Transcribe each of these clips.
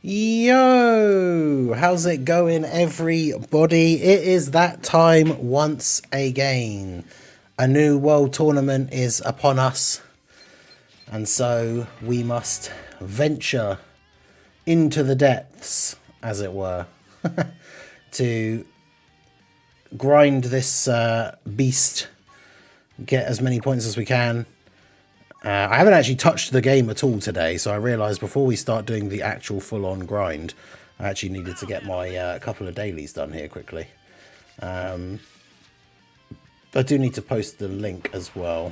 Yo, how's it going, everybody? It is that time once again. A new world tournament is upon us, and so we must venture into the depths, as it were, to grind this beast, get as many points as we can. I haven't actually touched the game at all today, so I realised before we start doing the actual full-on grind, I actually needed to get my couple of dailies done here quickly. I do need to post the link as well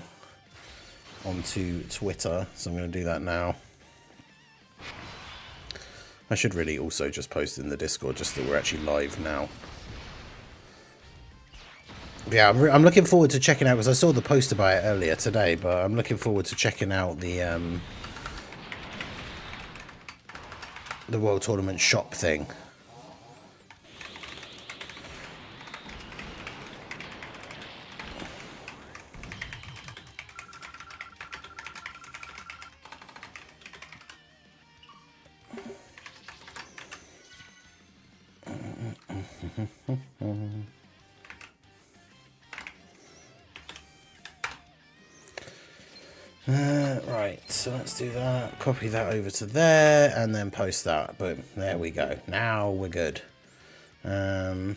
onto Twitter, so I'm going to do that now. I should really also just post in the Discord, just that we're actually live now. Yeah, I'm looking forward to checking out, because I saw the post about it earlier today, but I'm looking forward to checking out the World Tournament shop thing. Right, so let's do that. Copy that over to there, and then post that. Boom, there we go. Now we're good. So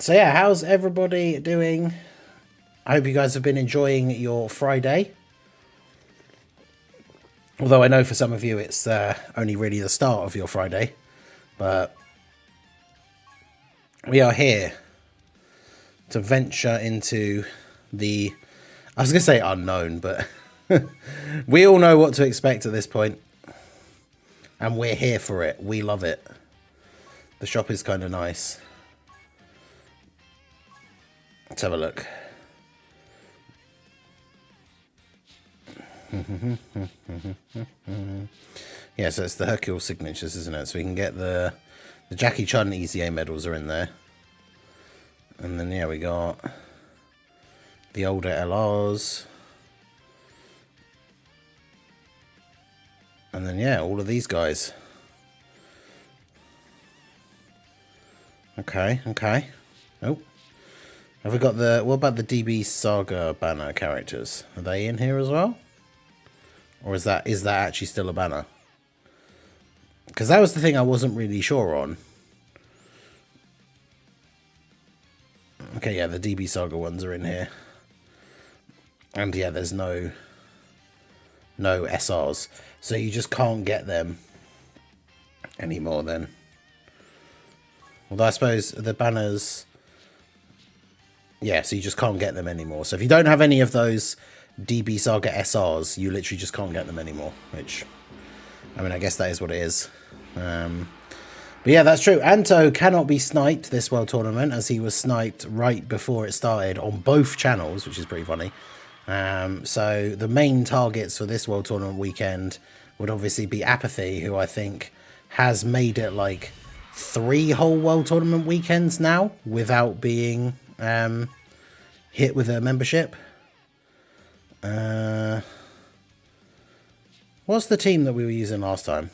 yeah, how's everybody doing? I hope you guys have been enjoying your Friday. Although I know for some of you it's only really the start of your Friday. But we are here to venture into the... I was going to say unknown, but we all know what to expect at this point. And we're here for it. We love it. The shop is kind of nice. Let's have a look. Yeah, so it's the Hercule signatures, isn't it? So we can get the Jackie Chan Easy A medals are in there. And then, yeah, we got the older LRs. And then, yeah, all of these guys. Okay, okay. Oh. Have we got the... What about the DB Saga banner characters? Are they in here as well? Or is that actually still a banner? Because that was the thing I wasn't really sure on. Okay, yeah, the DB Saga ones are in here. And yeah, there's no SRs. So you just can't get them anymore then. Although I suppose the banners... Yeah, so you just can't get them anymore. So if you don't have any of those DB Saga SRs, you literally just can't get them anymore. Which, I mean, I guess that is what it is. But yeah, that's true. Anto cannot be sniped this World Tournament, as he was sniped right before it started on both channels, which is pretty funny. So the main targets for this World Tournament weekend would obviously be Apathy, who I think has made it like 3 whole World Tournament weekends now without being hit with a membership. What's the team that we were using last time?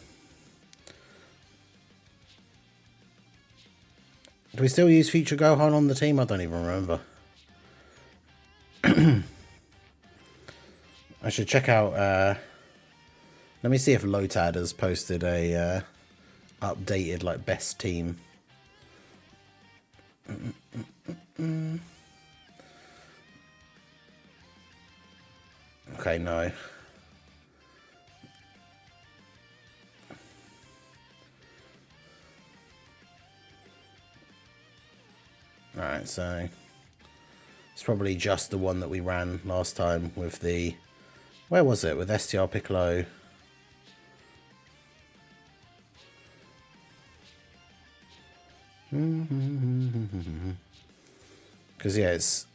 Do we still use Future Gohan on the team? I don't even remember. I should check out... let me see if Lotad has posted a updated, like, best team. Okay, no. Alright, so... It's probably just the one that we ran last time with the... Where was it? With STR Piccolo. Because, yeah, it's...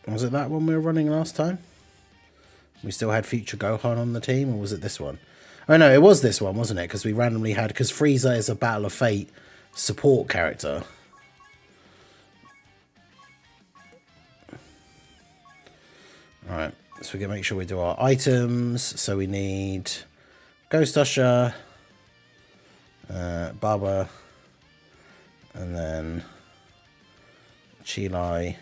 Was it that one we were running last time? We still had Future Gohan on the team, or was it this one? Oh no, it was this one, wasn't it? Because we randomly had... Because Frieza is a Battle of Fate support character. So we can make sure we do our items. So we need Ghost Usher, Barber, and then Chilai,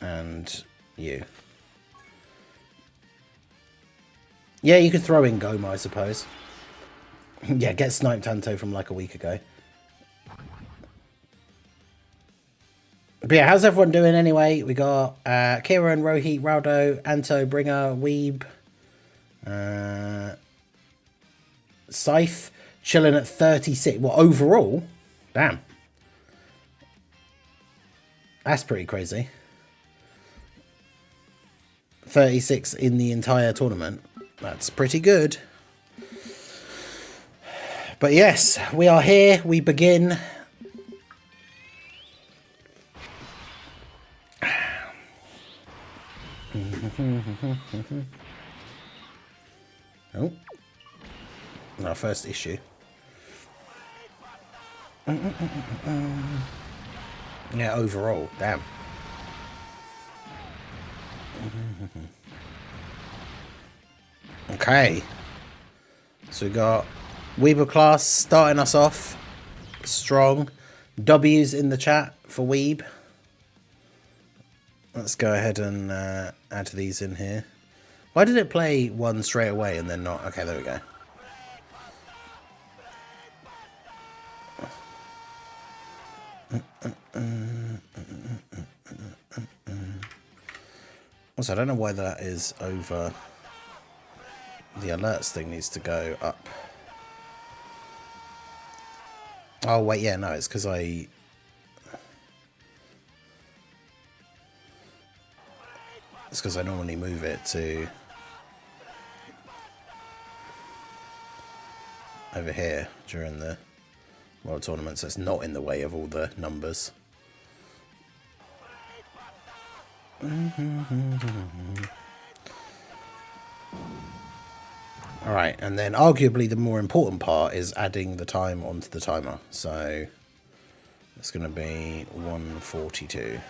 and you. Yeah, you could throw in Goma, I suppose. Yeah, get sniped Anto from like a week ago. But yeah, how's everyone doing anyway? We got Kieran, Rohit, Raldo, Anto, Bringer, Weeb, Scythe, chilling at 36. Well, overall? Damn. That's pretty crazy. 36 in the entire tournament. That's pretty good. But yes, we are here. We begin. Oh, our first issue. Yeah, overall, damn. Okay, so we got Weeble class starting us off strong. W's in the chat for Weeb. Let's go ahead and add these in here. Why did it play one straight away and then not? Okay, there we go. Also, I don't know why that is over. The alerts thing needs to go up. Oh, wait, yeah, no, it's because I... It's because I normally move it to... over here during the World Tournament, so it's not in the way of all the numbers. Alright, and then arguably the more important part is adding the time onto the timer. So it's going to be 1:42.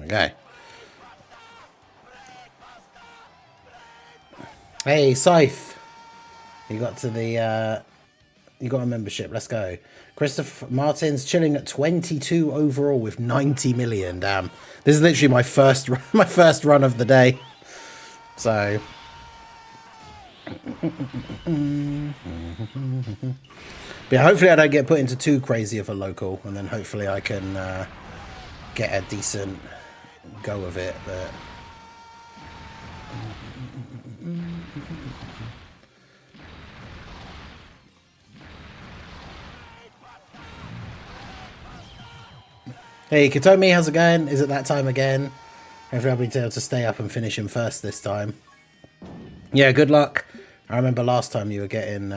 Okay. Hey, Scythe. You got to the you got a membership. Let's go. Christopher Martin's chilling at 22 overall with 90 million. Damn. This is literally my first run of the day. So but yeah, hopefully I don't get put into too crazy of a local, and then hopefully I can get a decent go of it. But hey, Katomi, how's it going? Is it that time again? Hopefully I'll be able to stay up and finish him first this time. Yeah, good luck. I remember last time you were getting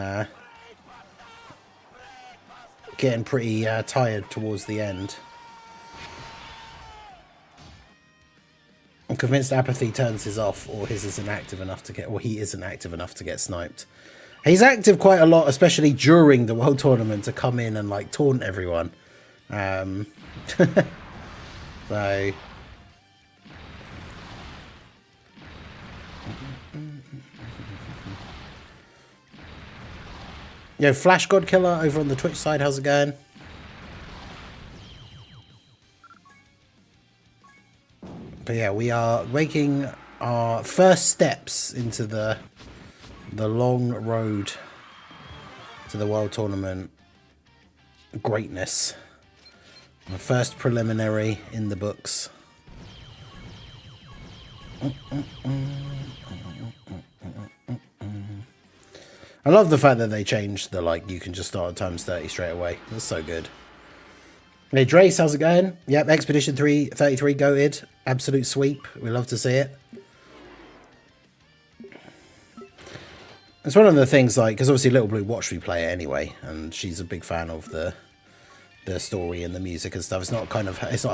pretty tired towards the end. I'm convinced apathy turns his off, or his isn't active enough to get, or he isn't active enough to get sniped. He's active quite a lot, especially during the World Tournament, to come in and like taunt everyone. So yo, Flash God Killer over on the Twitch side, how's it going? But yeah, we are making our first steps into the long road to the World Tournament greatness. The first preliminary in the books. I love the fact that they changed the, like, you can just start at times 30 straight away. That's so good. Hey, Drace, how's it going? Yep, Expedition 333 goated. Absolute sweep. We love to see it. It's one of the things, like, because obviously Little Blue watched me play it anyway, and she's a big fan of the the story and the music and stuff. It's not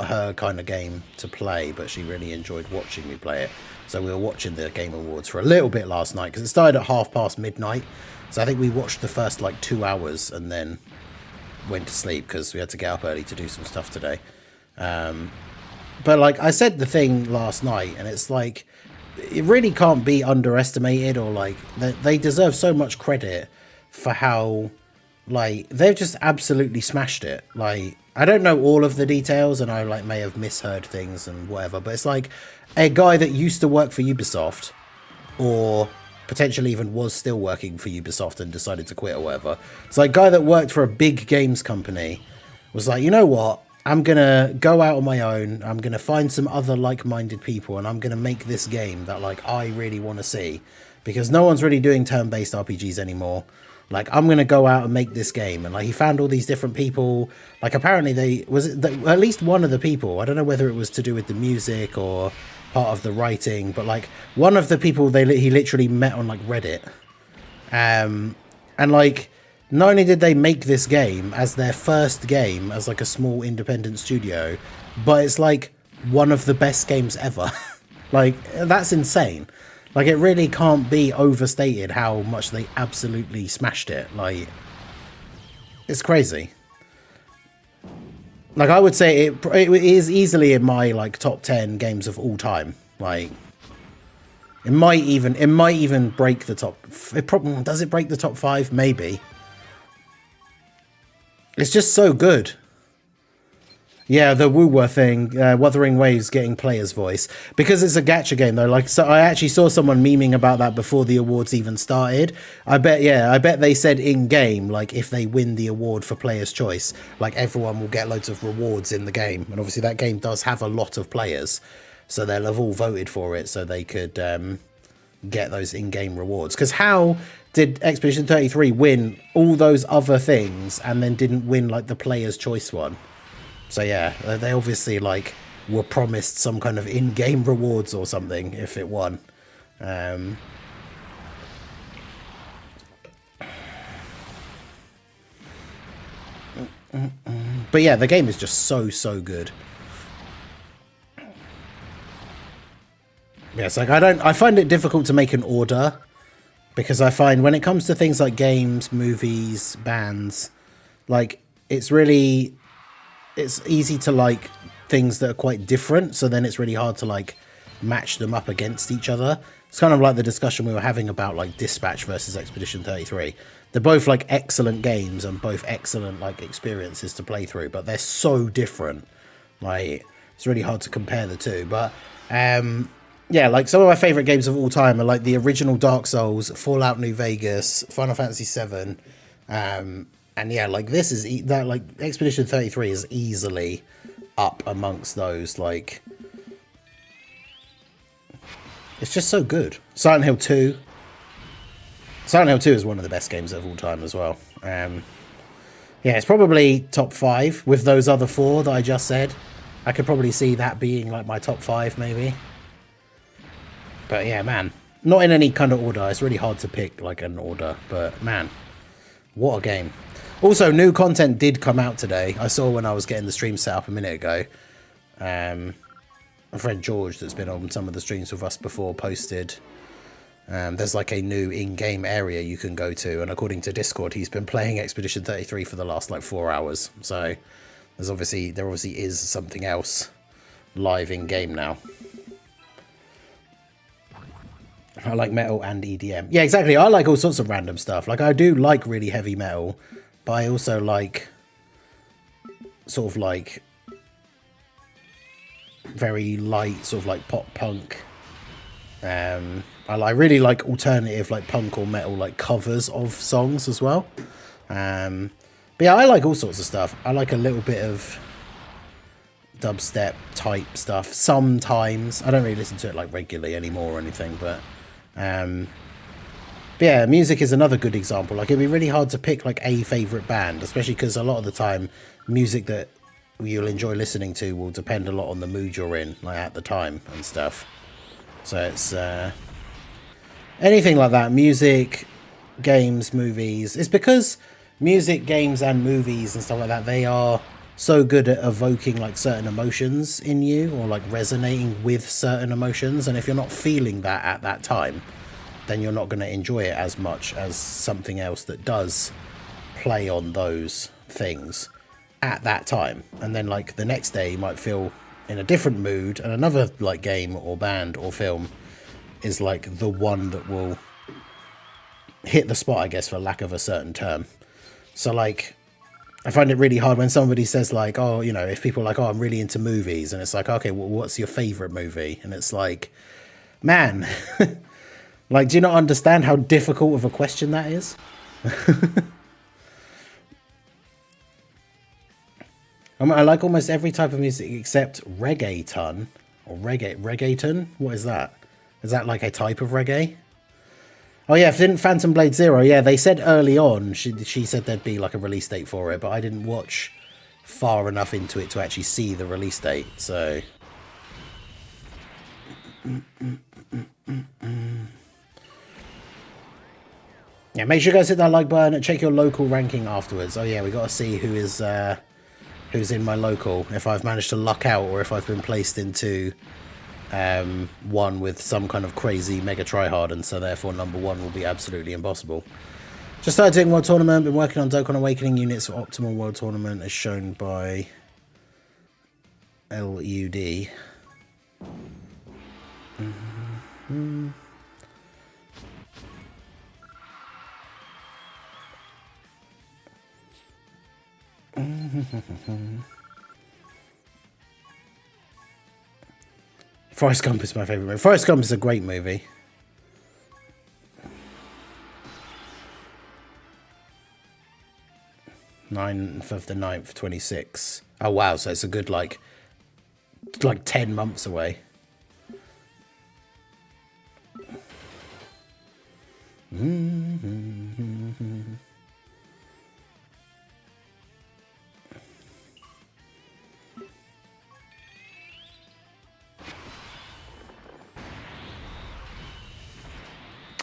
her kind of game to play, but she really enjoyed watching me play it. So we were watching the Game Awards for a little bit last night because it started at midnight. So I think we watched the first like 2 hours and then went to sleep because we had to get up early to do some stuff today. But like I said the thing last night, and it's like it really can't be underestimated, or like they deserve so much credit for how like they've just absolutely smashed it. Like I don't know all of the details, and I like may have misheard things and whatever, but it's like a guy that used to work for Ubisoft, or potentially even was still working for Ubisoft and decided to quit or whatever. It's like a guy that worked for a big games company was like, you know what? I'm going to go out on my own. I'm going to find some other like-minded people, and I'm going to make this game that like I really want to see, because no one's really doing turn-based RPGs anymore. Like, I'm going to go out and make this game. And like he found all these different people. Like apparently at least one of the people, I don't know whether it was to do with the music or part of the writing, but like one of the people he literally met on like Reddit. And like not only did they make this game as their first game as like a small independent studio, but it's like one of the best games ever. Like that's insane. Like it really can't be overstated how much they absolutely smashed it. Like it's crazy. Like I would say it is easily in my like top 10 games of all time. Like it might even break the top. Does it break the top 5? Maybe. It's just so good. Yeah, the woo-wah thing, Wuthering Waves getting player's voice. Because it's a gacha game, though. Like, so I actually saw someone memeing about that before the awards even started. I bet they said in-game, like, if they win the award for player's choice, like, everyone will get loads of rewards in the game. And obviously that game does have a lot of players. So they'll have all voted for it so they could get those in-game rewards. Because how did Expedition 33 win all those other things and then didn't win, like, the player's choice one? So yeah, they obviously like were promised some kind of in-game rewards or something if it won. But yeah, the game is just so good. Yeah, it's like I find it difficult to make an order, because I find when it comes to things like games, movies, bands, like it's easy to like things that are quite different, so then it's really hard to like match them up against each other. It's kind of like the discussion we were having about like Dispatch versus Expedition 33. They're both like excellent games and both excellent like experiences to play through, but they're so different. Like it's really hard to compare the two. But yeah, like some of my favorite games of all time are like the original Dark Souls, Fallout New Vegas, Final Fantasy 7, and yeah, like this is that like Expedition 33 is easily up amongst those. Like it's just so good. Silent Hill 2 is one of the best games of all time as well. Yeah, it's probably top 5 with those other 4 that I just said. I could probably see that being like my top 5 maybe. But yeah, man, not in any kind of order. It's really hard to pick like an order, but man, what a game. Also, new content did come out today. I saw when I was getting the stream set up a minute ago. My friend George, that's been on some of the streams with us before, posted there's like a new in-game area you can go to, and according to Discord, he's been playing Expedition 33 for the last like 4 hours. So there obviously is something else live in-game now. I like metal and EDM. Yeah, exactly. I like all sorts of random stuff. Like I do like really heavy metal, but I also like sort of like very light sort of like pop punk. I really like alternative like punk or metal like covers of songs as well. But yeah, I like all sorts of stuff. I like a little bit of dubstep type stuff sometimes. I don't really listen to it like regularly anymore or anything, but yeah, music is another good example. Like it'd be really hard to pick like a favorite band, especially because a lot of the time music that you'll enjoy listening to will depend a lot on the mood you're in, like at the time and stuff. So it's anything like that. Music, games, movies. It's because music, games and movies and stuff like that, they are so good at evoking like certain emotions in you, or like resonating with certain emotions, and if you're not feeling that at that time, then you're not going to enjoy it as much as something else that does play on those things at that time. And then like the next day you might feel in a different mood, and another like game or band or film is like the one that will hit the spot, I guess, for lack of a certain term. So like I find it really hard when somebody says like, oh, you know, if people are like, oh, I'm really into movies, and it's like, okay, well, what's your favorite movie? And it's like, man, like, do you not understand how difficult of a question that is? I like almost every type of music except reggaeton or reggaeton. What is that? Is that like a type of reggae? Oh yeah, didn't Phantom Blade Zero? Yeah, they said early on, she said there'd be like a release date for it, but I didn't watch far enough into it to actually see the release date, so... Yeah, make sure you guys hit that like button and check your local ranking afterwards. Oh yeah, we got to see who is who's in my local, if I've managed to luck out or if I've been placed into one with some kind of crazy mega tryhard, and so therefore number one will be absolutely impossible. Just started doing World Tournament, been working on Dokkan Awakening units for Optimal World Tournament as shown by LUD. Forrest Gump is my favourite movie. Forrest Gump is a great movie. Ninth of the 9th, 26. Oh wow, so it's a good like 10 months away.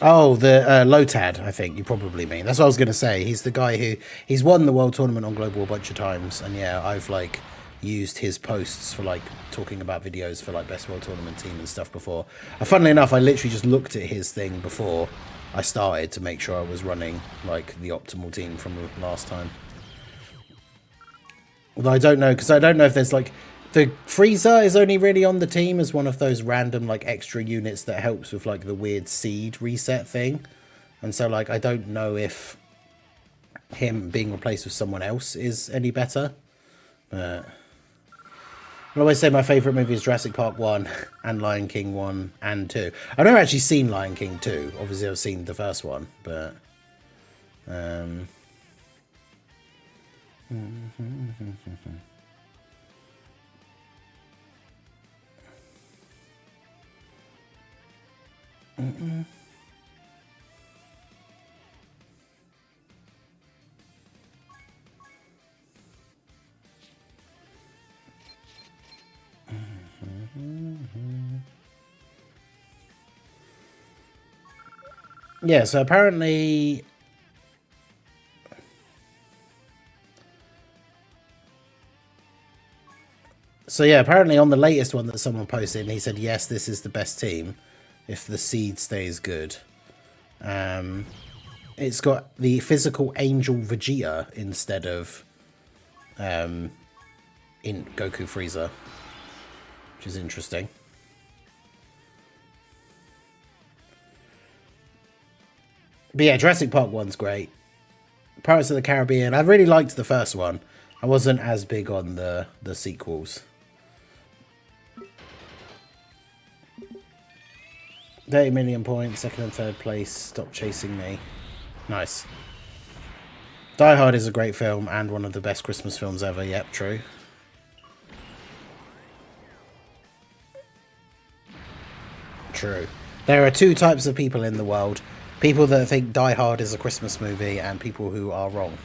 Oh, the Lotad, I think you probably mean. That's what I was going to say. He's the guy who... He's won the World Tournament on Global a bunch of times. And yeah, I've like used his posts for like talking about videos for like Best World Tournament Team and stuff before. Funnily enough, I literally just looked at his thing before I started to make sure I was running like the optimal team from last time. Although I don't know, because I don't know if there's like... The Freezer is only really on the team as one of those random like extra units that helps with like the weird seed reset thing. And so like I don't know if him being replaced with someone else is any better. But I always say my favourite movie is Jurassic Park 1 and Lion King 1 and 2. I've never actually seen Lion King 2. Obviously I've seen the first one, but yeah, so apparently apparently on the latest one that someone posted, and he said yes, this is the best team if the seed stays good. It's got the physical Angel Vegeta instead of in Goku Frieza, which is interesting. But yeah, Jurassic Park 1's great. Pirates of the Caribbean, I really liked the first one. I wasn't as big on the sequels. 30 million points, second and third place, Stop Chasing Me. Nice. Die Hard is a great film and one of the best Christmas films ever. Yep, true. True. There are two types of people in the world. People that think Die Hard is a Christmas movie and people who are wrong.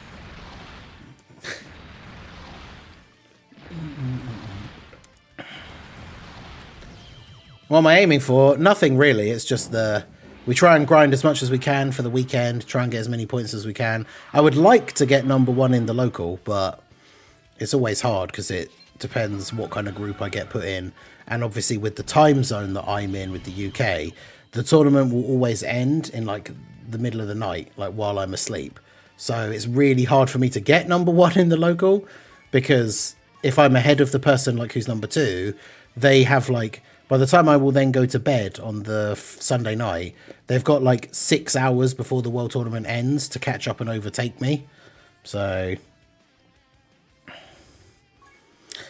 What am I aiming for? Nothing really. It's just we try and grind as much as we can for the weekend, try and get as many points as we can. I would like to get number one in the local, but it's always hard because it depends what kind of group I get put in. And obviously with the time zone that I'm in with the UK, the tournament will always end in like the middle of the night, like while I'm asleep. So it's really hard for me to get number one in the local, because if I'm ahead of the person like who's number two, they have like, by the time I will then go to bed on the Sunday night, they've got like 6 hours before the World Tournament ends to catch up and overtake me. So...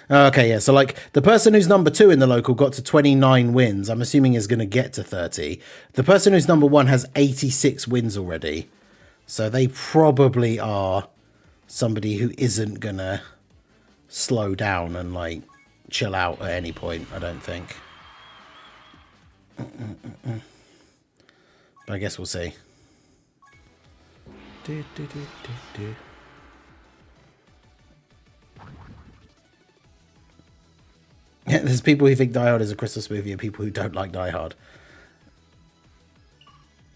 okay, yeah, so like the person who's number two in the local got to 29 wins. I'm assuming is going to get to 30. The person who's number one has 86 wins already. So they probably are somebody who isn't going to slow down and like chill out at any point, I don't think. But I guess we'll see. Yeah, there's people who think Die Hard is a Christmas movie and people who don't like Die Hard.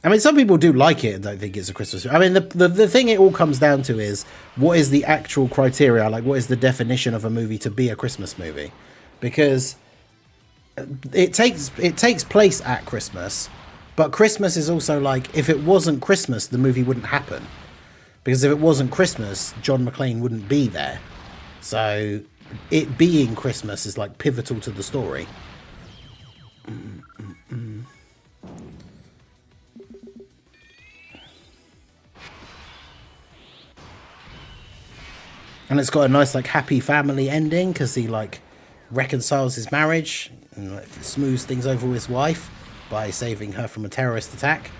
I mean, some people do like it and don't think it's a Christmas movie. I mean, the thing it all comes down to is, what is the actual criteria? Like, what is the definition of a movie to be a Christmas movie? Because it takes place at Christmas, but Christmas is also like, if it wasn't Christmas, the movie wouldn't happen. Because if it wasn't Christmas, John McClane wouldn't be there. So... it being Christmas is like pivotal to the story. And it's got a nice like happy family ending because he like reconciles his marriage and like, smooths things over with his wife by saving her from a terrorist attack.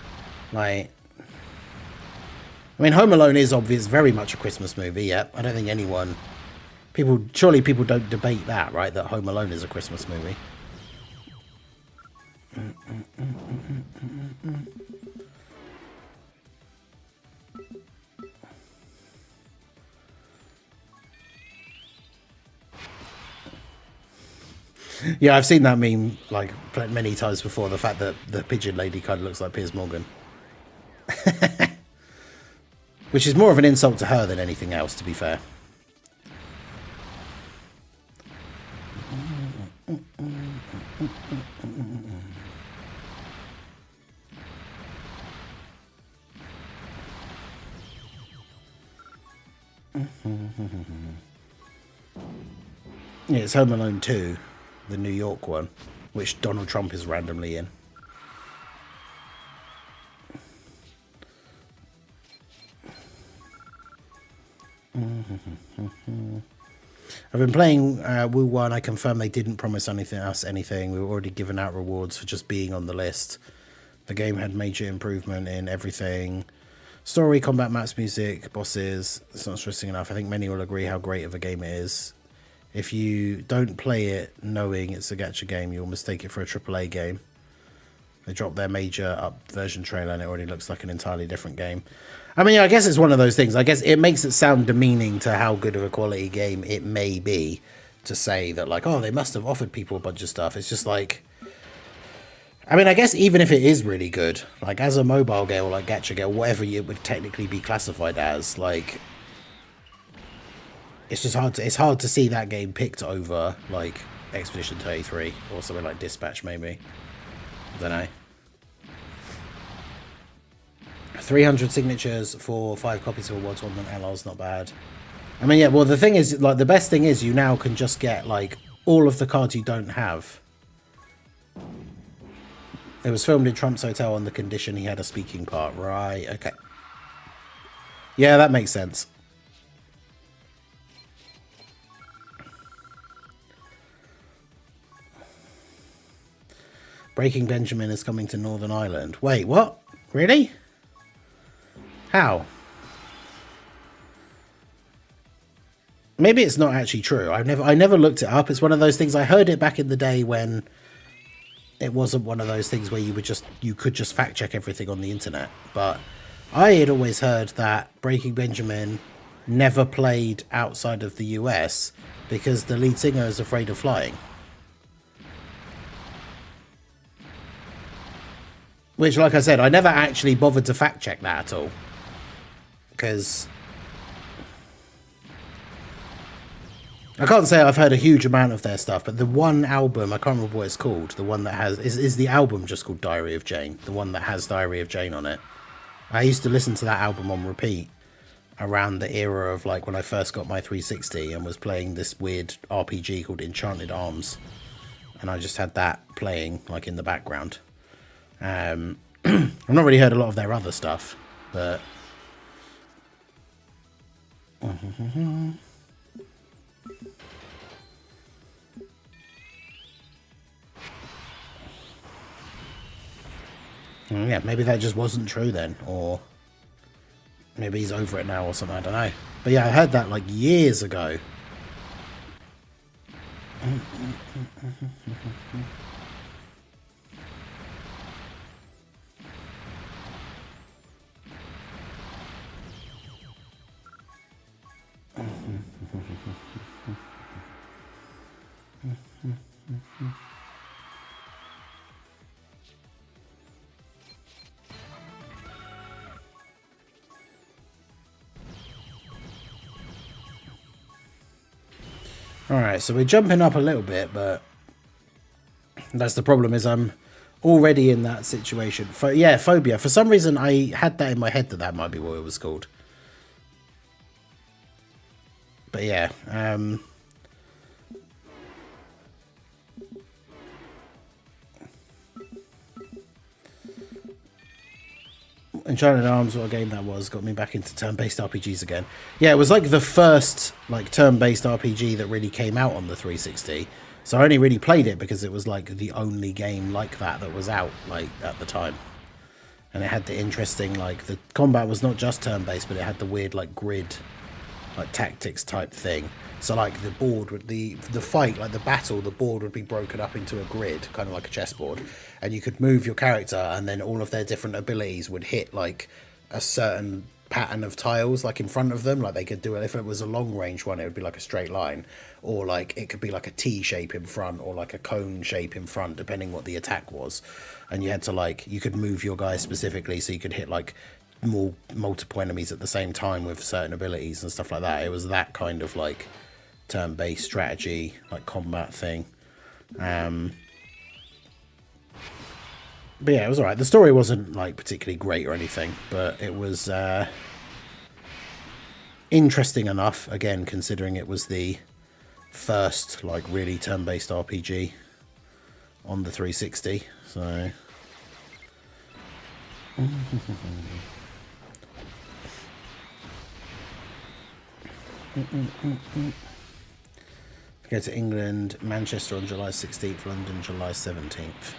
Like, I mean, Home Alone is obvious, very much a Christmas movie. Yeah, I don't think anyone... surely people don't debate that, right? That Home Alone is a Christmas movie. Yeah, I've seen that meme like many times before. The fact that the pigeon lady kind of looks like Piers Morgan. Which is more of an insult to her than anything else, to be fair. Yeah, it's Home Alone 2, the New York one, which Donald Trump is randomly in. I've been playing Woo 1. I confirm they didn't promise anything. We were already given out rewards for just being on the list. The game had major improvement in everything. Story, combat maps, music, bosses. It's not stressing enough. I think many will agree how great of a game it is. If you don't play it knowing it's a gacha game, you'll mistake it for a AAA game. They dropped their major up version trailer and it already looks like an entirely different game. I mean, I guess it's one of those things. I guess it makes it sound demeaning to how good of a quality game it may be to say that, like, oh, they must have offered people a bunch of stuff. It's just like... I mean, I guess even if it is really good, like, as a mobile game or, like, gacha game, whatever it would technically be classified as, like... It's just hard to see that game picked over, like, Expedition 33 or something like Dispatch, maybe. I don't know. 300 signatures for 5 copies of a World Tournament LR's not bad. I mean, yeah, well, the thing is, like, the best thing is you now can just get, like, all of the cards you don't have. It was filmed in Trump's hotel on the condition he had a speaking part. Right, okay. Yeah, that makes sense. Breaking Benjamin is coming to Northern Ireland. Wait, what? Really? How? Maybe it's not actually true. I never looked it up. It's one of those things. I heard it back in the day when it wasn't one of those things where you could just fact check everything on the internet. But I had always heard that Breaking Benjamin never played outside of the US because the lead singer is afraid of flying. Which, like I said, I never actually bothered to fact check that at all. Because I can't say I've heard a huge amount of their stuff, but the one album, I can't remember what it's called, the one that has, is the album just called Diary of Jane? The one that has Diary of Jane on it. I used to listen to that album on repeat around the era of like when I first got my 360 and was playing this weird RPG called Enchanted Arms. And I just had that playing like in the background. I've not really heard a lot of their other stuff, but... yeah, maybe that just wasn't true then, or maybe he's over it now or something, I don't know. But yeah, I heard that like years ago. Alright, so we're jumping up a little bit, but that's the problem, is I'm already in that situation. Yeah, phobia. For some reason, I had that in my head that might be what it was called. But yeah, Enchanted Arms, what a game that was, got me back into turn-based RPGs again. Yeah, it was like the first like turn-based RPG that really came out on the 360. So I only really played it because it was like the only game like that was out like at the time. And it had the interesting, like, the combat was not just turn-based, but it had the weird like grid, like tactics type thing. So like the board would the fight, like the battle, the board would be broken up into a grid, kind of like a chessboard, and you could move your character, and then all of their different abilities would hit like a certain pattern of tiles like in front of them. Like they could do it, if it was a long range one, it would be like a straight line, or like it could be like a T shape in front, or like a cone shape in front, depending what the attack was. And you had to like, you could move your guy specifically so you could hit like multiple enemies at the same time with certain abilities and stuff like that. It was that kind of like turn-based strategy, like combat thing. But yeah, it was alright. The story wasn't like particularly great or anything, but it was interesting enough, again, considering it was the first like really turn-based RPG on the 360. So go to England, Manchester on July 16th, London July 17th.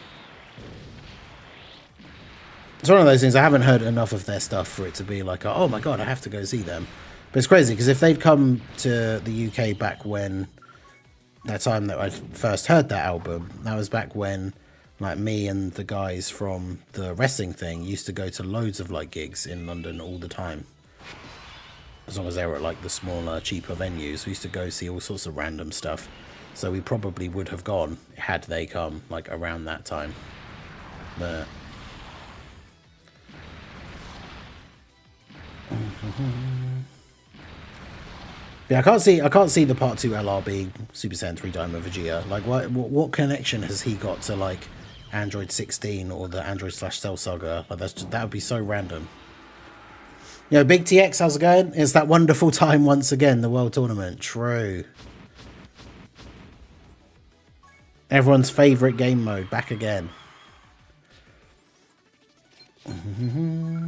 It's one of those things, I haven't heard enough of their stuff for it to be like, oh my god, I have to go see them. But it's crazy, because if they'd come to the UK back when, that time that I first heard that album, that was back when like me and the guys from the wrestling thing used to go to loads of like gigs in London all the time. As long as they were at like the smaller, cheaper venues, we used to go see all sorts of random stuff. So we probably would have gone had they come like around that time. But yeah, I can't see the Part 2 LR being Super Saiyan 3 Daima Vegeta. Like what connection has he got to like Android 16 or the Android / Cell Saga? Like that would be so random. You know, Big TX, how's it going? It's that wonderful time once again, the World Tournament. True. Everyone's favourite game mode, back again. And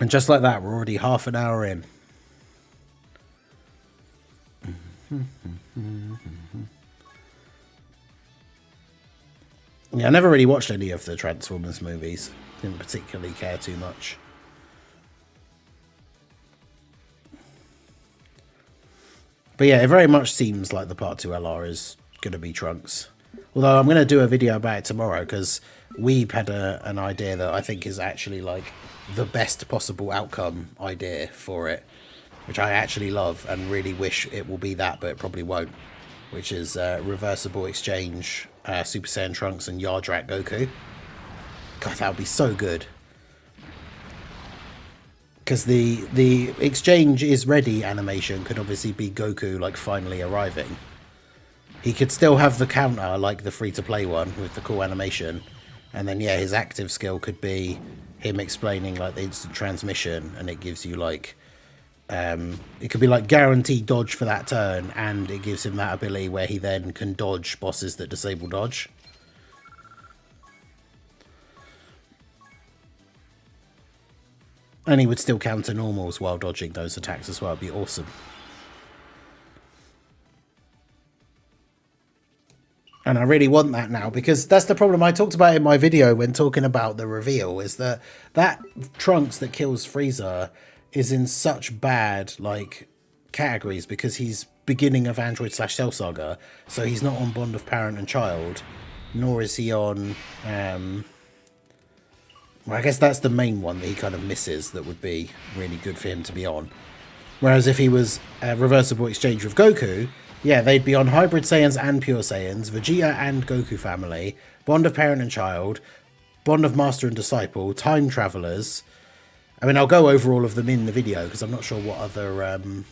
just like that, we're already half an hour in. Yeah, I never really watched any of the Transformers movies. Didn't particularly care too much. But yeah, it very much seems like the Part 2 LR is going to be Trunks. Although I'm going to do a video about it tomorrow, because Weeb had an idea that I think is actually like the best possible outcome idea for it, which I actually love and really wish it will be that, but it probably won't, which is reversible exchange Super Saiyan Trunks and Yardrat Goku. God, that would be so good. Because the exchange is ready animation could obviously be Goku like finally arriving. He could still have the counter like the free-to-play one with the cool animation. And then, yeah, his active skill could be him explaining like the instant transmission, and it gives you like it could be like guaranteed dodge for that turn, and it gives him that ability where he then can dodge bosses that disable dodge. And he would still counter normals while dodging those attacks as well. It'd be awesome. And I really want that now, because that's the problem I talked about in my video when talking about the reveal, is that that Trunks that kills Frieza is in such bad like categories because he's beginning of Android / Cell Saga, so he's not on Bond of Parent and Child, nor is he on well, I guess that's the main one that he kind of misses that would be really good for him to be on. Whereas if he was a reversible exchange with Goku, yeah, they'd be on Hybrid Saiyans and Pure Saiyans, Vegeta and Goku family, Bond of Parent and Child, Bond of Master and Disciple, Time Travelers. I mean, I'll go over all of them in the video because I'm not sure what other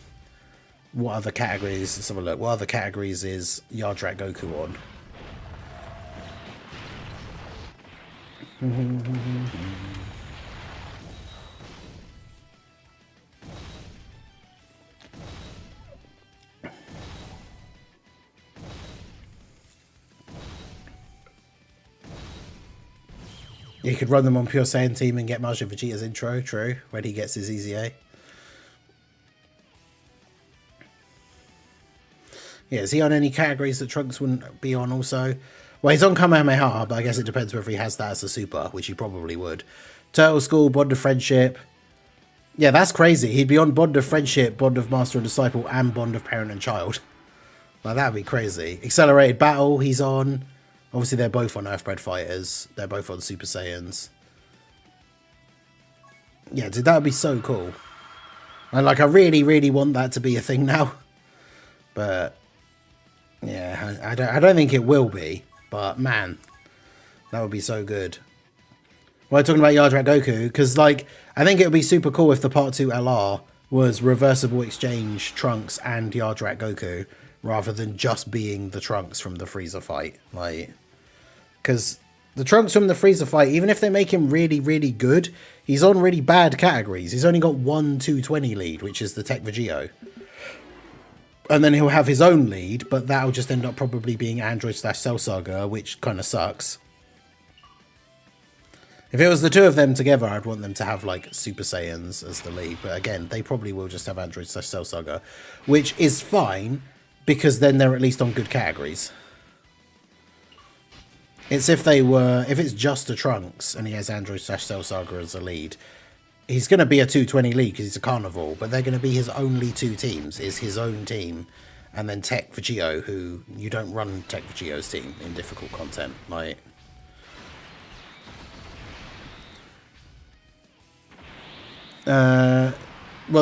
categories. Let's have a look. What other categories is Yardrat Goku on? You could run them on Pure Saiyan team and get Majin Vegeta's intro, true, when he gets his EZA. Yeah, is he on any categories that Trunks wouldn't be on also? Well, he's on Kamehameha, but I guess it depends whether he has that as a super, which he probably would. Turtle School, Bond of Friendship. Yeah, that's crazy. He'd be on Bond of Friendship, Bond of Master and Disciple, and Bond of Parent and Child. Like, that'd be crazy. Accelerated Battle, he's on. Obviously, they're both on Earthbred Fighters. They're both on Super Saiyans. Yeah, dude, that would be so cool. And, like, I really, really want that to be a thing now. But, yeah, I don't think it will be. But, man, that would be so good. Well, talking about Yardrat Goku, because, like, I think it would be super cool if the Part 2 LR was reversible exchange Trunks and Yardrat Goku, rather than just being the Trunks from the Frieza fight. Like, because the Trunks from the Frieza fight, even if they make him really, really good, he's on really bad categories. He's only got one 220 lead, which is the Tech Vegito. And then he'll have his own lead, but that'll just end up probably being Android / Cell Saga, which kind of sucks. If it was the two of them together, I'd want them to have, like, Super Saiyans as the lead. But again, they probably will just have Android / Cell Saga, which is fine, because then they're at least on good categories. It's if it's just a Trunks and he has Android / Cell Saga as a lead, he's going to be a 220 lead because he's a carnival, but they're going to be his only two teams, is his own team, and then Tech Vegito, who you don't run Tech Vegito's team in difficult content. Like, well,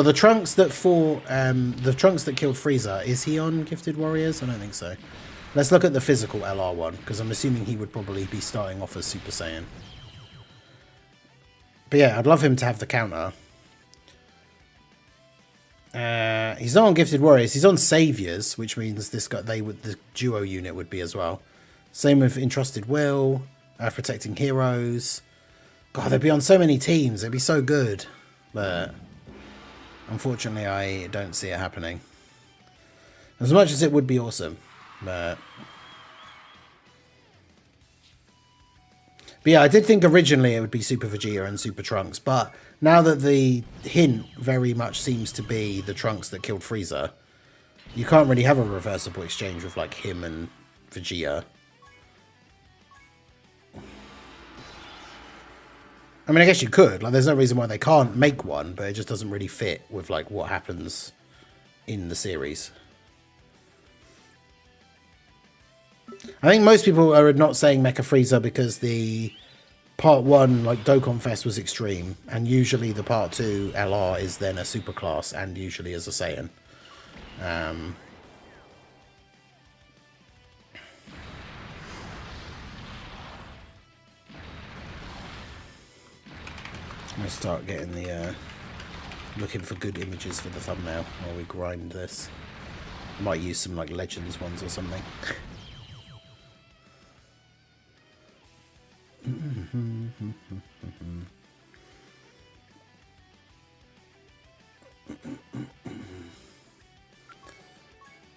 the Trunks that killed Frieza, is he on Gifted Warriors? I don't think so. Let's look at the physical LR one, because I'm assuming he would probably be starting off as Super Saiyan. But yeah, I'd love him to have the counter. He's not on Gifted Warriors. He's on Saviors, which means the duo unit would be as well. Same with Entrusted Will, Protecting Heroes. God, they'd be on so many teams. It'd be so good. But unfortunately, I don't see it happening. As much as it would be awesome. But yeah, I did think originally it would be Super Vegeta and Super Trunks, but now that the hint very much seems to be the Trunks that killed Frieza, you can't really have a reversible exchange with, like, him and Vegeta. I mean, I guess you could. Like, there's no reason why they can't make one, but it just doesn't really fit with, like, what happens in the series. I think most people are not saying Mecha Frieza because the Part 1, like, Dokkan Fest was extreme, and usually the Part 2 LR is then a superclass, and usually as a Saiyan. I'm going to start getting the Looking for good images for the thumbnail while we grind this. Might use some like Legends ones or something.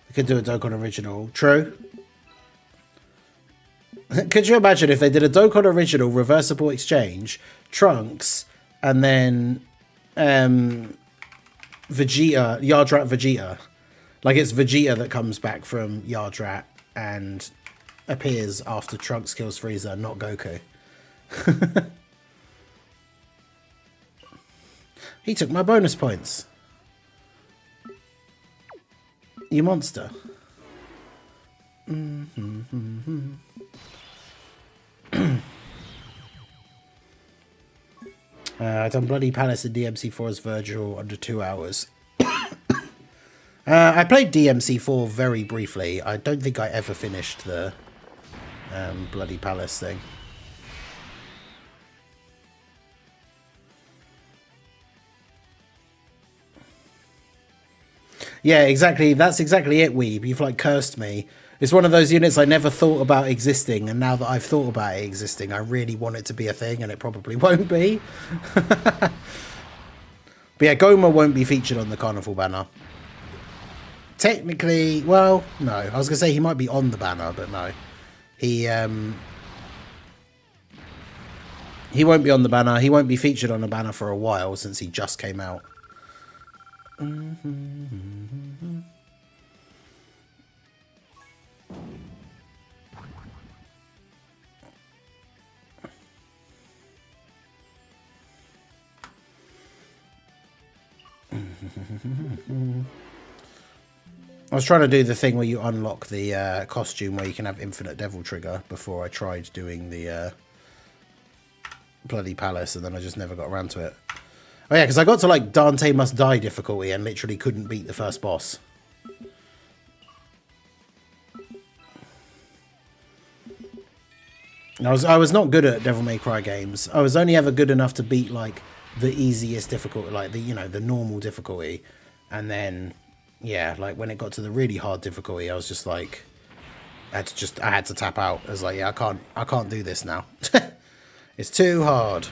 We could do a Dokkan original. True. Could you imagine if they did a Dokkan original reversible exchange, Trunks, and then Vegeta, Yardrat Vegeta? Like it's Vegeta that comes back from Yardrat and appears after Trunks kills Frieza, not Goku. He took my bonus points. You monster. I've done Bloody Palace in DMC4 as Virgil under 2 hours. I played DMC4 very briefly. I don't think I ever finished the Bloody Palace thing. Yeah, exactly. That's exactly it, Weeb. You've like cursed me. It's one of those units I never thought about existing, and now that I've thought about it existing, I really want it to be a thing, and it probably won't be. But yeah, Goma won't be featured on the Carnival banner. Technically, well, no. I was going to say he might be on the banner, but no. He won't be on the banner. He won't be featured on a banner for a while, since he just came out. I was trying to do the thing where you unlock the costume where you can have infinite devil trigger before I tried doing the Bloody Palace, and then I just never got around to it. Oh yeah, because I got to like Dante Must Die difficulty and literally couldn't beat the first boss. I was not good at Devil May Cry games. I was only ever good enough to beat like the easiest difficulty, like the, you know, the normal difficulty, and then yeah, like when it got to the really hard difficulty, I was just like, I had to tap out. I was like, yeah, I can't do this now. It's too hard.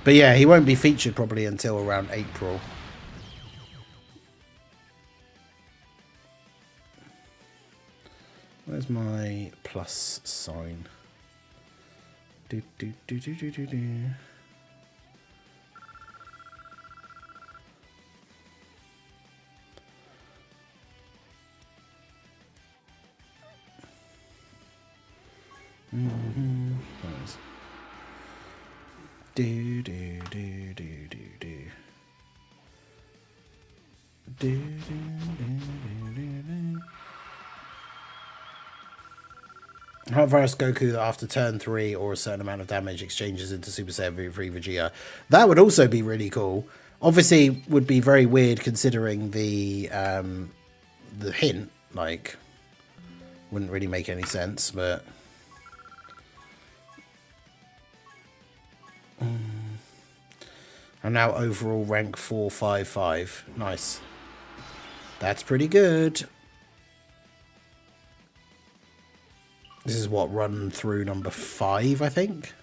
But yeah, he won't be featured probably until around April. Where's my plus sign? Do, do, do, do, do, do, do. Nice. Do, do, do, do, do, do. Do, do, do, do, do, do. How fast Goku that after turn 3 or a certain amount of damage exchanges into Super Saiyan 3 Vegeta? That would also be really cool. Obviously, would be very weird considering the hint. Like, wouldn't really make any sense, but. I'm now overall rank 455. Nice. That's pretty good. This is what, run through number 5, I think.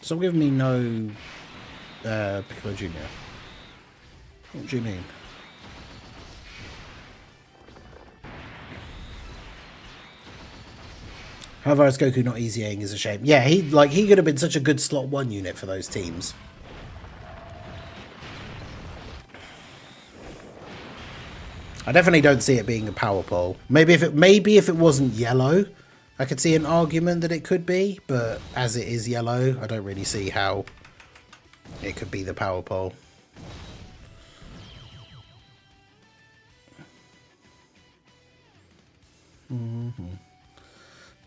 Stop giving me no Piccolo Jr. What do you mean? However, as Goku not easying is a shame. Yeah, he could have been such a good slot 1 unit for those teams. I definitely don't see it being a power pole. Maybe if it wasn't yellow, I could see an argument that it could be, but as it is yellow, I don't really see how it could be the power pole.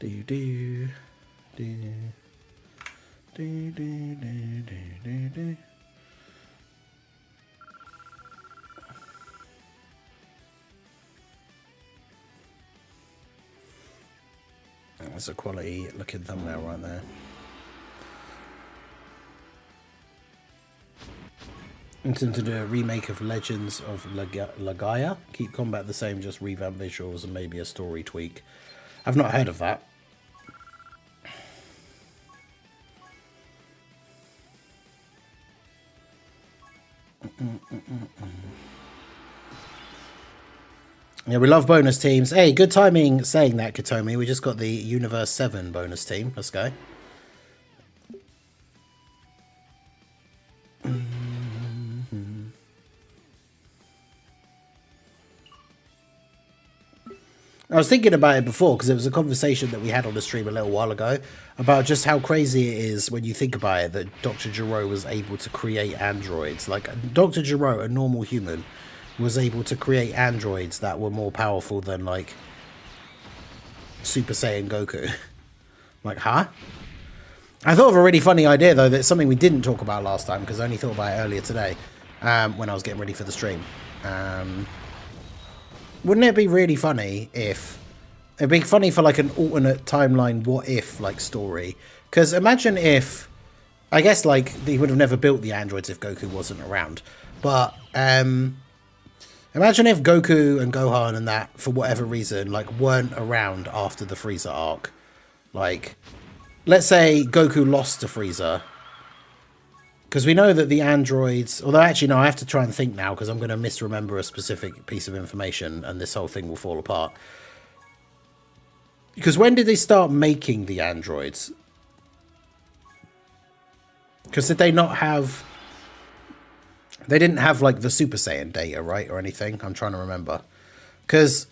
Do do do do do do do do. That's a quality looking thumbnail right there. Intend to do a remake of Legends of Legaia. Keep combat the same, just revamp visuals and maybe a story tweak. I've not heard of that. Yeah, we love bonus teams. Hey, good timing saying that, Katomi. We just got the Universe 7 bonus team. Let's go. I was thinking about it before because it was a conversation that we had on the stream a little while ago about just how crazy it is when you think about it that Dr. Gero was able to create androids. Like, Dr. Gero, a normal human, was able to create androids that were more powerful than, like, Super Saiyan Goku. Like, huh? I thought of a really funny idea, though, that's something we didn't talk about last time because I only thought about it earlier today when I was getting ready for the stream. Wouldn't it be really funny if... It'd be funny for, like, an alternate timeline what-if, like, story. Because imagine if... I guess, like, he would have never built the androids if Goku wasn't around. But, imagine if Goku and Gohan and that, for whatever reason, like, weren't around after the Frieza arc. Like, let's say Goku lost to Frieza. Because we know that the androids... Although, actually, no, I have to try and think now because I'm going to misremember a specific piece of information and this whole thing will fall apart. Because when did they start making the androids? Because did they not have... They didn't have, like, the Super Saiyan data, right? Or anything? I'm trying to remember. Because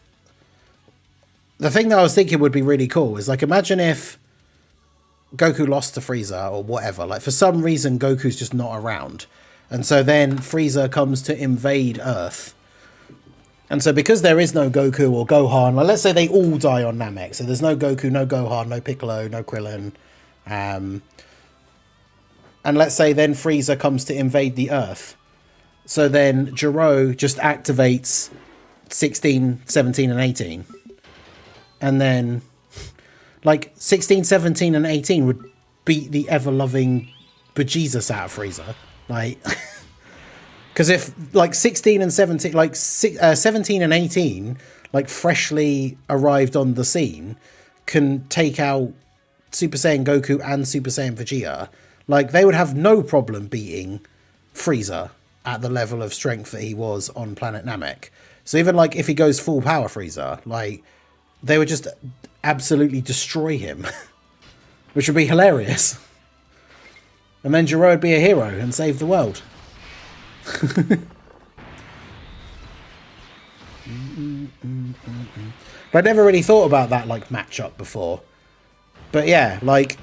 the thing that I was thinking would be really cool is, like, imagine if Goku lost to Frieza or whatever. Like, for some reason, Goku's just not around. And so then Frieza comes to invade Earth. And so because there is no Goku or Gohan, like, let's say they all die on Namek. So there's no Goku, no Gohan, no Piccolo, no Krillin. And let's say then Frieza comes to invade the Earth. So then Gero just activates 16, 17, and 18. And then... Like, 16, 17, and 18 would beat the ever-loving bejesus out of Frieza. Like, because if, like, 16 and 17, like, 17 and 18, like, freshly arrived on the scene, can take out Super Saiyan Goku and Super Saiyan Vegeta, like, they would have no problem beating Frieza at the level of strength that he was on planet Namek. So even, like, if he goes full power Frieza, like, they would just absolutely destroy him, which would be hilarious. And then Gero would be a hero and save the world. But I never really thought about that, like, matchup before. But yeah, like,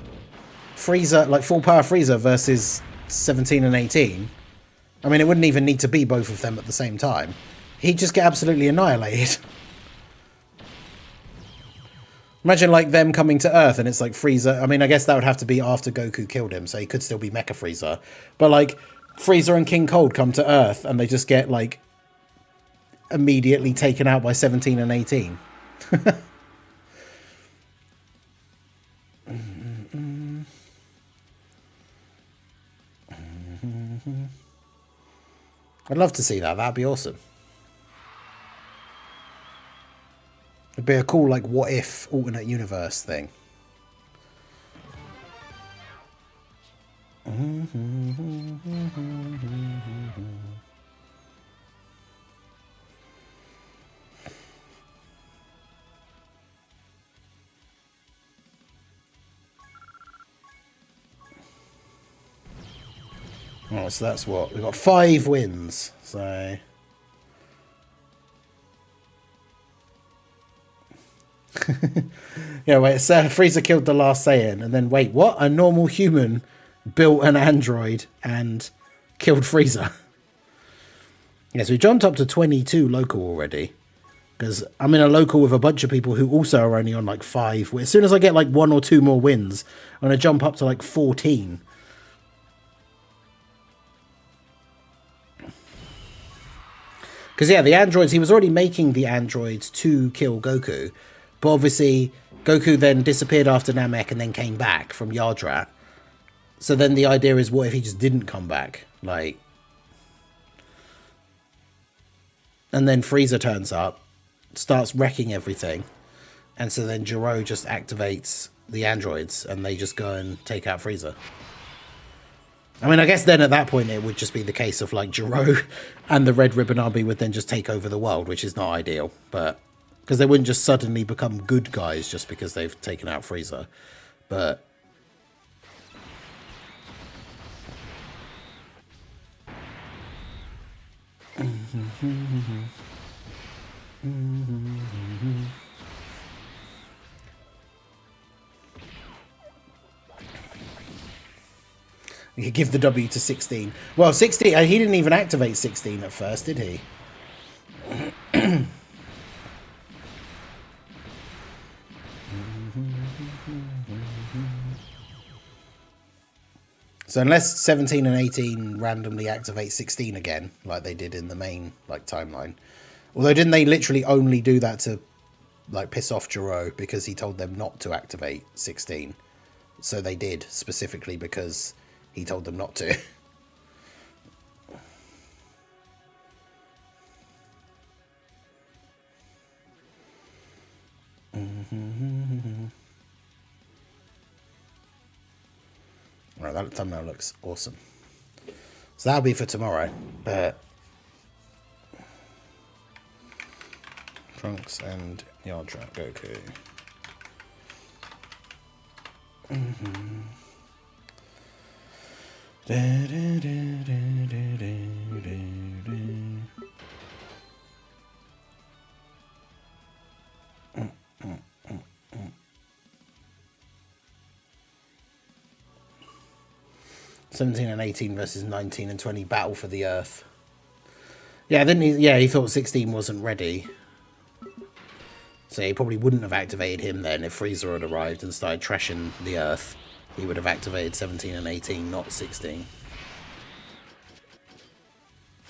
Frieza, like, full power Frieza versus 17 and 18. I mean, it wouldn't even need to be both of them at the same time. He'd just get absolutely annihilated. Imagine, like, them coming to Earth and it's, like, Frieza. I mean, I guess that would have to be after Goku killed him, so he could still be Mecha Frieza. But, like, Frieza and King Cold come to Earth and they just get, like, immediately taken out by 17 and 18. I'd love to see that. That'd be awesome. It'd be a cool, like, what-if alternate universe thing. Oh, so that's what? We've got 5 wins, so... Yeah, wait, Frieza killed the last Saiyan, and then, wait, what? A normal human built an android and killed Frieza. Yeah, so we jumped up to 22 local already. Because I'm in a local with a bunch of people who also are only on like 5. As soon as I get like 1 or 2 more wins, I'm going to jump up to like 14. Because, yeah, the androids, he was already making the androids to kill Goku. But obviously, Goku then disappeared after Namek and then came back from Yardrat. So then the idea is, what if he just didn't come back? Like... And then Frieza turns up, starts wrecking everything. And so then Gero just activates the androids and they just go and take out Frieza. I mean, I guess then at that point it would just be the case of like Gero and the Red Ribbon Army would then just take over the world, which is not ideal. But because they wouldn't just suddenly become good guys just because they've taken out Frieza. But... You could give the W to 16. Well, 16, he didn't even activate 16 at first, did he? So unless 17 and 18 randomly activate 16 again, like they did in the main like timeline. Although didn't they literally only do that to like piss off Gero because he told them not to activate 16? So they did, specifically because he told them not to. Right, that thumbnail looks awesome. So that'll be for tomorrow. But Trunks and Yardrat Goku. "17 and 18 versus 19 and 20 battle for the Earth." Yeah, didn't he? Yeah, he thought 16 wasn't ready. So he probably wouldn't have activated him then if Frieza had arrived and started trashing the Earth. He would have activated 17 and 18, not 16.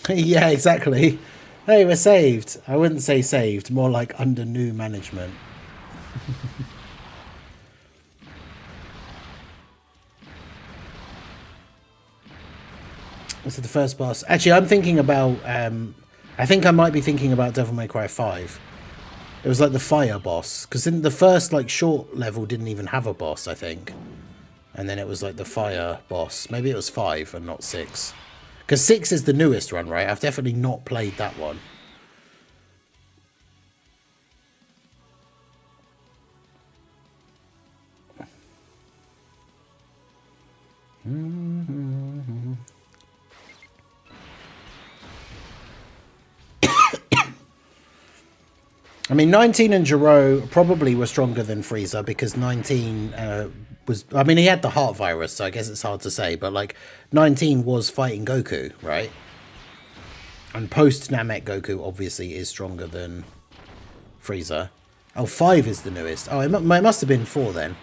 Yeah, exactly. Hey, we're saved. I wouldn't say saved, more like under new management. This is the first boss. Actually, I'm thinking about... I think I might be thinking about Devil May Cry 5. It was like the fire boss. Because in the first like short level didn't even have a boss, I think. And then it was like the fire boss. Maybe it was 5 and not 6. Because 6 is the newest one, right? I've definitely not played that one. I mean, 19 and Gero probably were stronger than Frieza because 19 was... I mean, he had the heart virus, so I guess it's hard to say. But, like, 19 was fighting Goku, right? And post-Namek Goku, obviously, is stronger than Frieza. Oh, 5 is the newest. Oh, it must have been 4 then.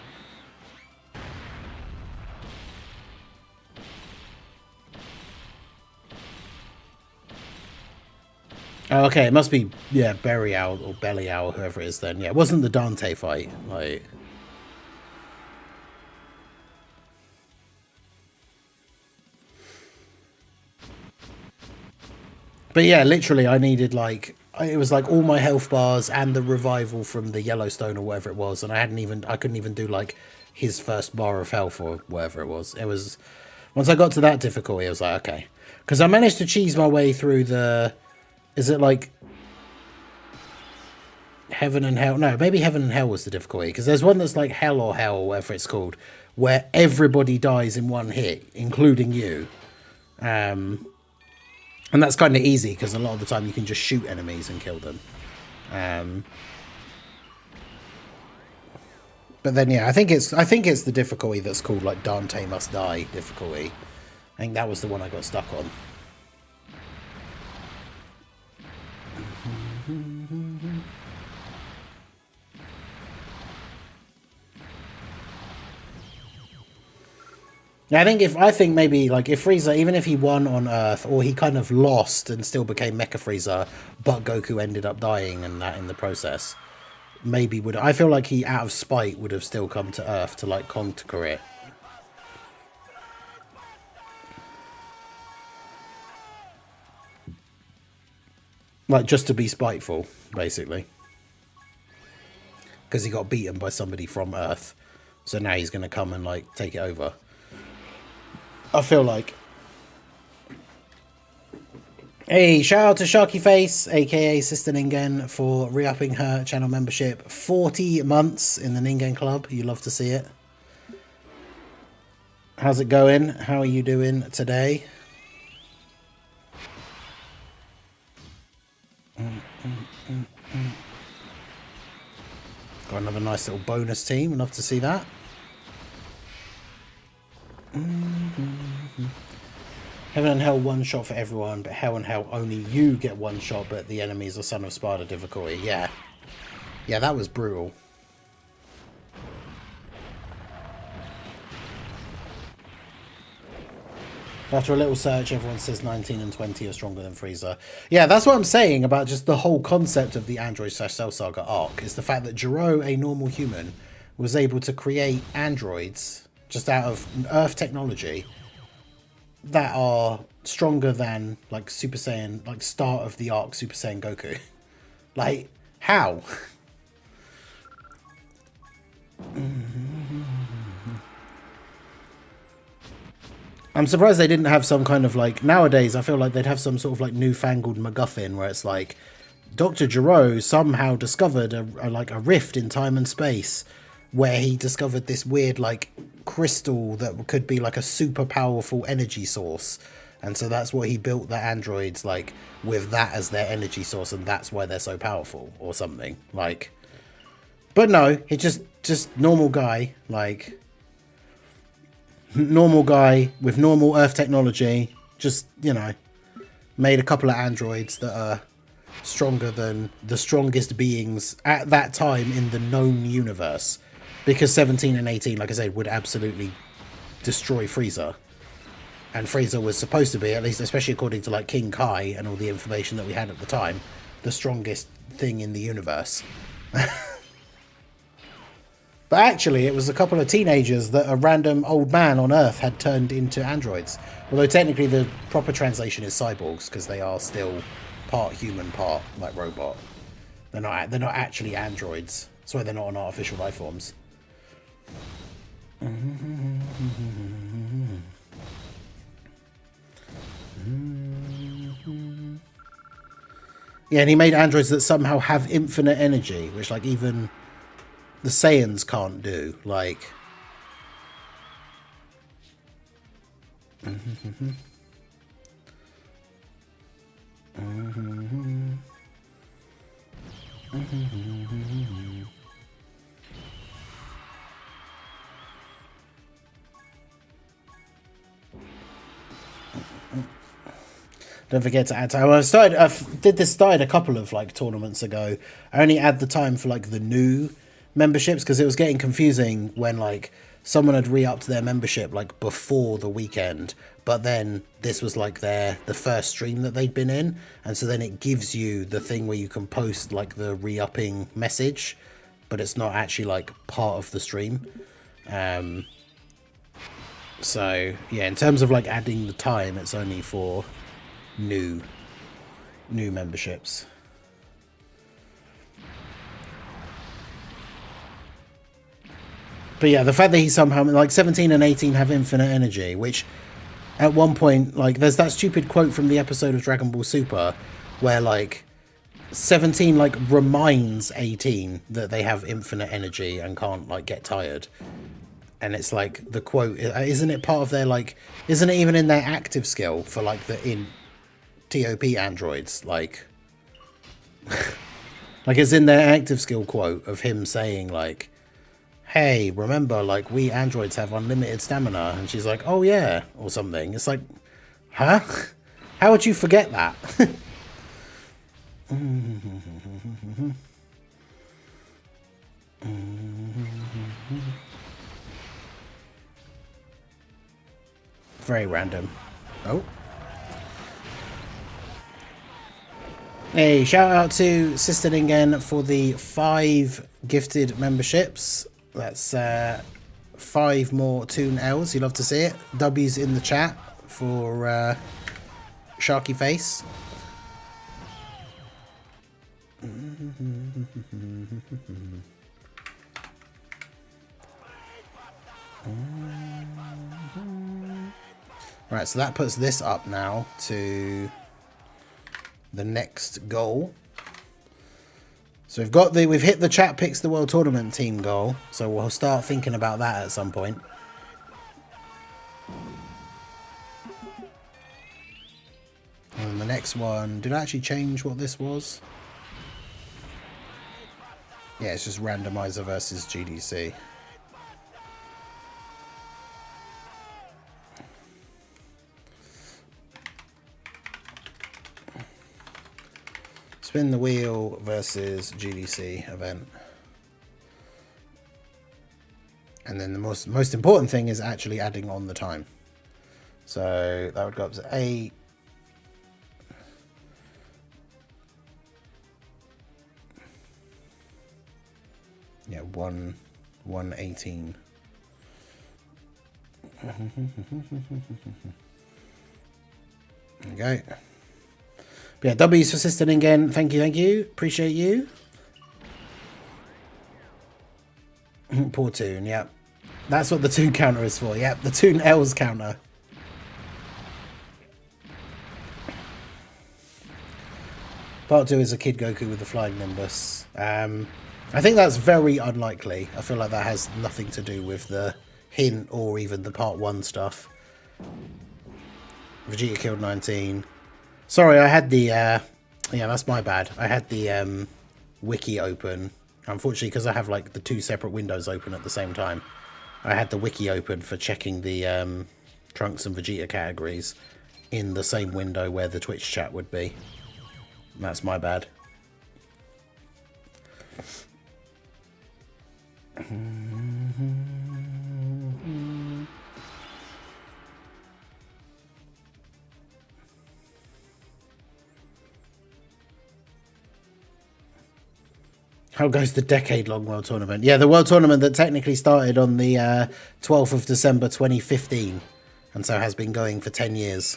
Oh, okay, it must be, yeah, Berry Owl or Belly Owl, whoever it is then. Yeah, it wasn't the Dante fight, like... But yeah, literally, I needed, like... It was like all my health bars and the revival from the Yellowstone or whatever it was, and I couldn't even do, like, his first bar of health or whatever it was. It was... Once I got to that difficulty, I was like, okay. Because I managed to cheese my way through the... Is it like Heaven and Hell? No, maybe Heaven and Hell was the difficulty. Because there's one that's like Hell or Hell, or whatever it's called, where everybody dies in one hit, including you. And that's kind of easy because a lot of the time you can just shoot enemies and kill them. But then yeah, I think it's the difficulty that's called like Dante Must Die difficulty. I think that was the one I got stuck on. Yeah, I think maybe like if Frieza, even if he won on Earth, or he kind of lost and still became Mecha Frieza, but Goku ended up dying and that in the process, maybe would I feel like he out of spite would have still come to Earth to like conquer it. Like just to be spiteful, basically. Because he got beaten by somebody from Earth. So now he's going to come and like take it over. I feel like. Hey, shout out to Sharky Face, aka Sister Ningen, for re-upping her channel membership. 40 months in the Ningen Club. You love to see it. How's it going? How are you doing today? Got another nice little bonus team. Love to see that. Heaven and Hell one shot for everyone, but Hell and Hell only you get one shot, but the enemies are Son of Sparta difficulty. Yeah. Yeah, that was brutal. After a little search, everyone says 19 and 20 are stronger than Frieza. Yeah, that's what I'm saying about just the whole concept of the Android/Cell Saga arc, is the fact that Jiro, a normal human, was able to create androids just out of Earth technology that are stronger than like Super Saiyan, like start of the arc Super Saiyan Goku. Like, how? I'm surprised they didn't have some kind of like, nowadays I feel like they'd have some sort of like newfangled MacGuffin where it's like Dr. Gero somehow discovered a rift in time and space where he discovered this weird like crystal that could be like a super powerful energy source, and so that's what he built the androids like with, that as their energy source, and that's why they're so powerful or something like. But no, he just normal guy, like normal guy with normal Earth technology, just, you know, made a couple of androids that are stronger than the strongest beings at that time in the known universe, because 17 and 18, like I said, would absolutely destroy Frieza, and Frieza was supposed to be, at least especially according to like King Kai and all the information that we had at the time, the strongest thing in the universe. But actually it was a couple of teenagers that a random old man on Earth had turned into androids, although technically the proper translation is cyborgs, because they are still part human, part like robot. They're not actually androids. That's why they're not on artificial life forms. Yeah, and he made androids that somehow have infinite energy, which like even the Saiyans can't do. Like, don't forget to add time. Well, started a couple of like tournaments ago. I only add the time for like the new memberships because it was getting confusing when like someone had re-upped their membership like before the weekend, but then this was like the first stream that they'd been in, and so then it gives you the thing where you can post like the re-upping message, but it's not actually like part of the stream. So yeah, in terms of like adding the time, it's only for new memberships. But yeah, the fact that he somehow, like 17 and 18 have infinite energy, which at one point, like there's that stupid quote from the episode of Dragon Ball Super where like 17 like reminds 18 that they have infinite energy and can't like get tired. And it's like the quote, isn't it part of their like, isn't it even in their active skill for like the in TOP androids, like like it's in their active skill quote of him saying like, hey, remember, like, we androids have unlimited stamina. And she's like, oh, yeah, or something. It's like, huh? How would you forget that? Very random. Oh. Hey, shout out to Sister Ningen for the 5 gifted memberships. That's 5 more Toon L's. You love to see it. W's in the chat for Sharky Face. Right, so that puts this up now to the next goal. So we've hit the chat picks the world tournament team goal, so we'll start thinking about that at some point. And the next one, did I actually change what this was? Yeah, it's just randomizer versus GDC. Spin the wheel versus GDC event. And then the most important thing is actually adding on the time. So that would go up to 8. Yeah, 1:18. There we go. But yeah, W's for Sister again. Thank you. Appreciate you. Poor Toon, yeah. That's what the Toon counter is for, yeah. The Toon L's counter. Part 2 is a Kid Goku with the flying Nimbus. I think that's very unlikely. I feel like that has nothing to do with the hint or even the Part 1 stuff. Vegeta killed 19. Sorry, I had the... yeah, that's my bad. I had the wiki open. Unfortunately, because I have like the 2 separate windows open at the same time. I had the wiki open for checking the Trunks and Vegeta categories in the same window where the Twitch chat would be. That's my bad. How goes the decade-long World Tournament? Yeah, the World Tournament that technically started on the 12th of December 2015, and so has been going for 10 years.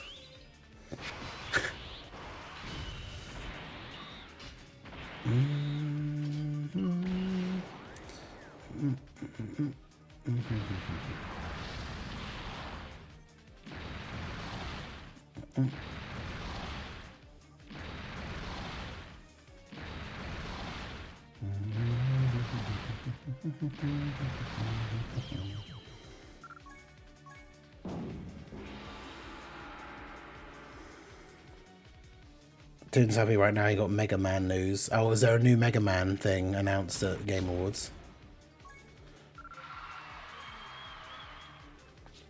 Toon's happy right now. You got Mega Man news. Oh, is there a new Mega Man thing announced at Game Awards?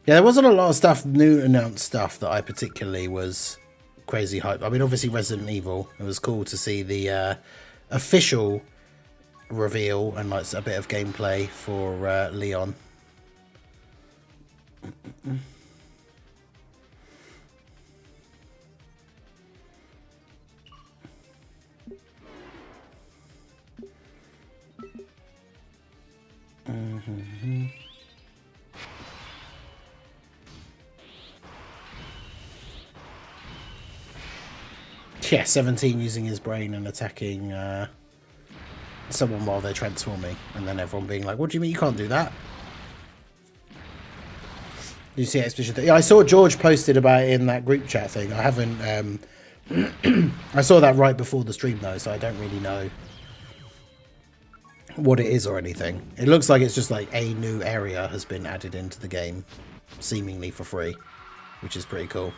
Yeah, there wasn't a lot of stuff, new announced stuff that I particularly was crazy hyped. I mean, obviously Resident Evil. It was cool to see the official reveal and like a bit of gameplay for Leon. Yeah, 17 using his brain and attacking someone while they're transforming, and then everyone being like, "What do you mean you can't do that?" You see it? Yeah, I saw George posted about it in that group chat thing. I haven't. I saw that right before the stream though, so I don't really know what it is or anything. It looks like it's just like a new area has been added into the game, seemingly for free, which is pretty cool.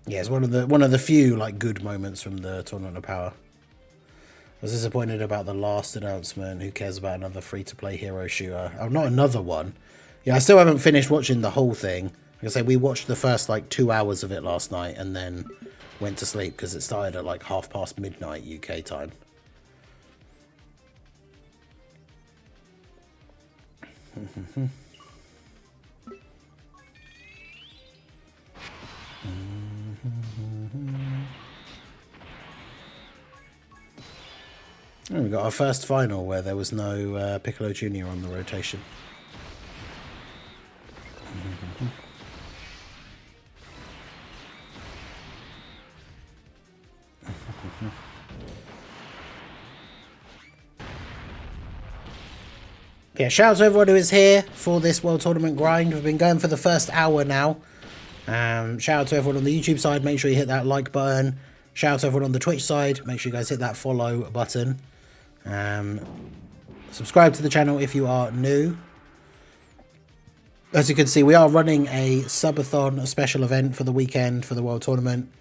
Yeah, it's one of the few like good moments from the Tournament of Power. I was disappointed about the last announcement. Who cares about another free-to-play hero shooter? Oh, not another one. Yeah, I still haven't finished watching the whole thing. Like I say, we watched the first like 2 hours of it last night and then went to sleep because it started at like midnight UK time. Oh, we got our first final where there was no Piccolo Jr. on the rotation. Yeah, shout out to everyone who is here for this World Tournament grind. We've been going for the first hour now. Shout out to everyone on the YouTube side. Make sure you hit that like button. Shout out to everyone on the Twitch side. Make sure you guys hit that follow button. Subscribe to the channel if you are new. As you can see, we are running a Subathon, a special event for the weekend for the World Tournament.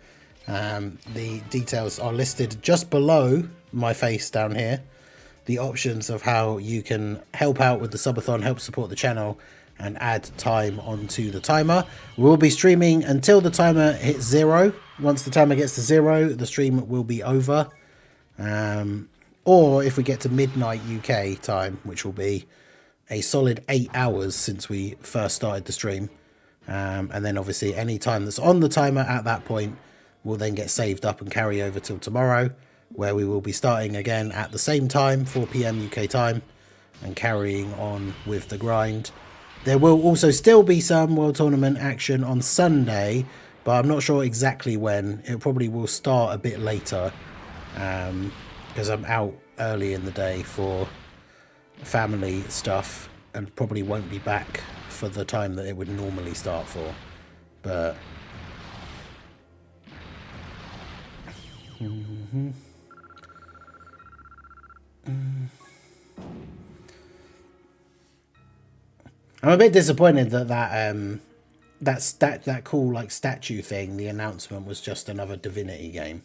The details are listed just below my face down here. The options of how you can help out with the Subathon, help support the channel, and add time onto the timer. We'll be streaming until the timer hits 0. Once the timer gets to 0, the stream will be over. Or if we get to midnight UK time, which will be a solid 8 hours since we first started the stream. And then obviously any time that's on the timer at that point will then get saved up and carry over till tomorrow, where we will be starting again at the same time, 4 PM UK time, and carrying on with the grind. There will also still be some World Tournament action on Sunday, but I'm not sure exactly when. It probably will start a bit later, because I'm out early in the day for family stuff and probably won't be back for the time that it would normally start for. But I'm a bit disappointed that that cool like statue thing, the announcement, was just another Divinity game.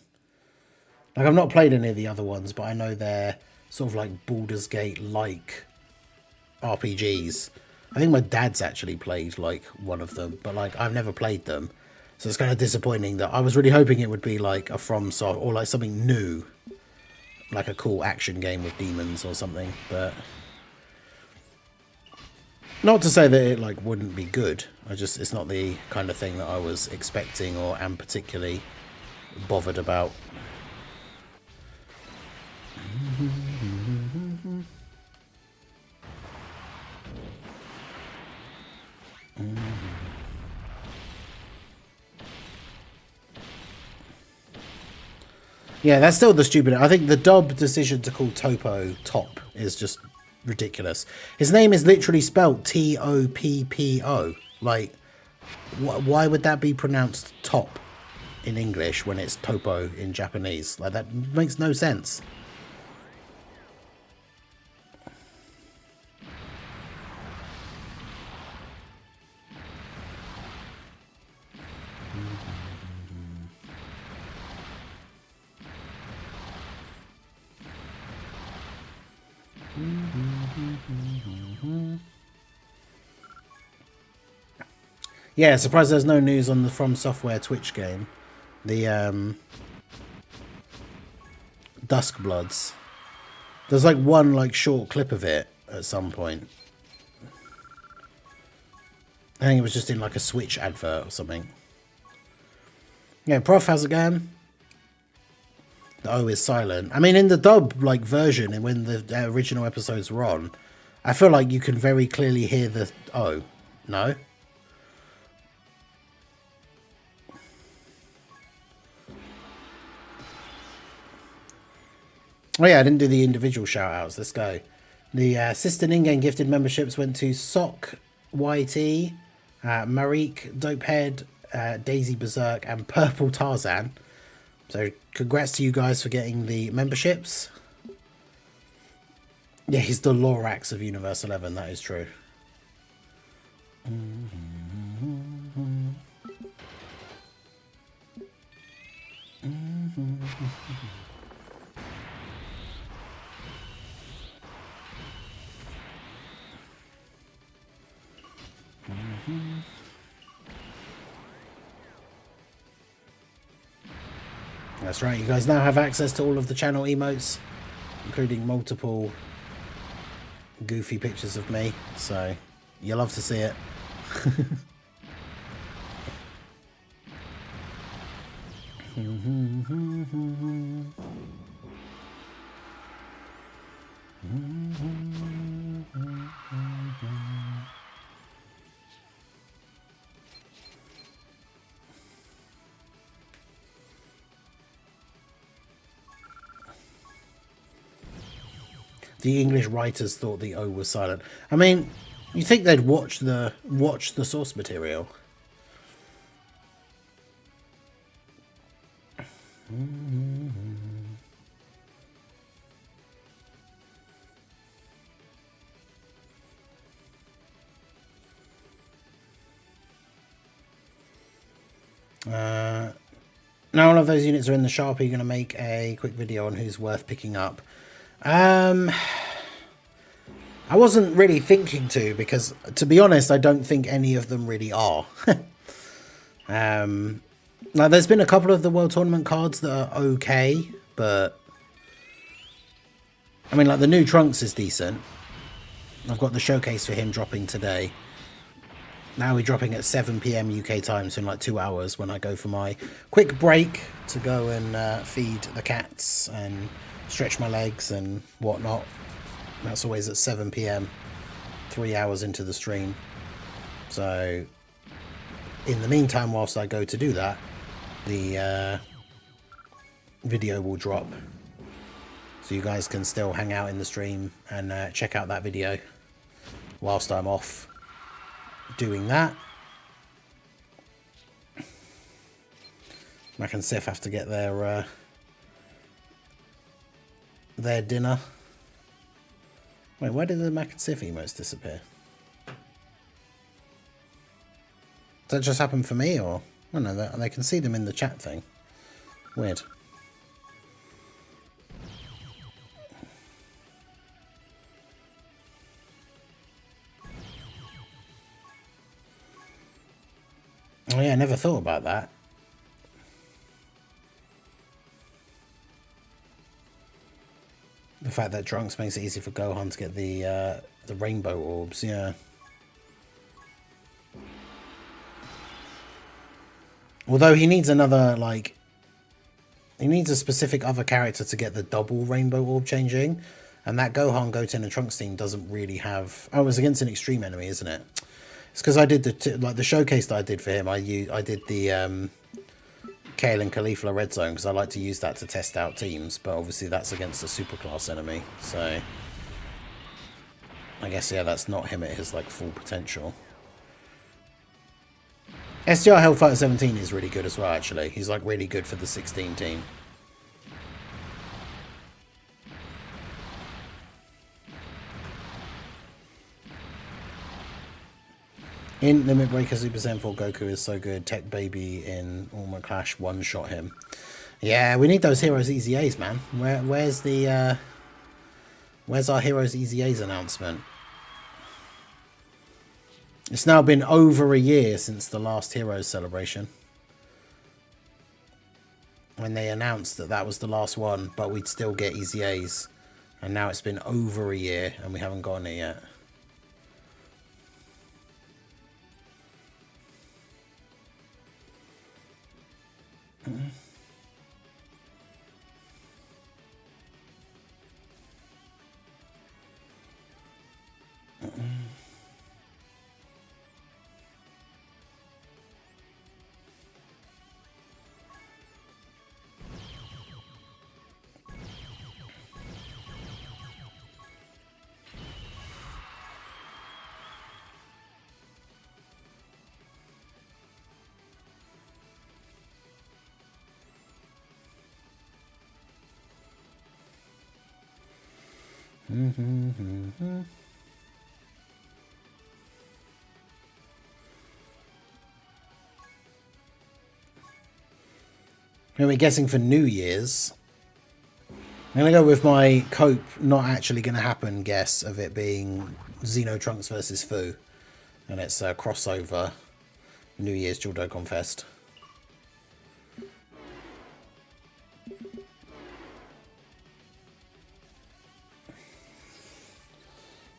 Like, I've not played any of the other ones, but I know they're sort of like Baldur's Gate like RPGs. I think my dad's actually played like one of them, but like I've never played them. So it's kind of disappointing that I was really hoping it would be like a FromSoft or like something new, like a cool action game with demons or something. But not to say that it like wouldn't be good. It's not the kind of thing that I was expecting or am particularly bothered about. Yeah, that's still the stupid. I think the dub decision to call Topo Top is just ridiculous. His name is literally spelled Toppo. Like, why would that be pronounced top in English when it's Topo in Japanese? Like, that makes no sense. Yeah, surprised there's no news on the From Software Twitch game. The Dusk Bloods. There's like one like short clip of it at some point. I think it was just in like a Switch advert or something. Yeah, Prof, how's it going? The O is silent. I mean, in the dub like version, and when the original episodes were on, I feel like you can very clearly hear the O. No? Oh yeah, I didn't do the individual shout outs. Let's go. The assistant in-game gifted memberships went to Sock YT, Marik, Dopehead, Daisy Berserk, and Purple Tarzan. So congrats to you guys for getting the memberships. Yeah, he's the Lorax of Universe 11, that is true. That's right, you guys now have access to all of the channel emotes, including multiple goofy pictures of me, so you'll love to see it. The English writers thought the O was silent. I mean, you think they'd watch the source material? Now all of those units are in the shop. Are you going to make a quick video on who's worth picking up? I wasn't really thinking to, because to be honest, I don't think any of them really are. Now there's been a couple of the World Tournament cards that are okay, but I mean, like the new Trunks is decent. I've got the showcase for him dropping today. Now we're dropping at 7 PM UK time, so in like 2 hours when I go for my quick break to go and feed the cats and stretch my legs and whatnot. That's always at 7 PM, 3 hours into the stream. So in the meantime, whilst I go to do that, the video will drop. So you guys can still hang out in the stream and check out that video whilst I'm off doing that. Mac and Sif have to get their dinner. Wait, where did the Mac and Sif emotes disappear? Does that just happen for me, or? I don't know, they can see them in the chat thing. Weird. Oh yeah, I never thought about that. The fact that Trunks makes it easy for Gohan to get the rainbow orbs, yeah. Although he needs another, like, he needs a specific other character to get the double rainbow orb changing, and that Gohan, Goten, and Trunks team doesn't really have. Oh, it was against an extreme enemy, isn't it? It's because I did the showcase that I did for him. I did the Kale and Caulifla Red Zone because I like to use that to test out teams, but obviously that's against a superclass enemy, so I guess yeah, that's not him at his like full potential. SDR Hellfighter 17 is really good as well, actually. He's like really good for the 16 team. In Limit Breaker Super Saiyan 4, Goku is so good. Tech Baby in Ultimate Clash one-shot him. Yeah, we need those Heroes EZAs, man. Where's the where's our Heroes EZAs announcement? It's now been over a year since the last Heroes celebration, when they announced that that was the last one, but we'd still get EZAs, and now it's been over a year and we haven't gotten it yet. We're guessing for New Year's. I'm going to go with my Cope not actually going to happen guess of it being Xeno Trunks versus Fu. And it's a crossover New Year's Dual Dokkan Fest.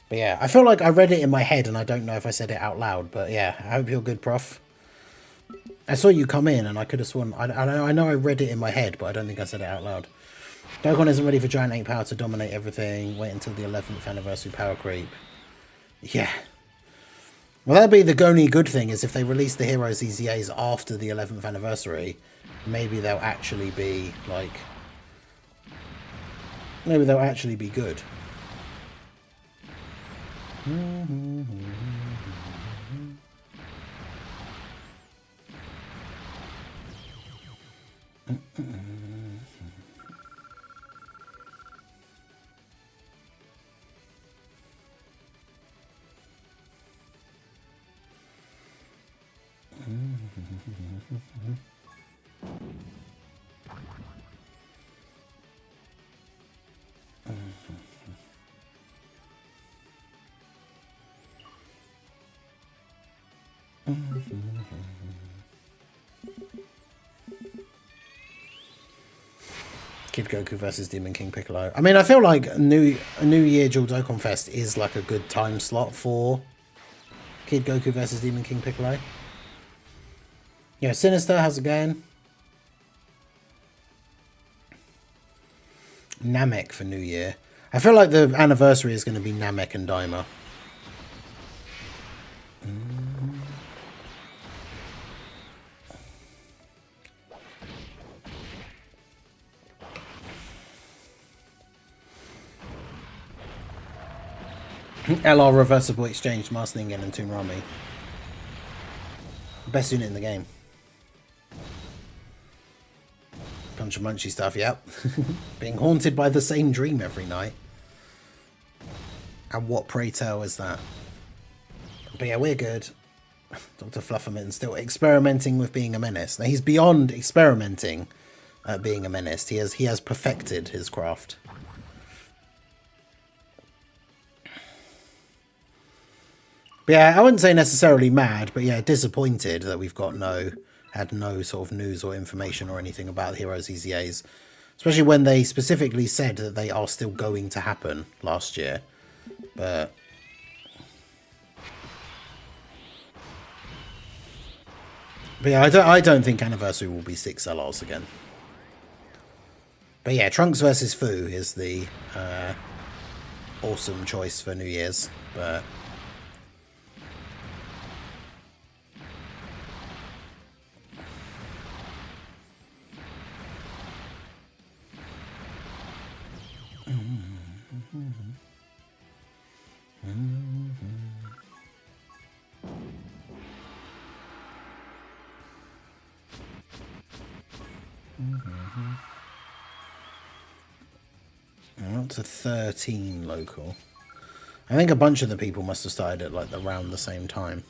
But yeah, I feel like I read it in my head and I don't know if I said it out loud. But yeah, I hope you're good, Prof. I saw you come in and I could have sworn... I know I read it in my head, but I don't think I said it out loud. Dokkan isn't ready for Giant 8 power to dominate everything. Wait until the 11th anniversary power creep. Yeah. Well, that'd be the only good thing is if they release the Heroes EZAs after the 11th anniversary, maybe they'll actually be, like... Maybe they'll actually be good. Kid Goku versus Demon King Piccolo. I mean, I feel like a New Year Dual Dokkan Fest is like a good time slot for Kid Goku versus Demon King Piccolo. Yeah, Sinister, how's it going? Namek for New Year. I feel like the anniversary is going to be Namek and Daima. LR reversible exchange, Master Ningen and Toon Rami. Best unit in the game. Bunch of munchy stuff, yep. Being haunted by the same dream every night. And what, pray tell, is that? But yeah, we're good. Dr. Flufferman still experimenting with being a menace. Now, he's beyond experimenting at being a menace. He has perfected his craft. But yeah, I wouldn't say necessarily mad, but yeah, disappointed that we've got had no sort of news or information or anything about the Heroes EZAs. Especially when they specifically said that they are still going to happen last year. But yeah, I don't think Anniversary will be 6 LRs again. But yeah, Trunks versus Fu is the awesome choice for New Year's. But I'm up to 13 local. I think a bunch of the people must have started at like around the same time.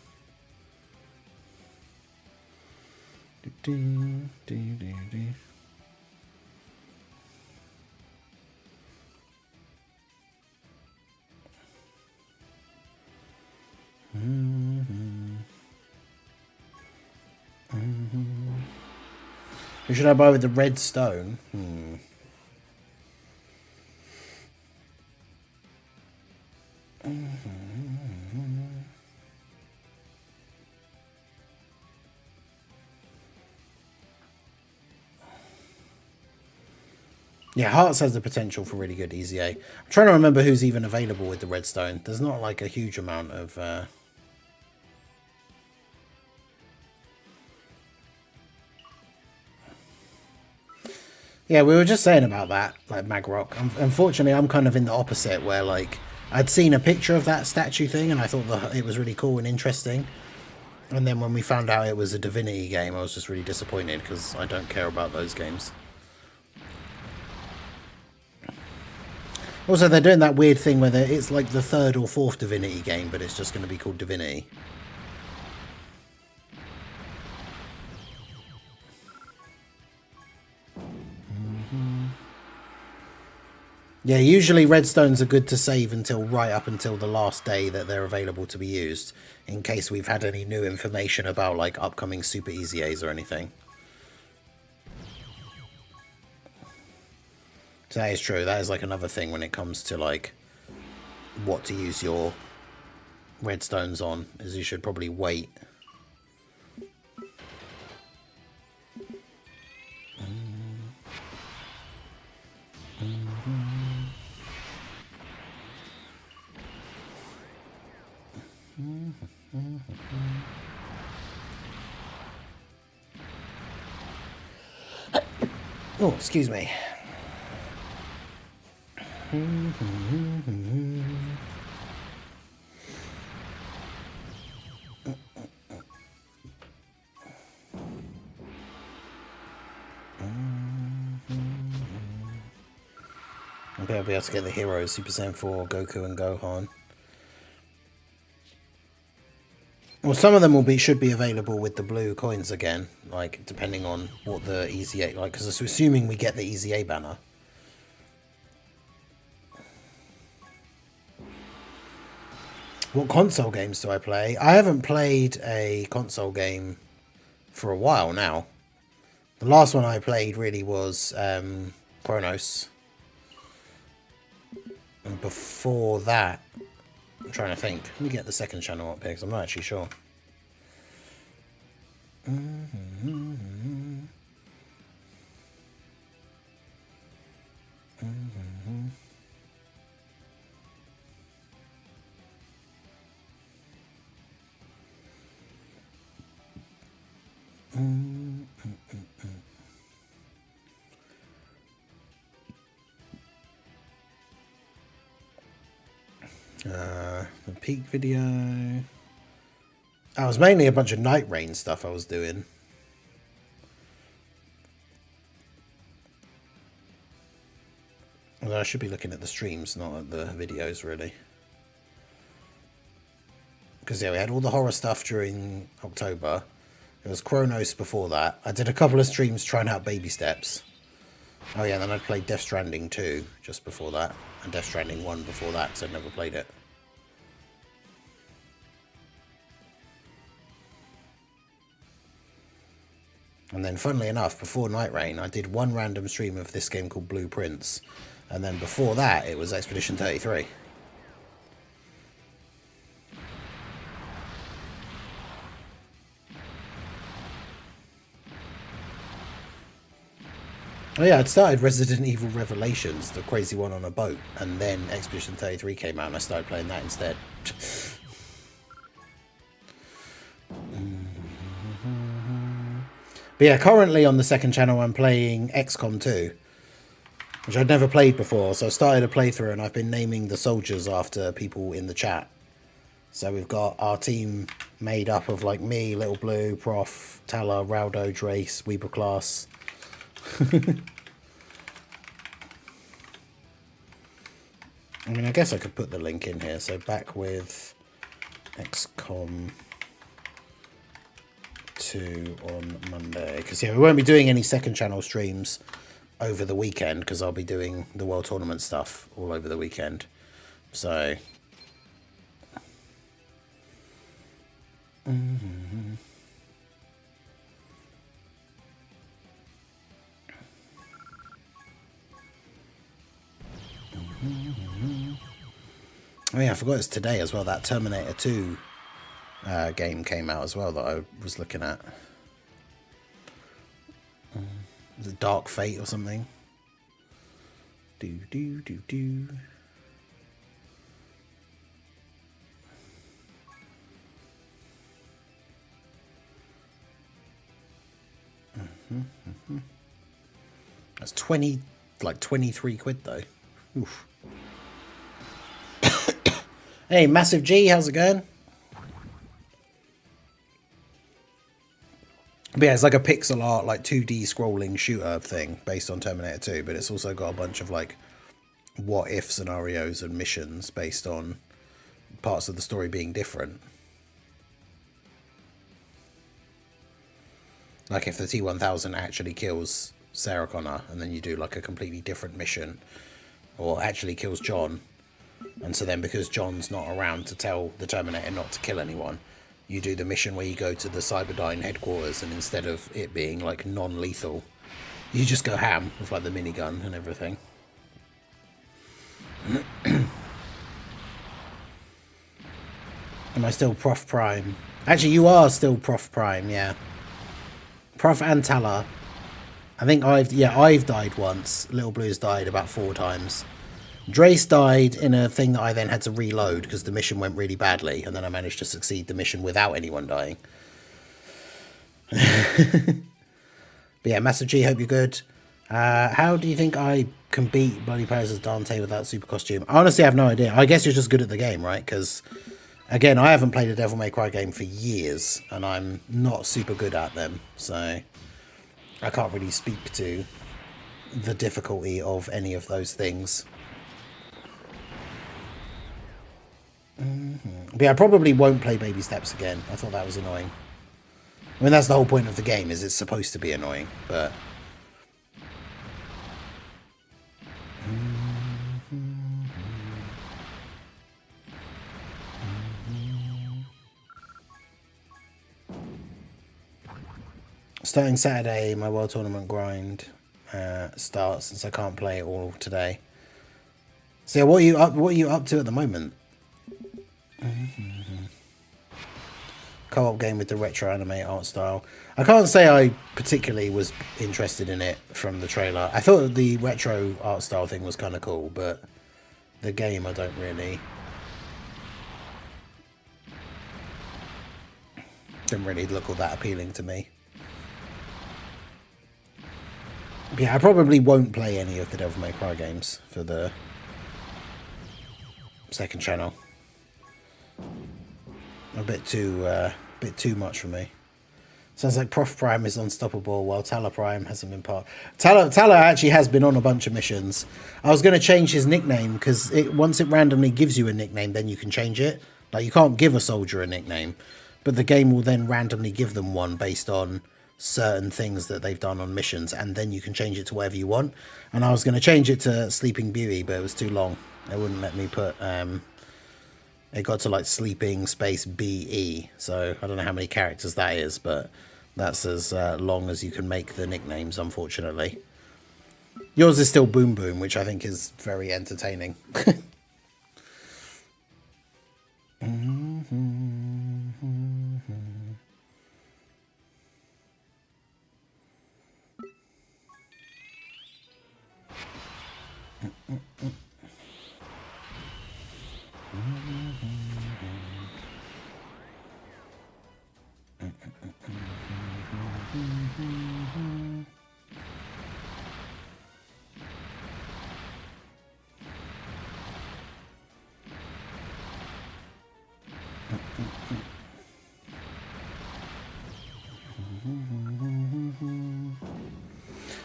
Who should I buy with the red stone? Yeah, Hearts has the potential for really good EZA. I'm trying to remember who's even available with the redstone. There's not like a huge amount of... Yeah, we were just saying about that, like Magrock. Unfortunately, I'm kind of in the opposite, where like I'd seen a picture of that statue thing and I thought it was really cool and interesting. And then when we found out it was a Divinity game, I was just really disappointed because I don't care about those games. Also, they're doing that weird thing where it's like the 3rd or 4th Divinity game, but it's just going to be called Divinity. Yeah, usually redstones are good to save until right up until the last day that they're available to be used, in case we've had any new information about like upcoming super easy A's or anything. So that is true. That is like another thing when it comes to like what to use your redstones on, is you should probably wait. Oh, excuse me. I'll be able to get the heroes, Super Saiyan 4, Goku and Gohan. Well, some of them should be available with the blue coins again, like depending on what the Easy A, like, because assuming we get the Easy A banner. What console games do I play? I haven't played a console game for a while now. The last one I played really was Chronos. And before that, I'm trying to think. Let me get the second channel up here because I'm not actually sure. The peak video. I was mainly a bunch of Night Rain stuff I was doing. Although I should be looking at the streams, not at the videos, really. Because, yeah, we had all the horror stuff during October. There was Chronos before that. I did a couple of streams trying out Baby Steps. Oh, yeah, and then I played Death Stranding 2 just before that. And Death Stranding 1 before that, because I'd never played it. And then, funnily enough, before Night Rain, I did one random stream of this game called Blueprints. And then before that, it was Expedition 33. Oh yeah, I'd started Resident Evil Revelations, the crazy one on a boat. And then Expedition 33 came out and I started playing that instead. But yeah, currently on the second channel I'm playing XCOM 2, which I'd never played before. So I started a playthrough and I've been naming the soldiers after people in the chat. So we've got our team made up of like me, Little Blue, Prof, Tala, Raudo, Drace, Weeper Class. I mean, I guess I could put the link in here. So back with XCOM 2 on Monday, because yeah, we won't be doing any second channel streams over the weekend because I'll be doing the World Tournament stuff all over the weekend. So oh yeah, I forgot it's today as well. That Terminator 2 game came out as well that I was looking at. The Dark Fate or something. Do do do do. That's 23 quid though. Oof. Hey, Massive G, how's it going? But yeah, it's like a pixel art, like 2D scrolling shooter thing based on Terminator 2, but it's also got a bunch of like what if scenarios and missions based on parts of the story being different. Like if the T-1000 actually kills Sarah Connor and then you do like a completely different mission or actually kills John. And so then because John's not around to tell the Terminator not to kill anyone, you do the mission where you go to the Cyberdyne headquarters, and instead of it being like non-lethal, you just go ham with like the minigun and everything. Am I still Prof Prime? Actually, you are still Prof Prime, yeah. Prof and Tala. I think I've died once. Little Blue's died about 4 times. Drace died in a thing that I then had to reload because the mission went really badly, and then I managed to succeed the mission without anyone dying. But yeah, Master G, hope you're good. How do you think I can beat bloody players as Dante without super costume? I honestly have no idea. I guess you're just good at the game, right? Because, again, I haven't played a Devil May Cry game for years, and I'm not super good at them, so I can't really speak to the difficulty of any of those things. But yeah, I probably won't play Baby Steps again. I thought that was annoying. I mean, that's the whole point of the game, is it's supposed to be annoying, but... Starting Saturday, my World Tournament grind starts, since I can't play it all today. So yeah, what are you up to at the moment? Co-op game with the retro anime art style. I can't say I particularly was interested in it from the trailer. I thought the retro art style thing was kind of cool, but the game I don't really... didn't really look all that appealing to me. Yeah, I probably won't play any of the Devil May Cry games for the second channel. A bit too much for me. Sounds like Prof Prime is unstoppable, while Tala Prime hasn't been part. Tala actually has been on a bunch of missions. I was going to change his nickname, because once it randomly gives you a nickname, then you can change it. Like, you can't give a soldier a nickname, but the game will then randomly give them one based on certain things that they've done on missions, and then you can change it to whatever you want. And I was going to change it to Sleeping Beauty, but it was too long. It wouldn't let me put... it got to like Sleeping space BE, so I don't know how many characters that is, but that's as long as you can make the nicknames, unfortunately. Yours is still Boom Boom, which I think is very entertaining.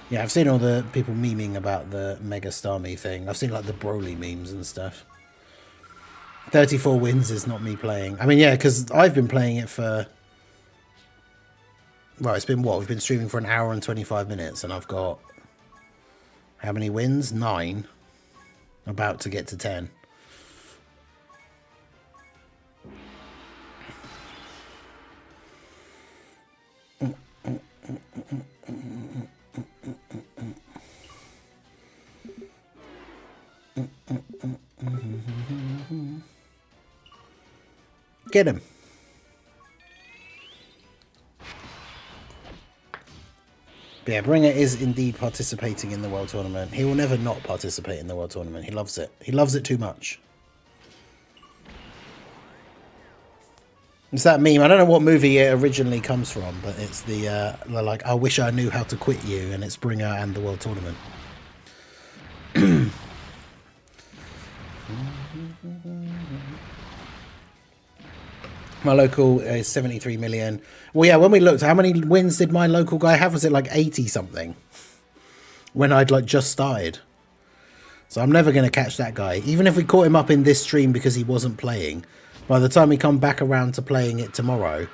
Yeah, I've seen all the people memeing about the Mega Starmie thing. I've seen like the Broly memes and stuff. 34 wins is not me playing. I mean, yeah, because I've been playing it for... Well, it's been what? We've been streaming for an hour and 25 minutes, and I've got... How many wins? 9. About to get to 10. Get him. But yeah, Bringer is indeed participating in the World Tournament. He will never not participate in the World Tournament. He loves it. He loves it too much. It's that meme. I don't know what movie it originally comes from, but it's the like, I wish I knew how to quit you, and it's Bringer and the World Tournament. My local is 73 million. Well, yeah, when we looked, how many wins did my local guy have? Was it like 80 something? When I'd like just started. So I'm never going to catch that guy. Even if we caught him up in this stream because he wasn't playing, by the time we come back around to playing it tomorrow,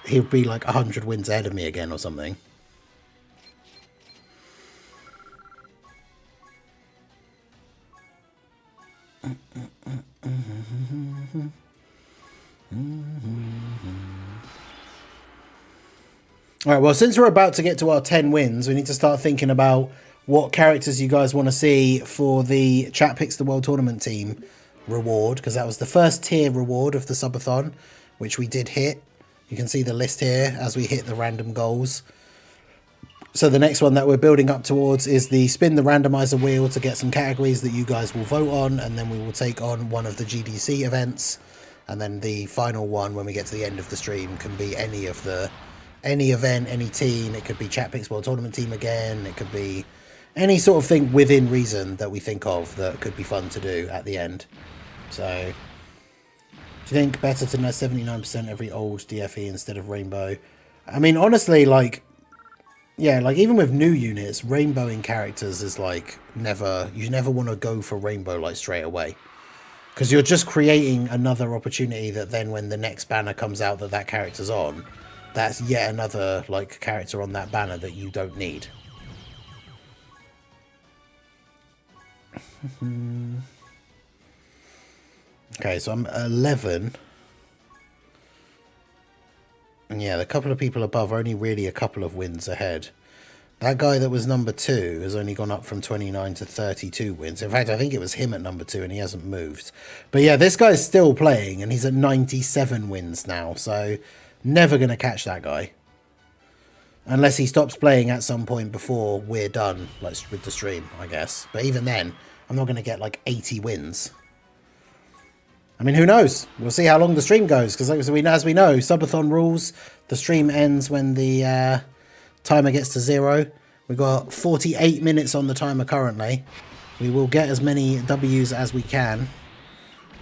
he'll be like 100 wins ahead of me again or something. Alright, well, since we're about to get to our 10 wins, we need to start thinking about what characters you guys want to see for the Chat Picks the World Tournament team reward, because that was the first tier reward of the Subathon, which we did hit. You can see the list here as we hit the random goals. So the next one that we're building up towards is the spin the randomizer wheel to get some categories that you guys will vote on, and then we will take on one of the GDC events. And then the final one, when we get to the end of the stream, can be any event, any team. It could be Chat Picks World Tournament team again. It could be any sort of thing within reason that we think of that could be fun to do at the end. So, do you think better to know 79% every old DFE instead of rainbow? I mean, honestly, like, yeah, like even with new units, rainbowing characters is like you never want to go for rainbow like straight away. Because you're just creating another opportunity that then when the next banner comes out that character's on, that's yet another like character on that banner that you don't need. Okay, so I'm 11. And yeah, the couple of people above are only really a couple of wins ahead. That guy that was number 2 has only gone up from 29 to 32 wins. In fact, I think it was him at number 2 and he hasn't moved. But yeah, this guy's still playing and he's at 97 wins now. So never going to catch that guy. Unless he stops playing at some point before we're done, like with the stream, I guess. But even then, I'm not going to get like 80 wins. I mean, who knows? We'll see how long the stream goes. Because as we know, Subathon rules, the stream ends when the timer gets to 0. We've got 48 minutes on the timer currently. We will get as many W's as we can.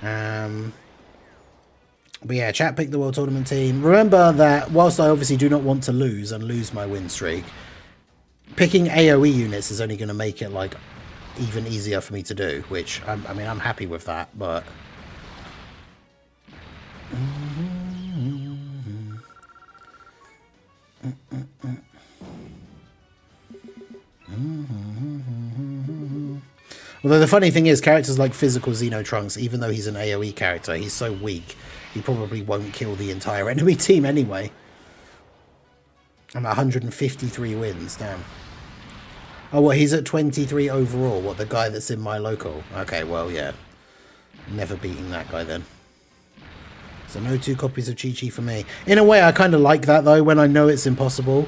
But yeah, Chat Pick the World Tournament team. Remember that whilst I obviously do not want to lose and lose my win streak, picking AoE units is only going to make it like even easier for me to do, which I mean, I'm happy with that, but although the funny thing is, characters like Physical Xenotrunks, even though he's an AoE character, he's so weak, he probably won't kill the entire enemy team anyway. I'm at 153 wins, damn. Oh, what, he's at 23 overall? What, the guy that's in my local? Okay, well, yeah. Never beating that guy then. So no 2 copies of Chi-Chi for me. In a way, I kind of like that, though, when I know it's impossible.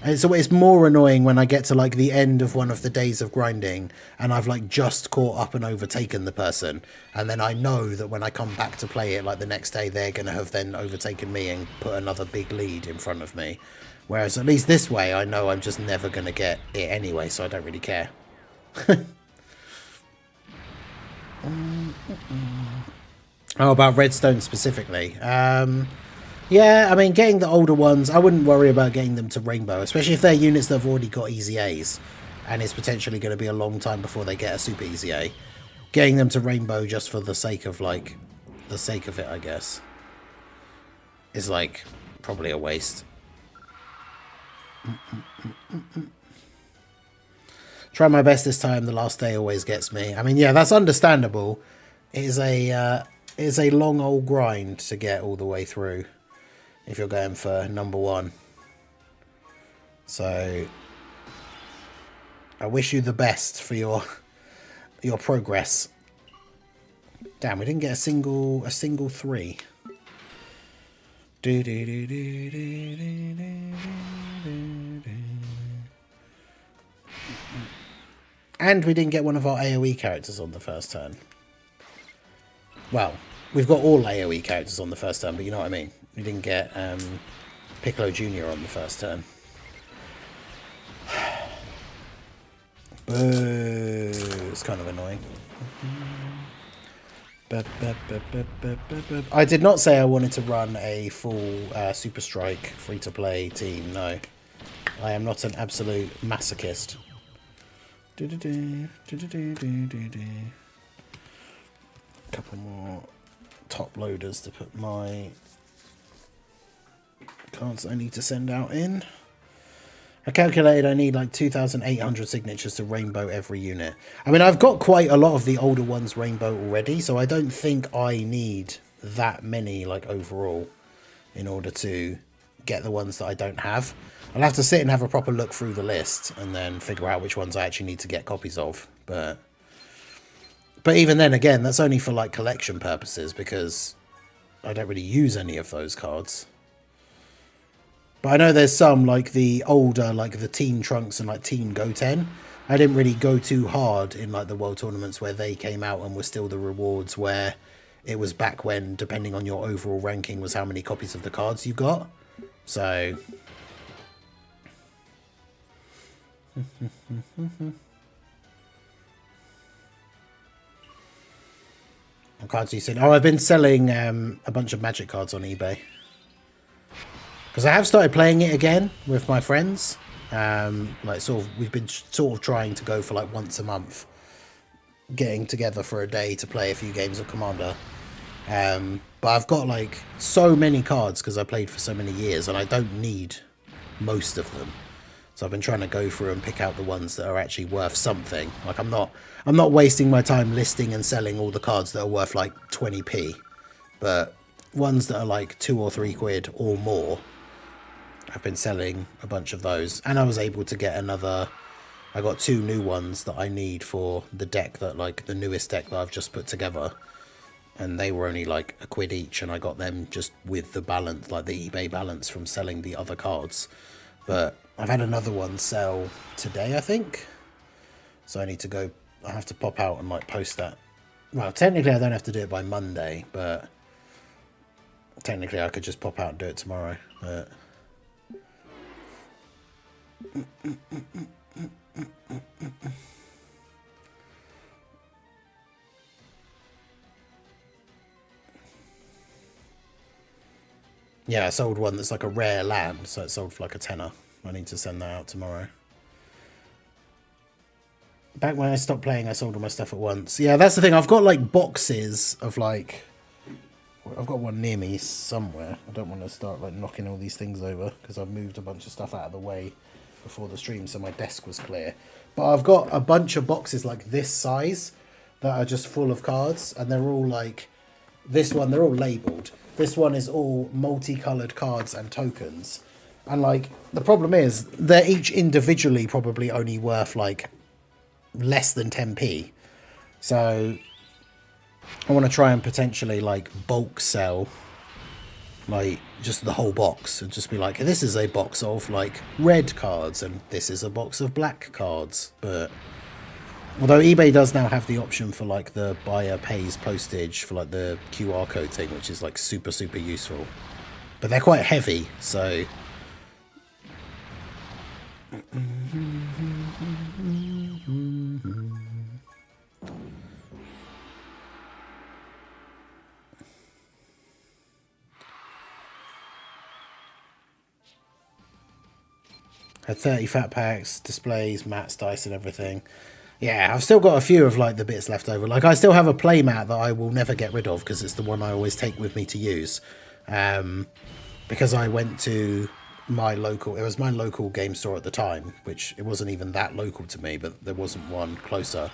And so it's more annoying when I get to like the end of one of the days of grinding and I've like just caught up and overtaken the person, and then I know that when I come back to play it like the next day, they're going to have then overtaken me and put another big lead in front of me. Whereas at least this way I know I'm just never going to get it anyway, so I don't really care. Oh, about Redstone specifically. Yeah, I mean, getting the older ones, I wouldn't worry about getting them to Rainbow, especially if they're units that have already got Easy A's, and it's potentially going to be a long time before they get a Super Easy A. Getting them to Rainbow just for the sake of, like, the sake of it, I guess, is, like, probably a waste. Try my best this time, the last day always gets me. I mean, yeah, that's understandable. It is a long old grind to get all the way through if you're going for number 1. So I wish you the best for your progress. Damn, we didn't get a single 3. And we didn't get one of our AoE characters on the first turn. Well, we've got all AoE characters on the first turn, but you know what I mean. We didn't get Piccolo Jr. on the first turn. Boo. It's kind of annoying. I did not say I wanted to run a full Super Strike free-to-play team, no. I am not an absolute masochist. Couple more top loaders to put my cards I need to send out in. I calculated I need like 2,800 signatures to rainbow every unit. I mean, I've got quite a lot of the older ones rainbow already, so I don't think I need that many like overall in order to get the ones that I don't have. I'll have to sit and have a proper look through the list and then figure out which ones I actually need to get copies of. But even then, again, that's only for like collection purposes because I don't really use any of those cards. But I know there's some, like the older, like the Teen Trunks and like Teen Goten. I didn't really go too hard in like the World Tournaments where they came out and were still the rewards, where it was back when, depending on your overall ranking, was how many copies of the cards you got. So... What cards are you selling? Oh, I've been selling a bunch of Magic cards on eBay. Because I have started playing it again with my friends. Like we've been sort of trying to go for like once a month, getting together for a day to play a few games of Commander. But I've got like so many cards because I played for so many years, and I don't need most of them. So I've been trying to go through and pick out the ones that are actually worth something. Like I'm not wasting my time listing and selling all the cards that are worth like 20p, but ones that are like 2 or 3 quid or more. I've been selling a bunch of those, and I was able to get I got 2 new ones that I need for the deck, that like the newest deck that I've just put together, and they were only like a quid each, and I got them just with the balance, like the eBay balance from selling the other cards. But I've had another one sell today, I think, so I have to pop out and like post that. Well, technically I don't have to do it by Monday, but technically I could just pop out and do it tomorrow. But yeah, I sold one that's like a rare land, so it sold for like a tenner. I need to send that out tomorrow. Back when I stopped playing, I sold all my stuff at once. Yeah, that's the thing. I've got like boxes of like... I've got one near me somewhere. I don't want to start like knocking all these things over because I've moved a bunch of stuff out of the way before the stream, so my desk was clear. But I've got a bunch of boxes like this size that are just full of cards, and they're all like this one. They're all labeled. This one is all multicolored cards and tokens, and like the problem is they're each individually probably only worth like less than 10p. So I want to try and potentially like bulk sell like just the whole box and just be like, this is a box of like red cards and this is a box of black cards. But although eBay does now have the option for like the buyer pays postage for like the QR code thing, which is like super useful, but they're quite heavy, so had 30 fat packs, displays, mats, dice and everything. Yeah, I've still got a few of like the bits left over. Like I still have a play mat that I will never get rid of because it's the one I always take with me to use. Because I went to it was my local game store at the time, which it wasn't even that local to me, but there wasn't one closer.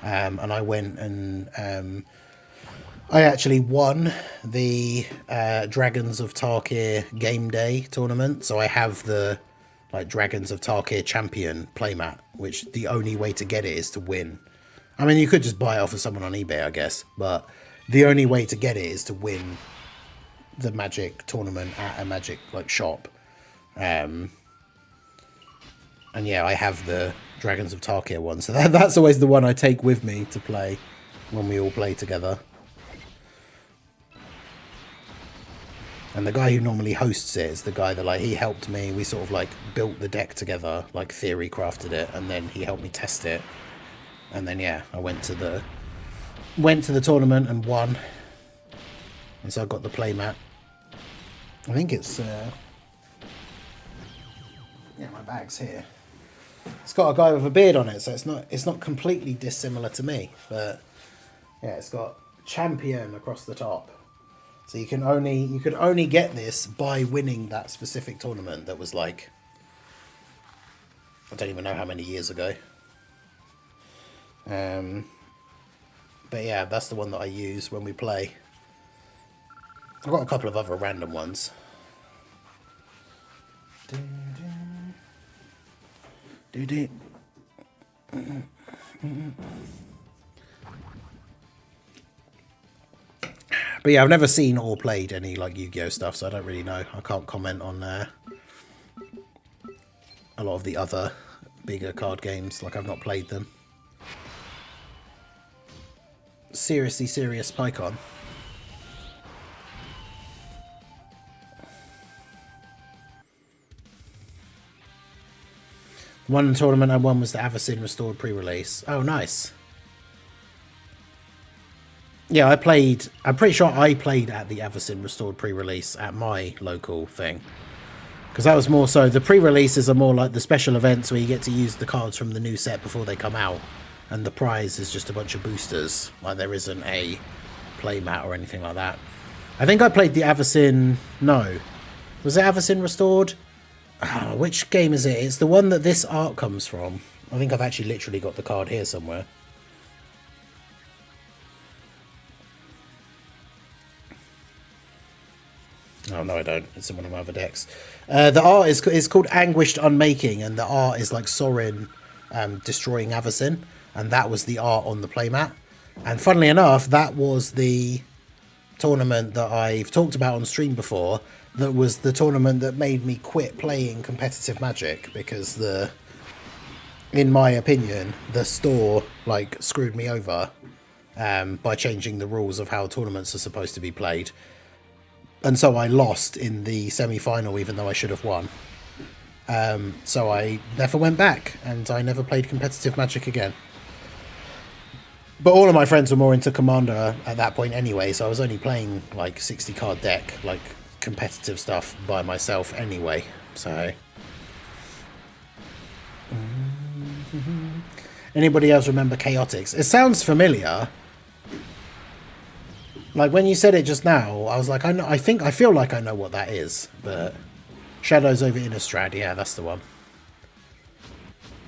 And I went and I actually won the Dragons of Tarkir game day tournament. So I have the like Dragons of Tarkir champion playmat, which the only way to get it is to win. I mean, you could just buy it off of someone on eBay, I guess, but the only way to get it is to win the Magic tournament at a Magic like shop. And yeah, I have the Dragons of Tarkir one, so that's always the one I take with me to play when we all play together. And the guy who normally hosts it is the guy that like he helped me. We sort of like built the deck together, like theory crafted it, and then he helped me test it. And then yeah, I went to the tournament and won. And so I got the playmat. I think it's yeah, my bag's here. It's got a guy with a beard on it, so it's not completely dissimilar to me, but yeah, it's got champion across the top. So you could only get this by winning that specific tournament that was like I don't even know how many years ago. But yeah, that's the one that I use when we play. I've got a couple of other random ones. But yeah, I've never seen or played any like Yu-Gi-Oh stuff, so I don't really know. I can't comment on a lot of the other bigger card games. Like, I've not played them. Seriously serious PyCon. One tournament I won was the Avacyn Restored pre-release. Oh, nice. Yeah, I'm pretty sure I played at the Avacyn Restored pre-release at my local thing. Because that was more so, the pre-releases are more like the special events where you get to use the cards from the new set before they come out. And the prize is just a bunch of boosters. Like, there isn't a playmat or anything like that. I think I played the Avacyn... No. Was it Avacyn Restored? Oh, which game is it? It's the one that this art comes from. I think I've actually literally got the card here somewhere. Oh, no, I don't. It's in one of my other decks. The art is called Anguished Unmaking, and the art is like Sorin destroying Avacyn, and that was the art on the playmat. And funnily enough, that was the tournament that I've talked about on stream before. That was the tournament that made me quit playing competitive Magic, because in my opinion, the store like screwed me over by changing the rules of how tournaments are supposed to be played. And so I lost in the semi-final, even though I should have won. So I never went back, and I never played competitive Magic again. But all of my friends were more into Commander at that point anyway, so I was only playing like 60 card deck, like competitive stuff by myself anyway. So anybody else remember Chaotix? It sounds familiar. Like, when you said it just now, I was like, I feel like I know what that is, but Shadows over Innistrad, yeah, that's the one.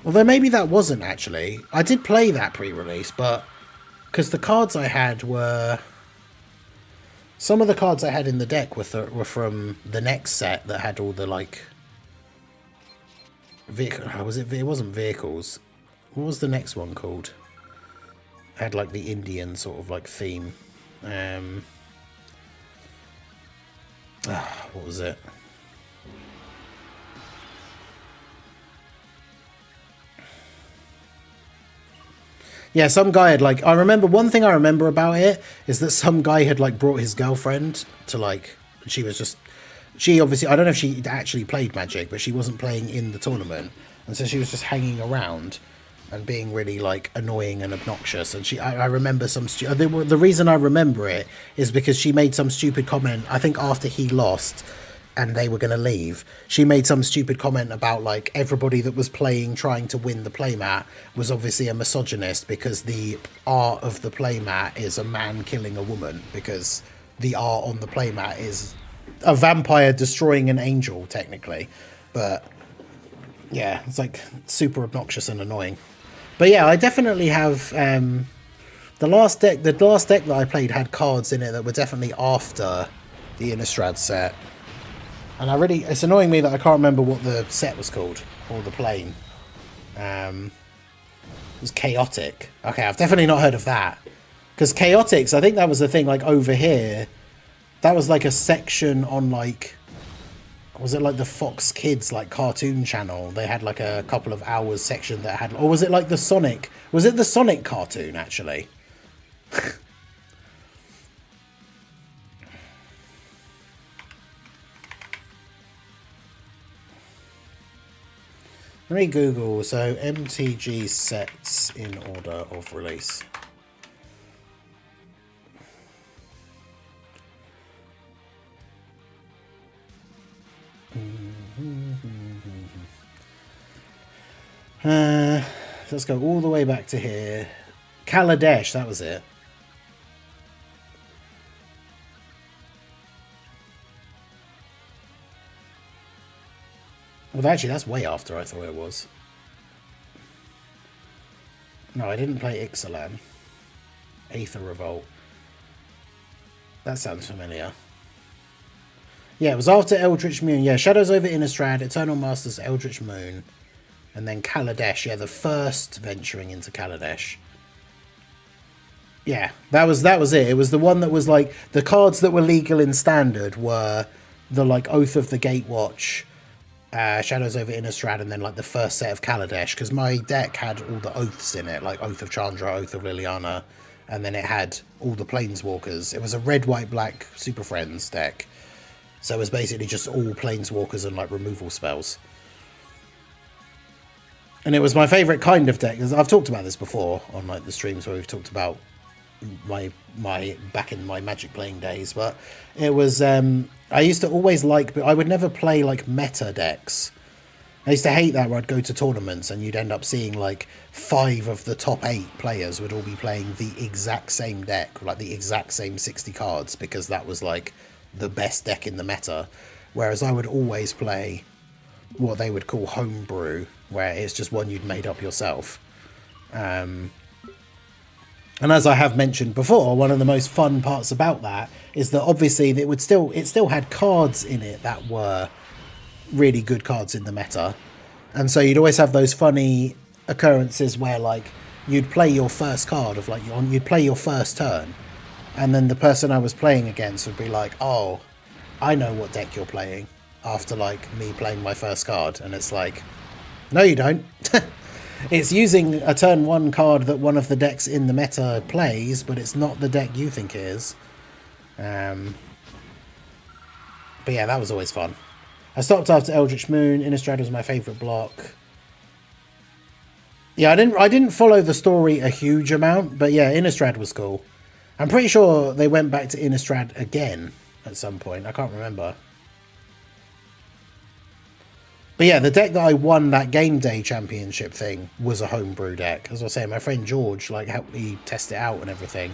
Although maybe that wasn't, actually. I did play that pre-release, but because the cards I had were... Some of the cards I had in the deck were from the next set that had all the, like... It wasn't vehicles. What was the next one called? It had, like, the Indian sort of, like, theme. What was it? Yeah, some guy had like, I remember one thing I remember about it is that some guy had like brought his girlfriend to like, she obviously, I don't know if she actually played Magic, but she wasn't playing in the tournament. And so she was just hanging around and being really like annoying and obnoxious. And I remember the reason I remember it is because she made some stupid comment, I think after he lost and they were going to leave, she made some stupid comment about like everybody that was playing trying to win the playmat was obviously a misogynist, because the art of the playmat is a man killing a woman, because the art on the playmat is a vampire destroying an angel technically. But yeah, it's like super obnoxious and annoying. But yeah, I definitely have the last deck that I played had cards in it that were definitely after the Innistrad set. And it's annoying me that I can't remember what the set was called, or the plane. It was Chaotic. Okay, I've definitely not heard of that. Because Chaotix, I think that was the thing, like over here, that was like a section on like, was it like the Fox Kids like cartoon channel? They had like a couple of hours section that had, or was it like the Sonic? Was it the Sonic cartoon actually? Let me Google. So MTG sets in order of release. Let's go all the way back to here. Kaladesh, that was it. Well, actually, that's way after I thought it was. No, I didn't play Ixalan. Aether Revolt. That sounds familiar. Yeah, it was after Eldritch Moon. Yeah, Shadows over Innistrad, Eternal Masters, Eldritch Moon, and then Kaladesh. Yeah, the first venturing into Kaladesh. Yeah, that was it. It was the one that was like the cards that were legal in Standard were the like Oath of the Gatewatch, Shadows over Innistrad, and then like the first set of Kaladesh, because my deck had all the oaths in it, like Oath of Chandra, Oath of Liliana, and then it had all the Planeswalkers. It was a red, white, black Super Friends deck. So it was basically just all Planeswalkers and like removal spells. And it was my favourite kind of deck, because I've talked about this before on like the streams where we've talked about my back in my Magic playing days, but it was I used to always like, but I would never play like meta decks. I used to hate that, where I'd go to tournaments and you'd end up seeing like 5 of the top 8 players would all be playing the exact same deck, like the exact same 60 cards, because that was like the best deck in the meta. Whereas I would always play what they would call homebrew, where it's just one you'd made up yourself. And as I have mentioned before, one of the most fun parts about that is that obviously it still had cards in it that were really good cards in the meta. And so you'd always have those funny occurrences where like you'd play your first card of like you'd play your first turn, and then the person I was playing against would be like, oh, I know what deck you're playing, after like me playing my first card. And it's like, no you don't. It's using a turn 1 card that one of the decks in the meta plays, but it's not the deck you think it is. But yeah, that was always fun. I stopped after Eldritch Moon. Innistrad was my favourite block. Yeah, I didn't follow the story a huge amount, but yeah, Innistrad was cool. I'm pretty sure they went back to Innistrad again at some point. I can't remember. But yeah, the deck that I won that game day championship thing was a homebrew deck. As I was saying, my friend George like helped me test it out and everything.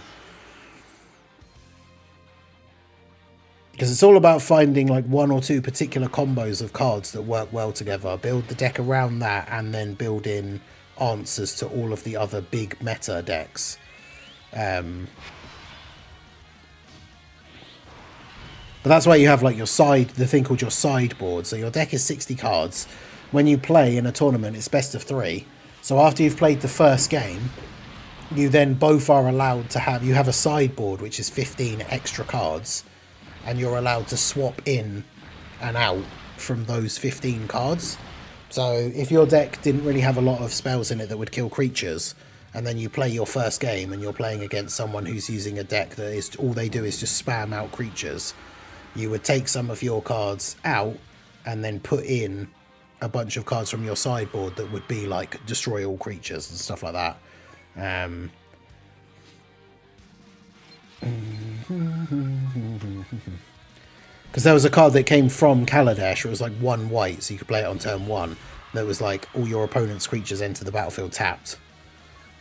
Because it's all about finding like 1 or 2 particular combos of cards that work well together. Build the deck around that, and then build in answers to all of the other big meta decks. But that's why you have like the thing called your sideboard. So your deck is 60 cards. When you play in a tournament, it's best of 3. So after you've played the first game, you then both are allowed to you have a sideboard, which is 15 extra cards, and you're allowed to swap in and out from those 15 cards. So if your deck didn't really have a lot of spells in it that would kill creatures, and then you play your first game and you're playing against someone who's using a deck that is all they do is just spam out creatures, you would take some of your cards out and then put in a bunch of cards from your sideboard that would be like destroy all creatures and stuff like that. Because there was a card that came from Kaladesh, it was like 1 white, so you could play it on turn 1. That was like all your opponent's creatures enter the battlefield tapped.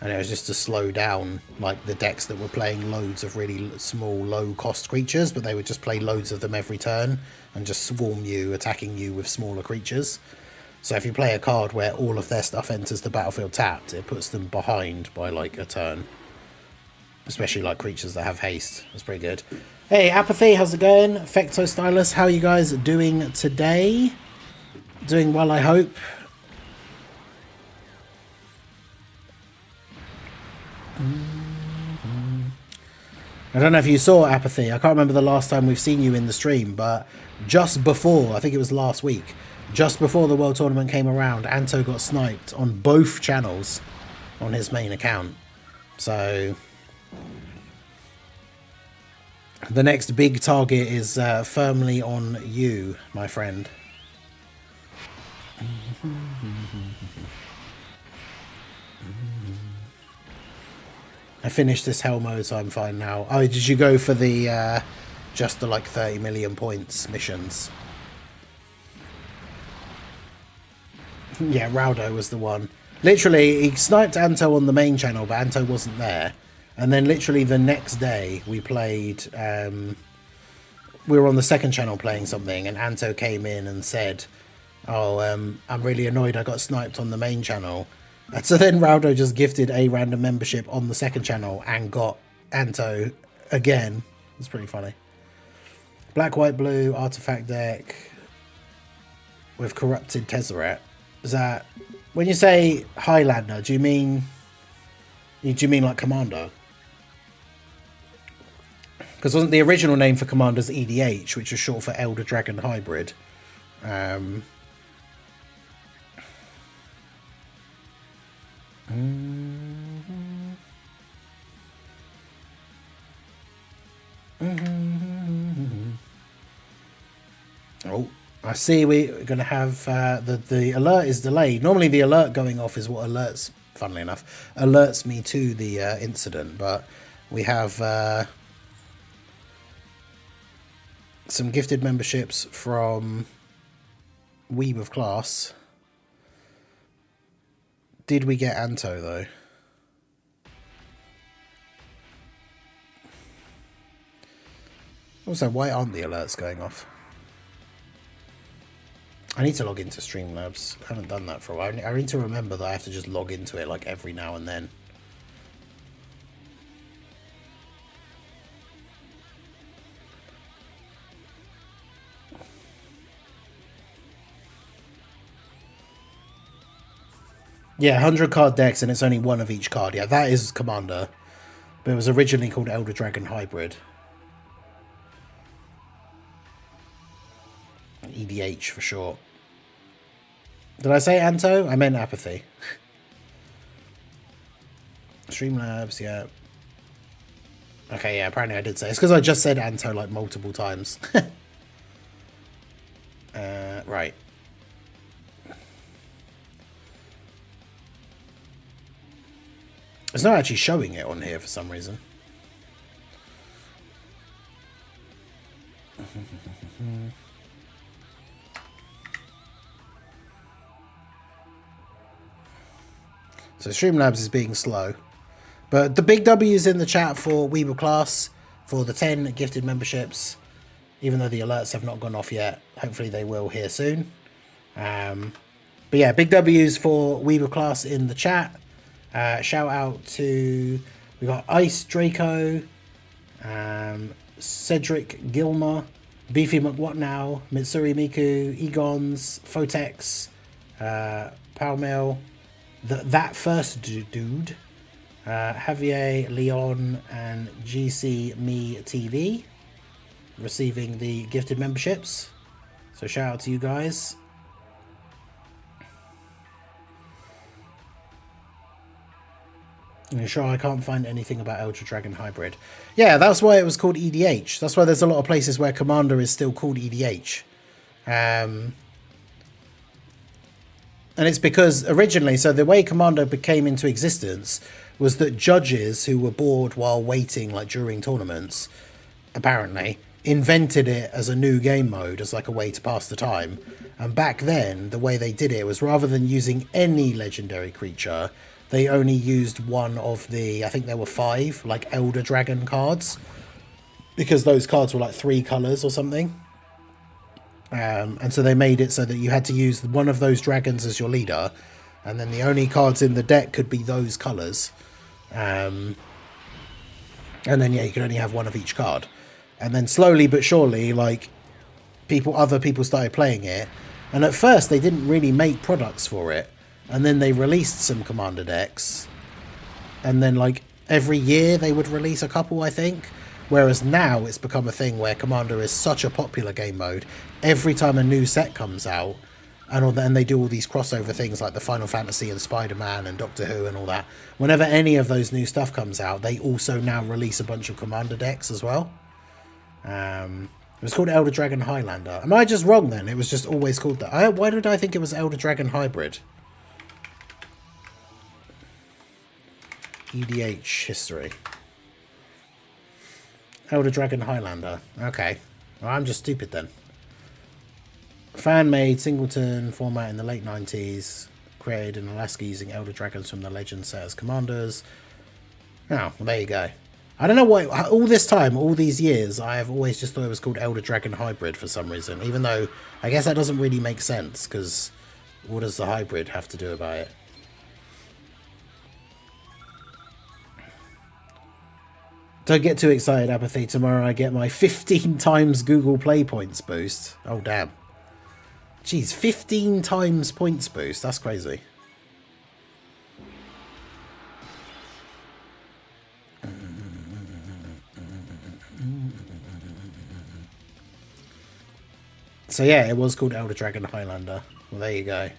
And it was just to slow down like the decks that were playing loads of really small, low-cost creatures, but they would just play loads of them every turn and just swarm you, attacking you with smaller creatures. So if you play a card where all of their stuff enters the battlefield tapped, it puts them behind by like a turn. Especially like creatures that have haste. That's pretty good. Hey, Apathy, how's it going? Fecto Stylus, how are you guys doing today? Doing well, I hope. I don't know if you saw Apathy. I can't remember the last time we've seen you in the stream, but just before, I think it was last week, just before the World Tournament came around, Anto got sniped on both channels on his main account. So the next big target is firmly on you, my friend. I finished this hell mode, so I'm fine now. Oh, did you go for the just the like 30 million points missions? Yeah, Raudo was the one. Literally, he sniped Anto on the main channel, but Anto wasn't there. And then literally the next day, we played... we were on the second channel playing something, and Anto came in and said, oh, I'm really annoyed I got sniped on the main channel. And so then Raldo just gifted a random membership on the second channel and got Anto again. It's pretty funny. Black, white, blue artifact deck with corrupted Tezzeret. Is that when you say Highlander? Do you mean like Commander? Because wasn't the original name for Commander's EDH, which is short for Elder Dragon Hybrid? Oh, I see we're going to have the alert is delayed. Normally the alert going off is what alerts, funnily enough, alerts me to the incident. But we have some gifted memberships from Weeb of Class. Did we get Anto, though? Also, why aren't the alerts going off? I need to log into Streamlabs. I haven't done that for a while. I need to remember that I have to just log into it like every now and then. Yeah, 100 card decks and it's only one of each card. Yeah, that is Commander. But it was originally called Elder Dragon Hybrid. EDH for short. Did I say Anto? I meant Apathy. Streamlabs, yeah. Okay, yeah, apparently I did say. It's because I just said Anto like multiple times. Right. It's not actually showing it on here for some reason. So Streamlabs is being slow. But the big W's in the chat for Weeble Class for the 10 gifted memberships. Even though the alerts have not gone off yet. Hopefully they will here soon. But yeah, big W's for Weeble Class in the chat. Shout out to, we got Ice Draco, Cedric Gilmer, Beefy McWhatNow, Mitsuri Miku, Egons, Photex, Palmel, that first dude, Javier, Leon, and GC Me TV receiving the gifted memberships. So shout out to you guys. I'm sure I can't find anything about Elder Dragon Hybrid. Yeah, that's why it was called EDH. That's why there's a lot of places where Commander is still called EDH. And it's because originally, so the way Commander came into existence was that judges who were bored while waiting, like during tournaments, apparently, invented it as a new game mode, as like a way to pass the time. And back then, the way they did it was rather than using any legendary creature, they only used one of the, I think there were 5, like Elder Dragon cards. Because those cards were like 3 colours or something. And so they made it so that you had to use one of those dragons as your leader. And then the only cards in the deck could be those colours. And then, yeah, you could only have one of each card. And then slowly but surely, like, other people started playing it. And at first, they didn't really make products for it. And then they released some Commander decks. And then, like, every year they would release a couple, I think. Whereas now it's become a thing where Commander is such a popular game mode. Every time a new set comes out, and they do all these crossover things like the Final Fantasy and Spider-Man and Doctor Who and all that. Whenever any of those new stuff comes out, they also now release a bunch of Commander decks as well. It was called Elder Dragon Highlander. Am I just wrong then? It was just always called that. Why did I think it was Elder Dragon Hybrid? EDH history. Elder Dragon Highlander. Okay. Well, I'm just stupid then. Fan-made singleton format in the late 90s. Created in Alaska using Elder Dragons from the Legend set as commanders. Oh, well, there you go. I don't know why, all this time, all these years, I have always just thought it was called Elder Dragon Hybrid for some reason. Even though, I guess that doesn't really make sense, because what does the hybrid have to do about it? Don't get too excited, Apathy. Tomorrow I get my 15 times Google Play points boost. Oh, damn. Jeez, 15 times points boost. That's crazy. So yeah, it was called Elder Dragon Highlander. Well, there you go.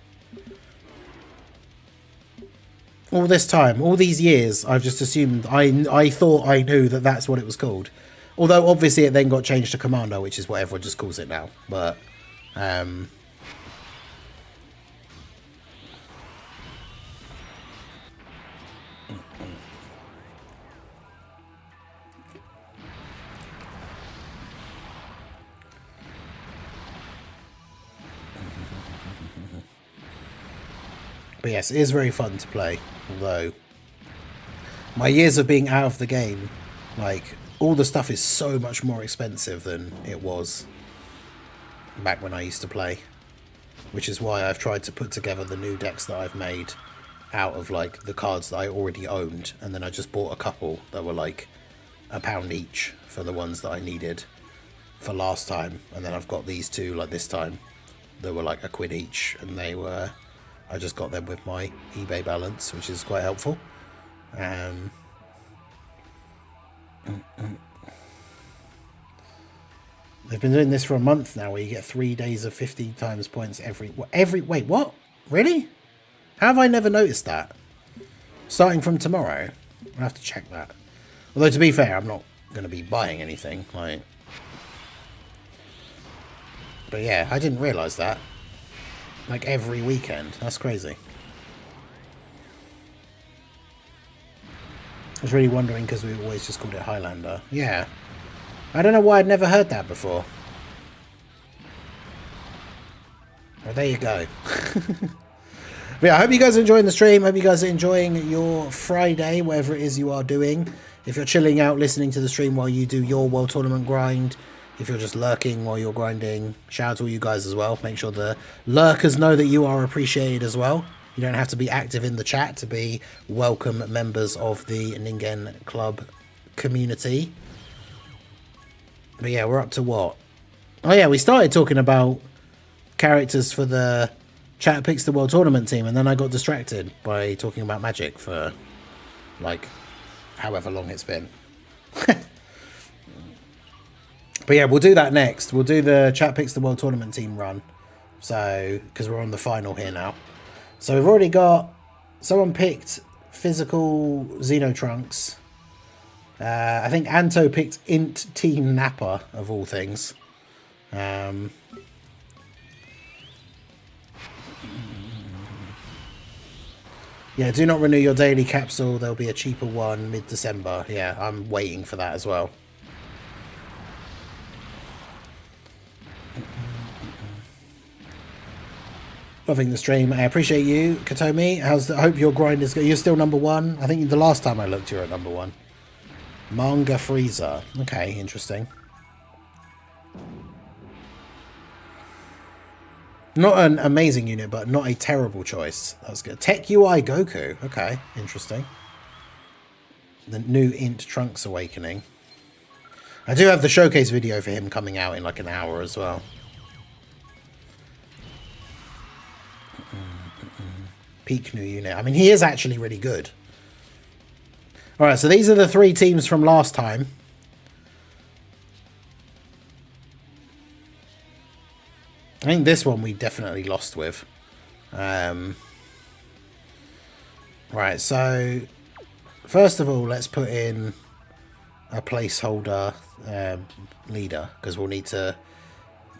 All this time, all these years, I've just assumed, I thought I knew that that's what it was called. Although, obviously, it then got changed to Commander, which is what everyone just calls it now. But, but yes, it is very fun to play. Although, my years of being out of the game, like, all the stuff is so much more expensive than it was back when I used to play. Which is why I've tried to put together the new decks that I've made out of, like, the cards that I already owned. And then I just bought a couple that were, like, £1 each for the ones that I needed for last time. And then I've got these two, like, this time, that were, like, £1 each. And they were... I just got them with my eBay balance, which is quite helpful. They've been doing this for a month now, where you get 3 days of 50 times points every... Wait, what? Really? How have I never noticed that? Starting from tomorrow? I'll have to check that. Although, to be fair, I'm not going to be buying anything. Like... But yeah, I didn't realise that. Like, every weekend. That's crazy. I was really wondering, because we always just called it Highlander. Yeah. I don't know why I'd never heard that before. Well, there you go. But yeah, I hope you guys are enjoying the stream. I hope you guys are enjoying your Friday, whatever it is you are doing. If you're chilling out, listening to the stream while you do your World Tournament grind. If you're just lurking while you're grinding, shout out to all you guys as well. Make sure the lurkers know that you are appreciated as well. You don't have to be active in the chat to be welcome members of the Ningen Club community. But yeah, we're up to what? Oh yeah, we started talking about characters for the Chat Picks the World Tournament team, and then I got distracted by talking about Magic for, like, however long it's been. But yeah, we'll do that next. We'll do the Chat Picks the World Tournament team run. So, because we're on the final here now. So we've already got... Someone picked Physical Xenotrunks. I think Anto picked Int Team Nappa, of all things. Yeah, do not renew your daily capsule. There'll be a cheaper one mid-December. Yeah, I'm waiting for that as well. Loving the stream. I appreciate you, Katomi. I hope your grind is good. You're still #1. I think the last time I looked, you were at #1. Manga Freezer. Okay, interesting. Not an amazing unit, but not a terrible choice. That's good. Tech UI Goku. Okay, interesting. The new Int Trunks Awakening. I do have the showcase video for him coming out in like an hour as well. Peak new unit. I mean, he is actually really good. Alright, so these are the 3 teams from last time. I think this one we definitely lost with. Right, so first of all, let's put in a placeholder leader, because we'll need to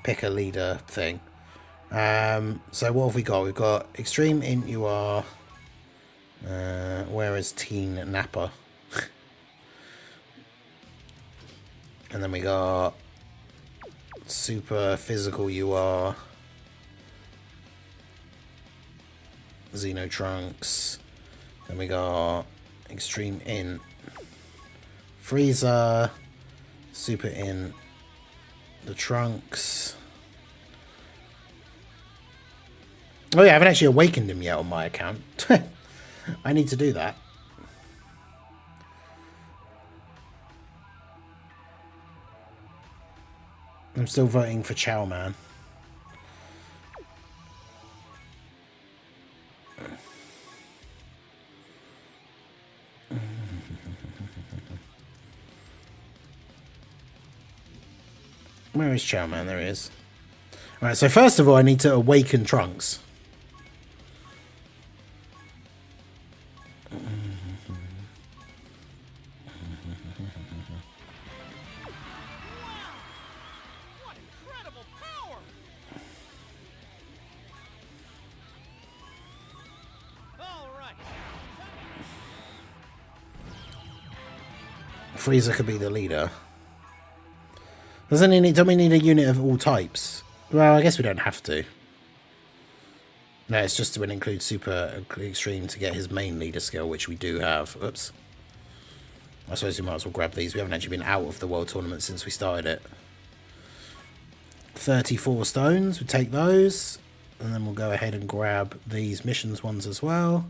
pick a leader thing. So what have we got? We've got Extreme Int you are. Where is Teen Nappa? And then we got Super Physical you are. Xenotrunks. Then we got Extreme Int Freezer. Super Int the Trunks. Oh yeah, I haven't actually awakened him yet on my account. I need to do that. I'm still voting for Chow Man. Where is Chow Man? There he is. Alright, so first of all, I need to awaken Trunks. Frieza could be the leader. Doesn't he need? Don't we need a unit of all types? Well, I guess we don't have to. No, it's just to include Super Extreme to get his main leader skill, which we do have. Oops. I suppose we might as well grab these. We haven't actually been out of the World Tournament since we started it. 34 stones. We take those. And then we'll go ahead and grab these missions ones as well.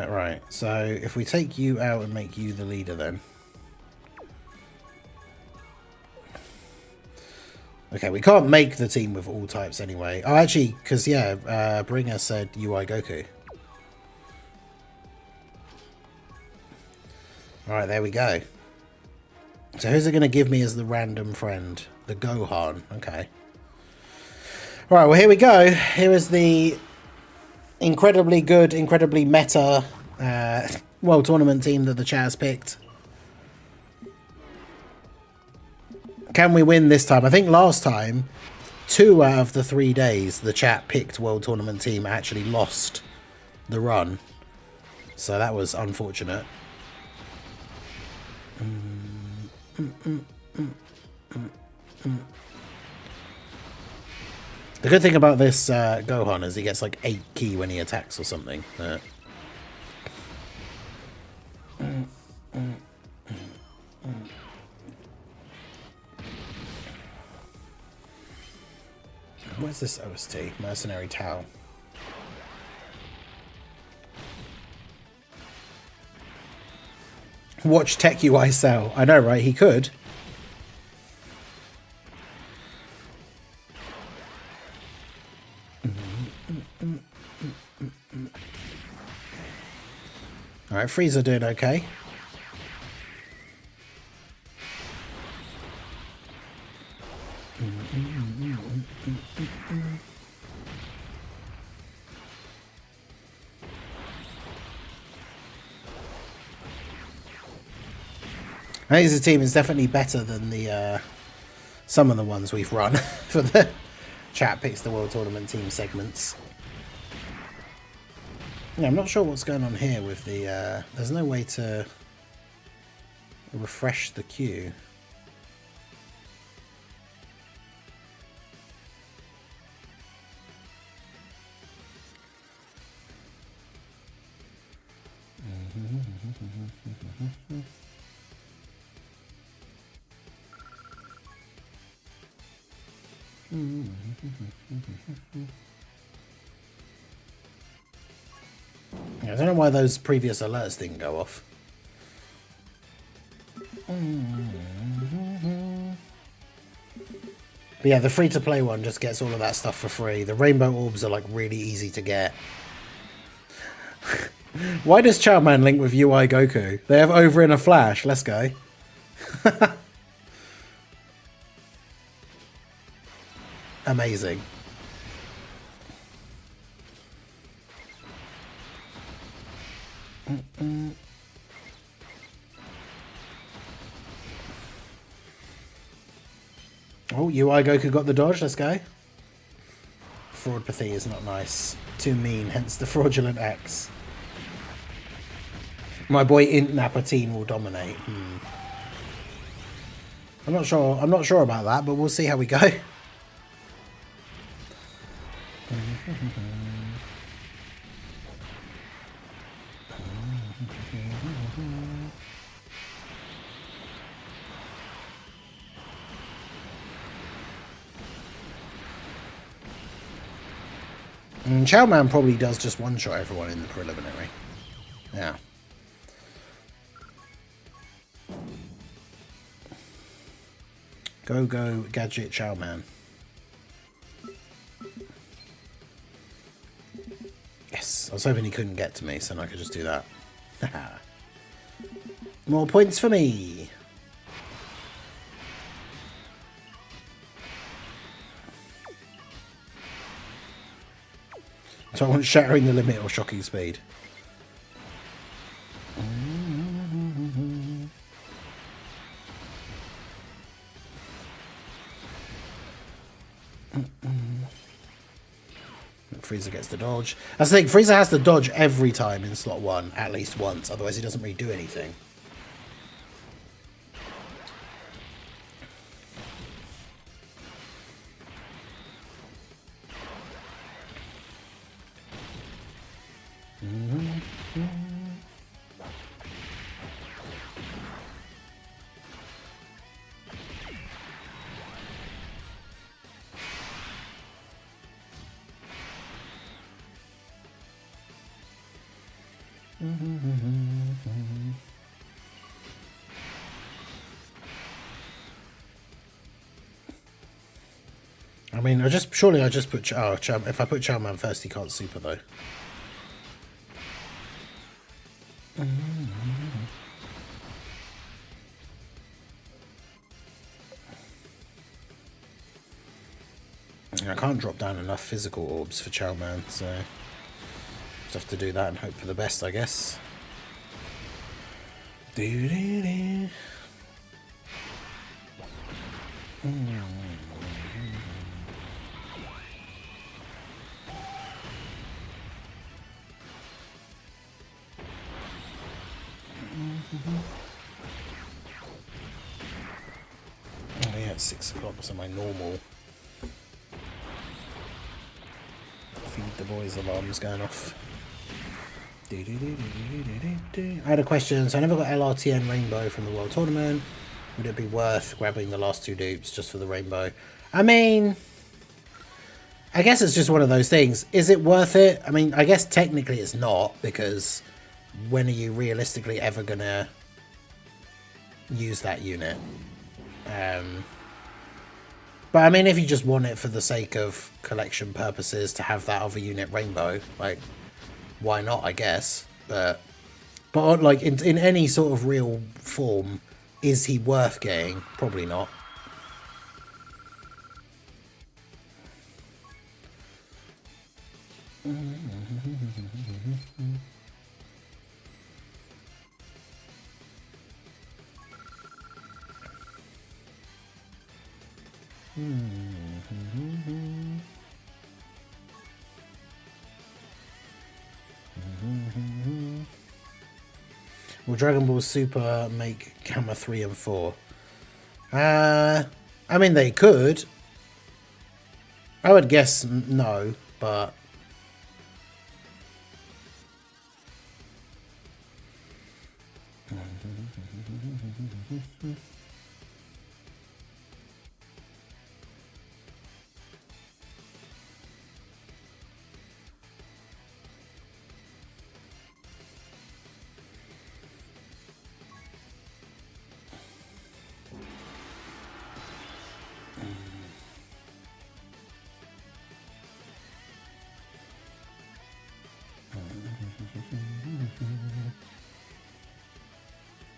Right, so if we take you out and make you the leader then. Okay, we can't make the team with all types anyway. Oh, actually, because, yeah, Bringer said UI Goku. Alright, there we go. So who's it going to give me as the random friend? The Gohan. Okay. Alright, well, here we go. Here is the incredibly good, incredibly meta World Tournament team that the chat has picked. Can we win this time? I think last time, 2 out of the 3 days the chat picked World Tournament team actually lost the run. So that was unfortunate. The good thing about this Gohan is he gets like 8 ki when he attacks or something. Where's this OST? Mercenary Tau. Watch Tech UI sell. I know, right? He could. Alright, Frieza doing okay. I think the team is definitely better than the some of the ones we've run for the chat picks the World Tournament team segments. Yeah, I'm not sure what's going on here with the... there's no way to refresh the queue. I don't know why those previous alerts didn't go off. But yeah, the free-to-play one just gets all of that stuff for free. The rainbow orbs are like really easy to get. Why does Chowman link with UI Goku? They have over in a flash. Let's go. Amazing. Oh, UI Goku got the dodge. Let's go. Fraudpathy is not nice. Too mean, hence the fraudulent X. My boy Int Napatine will dominate. I'm not sure about that, but we'll see how we go. And Chow Man probably does just one-shot everyone in the preliminary. Yeah. Go, go, Gadget Chow Man. Yes, I was hoping he couldn't get to me, so I could just do that. More points for me. So I want shattering the limit or shocking speed. Frieza gets the dodge. That's the thing, Frieza has to dodge every time in slot 1, at least once, otherwise he doesn't really do anything. I mean, surely I just put if I put Charman first, he can't super though. I can't drop down enough physical orbs for Chow Man, so just have to do that and hope for the best, I guess. Doo-doo-doo. Oh yeah, it's 6 o'clock, so my normal feed the boys alarm's going off. I had a question, so I never got LRTN Rainbow from the World Tournament. Would it be worth grabbing the last 2 dupes just for the Rainbow? I mean, I guess it's just one of those things. Is it worth it? I mean, I guess technically it's not, because when are you realistically ever gonna use that unit? But I mean, if you just want it for the sake of collection purposes to have that other unit Rainbow, like, why not, I guess. But like, in any sort of real form, is he worth getting? Probably not. Will Dragon Ball Super make Gamma 3 and 4? I mean, they could. I would guess no, but...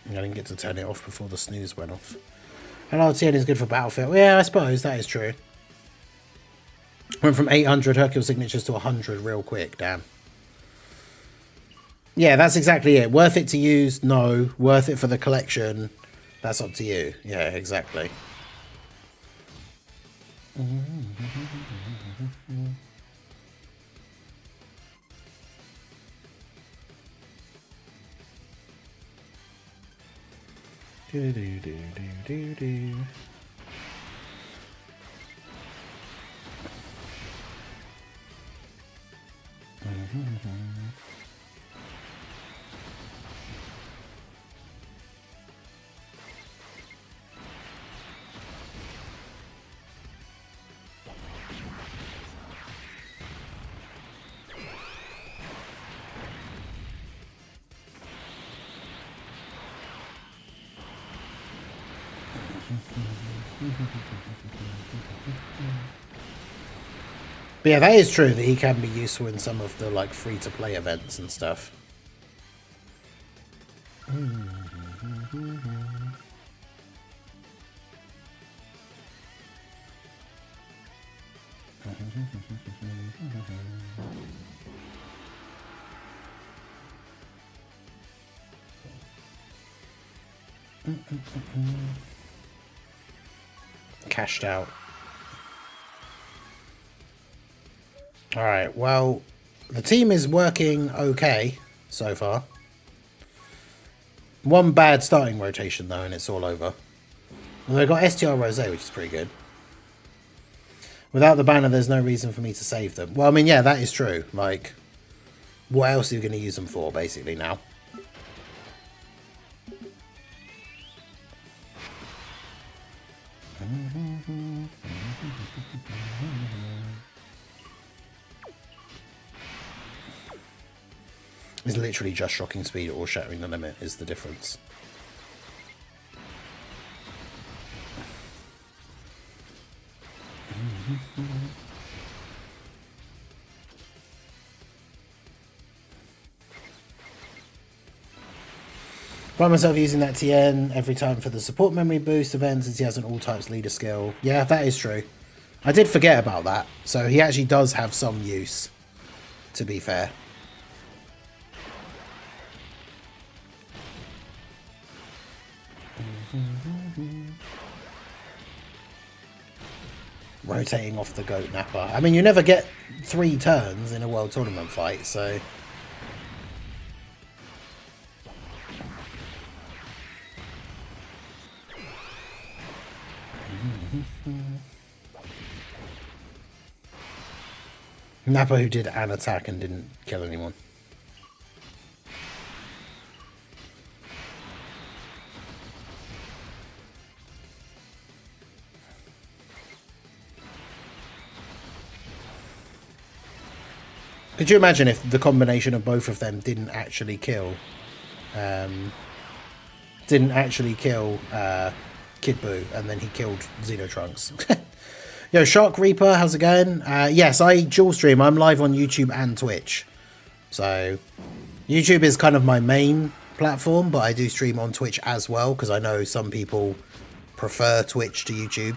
I didn't get to turn it off before the snooze went off. LRTN is good for Battlefield. Yeah, I suppose that is true. Went from 800 Hercule signatures to 100 real quick. Damn. Yeah, that's exactly it. Worth it to use? No. Worth it for the collection? That's up to you. Yeah, exactly. Do do do do do do. But yeah, that is true that he can be useful in some of the like free-to-play events and stuff. Cashed out. Alright, well, the team is working okay so far. One bad starting rotation though, and it's all over. Well, they've got STR Rose, which is pretty good. Without the banner, there's no reason for me to save them. Well, I mean, yeah, that is true. Like, what else are you going to use them for, basically, now? It's literally just shocking speed or shattering the limit is the difference. Find myself using that TN every time for the support memory boost event since he has an all types leader skill. Yeah, that is true. I did forget about that. So he actually does have some use, to be fair. Rotating off the goat napper. I mean, you never get 3 turns in a world tournament fight, so... Napper who did an attack and didn't kill anyone. Could you imagine if the combination of both of them didn't actually kill Kid Buu, and then he killed Xenotrunks? Yo, Shark Reaper, how's it going? Yes, I dual stream. I'm live on YouTube and Twitch. So, YouTube is kind of my main platform, but I do stream on Twitch as well, because I know some people prefer Twitch to YouTube.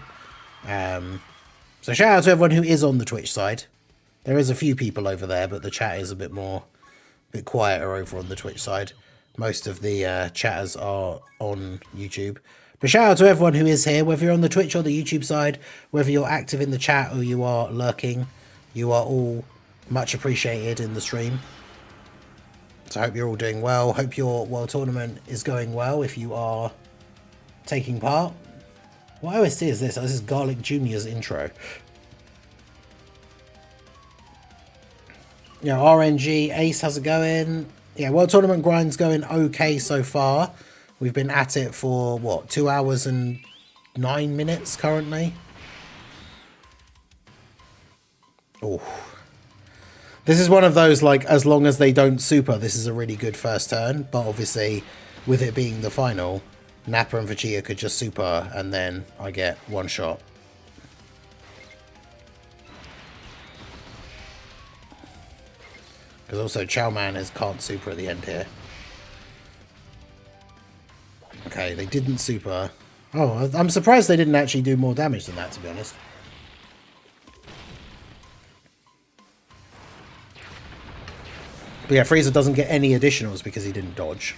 So shout out to everyone who is on the Twitch side. There is a few people over there, but the chat is a bit quieter over on the Twitch side. Most of the chatters are on YouTube. But shout out to everyone who is here, whether you're on the Twitch or the YouTube side, whether you're active in the chat or you are lurking. You are all much appreciated in the stream. So I hope you're all doing well. Hope your World Tournament is going well if you are taking part. What OST is this? Oh, this is Garlic Jr.'s intro. Yeah, RNG, Ace, how's it going? Yeah, World Tournament grind's going okay so far. We've been at it for, what, 2 hours and 9 minutes currently? Oh. This is one of those, like, as long as they don't super, this is a really good first turn. But obviously, with it being the final, Nappa and Vegeta could just super, and then I get one shot. Because also Chowman can't super at the end here. Okay, they didn't super. Oh, I'm surprised they didn't actually do more damage than that, to be honest. But yeah, Frieza doesn't get any additionals because he didn't dodge.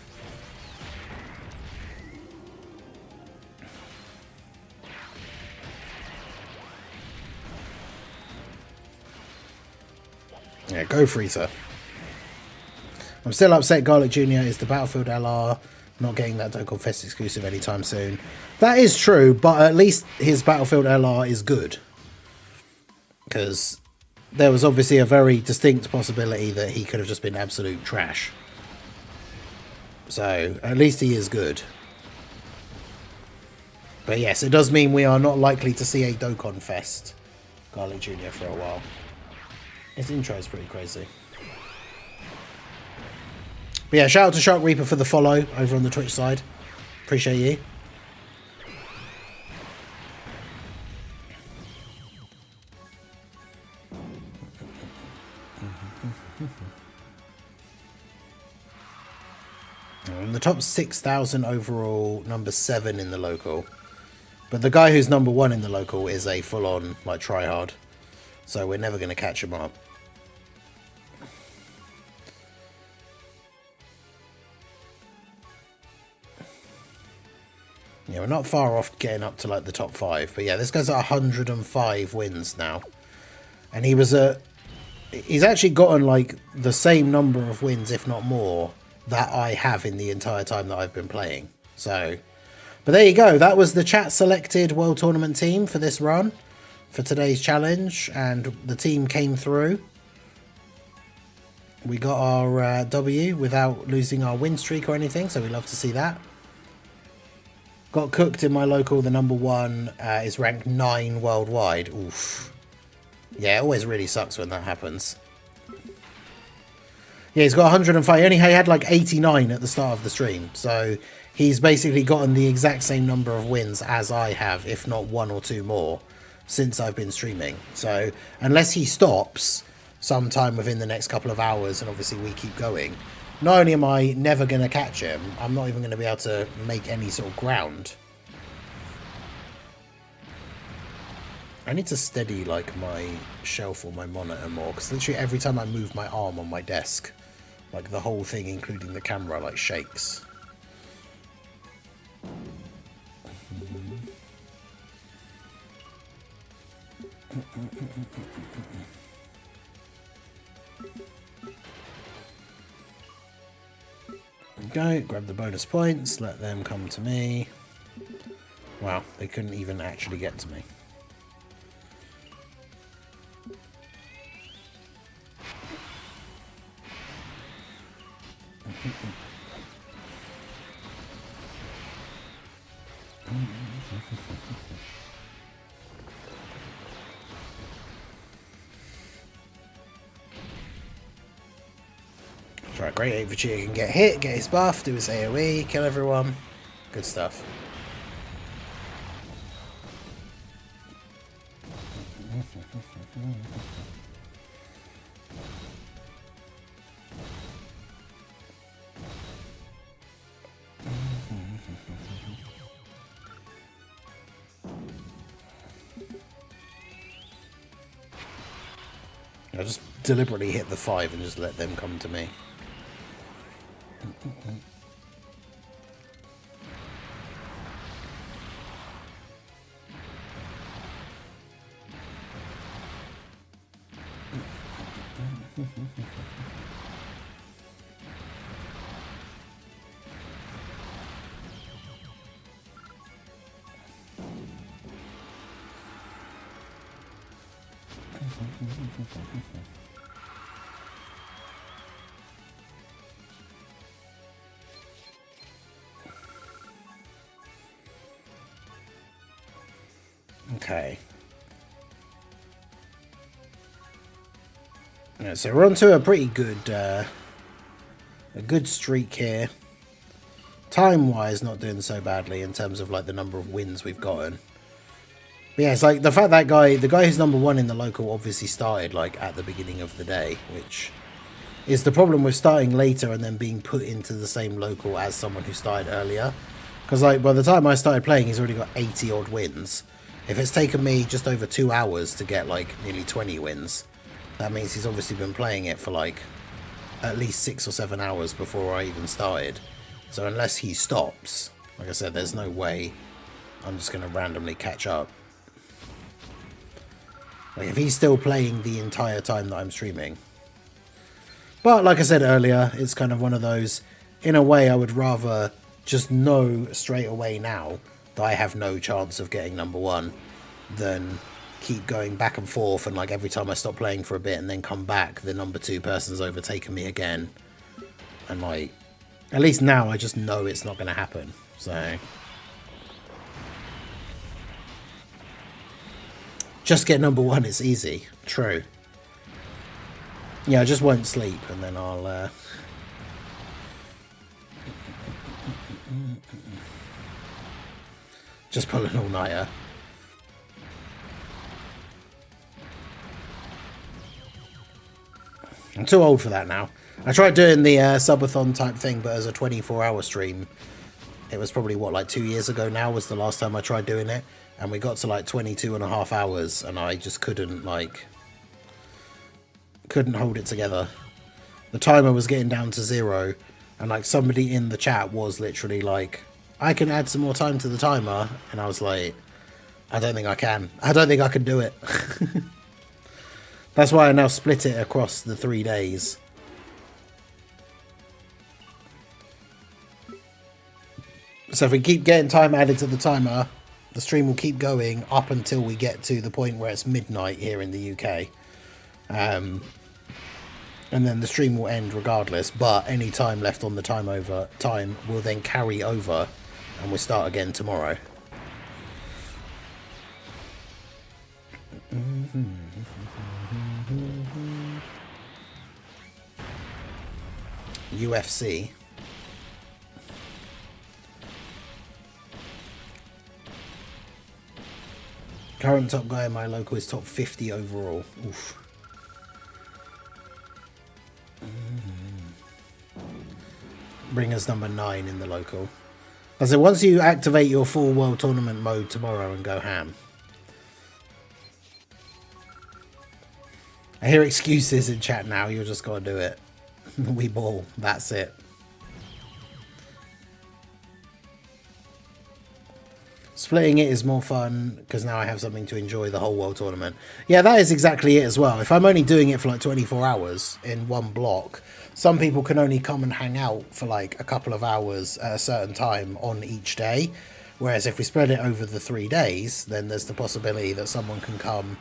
Yeah, go Frieza. I'm still upset Garlic Jr. is the Battlefield LR, not getting that Dokkan Fest exclusive anytime soon. That is true, but at least his Battlefield LR is good. Because there was obviously a very distinct possibility that he could have just been absolute trash. So, at least he is good. But yes, it does mean we are not likely to see a Dokkan Fest Garlic Jr. for a while. His intro is pretty crazy. But yeah, shout out to Shark Reaper for the follow over on the Twitch side. Appreciate you. In the top 6,000 overall, number 7 in the local. But the guy who's number 1 in the local is a full-on, like, tryhard. So we're never going to catch him up. Yeah, we're not far off getting up to, like, the top 5. But yeah, this guy's at 105 wins now. And he was he's actually gotten, like, the same number of wins, if not more, that I have in the entire time that I've been playing. So, but there you go. That was the chat selected World Tournament team for this run, for today's challenge, and the team came through. We got our W without losing our win streak or anything, so we love to see that. Got cooked in my local. The number 1 is ranked 9 worldwide. Oof. Yeah, it always really sucks when that happens. Yeah, he's got 105. He had like 89 at the start of the stream. So he's basically gotten the exact same number of wins as I have, if not 1 or 2 more, since I've been streaming. So unless he stops sometime within the next couple of hours, and obviously we keep going, not only am I never going to catch him, I'm not even going to be able to make any sort of ground. I need to steady, like, my shelf or my monitor more, because literally every time I move my arm on my desk, like, the whole thing, including the camera, like, shakes. Go, grab the bonus points, let them come to me. Wow, they couldn't even actually get to me. Right, great 8 Vegeta can get hit, get his buff, do his AoE, kill everyone. Good stuff. I just deliberately hit the 5 and just let them come to me. Okay. Yeah, so we're on to a pretty good, a good streak here. Time-wise, not doing so badly in terms of like the number of wins we've gotten. But yeah, it's like the fact that the guy who's number 1 in the local obviously started like at the beginning of the day, which is the problem with starting later and then being put into the same local as someone who started earlier. Because like by the time I started playing, he's already got 80 odd wins. If it's taken me just over 2 hours to get like nearly 20 wins, that means he's obviously been playing it for like at least 6 or 7 hours before I even started. So unless he stops, like I said, there's no way I'm just going to randomly catch up. Like if he's still playing the entire time that I'm streaming. But like I said earlier, it's kind of one of those, in a way I would rather just know straight away now that I have no chance of getting number 1 than keep going back and forth, and like every time I stop playing for a bit and then come back, the number 2 person's overtaken me again. And like, at least now I just know it's not going to happen. So just get number 1, it's easy. True. Yeah, I just won't sleep and then I'll just pull an all-nighter. I'm too old for that now. I tried doing the subathon type thing, but as a 24-hour stream. It was probably, what, like 2 years ago now was the last time I tried doing it. And we got to like 22.5 hours and I just couldn't hold it together. The timer was getting down to 0 and like somebody in the chat was literally like, I can add some more time to the timer. And I was like, I don't think I can. I don't think I can do it. That's why I now split it across the 3 days. So if we keep getting time added to the timer, the stream will keep going up until we get to the point where it's midnight here in the UK. And then the stream will end regardless, but any time left on the time will then carry over and we'll start again tomorrow. UFC. Current top guy in my local is top 50 overall. Oof. Bring us number 9 in the local. I said once you activate your full world tournament mode tomorrow and go ham. I hear excuses in chat now. You're just gotta do it. We ball. That's it. Splitting it is more fun because now I have something to enjoy the whole world tournament. Yeah, that is exactly it as well. If I'm only doing it for like 24 hours in one block, some people can only come and hang out for like a couple of hours at a certain time on each day. Whereas if we spread it over the 3 days, then there's the possibility that someone can come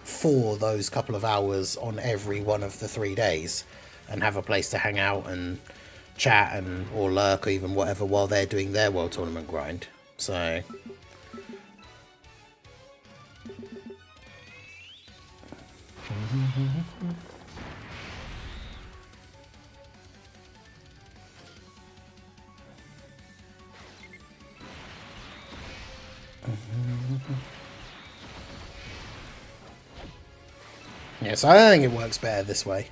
for those couple of hours on every one of the 3 days and have a place to hang out and chat and or lurk or even whatever while they're doing their world tournament grind. So yeah, so I don't think it works better this way.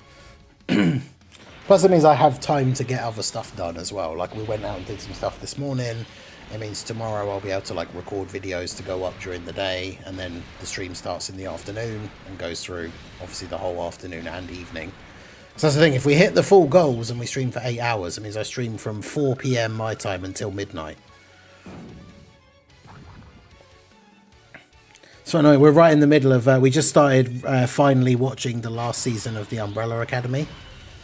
Plus it means I have time to get other stuff done as well. Like we went out and did some stuff this morning. It means tomorrow I'll be able to like record videos to go up during the day, and then the stream starts in the afternoon and goes through obviously the whole afternoon and evening. So that's the thing, if we hit the full goals and we stream for 8 hours, it means I stream from 4 PM my time until midnight. So anyway, we're right in the middle of, we just started finally watching the last season of the Umbrella Academy,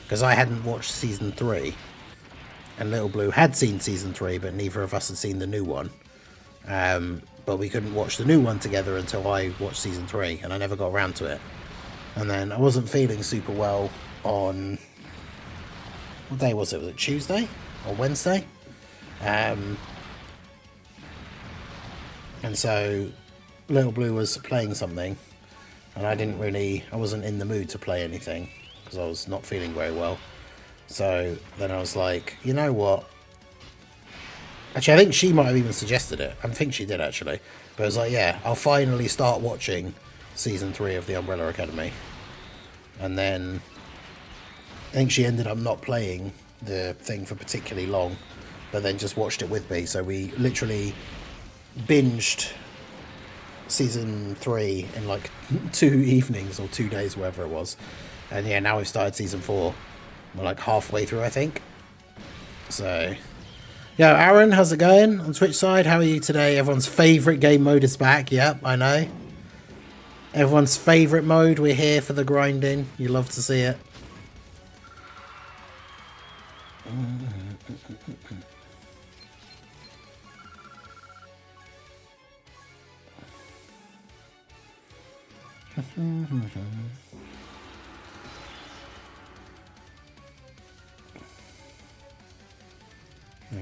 because I hadn't watched season 3. And Little Blue had seen season 3, but neither of us had seen the new one. But we couldn't watch the new one together until I watched season 3, and I never got around to it. And then I wasn't feeling super well on... What day was it? Was it Tuesday? Or Wednesday? And so Little Blue was playing something, and I wasn't in the mood to play anything, because I was not feeling very well. So then I was like, you know what? Actually, I think she might have even suggested it. I think she did, actually. But I was like, yeah, I'll finally start watching season 3 of the Umbrella Academy. And then I think she ended up not playing the thing for particularly long, but then just watched it with me. So we literally binged season 3 in like 2 evenings or 2 days, whatever it was. And yeah, now we've started season 4. We're like halfway through, I think. So, yeah, Aaron, how's it going on Twitch side? How are you today? Everyone's favourite game mode is back. Yep, I know. Everyone's favourite mode. We're here for the grinding. You love to see it.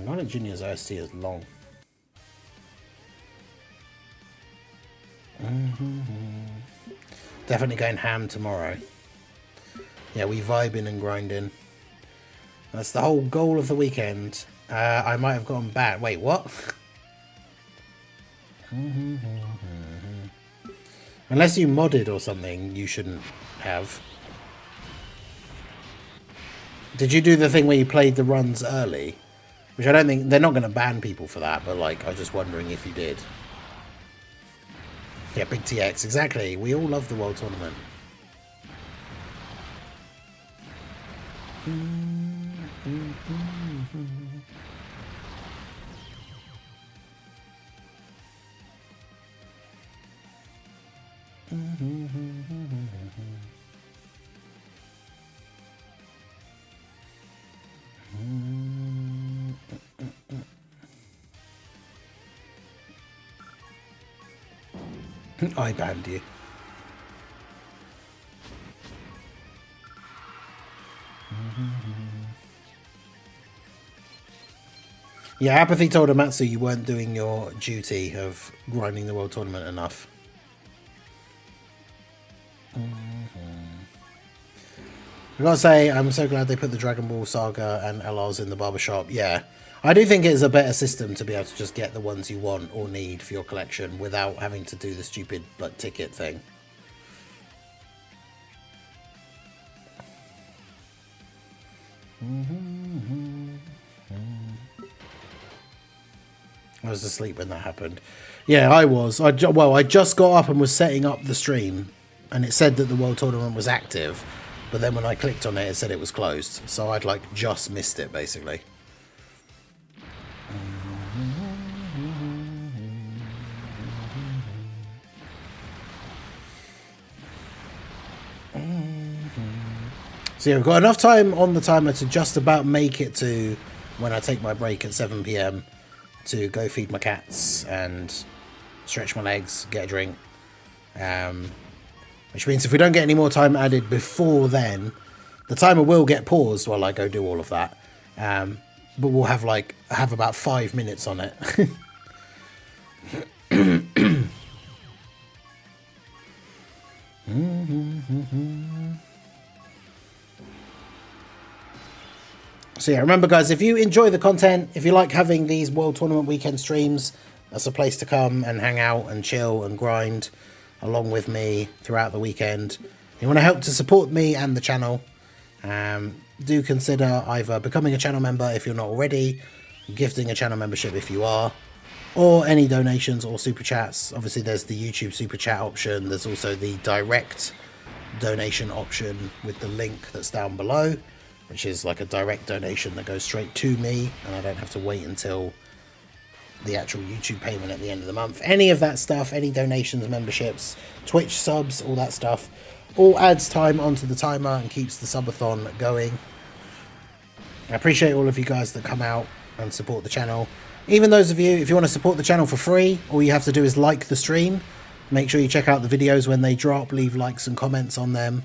Not a Junior's OST is long. Definitely going ham tomorrow. Yeah, we vibing and grinding. That's the whole goal of the weekend. I might have gone back. Wait, what? Unless you modded or something, you shouldn't have. Did you do the thing where you played the runs early? Which I don't think... They're not going to ban people for that, but, like, I was just wondering if you did. Yeah, Big TX, exactly. We all love the World Tournament. I banned you. Yeah, Apathy told Amatsu you weren't doing your duty of grinding the World Tournament enough. I gotta say, I'm so glad they put the Dragon Ball Saga and LRs in the barbershop. Yeah, I do think it's a better system to be able to just get the ones you want or need for your collection without having to do the stupid ticket thing. I was asleep when that happened. Yeah, I was. I just got up and was setting up the stream, and it said that the World Tournament was active, but then when I clicked on it, it said it was closed. So I'd like just missed it, basically. So yeah, we've got enough time on the timer to just about make it to when I take my break at 7 PM to go feed my cats and stretch my legs, get a drink. Which means if we don't get any more time added before then, the timer will get paused while I go do all of that. But we'll have about 5 minutes on it. So yeah, remember guys, if you enjoy the content, if you like having these World Tournament weekend streams, that's a place to come and hang out and chill and grind along with me throughout the weekend. If you want to help to support me and the channel, do consider either becoming a channel member if you're not already, gifting a channel membership if you are, or any donations or super chats. Obviously there's the YouTube super chat option, there's also the direct donation option with the link that's down below, which is like a direct donation that goes straight to me and I don't have to wait until the actual YouTube payment at the end of the month. Any of that stuff, any donations, memberships, Twitch subs, all that stuff, all adds time onto the timer and keeps the subathon going. I appreciate all of you guys that come out and support the channel. Even those of you, if you want to support the channel for free, all you have to do is like the stream. Make sure you check out the videos when they drop, leave likes and comments on them.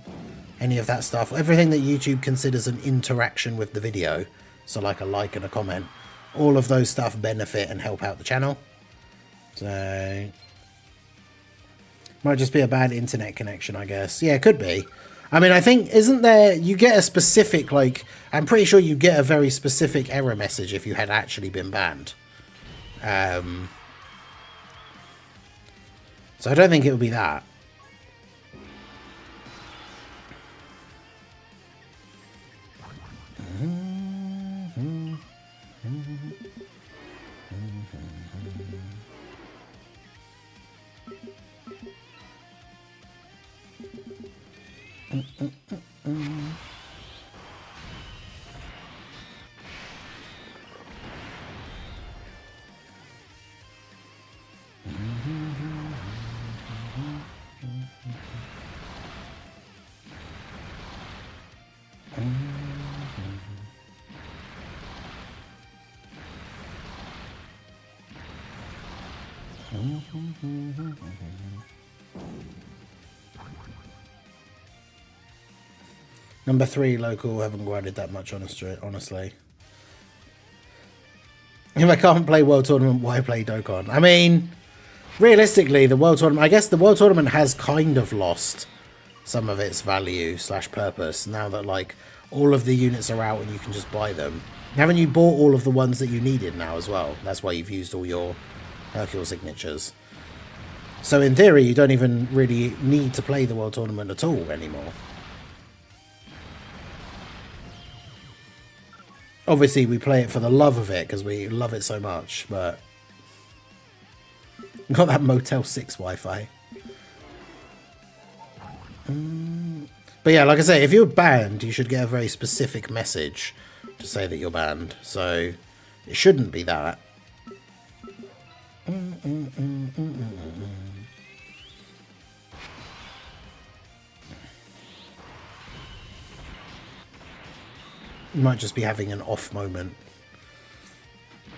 Any of that stuff, everything that YouTube considers an interaction with the video, so like a like and a comment, all of those stuff benefit and help out the channel. So might just be a bad internet connection, I guess. Yeah, it could be. I mean, I think, isn't there, you get a specific, like, I'm pretty sure you get a very specific error message if you had actually been banned. So I don't think it would be that. Number 3 local, haven't grinded that much honestly. If I can't play World Tournament, why play Dokkan? I mean, realistically, the World Tournament, I guess the World Tournament has kind of lost some of its value / purpose now that like all of the units are out and you can just buy them. Haven't you bought all of the ones that you needed now as well? That's why you've used all your Hercule signatures. So in theory, you don't even really need to play the World Tournament at all anymore. Obviously, we play it for the love of it because we love it so much, but got that Motel 6 Wi-Fi. But yeah, like I say, if you're banned, you should get a very specific message to say that you're banned. So it shouldn't be that. You might just be having an off moment.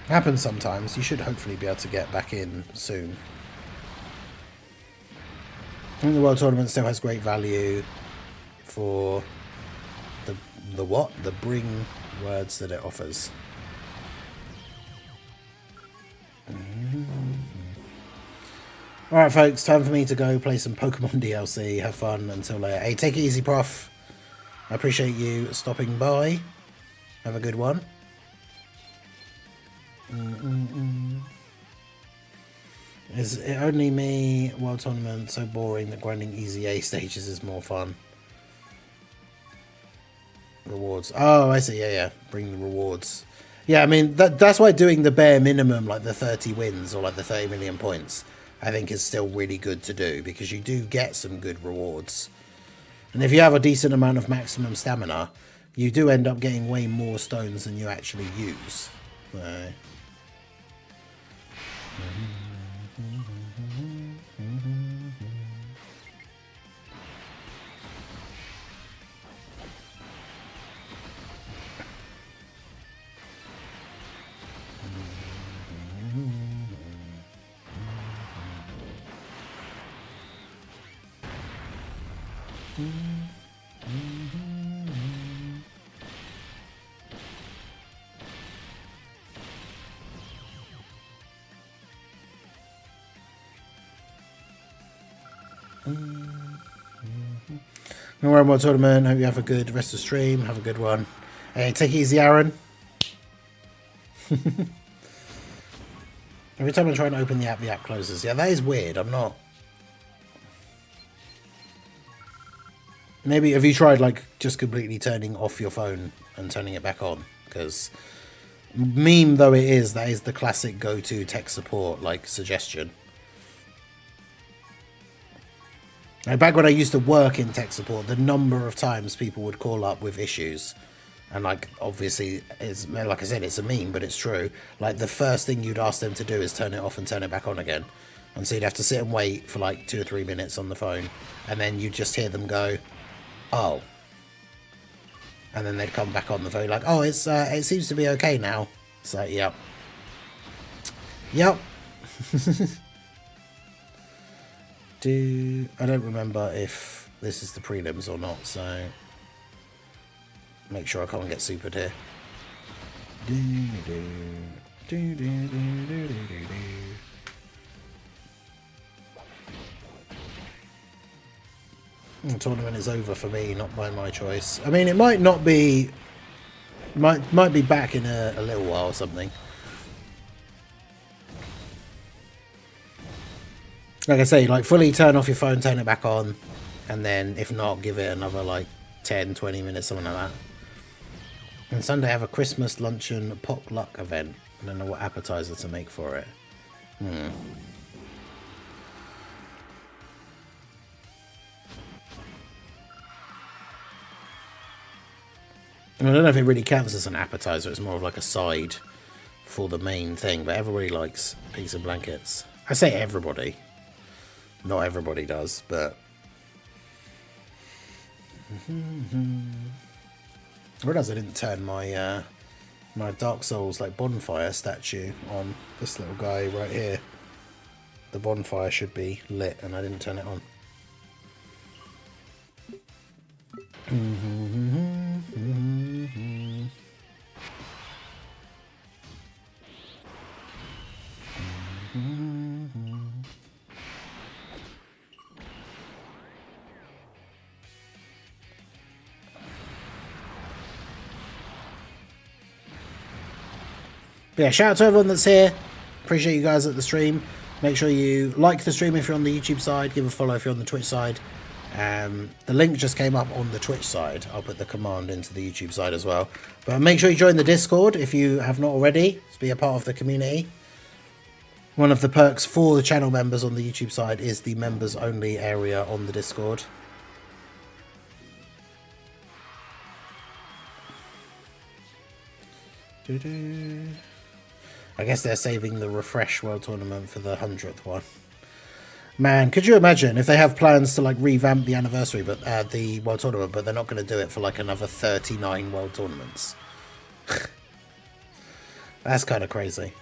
Happens sometimes. You should hopefully be able to get back in soon. I think the World Tournament still has great value for the bring words that it offers. Alright folks, time for me to go play some Pokemon DLC. Have fun until later. Hey, take it easy, Prof. I appreciate you stopping by. Have a good one. Is it only me? World Tournament so boring that grinding easy A stages is more fun. Rewards. Oh, I see. Yeah. Bring the rewards. Yeah, I mean, that's why doing the bare minimum, like the 30 wins or like the 30 million points, I think is still really good to do because you do get some good rewards. And if you have a decent amount of maximum stamina, you do end up getting way more stones than you actually use. So. World Tournament. Hope you have a good rest of the stream. Have a good one. Hey, take it easy, Aaron. Every time I try and open the app closes. Yeah, that is weird. I'm not. Maybe have you tried like just completely turning off your phone and turning it back on? Because meme though it is, that is the classic go-to tech support like suggestion. Like back when I used to work in tech support, the number of times people would call up with issues, and like obviously it's like I said, it's a meme, but it's true. Like the first thing you'd ask them to do is turn it off and turn it back on again, and so you'd have to sit and wait for like 2 or 3 minutes on the phone, and then you'd just hear them go, "Oh," and then they'd come back on the phone like, "Oh, it seems to be okay now." It's like, yep. I don't remember if this is the prelims or not, so make sure I can't get supered here. The tournament is over for me, not by my choice. I mean, it might not be, might be back in a little while or something. Like I say, like fully turn off your phone, turn it back on, and then if not, give it another like 10-20 minutes, something like that. And Sunday I have a Christmas luncheon potluck event. I don't know what appetizer to make for it. I don't know if it really counts as an appetizer. It's more of like a side for the main thing, but everybody likes pizza and blankets. I say everybody. Not everybody does, but I realised I didn't turn my my Dark Souls like bonfire statue on. This little guy right here. The bonfire should be lit, and I didn't turn it on. But yeah, shout out to everyone that's here. Appreciate you guys at the stream. Make sure you like the stream if you're on the YouTube side. Give a follow if you're on the Twitch side. The link just came up on the Twitch side. I'll put the command into the YouTube side as well. But make sure you join the Discord if you have not already, to be a part of the community. One of the perks for the channel members on the YouTube side is the members only area on the Discord. I guess they're saving the Refresh World Tournament for the 100th one. Man, could you imagine if they have plans to like revamp the anniversary, but the World Tournament, but they're not going to do it for like another 39 World Tournaments? That's kind of crazy.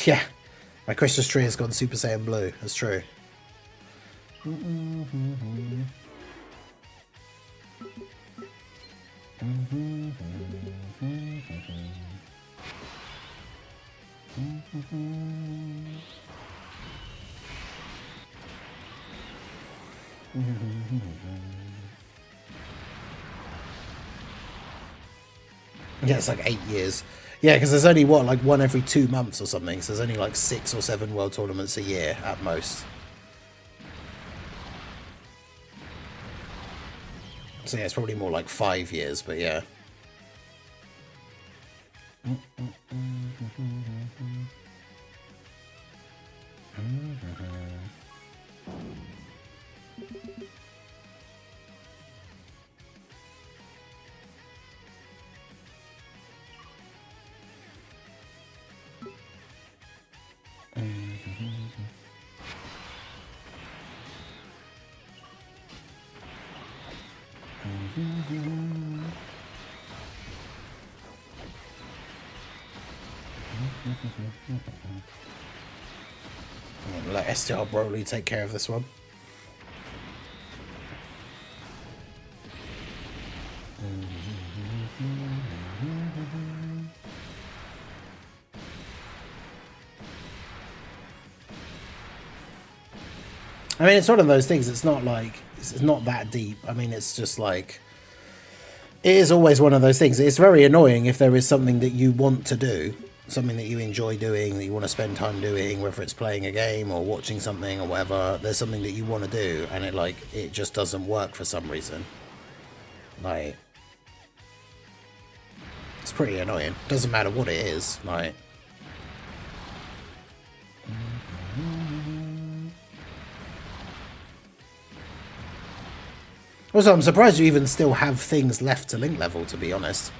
Yeah, my Christmas tree has gone Super Saiyan Blue. That's true. Yeah, it's like 8 years. Yeah, because there's only, what, like one every 2 months or something. So there's only like 6 or 7 world tournaments a year at most. So yeah, it's probably more like 5 years, but yeah. Let STR Broly take care of this one. I mean, it's one of those things. It's not like, it's not that deep. I mean, it's just like, it is always one of those things. It's very annoying if there is something that you want to do, something that you enjoy doing, that you want to spend time doing, whether it's playing a game or watching something or whatever. There's something that you want to do, and it just doesn't work for some reason. Like, it's pretty annoying. Doesn't matter what it is. Like, also, I'm surprised you even still have things left to link level, to be honest.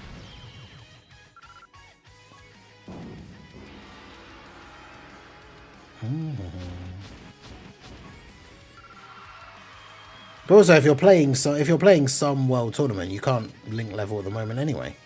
But also, if you're playing some world tournament, you can't link level at the moment anyway.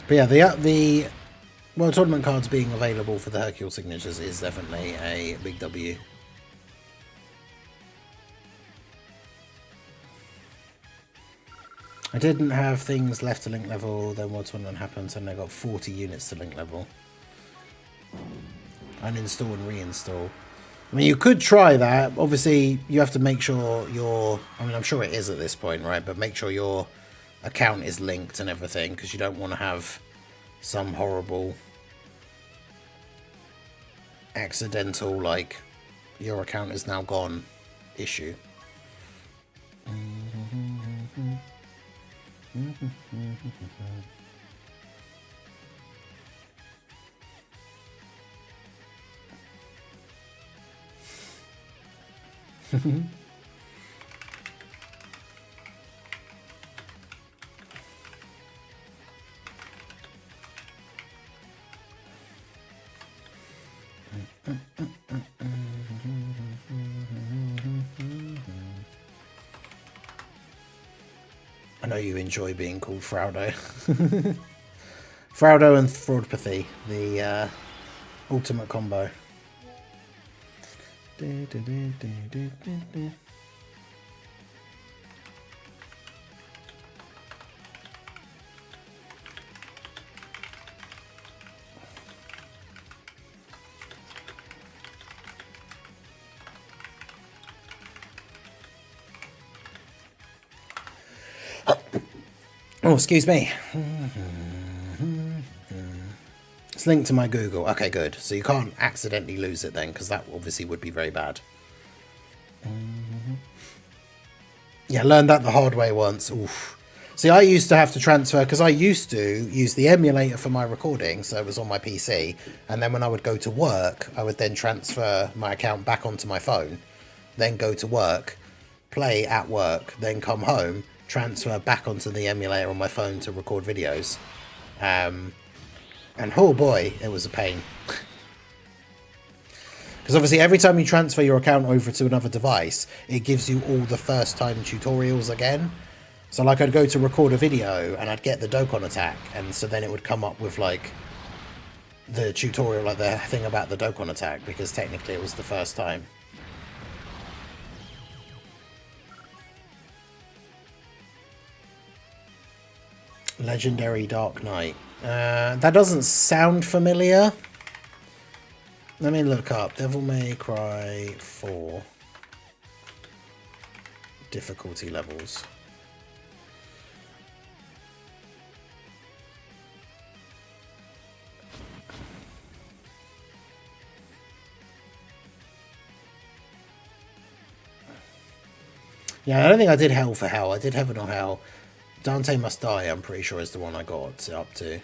But yeah, the World Tournament cards being available for the Hercule signatures is definitely a big W. I didn't have things left to link level, then World Tournament happens and I got 40 units to link level. Uninstall and reinstall. I mean, you could try that. Obviously, you have to make sure your... I mean, I'm sure it is at this point, right? But make sure your account is linked and everything, because you don't want to have some horrible accidental, like, your account is now gone issue. I know you enjoy being called Fraudo. Fraudo and Fraudpathy, the ultimate combo. Oh, excuse me. It's linked to my Google. Okay, good. So you can't accidentally lose it then, because that obviously would be very bad. Yeah, learned that the hard way once. Oof. See, I used to have to transfer, because I used to use the emulator for my recording, so it was on my PC, and then when I would go to work, I would then transfer my account back onto my phone, then go to work, play at work, then come home, transfer back onto the emulator on my phone to record videos. And oh boy, it was a pain. Because obviously every time you transfer your account over to another device, it gives you all the first time tutorials again. So like I'd go to record a video and I'd get the Dokkan attack, and so then it would come up with like the tutorial, like the thing about the Dokkan attack, because technically it was the first time. Legendary Dark Knight. That doesn't sound familiar. Let me look up Devil May Cry 4 difficulty levels. Yeah, I don't think I did Hell for Hell. I did Heaven or Hell. Dante Must Die, I'm pretty sure, is the one I got up to.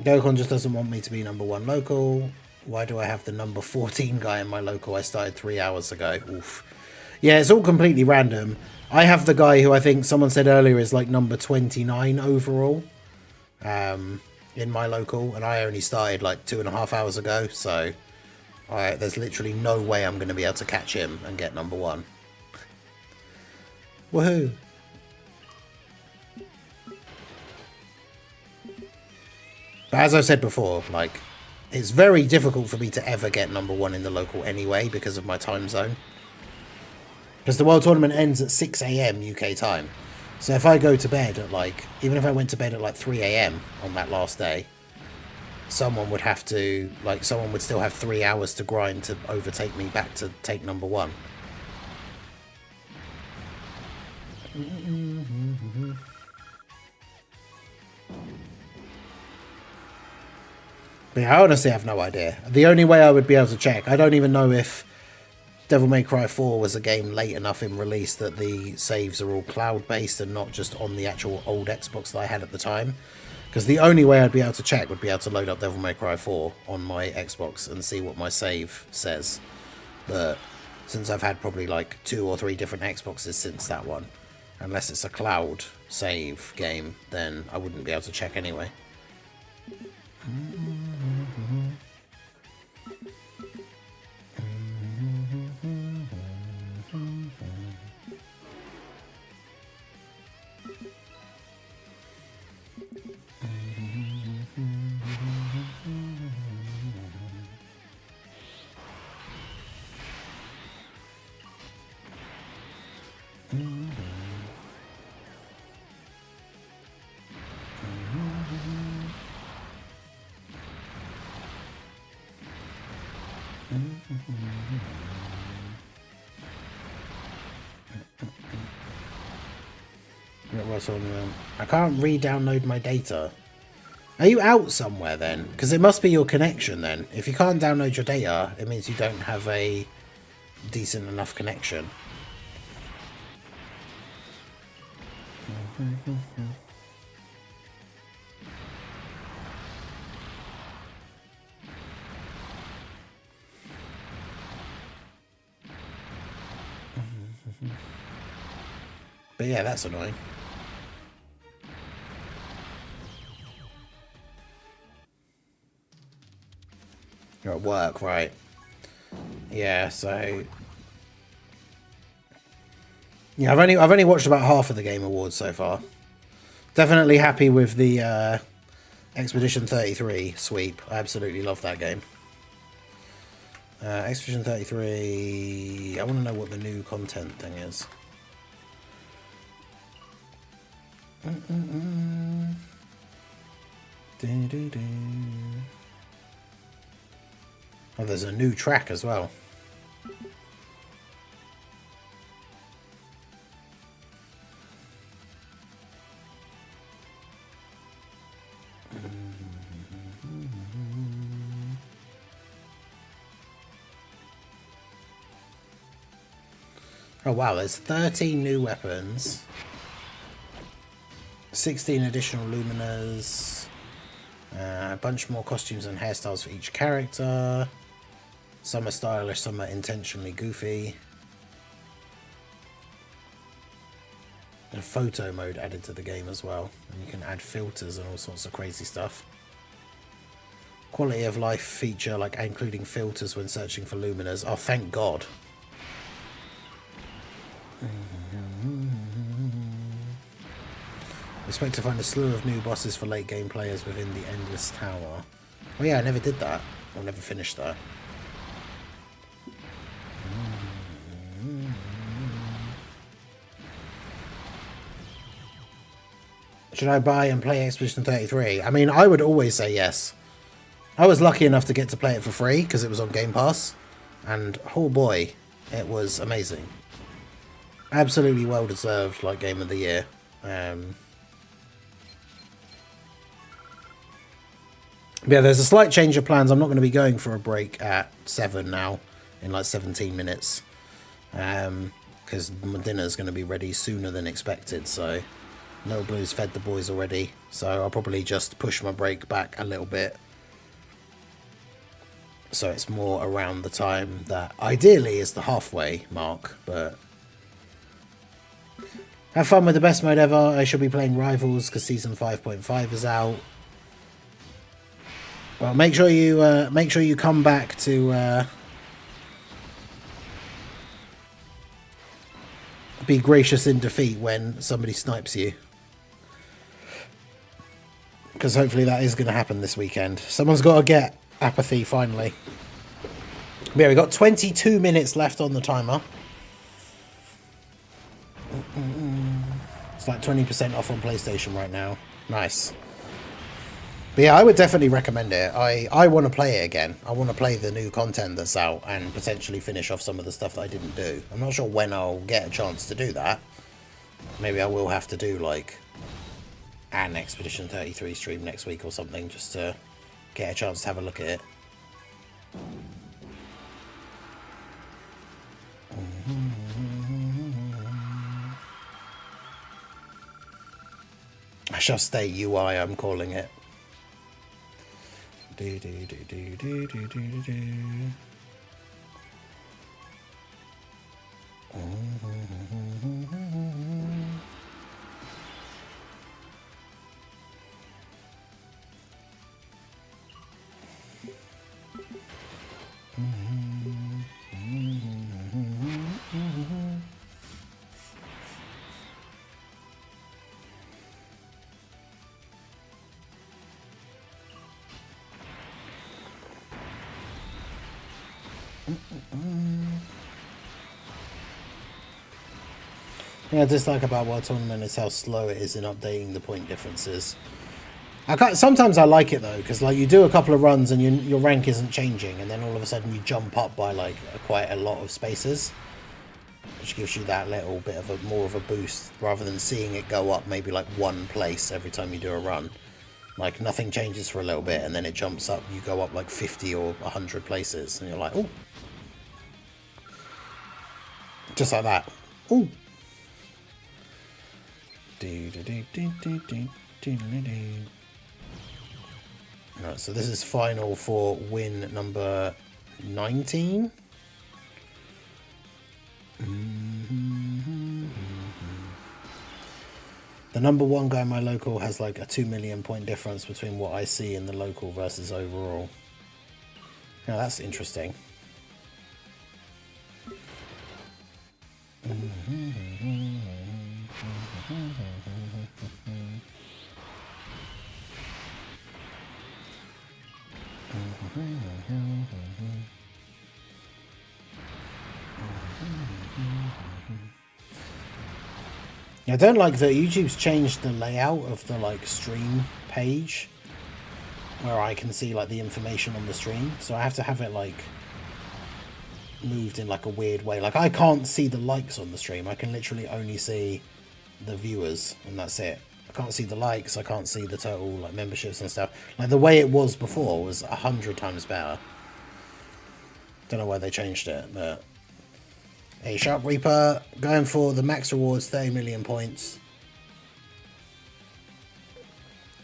Dokkan just doesn't want me to be number 1 local. Why do I have the number 14 guy in my local? I started 3 hours ago. Oof. Yeah, it's all completely random. I have the guy who I think someone said earlier is like number 29 overall. In my local, and I only started like 2.5 hours ago, so there's literally no way I'm going to be able to catch him and get number 1. Woohoo! But as I said before, like, it's very difficult for me to ever get number 1 in the local anyway because of my time zone. Because the World Tournament ends at 6 AM UK time. So if I go to bed at like, even if I went to bed at like 3 AM on that last day, someone would have to, like, someone would still have 3 hours to grind to overtake me back to take number 1. But yeah, I honestly have no idea. The only way I would be able to check, I don't even know if Devil May Cry 4 was a game late enough in release that the saves are all cloud-based and not just on the actual old Xbox that I had at the time. Because the only way I'd be able to check would be able to load up Devil May Cry 4 on my Xbox and see what my save says. But since I've had probably like 2 or 3 different Xboxes since that one, unless it's a cloud save game, then I wouldn't be able to check anyway. I can't re-download my data. Are you out somewhere then? Because it must be your connection then. If you can't download your data, it means you don't have a decent enough connection. But yeah, that's annoying. You're at work, right? Yeah, so yeah, I've only watched about half of the Game Awards so far. Definitely happy with the Expedition 33 sweep. I absolutely love that game. Expedition 33. I want to know what the new content thing is. Oh, there's a new track as well. Oh wow, there's 13 new weapons, 16 additional luminas, a bunch more costumes and hairstyles for each character. Some are stylish, some are intentionally goofy. A photo mode added to the game as well, and you can add filters and all sorts of crazy stuff. Quality of life feature, like including filters when searching for luminas. Oh, thank God. Expect to find a slew of new bosses for late game players within the Endless Tower. Oh yeah, I never did that. Or never finished that. Should I buy and play Expedition 33? I mean, I would always say yes. I was lucky enough to get to play it for free because it was on Game Pass. And oh boy, it was amazing. Absolutely well deserved, like, Game of the Year. Yeah, there's a slight change of plans. I'm not going to be going for a break at 7 now, in like 17 minutes. Because my dinner's going to be ready sooner than expected, so Little Blue's fed the boys already. So I'll probably just push my break back a little bit. So it's more around the time that ideally is the halfway mark, but have fun with the best mode ever. I shall be playing Rivals because Season 5.5 is out. Well, make sure you come back to be gracious in defeat when somebody snipes you, because hopefully that is going to happen this weekend. Someone's got to get apathy finally. But yeah, we got 22 minutes left on the timer. It's like 20% off on PlayStation right now. Nice. But yeah, I would definitely recommend it. I want to play it again. I want to play the new content that's out and potentially finish off some of the stuff that I didn't do. I'm not sure when I'll get a chance to do that. Maybe I will have to do like an Expedition 33 stream next week or something just to get a chance to have a look at it. I shall stay UI, I'm calling it. Do, do, do, do, do, do, do, do. Yeah, I dislike about World Tournament is how slow it is in updating the point differences. Sometimes I like it though, because like you do a couple of runs and your rank isn't changing, and then all of a sudden you jump up by like quite a lot of spaces, which gives you that little bit of more of a boost rather than seeing it go up maybe like one place every time you do a run. Like nothing changes for a little bit and then it jumps up, you go up like 50 or 100 places, and you're like, oh, just like that. Oh. Right, so this is final for win number 19. The number one guy in my local has like a 2 million point difference between what I see in the local versus overall. Now that's interesting. I don't like that YouTube's changed the layout of the like stream page where I can see like the information on the stream, so I have to have it like moved in like a weird way. Like I can't see the likes on the stream, I can literally only see the viewers and that's it. I can't see the likes, I can't see the total like memberships and stuff. Like the way it was before was 100 times better. Don't know why they changed it, but hey, Shark Reaper going for the max rewards, 30 million points.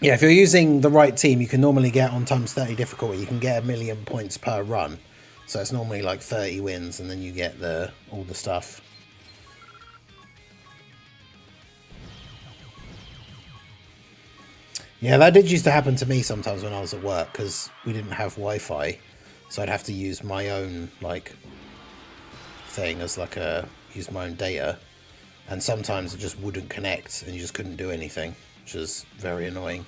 Yeah, if you're using the right team, you can normally get on times 30 difficulty, you can get 1 million points per run. So it's normally like 30 wins and then you get all the stuff. Yeah, that did used to happen to me sometimes when I was at work because we didn't have Wi-Fi. So I'd have to use my own like thing as like use my own data. And sometimes it just wouldn't connect and you just couldn't do anything, which is very annoying.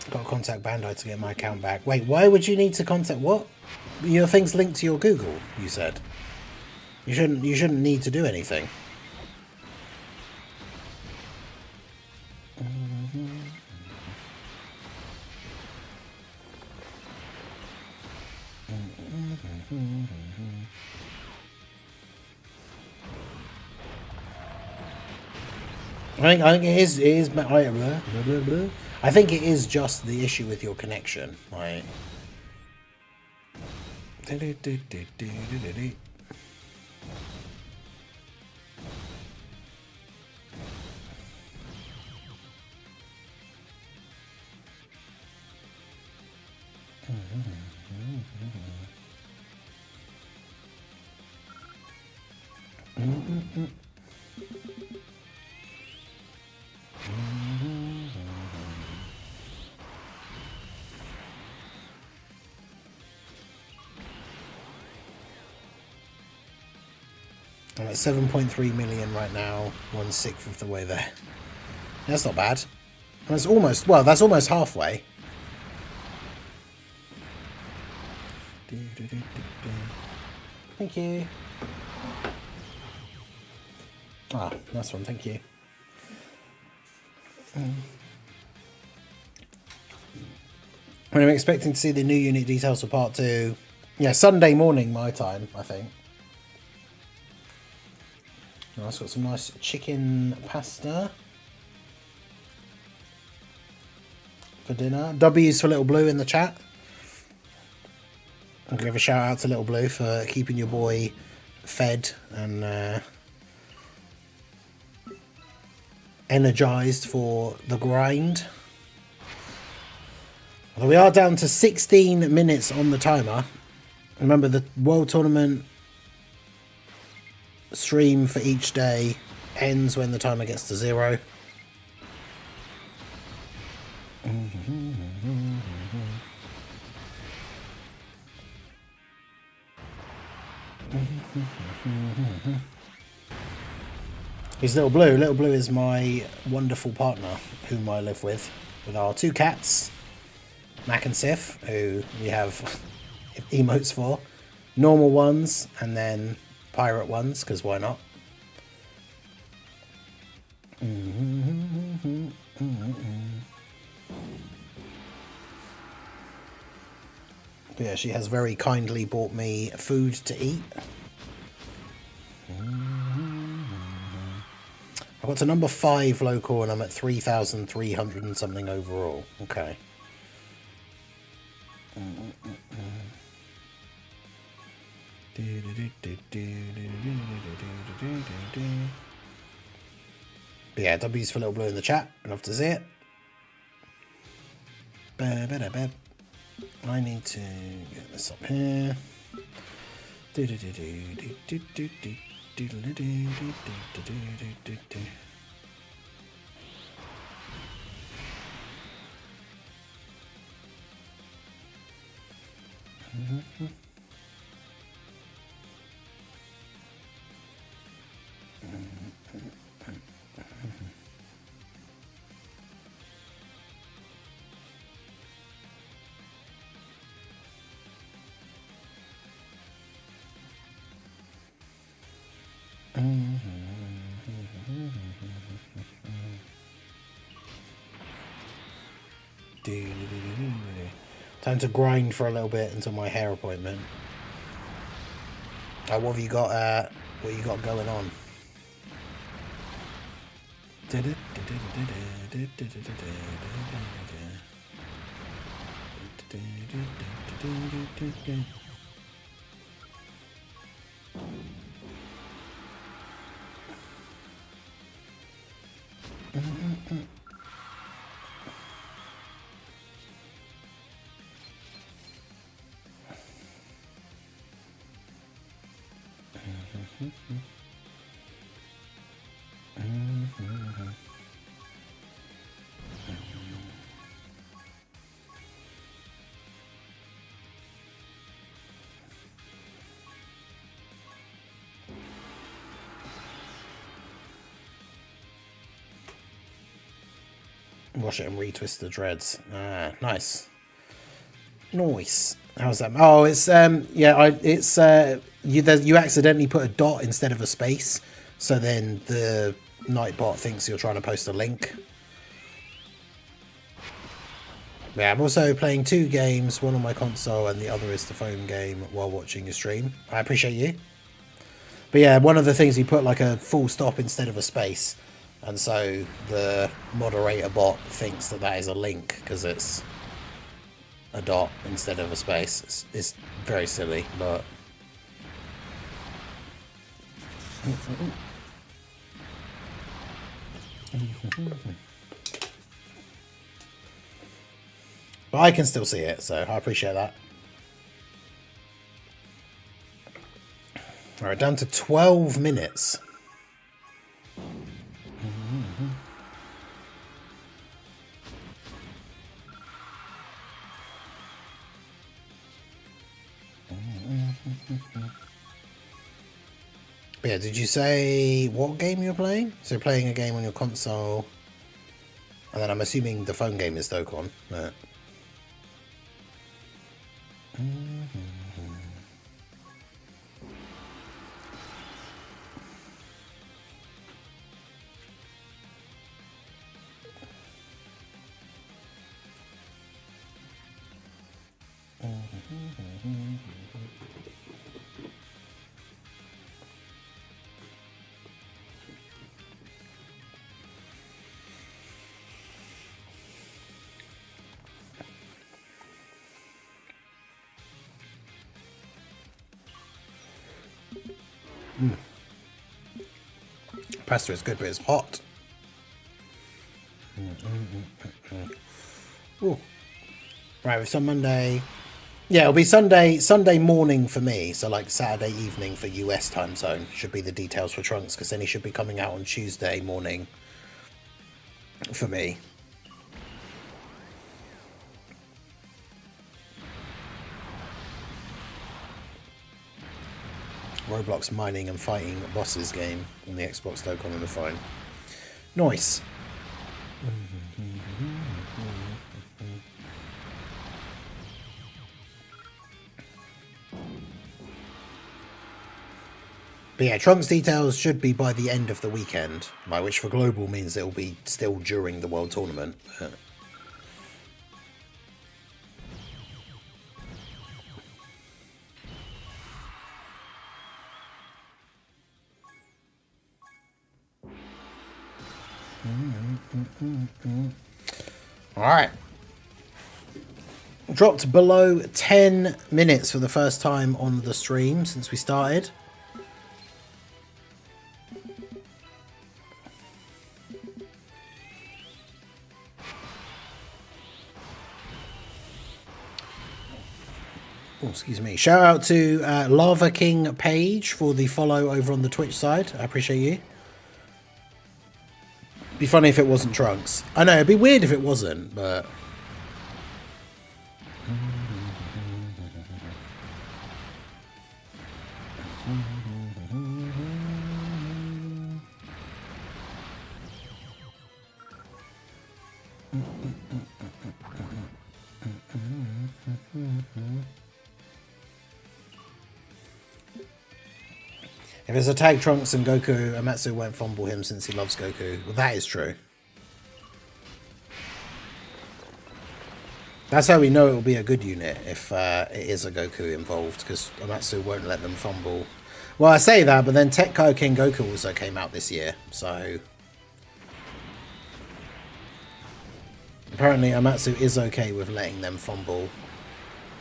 Got to contact Bandai to get my account back. Wait, why would you need to contact what? Your thing's linked to your Google, you said. You shouldn't need to do anything. I think it is I think it is just the issue with your connection, right? I'm at 7.3 million right now, 1/6 of the way there. That's not bad. That's almost, well, that's almost halfway. Thank you. Ah, nice one, thank you. When I'm expecting to see the new unit details for part 2. Yeah, Sunday morning my time, I think. Nice, got some nice chicken pasta for dinner. W's for Little Blue in the chat. I'll give a shout out to Little Blue for keeping your boy fed and energized for the grind. Although we are down to 16 minutes on the timer. Remember, the World Tournament stream for each day ends when the timer gets to 0. He's Little Blue. Little Blue is my wonderful partner whom I live with our 2 cats, Mac and Sif, who we have emotes for, normal ones and then pirate ones, because why not? But yeah, she has very kindly bought me food to eat. I got to number 5 local and I'm at 3,300 and something overall. Okay. But yeah, W's for Little Blue in the chat. I'd love to see it. I need to get this up here. Time to grind for a little bit until my hair appointment. What have you got? What you got going on? Wash it and retwist the dreads. Ah, nice. Nice. How's that? Oh, it's you accidentally put a dot instead of a space, so then the Nightbot thinks you're trying to post a link. Yeah, I'm also playing 2 games, one on my console and the other is the phone game while watching your stream. I appreciate you. But yeah, one of the things, you put like a full stop instead of a space, and so the moderator bot thinks that that is a link because it's a dot instead of a space. It's very silly, but but I can still see it, so I appreciate that. All right, down to 12 minutes. But yeah, did you say what game you're playing? So playing a game on your console, and then I'm assuming the phone game is Dokkan. No. Pasta is good, but it's hot. Ooh. Right, it's on Monday. Yeah, it'll be Sunday morning for me, so like Saturday evening for US time zone should be the details for Trunks, because then he should be coming out on Tuesday morning for me. Roblox mining and fighting bosses game on the Xbox Dokkan on the phone. Nice. But yeah, Trunks details should be by the end of the weekend, which for global means it will be still during the World Tournament. Alright. Dropped below 10 minutes for the first time on the stream since we started. Oh, excuse me. Shout out to Lava King Page for the follow over on the Twitch side. I appreciate you. Be funny if it wasn't Trunks. I know, it'd be weird if it wasn't, but... If it's a tag Trunks and Goku, Amatsu won't fumble him since he loves Goku. Well, that is true. That's how we know it will be a good unit if it is a Goku involved, because Amatsu won't let them fumble. Well, I say that, but then Tech Kaioken Goku also came out this year, so... Apparently Amatsu is okay with letting them fumble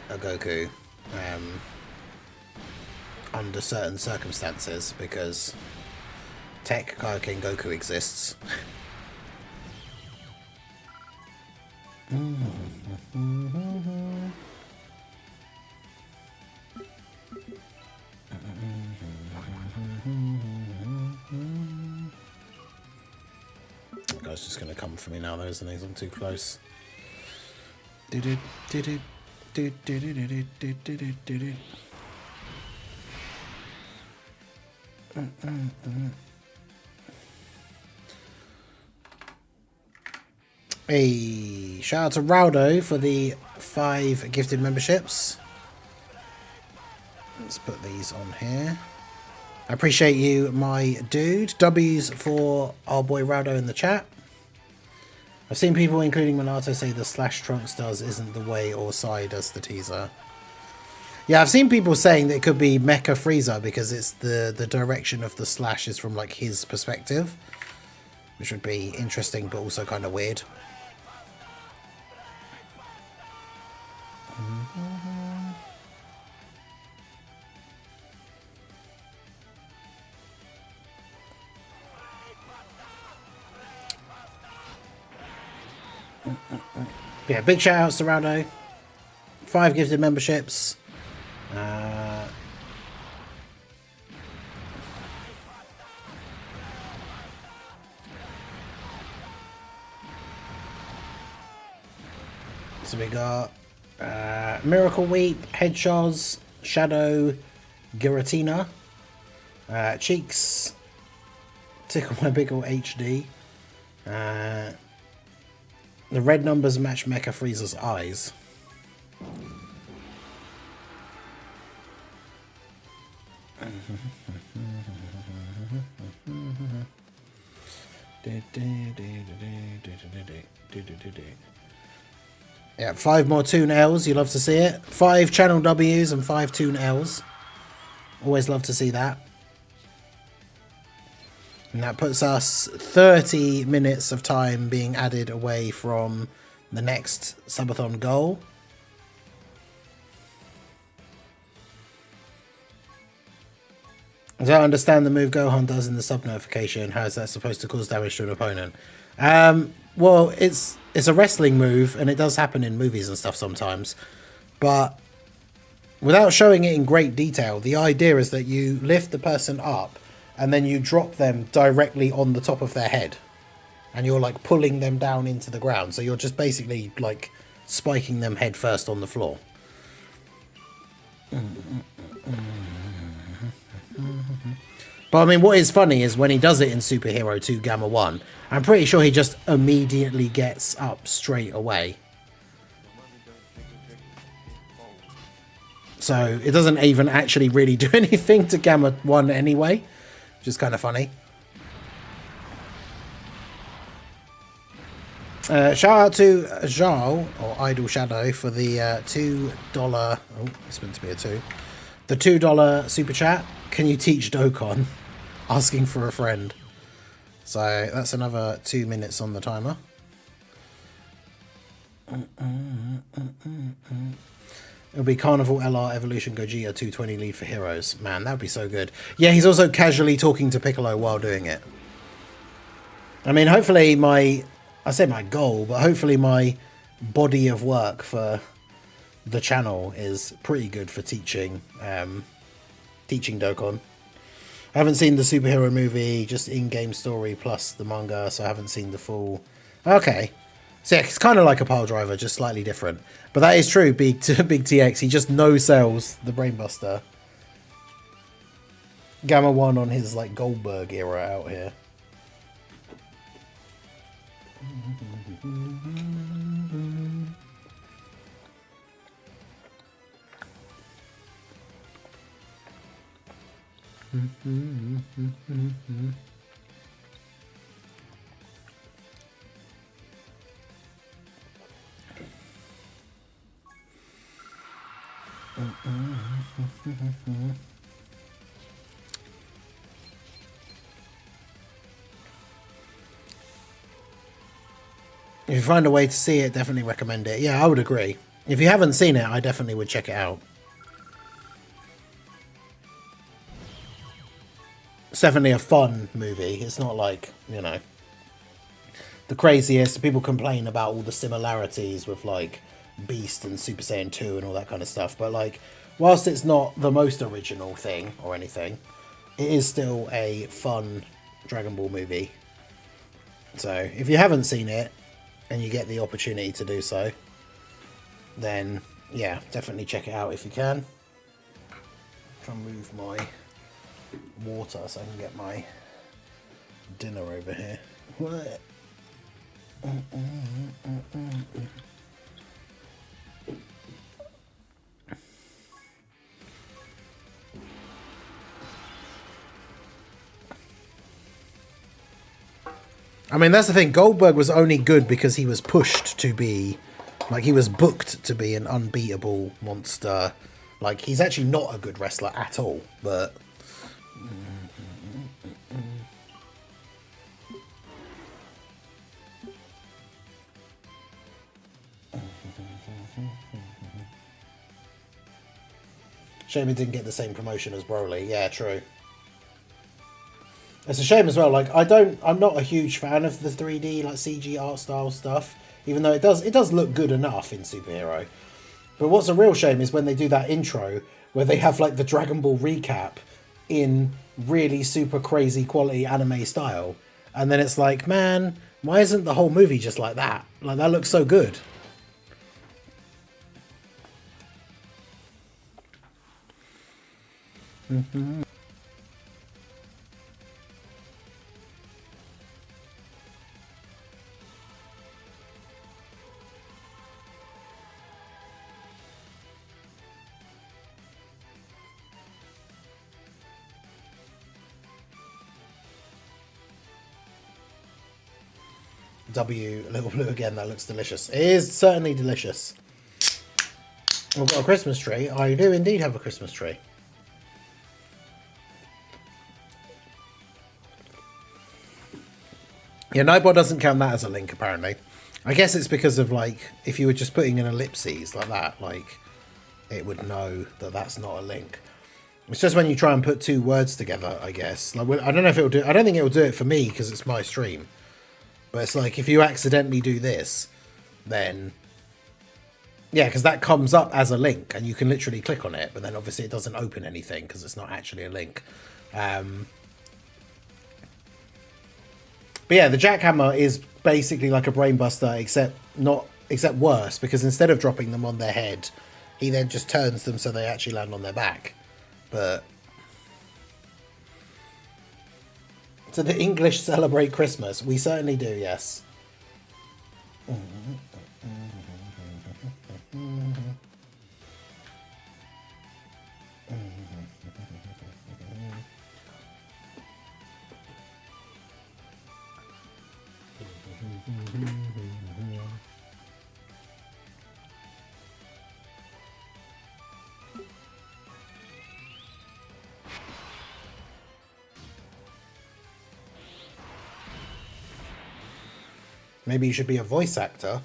a Goku under certain circumstances, because Tech Kaioken Goku exists. Guy's just going to come for me now, though, isn't he? I'm too close. Hey, shout out to Raldo for the 5 gifted memberships. Let's put these on here. I appreciate you, my dude. W's for our boy Raldo in the chat. I've seen people, including Minato, say the slash Trunks does isn't the way or side as the teaser. Yeah, I've seen people saying that it could be Mecha Frieza because it's the direction of the slash is from like his perspective, which would be interesting but also kind of weird. Yeah, big shout outs to Raldo. 5 gifted memberships. So we got Miracle Weep, Headshots, Shadow, Giratina, Cheeks, Tickle My Pickle HD. The red numbers match Mecha Frieza's eyes. Yeah, 5 more Toon L's. You love to see it. 5 Channel W's and 5 Toon L's. Always love to see that. And that puts us 30 minutes of time being added away from the next Subathon goal. I don't understand the move Gohan does in the sub notification. How is that supposed to cause damage to an opponent? Well, it's a wrestling move, and it does happen in movies and stuff sometimes. But without showing it in great detail, the idea is that you lift the person up, and then you drop them directly on the top of their head. And you're like pulling them down into the ground. So you're just basically like spiking them head first on the floor. But I mean, what is funny is when he does it in Superhero 2 Gamma 1, I'm pretty sure he just immediately gets up straight away. So it doesn't even actually really do anything to Gamma 1 anyway. Which is kind of funny. Shout out to Zhao, or Idle Shadow, for the $2... Oh, it's meant to be a 2. The $2 super chat. Can you teach Dokkan? Asking for a friend. So that's another 2 minutes on the timer. It'll be Carnival LR Evolution Gogeta 220 lead for Heroes. Man, that would be so good. Yeah, he's also casually talking to Piccolo while doing it. I mean, hopefully I say my goal, but hopefully my body of work for the channel is pretty good for teaching Dokkan. I haven't seen the superhero movie, just in-game story plus the manga, so I haven't seen the full... Okay. So yeah, it's kind of like a pile driver, just slightly different. But that is true, Big TX. He just no-sells the Brainbuster. Gamma 1 on his like Goldberg era out here. If you find a way to see it, definitely recommend it. Yeah, I would agree. If you haven't seen it, I definitely would check it out. It's definitely a fun movie. It's not like, you know, the craziest. People complain about all the similarities with like Beast and Super Saiyan 2 and all that kind of stuff. But like, whilst it's not the most original thing or anything, it is still a fun Dragon Ball movie. So if you haven't seen it and you get the opportunity to do so, then yeah, definitely check it out if you can. Try and move my water so I can get my dinner over here. What? I mean, that's the thing. Goldberg was only good because he was pushed to be, like, he was booked to be an unbeatable monster. Like, he's actually not a good wrestler at all, but... Shame he didn't get the same promotion as Broly. Yeah, true. It's a shame as well. Like, I'm not a huge fan of the 3D, like, CG art style stuff, even though it does look good enough in Superhero. But what's a real shame is when they do that intro where they have like the Dragon Ball recap in really super crazy quality anime style. And then it's like, man, why isn't the whole movie just like that? Like, that looks so good. Mm-hmm. W, Little Blue again, that looks delicious. It is certainly delicious. I've got a Christmas tree. I do indeed have a Christmas tree. Yeah, Nightbot doesn't count that as a link, apparently. I guess it's because of, like, if you were just putting in ellipses like that, like, it would know that that's not a link. It's just when you try and put two words together, I guess. Like, I don't know if it'll do... I don't think it'll do it for me because it's my stream. But it's like, if you accidentally do this, then... Yeah, because that comes up as a link, and you can literally click on it, but then obviously it doesn't open anything because it's not actually a link. But yeah, the jackhammer is basically like a brainbuster, except worse, because instead of dropping them on their head, he then just turns them so they actually land on their back. But... So the English celebrate Christmas. We certainly do, yes. Maybe you should be a voice actor.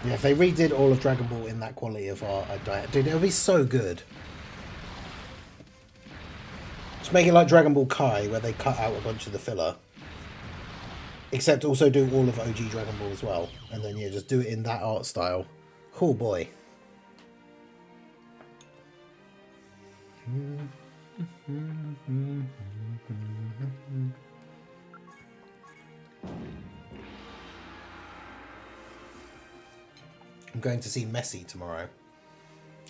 Yeah, if they redid all of Dragon Ball in that quality of art, dude, it would be so good. Just make it like Dragon Ball Kai, where they cut out a bunch of the filler. Except also do all of OG Dragon Ball as well. And then, yeah, just do it in that art style. Oh, boy. I'm going to see Messi tomorrow.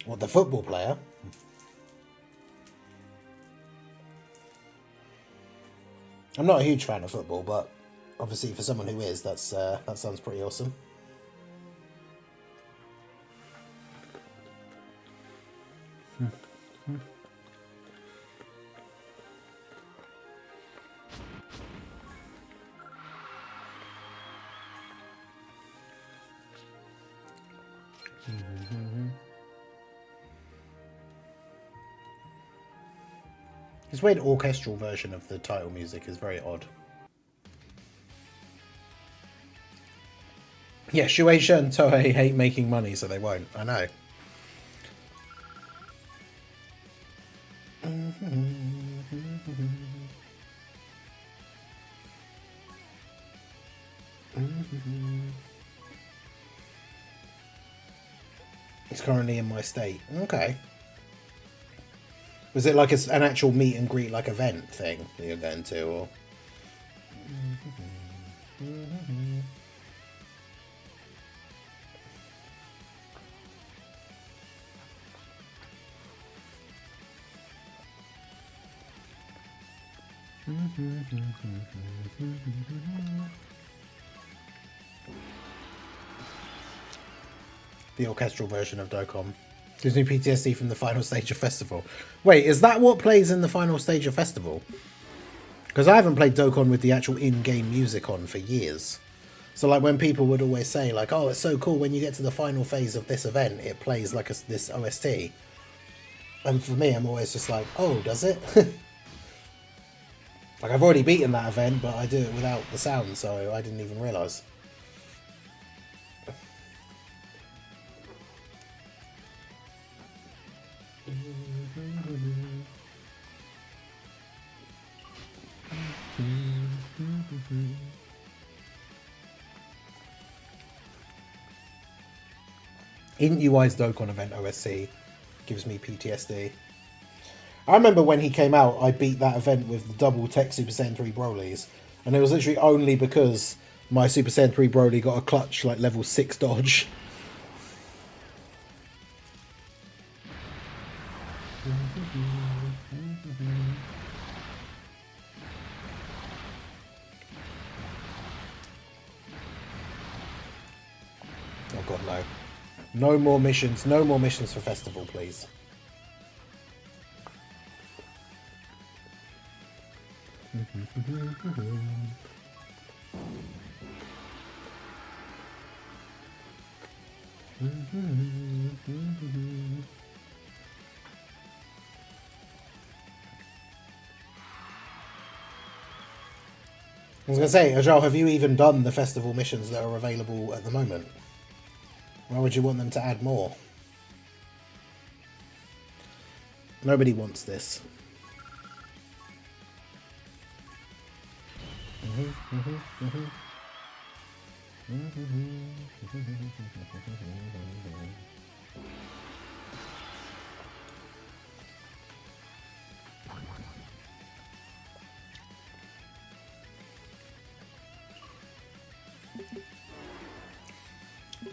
What, the football player? I'm not a huge fan of football, but obviously for someone who is, that sounds pretty awesome. This weird orchestral version of the title music is very odd. Yeah, Shueisha and Toei hate making money, so they won't. I know. It's currently in my state. Okay. Was it like an actual meet and greet, like event thing that you're going to, or? The orchestral version of Dokkan. Gives me PTSD from the final stage of festival. Wait, is that what plays in the final stage of festival? Because I haven't played Dokkan with the actual in-game music on for years. So like when people would always say like, oh, it's so cool when you get to the final phase of this event, it plays like this OST. And for me, I'm always just like, oh, does it? Like I've already beaten that event, but I do it without the sound, so I didn't even realise. Isn't UI's Dokkan event OSC gives me PTSD. I remember when he came out, I beat that event with the double tech Super Saiyan 3 Brolys, and it was literally only because my Super Saiyan 3 Broly got a clutch like level 6 dodge. Oh god, no. No more missions. No more missions for festival, please. I was going to say, Ajal, have you even done the festival missions that are available at the moment? Why would you want them to add more? Nobody wants this.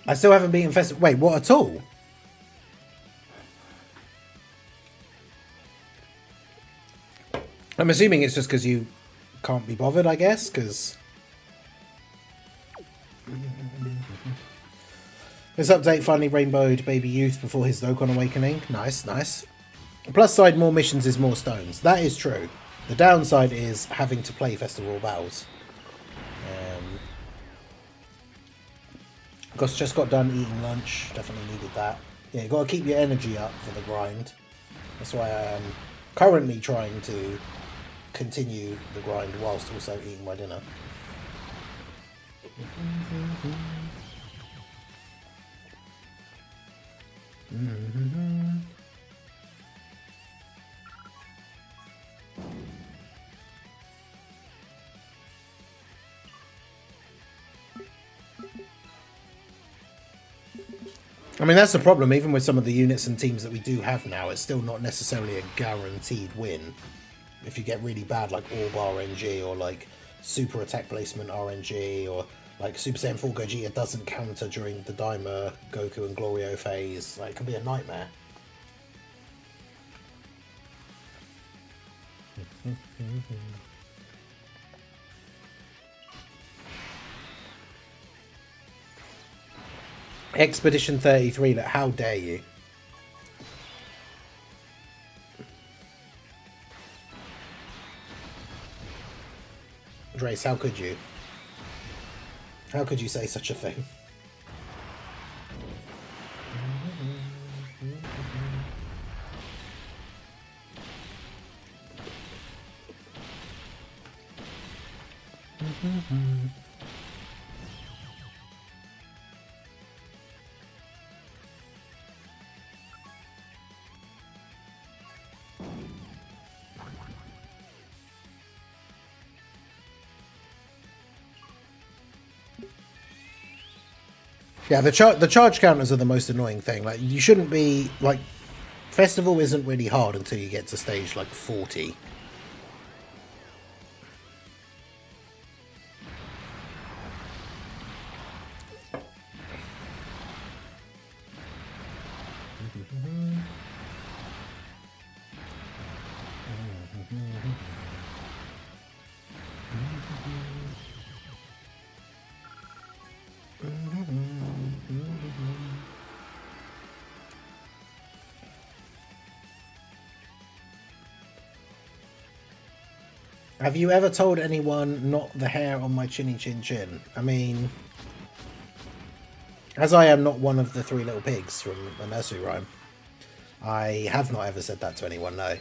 I still haven't beaten festival. Wait, what at all? I'm assuming it's just because you can't be bothered, I guess, because this update finally rainbowed Baby Youth before his Dokkan Awakening. Nice, nice. Plus side, more missions is more stones. That is true. The downside is having to play festival battles. Just got done eating lunch. Definitely needed that. Yeah, you got to keep your energy up for the grind. That's why I am currently trying to continue the grind whilst also eating my dinner. I mean, that's the problem. Even with some of the units and teams that we do have now, it's still not necessarily a guaranteed win. If you get really bad, like Orb RNG, or like Super Attack Placement RNG, or like Super Saiyan 4 Gogeta doesn't counter during the Daima, Goku and Glorio phase, like, it can be a nightmare. Expedition 33, like, how dare you? Drace, how could you? How could you say such a thing? Yeah, the charge counters are the most annoying thing. Like, you shouldn't be like, Festival isn't really hard until you get to stage like 40. Have you ever told anyone not the hair on my chinny chin chin? I mean, as I am not one of the three little pigs from the nursery rhyme, I have not ever said that to anyone, no.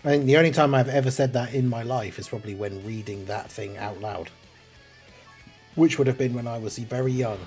I think the only time I've ever said that in my life is probably when reading that thing out loud. Which would have been when I was very young.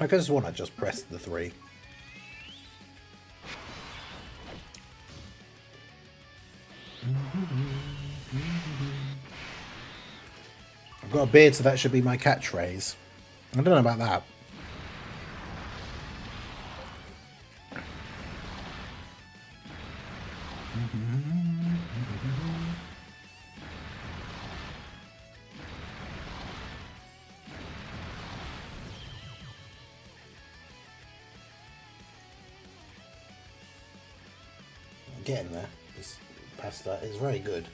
I just want to just press the 3. I've got a beard, so that should be my catchphrase. I don't know about that. Getting there. This pasta is very good.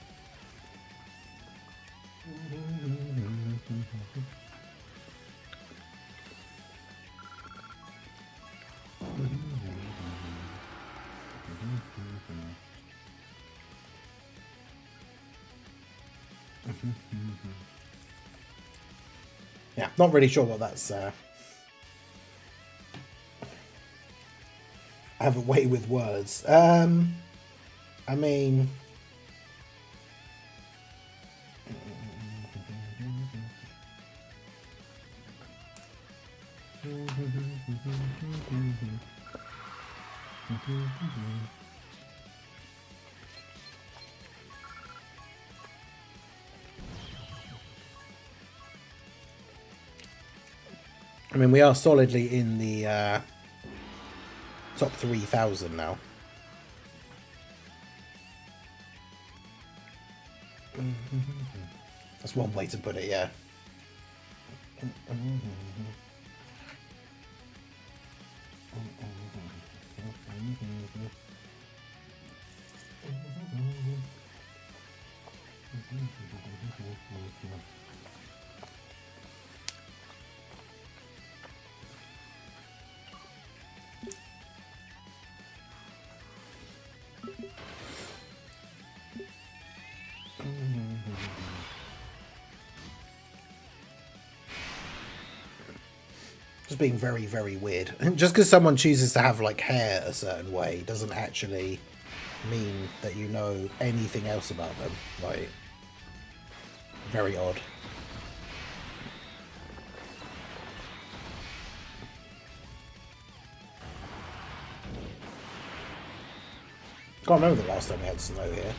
Yeah, not really sure what that's. I have a way with words. I mean, we are solidly in the top 3,000 now. That's one way to put it, yeah. Just being very, very weird. Just because someone chooses to have like hair a certain way doesn't actually mean that you know anything else about them. Like, very odd. Can't remember the last time we had snow here.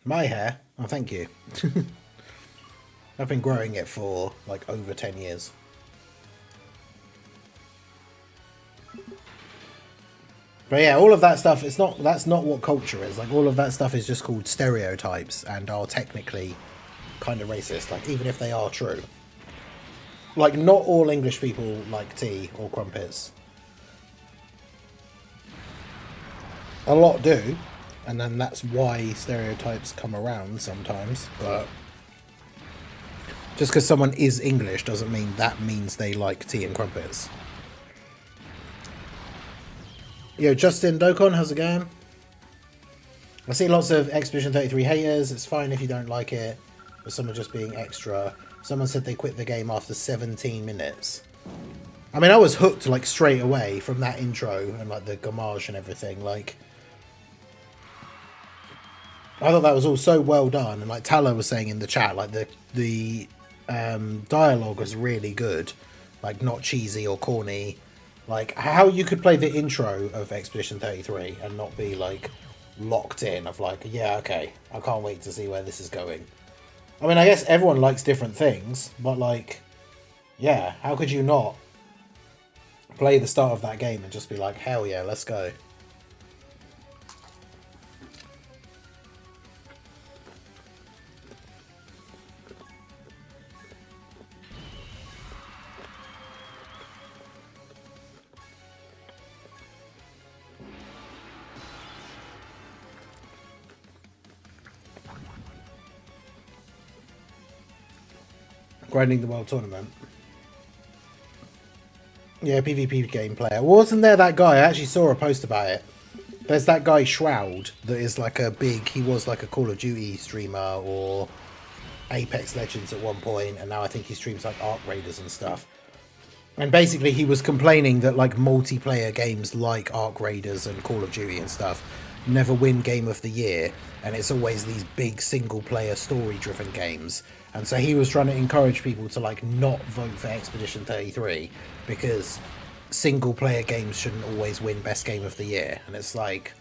My hair? Oh, thank you. I've been growing it for like over 10 years. But yeah, all of that stuff, that's not what culture is. Like, all of that stuff is just called stereotypes and are technically kind of racist, like, even if they are true. Like, not all English people like tea or crumpets. A lot do, and then that's why stereotypes come around sometimes, but just because someone is English doesn't mean that means they like tea and crumpets. Yo, Justin Dokkan, how's it going? I see lots of Expedition 33 haters. It's fine if you don't like it, but someone just being extra. Someone said they quit the game after 17 minutes. I mean, I was hooked like straight away from that intro and like the gomage and everything. Like, I thought that was all so well done, and like Tala was saying in the chat, like the dialogue was really good, like not cheesy or corny. Like how you could play the intro of Expedition 33 and not be like locked in of like, yeah, okay, I can't wait to see where this is going. I mean, I guess everyone likes different things, but like, yeah, how could you not play the start of that game and just be like, hell yeah, let's go. Grinding the World Tournament. Yeah, PvP game player. Wasn't there that guy? I actually saw a post about it. There's that guy Shroud that is like a big, he was like a Call of Duty streamer or Apex Legends at one point, and now I think he streams like Arc Raiders and stuff. And basically he was complaining that like multiplayer games like Arc Raiders and Call of Duty and stuff never win Game of the Year, and it's always these big single player story driven games. And so he was trying to encourage people to like not vote for Expedition 33 because single player games shouldn't always win Best Game of the Year. And it's like,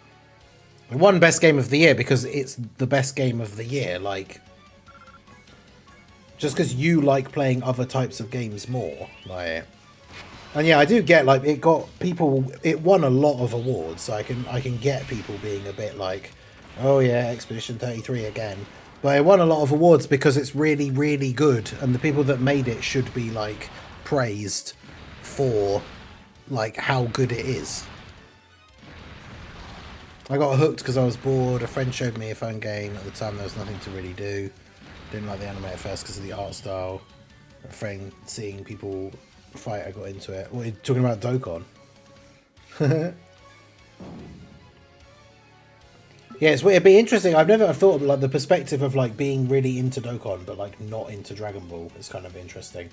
it won Best Game of the Year because it's the best game of the year. Like, just because you like playing other types of games more, like. And yeah, I do get like it got people. It won a lot of awards, so I can get people being a bit like, oh yeah, Expedition 33 again. But it won a lot of awards because it's really, really good, and the people that made it should be like praised for like how good it is. I got hooked because I was bored. A friend showed me a phone game. At the time, there was nothing to really do. Didn't like the anime at first because of the art style. A friend seeing people fight, I got into it. What are you talking about, Dokkan? Yeah, it'd be interesting. I've never thought of like the perspective of like being really into Dokkan but like not into Dragon Ball. It's kind of interesting.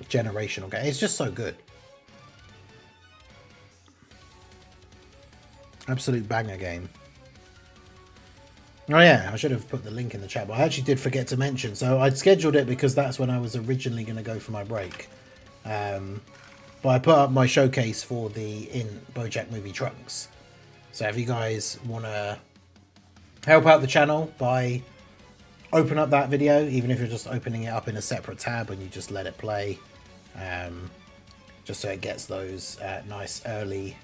Generational game. It's just so good. Absolute banger game. Oh yeah, I should have put the link in the chat, but I actually did forget to mention. So I'd scheduled it because that's when I was originally going to go for my break. But I put up my showcase for the In BoJack Movie Trunks. So if you guys want to help out the channel by open up that video, even if you're just opening it up in a separate tab and you just let it play, just so it gets those nice early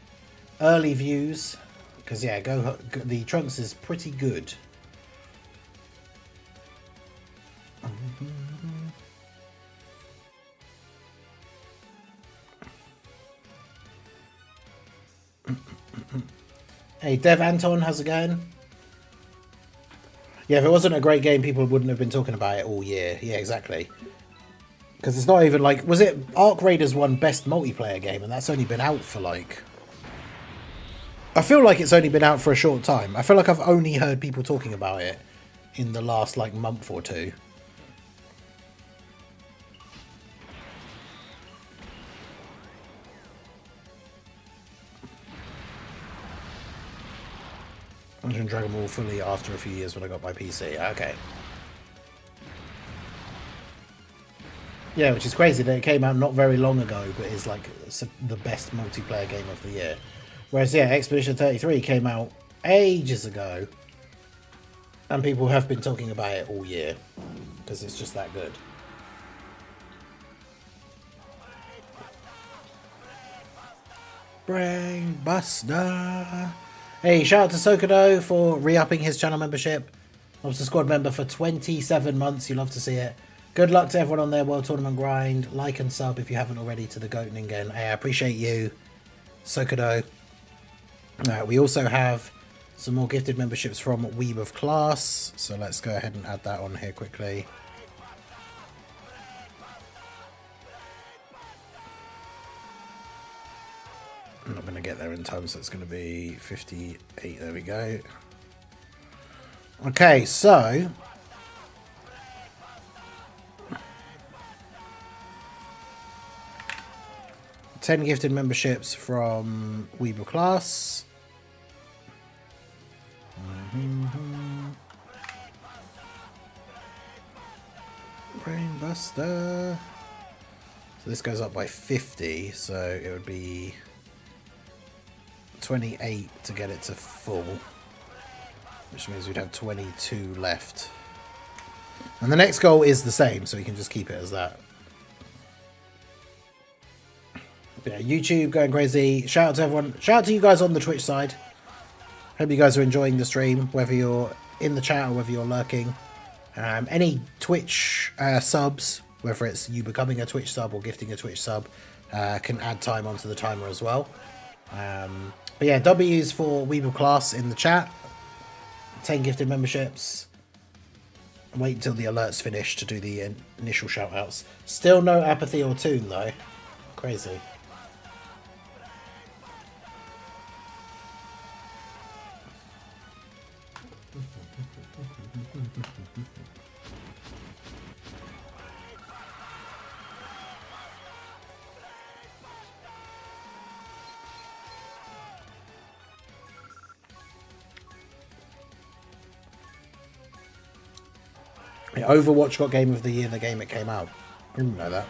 views. Because yeah, the Trunks is pretty good. Hey, Dev Anton, how's it going? Yeah, if it wasn't a great game, people wouldn't have been talking about it all year. Yeah, exactly. Because it's not even like... Was it Arc Raiders won Best Multiplayer Game, and that's only been out for like... I feel like it's only been out for a short time. I feel like I've only heard people talking about it in the last like month or two. Dungeon Dragon Ball fully after a few years when I got my PC. Okay. Yeah, which is crazy that it came out not very long ago, but is like the best multiplayer game of the year. Whereas, yeah, Expedition 33 came out ages ago, and people have been talking about it all year, because it's just that good. Brain Buster! Hey, shout out to Sokodo for re-upping his channel membership. Lobster Squad member for 27 months. You love to see it. Good luck to everyone on their World Tournament grind. Like and sub if you haven't already to the Goat Ningen. Hey, I appreciate you, Sokodo. We also have some more gifted memberships from Weeb of Class. So let's go ahead and add that on here quickly. I'm not going to get there in time, so it's going to be 58. There we go. Okay, so... 10 gifted memberships from Weeble Class. Brainbuster. So this goes up by 50, so it would be 28 to get it to full, which means we'd have 22 left. And the next goal is the same, so we can just keep it as that. But yeah, YouTube going crazy. Shout out to everyone. Shout out to you guys on the Twitch side. Hope you guys are enjoying the stream, whether you're in the chat or whether you're lurking. Any Twitch subs, whether it's you becoming a Twitch sub or gifting a Twitch sub, can add time onto the timer as well. But yeah, W's for Weeble Class in the chat. 10 gifted memberships. Wait until the alerts finish to do the initial shout outs. Still no Apathy or Toon though. Crazy. Yeah, Overwatch got Game of the Year the game it came out. I didn't know that.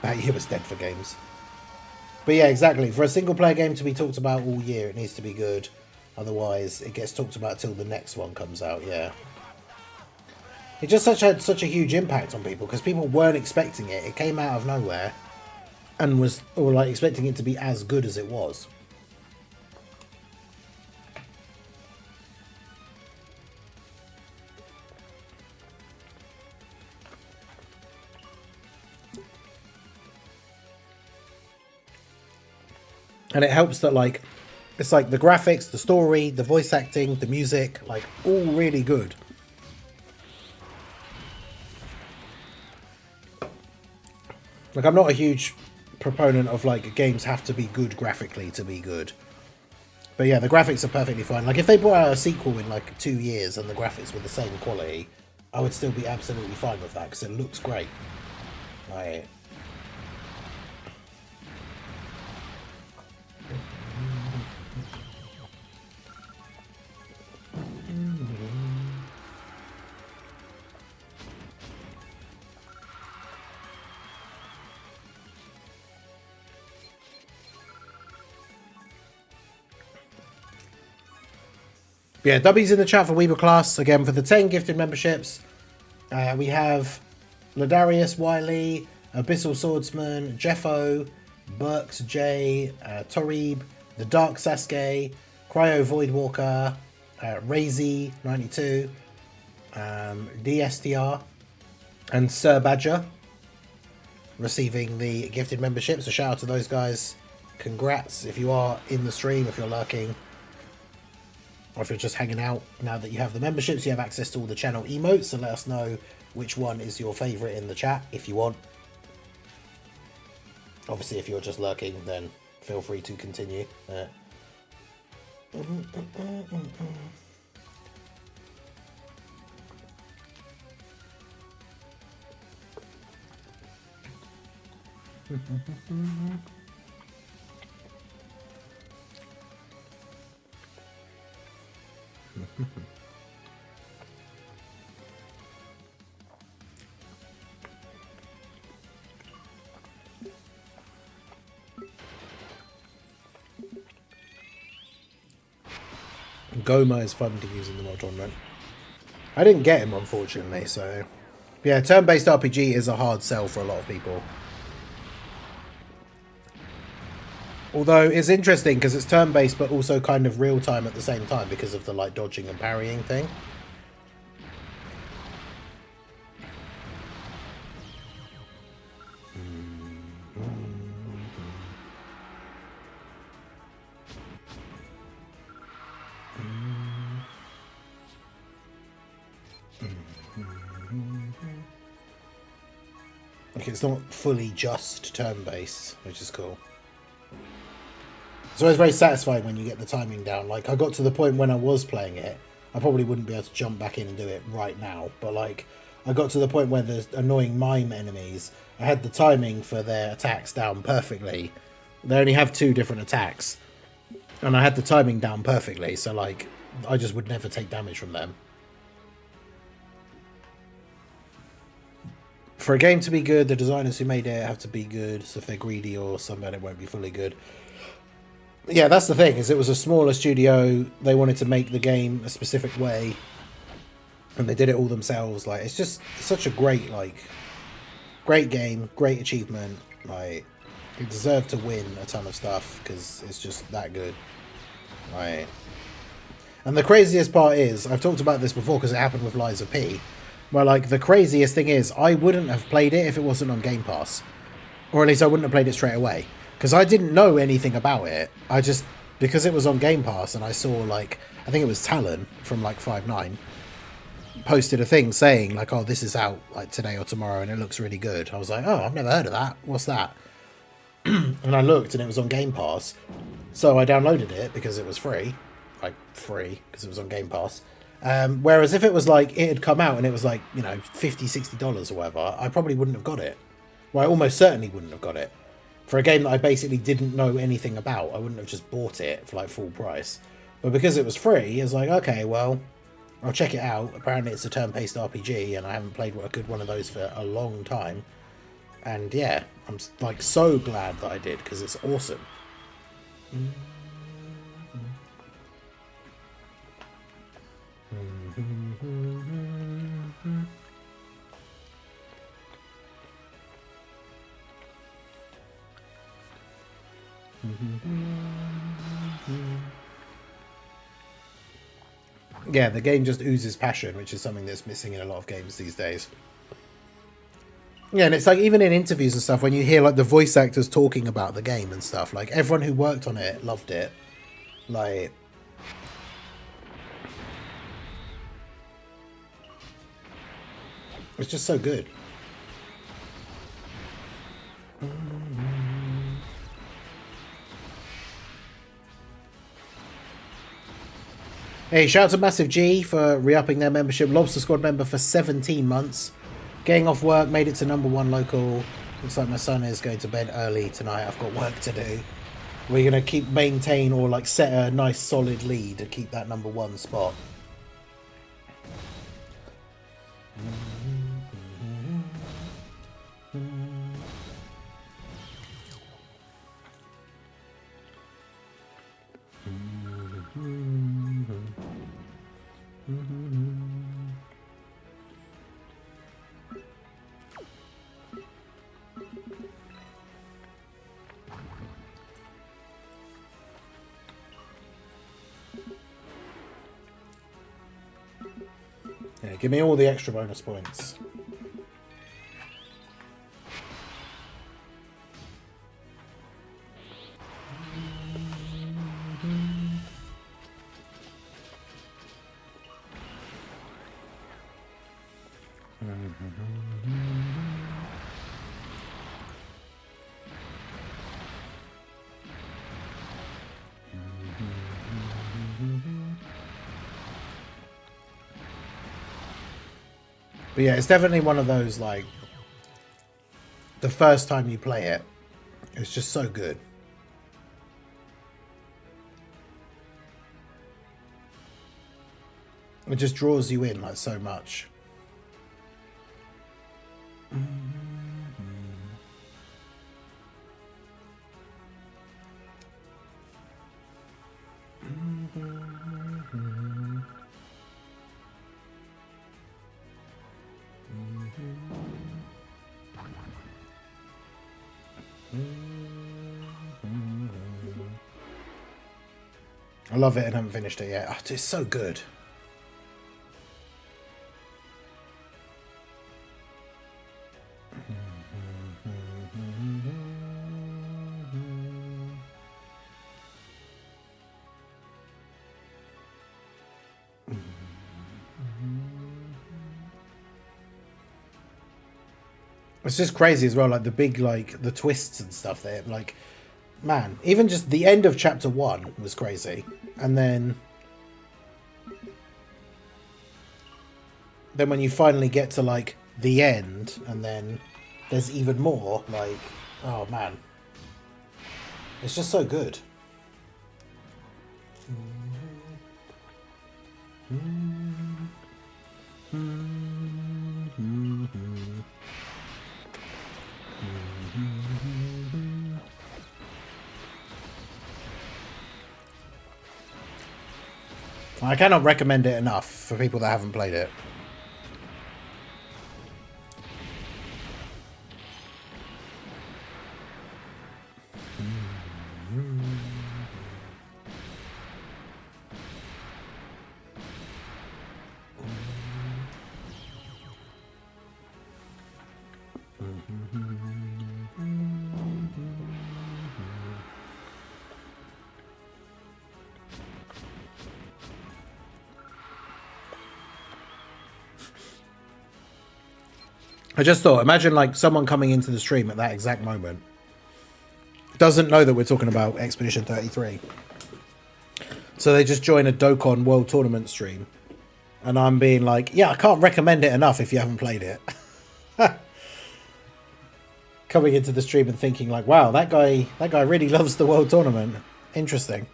That year was dead for games. But yeah, exactly. For a single player game to be talked about all year, it needs to be good. Otherwise, it gets talked about till the next one comes out, yeah. It just had such a huge impact on people, because people weren't expecting it. It came out of nowhere, and was like expecting it to be as good as it was. And it helps that, like, it's like the graphics, the story, the voice acting, the music, like, all really good. Like, I'm not a huge proponent of, like, games have to be good graphically to be good. But yeah, the graphics are perfectly fine. Like, if they brought out a sequel in, like, 2 years and the graphics were the same quality, I would still be absolutely fine with that, because it looks great. Like... Yeah, W's in the chat for Weeble Class. Again, for the 10 gifted memberships, we have Ladarius, Wiley, Abyssal Swordsman, Jeffo, Burks J, Torib, The Dark Sasuke, Cryo Voidwalker, Razy 92, DSTR, and Sir Badger receiving the gifted membership. So shout out to those guys. Congrats if you are in the stream, if you're lurking, or if you're just hanging out. Now that you have the memberships, you have access to all the channel emotes, so let us know which one is your favourite in the chat if you want. Obviously, if you're just lurking, then feel free to continue. Goma is fun to use in the mod tournament. I didn't get him, unfortunately, so... Yeah, turn-based RPG is a hard sell for a lot of people. Although it's interesting because it's turn-based but also kind of real-time at the same time because of the like dodging and parrying thing. Like it's not fully just turn-based, which is cool. It's always very satisfying when you get the timing down. Like, I got to the point when I was playing it, I probably wouldn't be able to jump back in and do it right now, but like, I got to the point where there's annoying mime enemies. I had the timing for their attacks down perfectly. They only have 2 different attacks, and I had the timing down perfectly, so like, I just would never take damage from them. For a game to be good, the designers who made it have to be good, so if they're greedy or something, it won't be fully good. Yeah, that's the thing, is it was a smaller studio, they wanted to make the game a specific way, and they did it all themselves. Like, it's just such a great, like, great game, great achievement. Like, it deserved to win a ton of stuff, because it's just that good. Like, and the craziest part is, I've talked about this before, because it happened with Lies of P, where, like, the craziest thing is, I wouldn't have played it if it wasn't on Game Pass. Or at least I wouldn't have played it straight away. Because I didn't know anything about it. I just, because it was on Game Pass and I saw, like, I think it was Talon from, like, 5.9 posted a thing saying, like, oh, this is out, like, today or tomorrow and it looks really good. I was like, oh, I've never heard of that. What's that? And I looked and it was on Game Pass. So I downloaded it because it was free. Like, free, because it was on Game Pass. Whereas if it was, like, it had come out and it was, like, you know, $50, $60 or whatever, I probably wouldn't have got it. Well, I almost certainly wouldn't have got it. For a game that I basically didn't know anything about, I wouldn't have just bought it for like full price. But because it was free, it's like, okay, well, I'll check it out. Apparently it's a turn-based RPG, and I haven't played a good one of those for a long time. And yeah, I'm like so glad that I did, because it's awesome. Yeah, the game just oozes passion, which is something that's missing in a lot of games these days. Yeah, and it's like even in interviews and stuff, when you hear like the voice actors talking about the game and stuff, like everyone who worked on it loved it. Like, it's just so good. Hey, shout out to Massive G for re-upping their membership. Lobster Squad member for 17 months. Getting off work, made it to #1 local. Looks like my son is going to bed early tonight. I've got work to do. We're going to maintain or like set a nice solid lead to keep that #1 spot. Yeah, give me all the extra bonus points. But yeah, it's definitely one of those, like, the first time you play it, it's just so good. It just draws you in, like, so much. I love it and haven't finished it yet. Oh, it's so good. It's just crazy as well, like the big, like the twists and stuff there. Like, man, even just the end of chapter 1 was crazy, and then when you finally get to like the end, and then there's even more. Like, oh man, it's just so good. I cannot recommend it enough for people that haven't played it. I just thought, imagine like someone coming into the stream at that exact moment, doesn't know that we're talking about Expedition 33. So they just join a Dokkan World Tournament stream. And I'm being like, yeah, I can't recommend it enough if you haven't played it. Coming into the stream and thinking like, wow, that guy really loves the World Tournament. Interesting.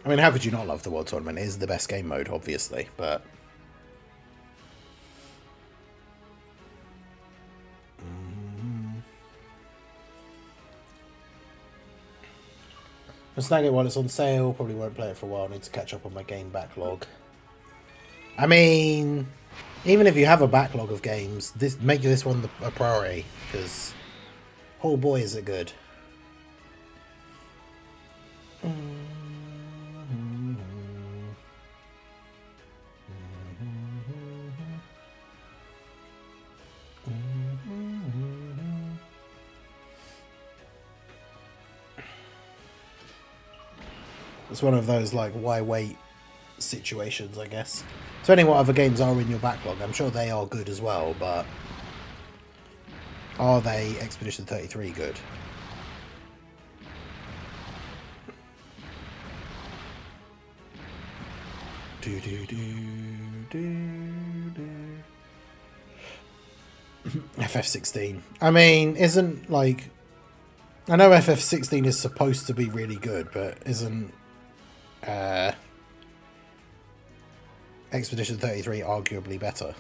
I mean, how could you not love the World Tournament? It is the best game mode, obviously, but... I'll snag it while it's on sale. Probably won't play it for a while. I need to catch up on my game backlog. I mean, even if you have a backlog of games, make this one a priority, because, oh boy, is it good. It's one of those, like, why wait situations, I guess. Depending what other games are in your backlog, I'm sure they are good as well, but are they Expedition 33 good? FF16. I mean, isn't, like... I know FF16 is supposed to be really good, but isn't... Expedition 33 arguably better.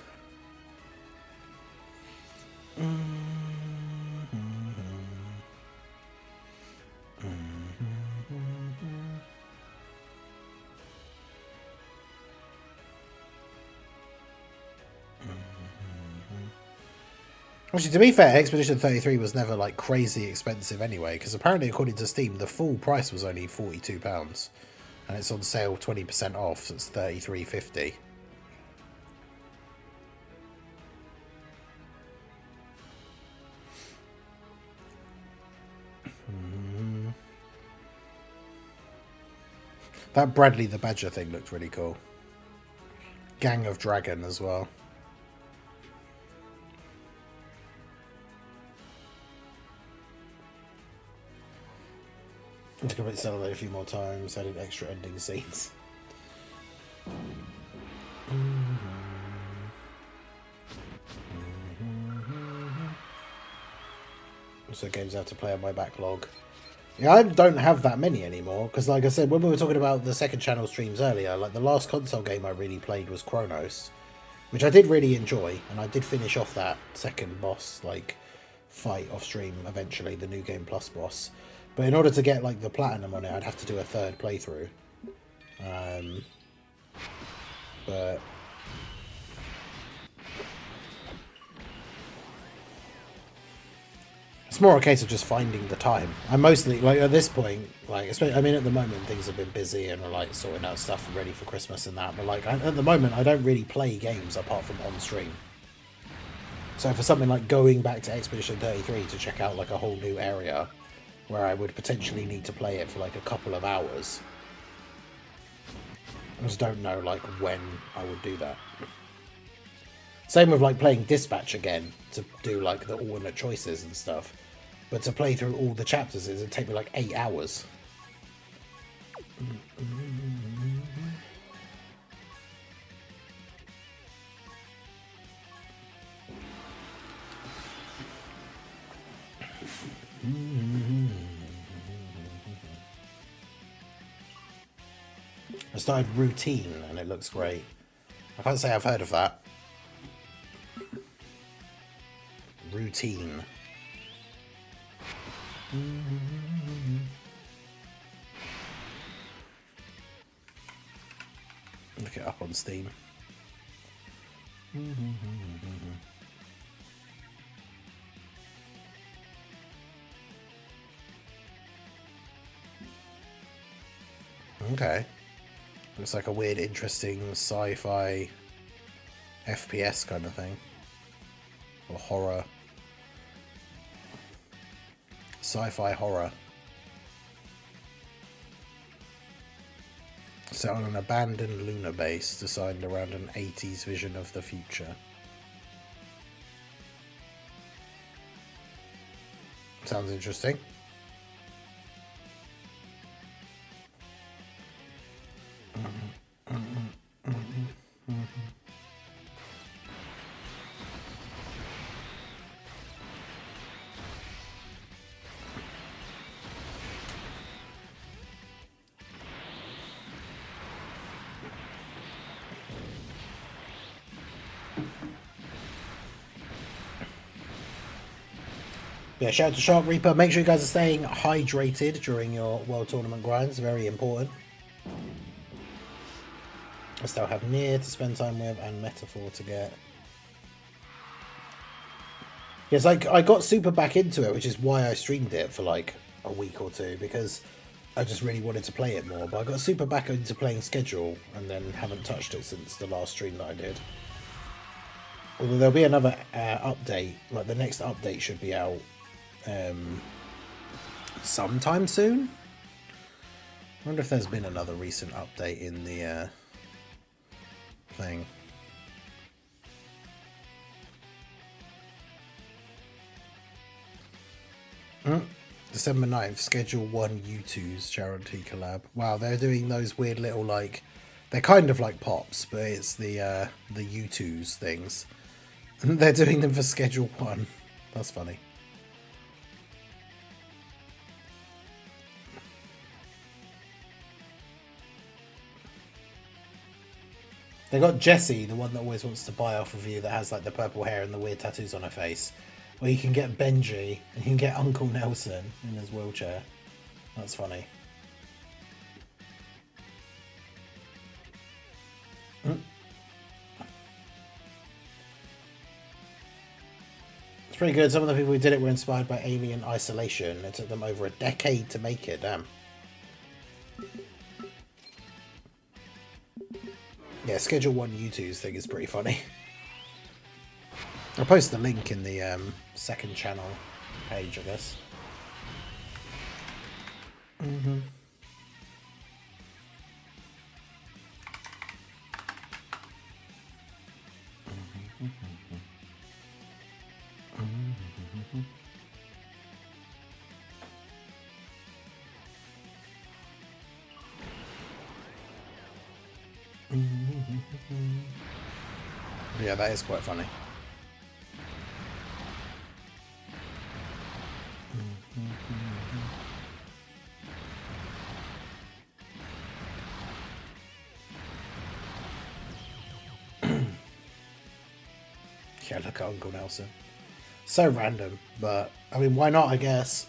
Actually, to be fair, Expedition 33 was never like crazy expensive anyway, because apparently, according to Steam, the full price was only £42, and it's on sale 20% off, so it's £33.50. That Bradley the Badger thing looked really cool. Gang of Dragon as well. I'm just going to celebrate a few more times, added extra ending scenes. So games I have to play on my backlog. Yeah, I don't have that many anymore, because like I said, when we were talking about the second channel streams earlier, like the last console game I really played was Chronos, which I did really enjoy, and I did finish off that second boss, like, fight off stream eventually, the New Game Plus boss. But in order to get, like, the platinum on it, I'd have to do a third playthrough. But it's more a case of just finding the time. I'm mostly, like, at this point, like, especially, I mean, at the moment, things have been busy and are, like, sorting out stuff ready for Christmas and that. But, like, at the moment, I don't really play games apart from on stream. So for something like going back to Expedition 33 to check out, like, a whole new area where I would potentially need to play it for, like, a couple of hours, I just don't know, like, when I would do that. Same with, like, playing Dispatch again to do, like, the alternate choices and stuff. But to play through all the chapters, it would take me like 8 hours. I started Routine and it looks great. I can't say I've heard of that. Routine. Look it up on Steam. Okay. Looks like a weird, interesting sci-fi FPS kind of thing. Or horror. Sci-fi horror. Set on an abandoned lunar base designed around an 80s vision of the future. Sounds interesting. Yeah, shout out to Shark Reaper. Make sure you guys are staying hydrated during your World Tournament grinds. Very important. I still have Nier to spend time with and Metaphor to get. Yes, I got super back into it, which is why I streamed it for like a week or two, because I just really wanted to play it more. But I got super back into playing Schedule and then haven't touched it since the last stream that I did. Although there'll be another update, like the next update should be out sometime soon. I wonder if there's been another recent update in the thing. December 9th, Schedule 1 U2's charity collab. Wow, they're doing those weird little, like, they're kind of like pops, but it's the U2's things. And they're doing them for Schedule 1. That's funny. They got Jessie, the one that always wants to buy off of you, that has like the purple hair and the weird tattoos on her face. Or you can get Benji, and you can get Uncle Nelson in his wheelchair. That's funny. It's pretty good. Some of the people who did it were inspired by Alien Isolation. It took them over a decade to make it. Damn. Yeah, Schedule 1 U2's thing is pretty funny. I'll post the link in the second channel page, I guess. Mm-hmm. Yeah, that is quite funny. Yeah, look at Uncle Nelson. So random, but I mean, why not, I guess.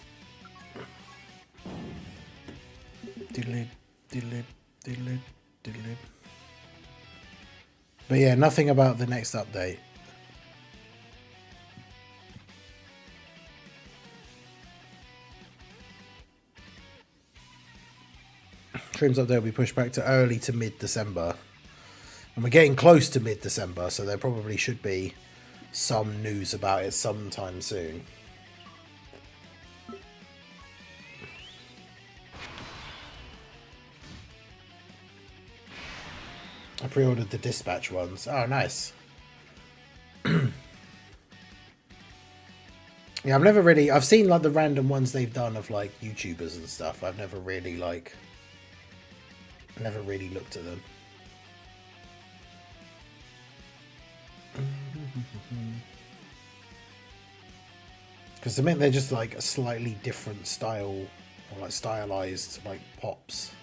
Diddly, diddly, diddly, diddly. But yeah, nothing about the next update. Trim's update will be pushed back to early to mid-December. And we're getting close to mid-December, so there probably should be some news about it sometime soon. I pre-ordered the Dispatch ones. Oh, nice. Yeah, I've seen like the random ones they've done of like YouTubers and stuff. I've never really looked at them. Because I mean they're just like a slightly different style, or like stylized like pops.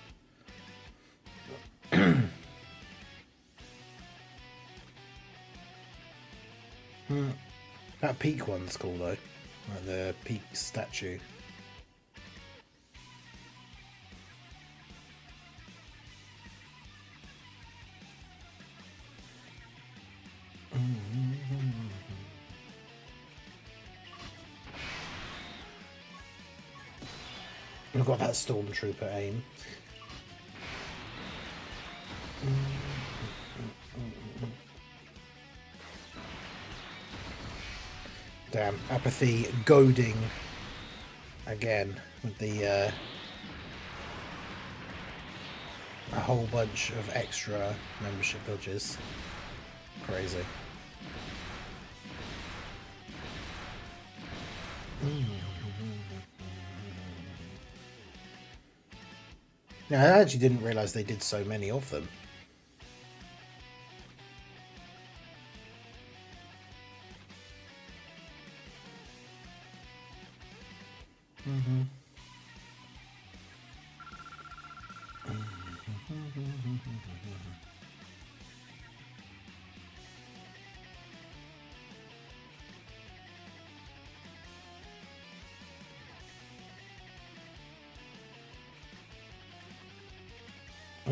That peak one's cool though, like the peak statue. We've got that Stormtrooper aim. Damn, Apathy goading again with the a whole bunch of extra membership badges. Crazy. Yeah, I actually didn't realise they did so many of them.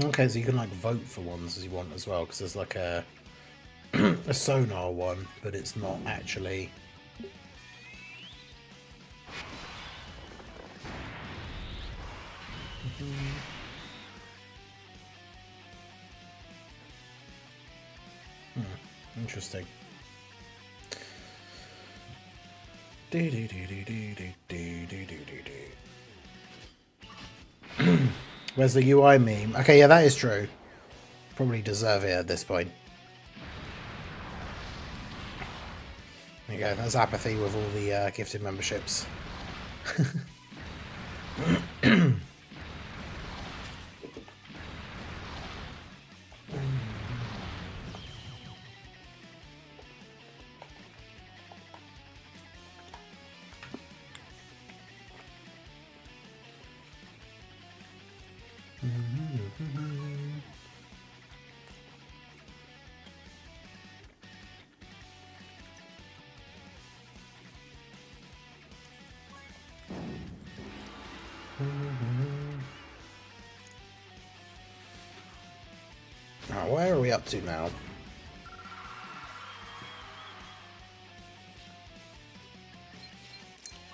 Okay, so you can like vote for ones as you want as well, because there's like a a sonar one, but it's not actually. Interesting. Where's the UI meme? Okay, yeah, that is true. Probably deserve it at this point. There you go, that's Apathy with all the gifted memberships. Right, where are we up to now?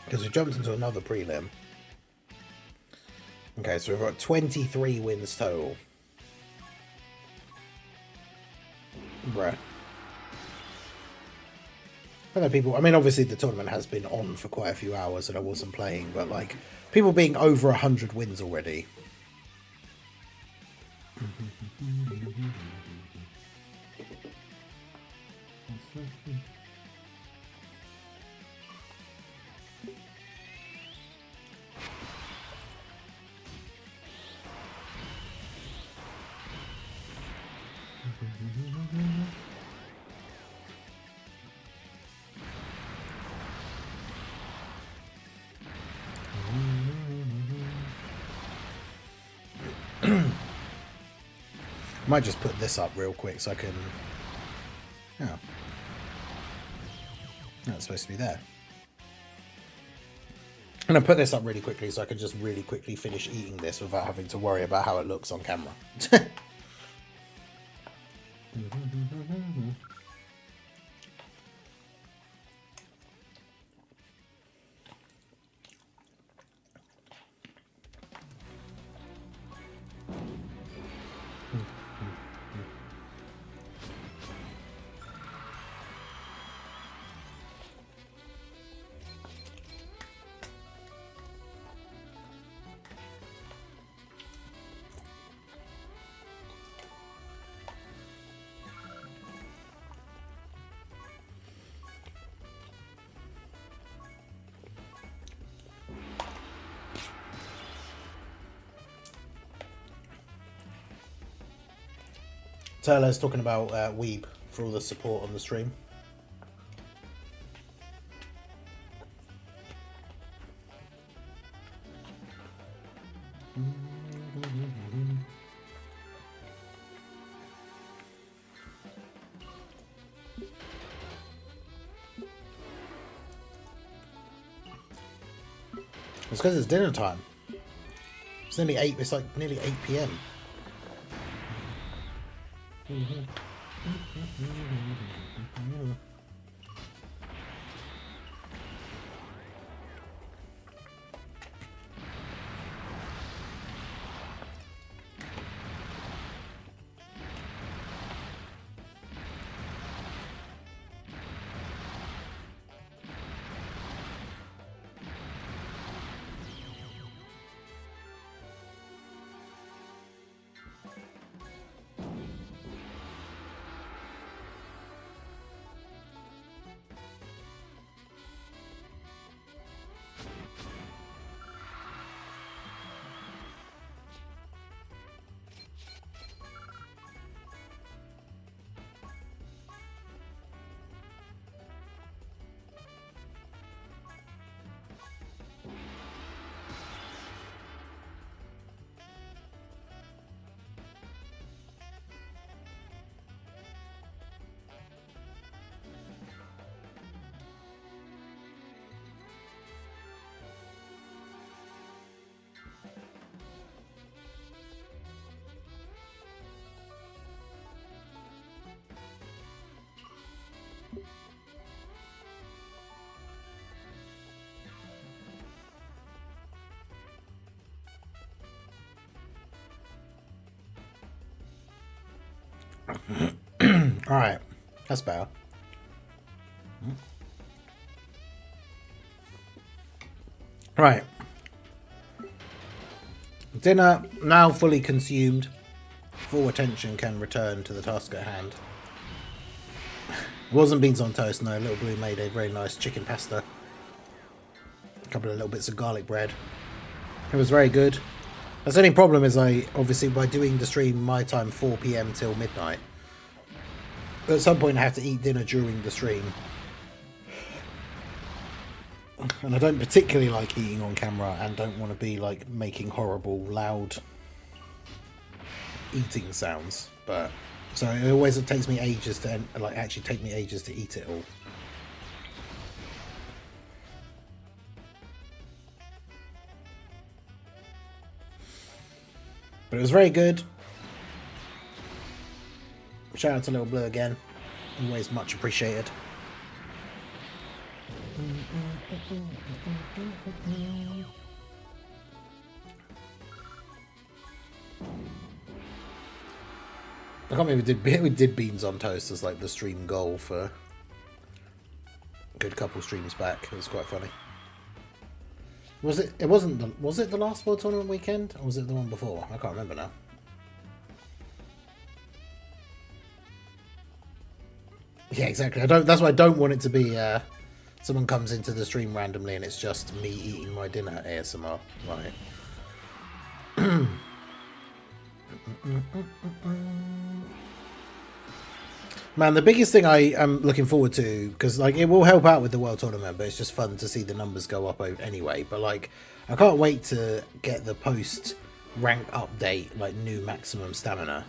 because we jumped into another prelim. Okay, so we've got 23 wins total. Bruh. I know people, I mean, obviously the tournament has been on for quite a few hours and I wasn't playing, but like, people being over 100 wins already. I might just put this up real quick so I can... Oh. That's supposed to be there. And I put this up really quickly so I can just really quickly finish eating this without having to worry about how it looks on camera. Taylor's talking about Weeb for all the support on the stream. It's because it's dinner time. It's nearly 8. It's like nearly 8 p.m. Alright, that's better. Right. Dinner now fully consumed. Full attention can return to the task at hand. It wasn't beans on toast, no. Little Blue made a very nice chicken pasta. A couple of little bits of garlic bread. It was very good. The only problem is obviously by doing the stream my time 4 p.m. till midnight, at some point I have to eat dinner during the stream. And I don't particularly like eating on camera and don't want to be like making horrible, loud eating sounds. But so it always takes me ages to actually take me ages to eat it all. But it was very good. Shout out to Little Blue again. Always much appreciated. I can't believe we did beans on toast as like the stream goal for a good couple streams back. It was quite funny. Was it? It wasn't. Was it the last World Tournament weekend, or was it the one before? I can't remember now. Yeah, exactly. I don't. That's why I don't want it to be. Someone comes into the stream randomly and it's just me eating my dinner ASMR. Right. Man, the biggest thing I am looking forward to, because like it will help out with the World Tournament, but it's just fun to see the numbers go up anyway. But like, I can't wait to get the post rank update, like new maximum stamina.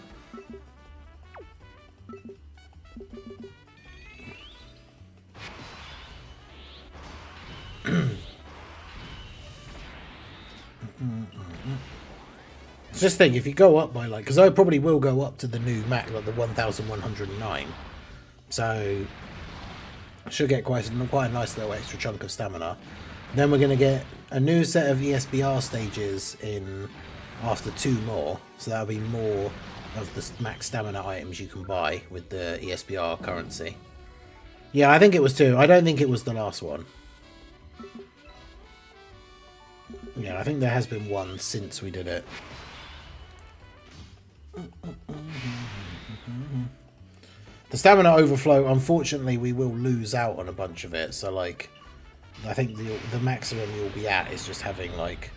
Just think, if you go up by like, because I probably will go up to the new max, like the 1109, so I should get quite a nice little extra chunk of stamina. Then we're going to get a new set of ESBR stages in after 2 more, so that'll be more of the max stamina items you can buy with the ESBR currency. Yeah, I think it was 2. I don't think it was the last one. Yeah, I think there has been 1 since we did it. The stamina overflow, unfortunately, we will lose out on a bunch of it. So, like, I think the maximum you'll be at is just having like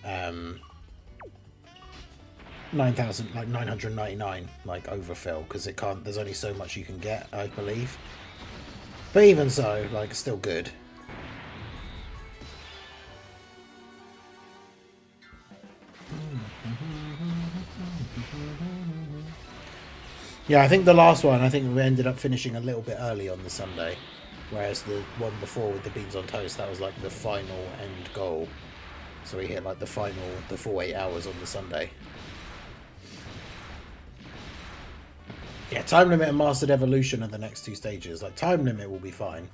9,000, like 999, like overfill, because it can't. There's only so much you can get, I believe. But even so, like, it's still good. Yeah, I think the last one, I think we ended up finishing a little bit early on the Sunday, whereas the one before with the beans on toast, that was like the final end goal. So we hit like the full 8 hours on the Sunday. Yeah, time limit and mastered evolution are the next 2 stages. Like, time limit will be fine.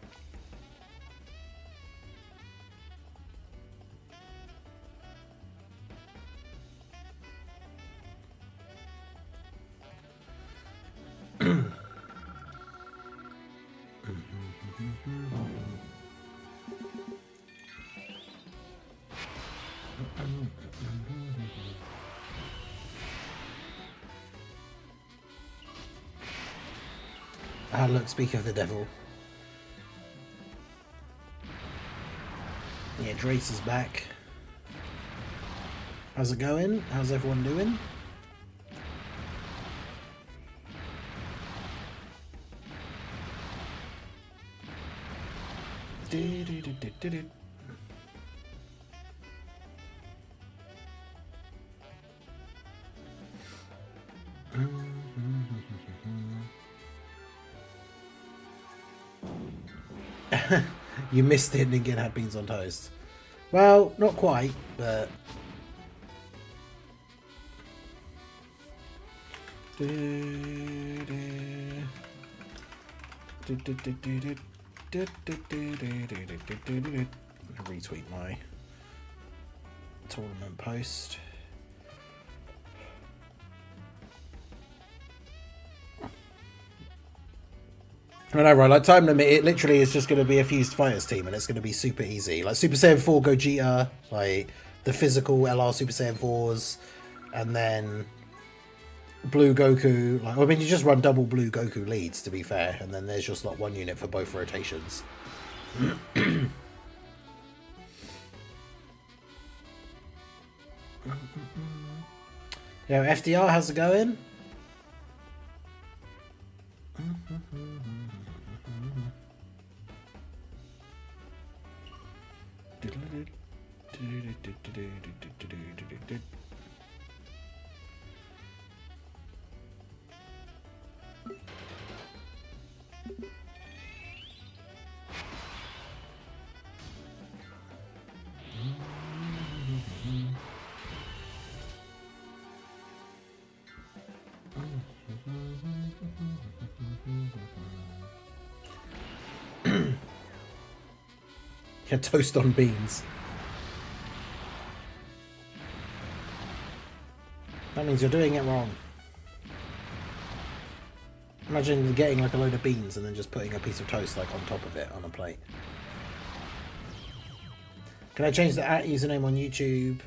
Ah, look, speak of the devil. Yeah, Drace is back. How's it going? How's everyone doing? You missed it and again had beans on toast. Well, not quite, but... Retweet my tournament post. I know, right? Like, time limit, it literally is just going to be a fused fighters team, and it's going to be super easy. Like, Super Saiyan 4 Gogeta, like the physical LR Super Saiyan 4s, and then Blue Goku. Like, I mean, you just run double Blue Goku leads, to be fair, and then there's just like 1 unit for both rotations. Yo, FDR, how's it going? Yeah, toast on beans. That means you're doing it wrong. Imagine getting like a load of beans and then just putting a piece of toast like on top of it on a plate. Can I change the @username on YouTube?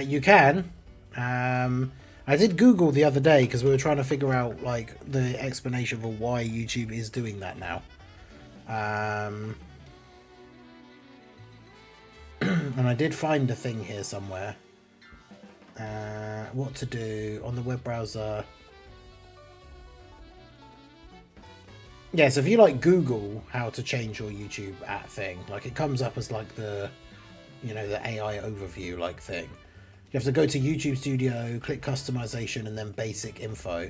You can. I did Google the other day because we were trying to figure out like the explanation for why YouTube is doing that now. And I did find a thing here somewhere. What to do on the web browser. Yeah, so if you like Google how to change your YouTube thing, like it comes up as like the, you know, the AI overview like thing. You have to go to YouTube Studio, click customization, and then basic info.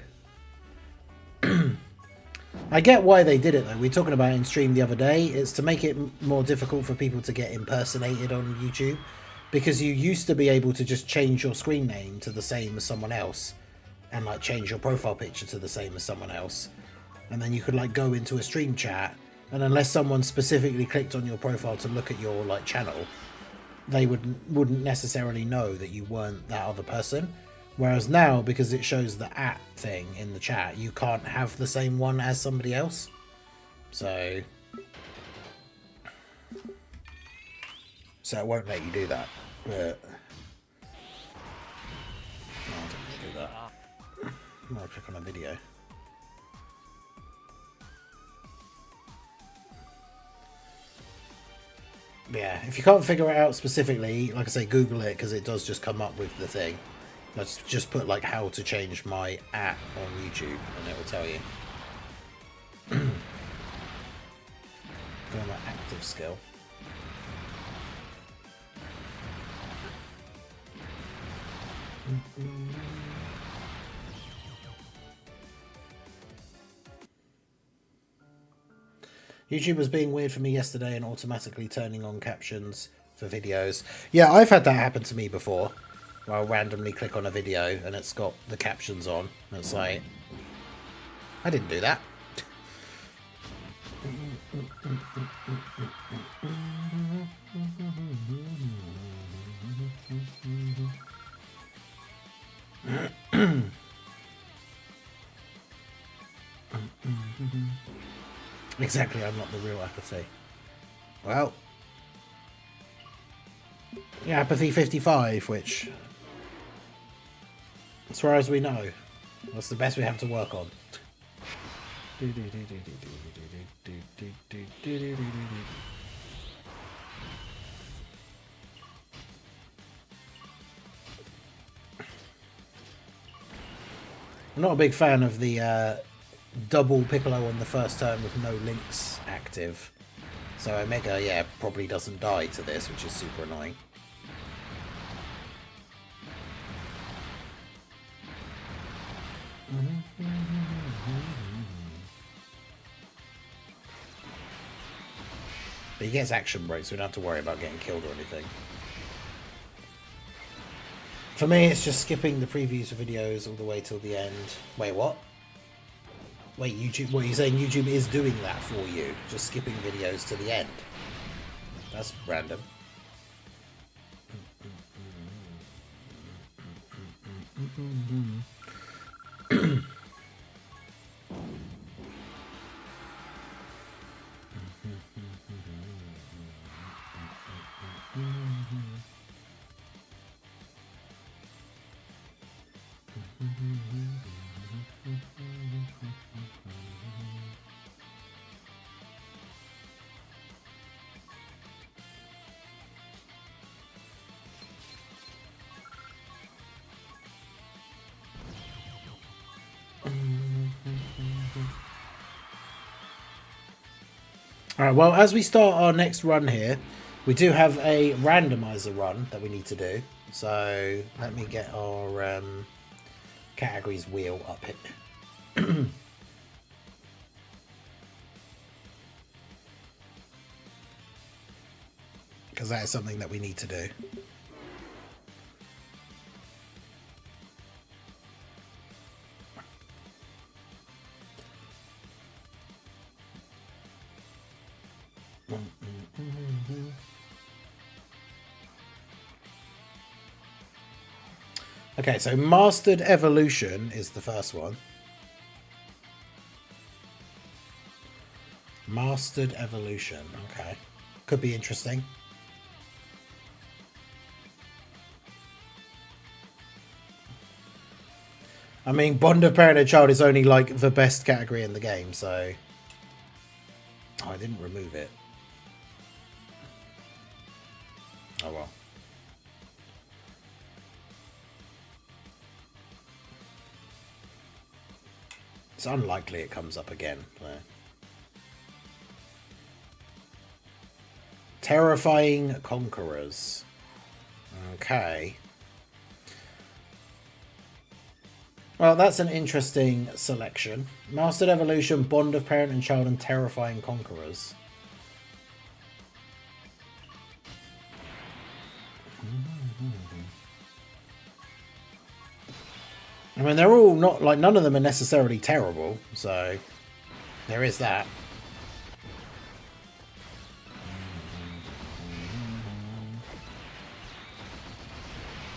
I get why they did it though. We were talking about it in stream the other day. It's to make it more difficult for people to get impersonated on YouTube. Because you used to be able to just change your screen name to the same as someone else. And like change your profile picture to the same as someone else. And then you could like go into a stream chat. And unless someone specifically clicked on your profile to look at your like channel, they wouldn't necessarily know that you weren't that other person. Whereas now, because it shows the thing in the chat, you can't have the same one as somebody else. So it won't let you do that. But no, I don't want to do that. I'm gonna click on a video. Yeah, if you can't figure it out specifically, like I say, Google it because it does just come up with the thing. Let's just put like how to change my on YouTube and it will tell you. Go on my active skill. YouTube was being weird for me yesterday and automatically turning on captions for videos. Yeah, I've had that happen to me before. Where I'll randomly click on a video and it's got the captions on. And it's like, I didn't do that. Exactly, I'm not the real apathy. Well, yeah, apathy 55, which, as far as we know, that's the best we have to work on. I'm not a big fan of the double Piccolo on the first turn with no links active. So Omega, yeah, probably doesn't die to this, which is super annoying. But he gets action breaks, so we don't have to worry about getting killed or anything. For me, it's just skipping the previews of videos all the way till the end. Wait, what? Wait, YouTube, what are you saying? YouTube is doing that for you? Just skipping videos to the end? That's random. Alright, well, as we start our next run here, we do have a randomizer run that we need to do. So let me get our categories wheel up here. Because that is something that we need to do. Okay, so Mastered Evolution is the first one. Mastered Evolution, okay. Could be interesting. I mean, Bond of Parent and Child is only like the best category in the game, so... Oh, I didn't remove it. Oh well. It's unlikely it comes up again. So. Terrifying Conquerors. Okay. Well, that's an interesting selection. Mastered Evolution, Bond of Parent and Child, and Terrifying Conquerors. I mean, they're all not, like, none of them are necessarily terrible, so there is that.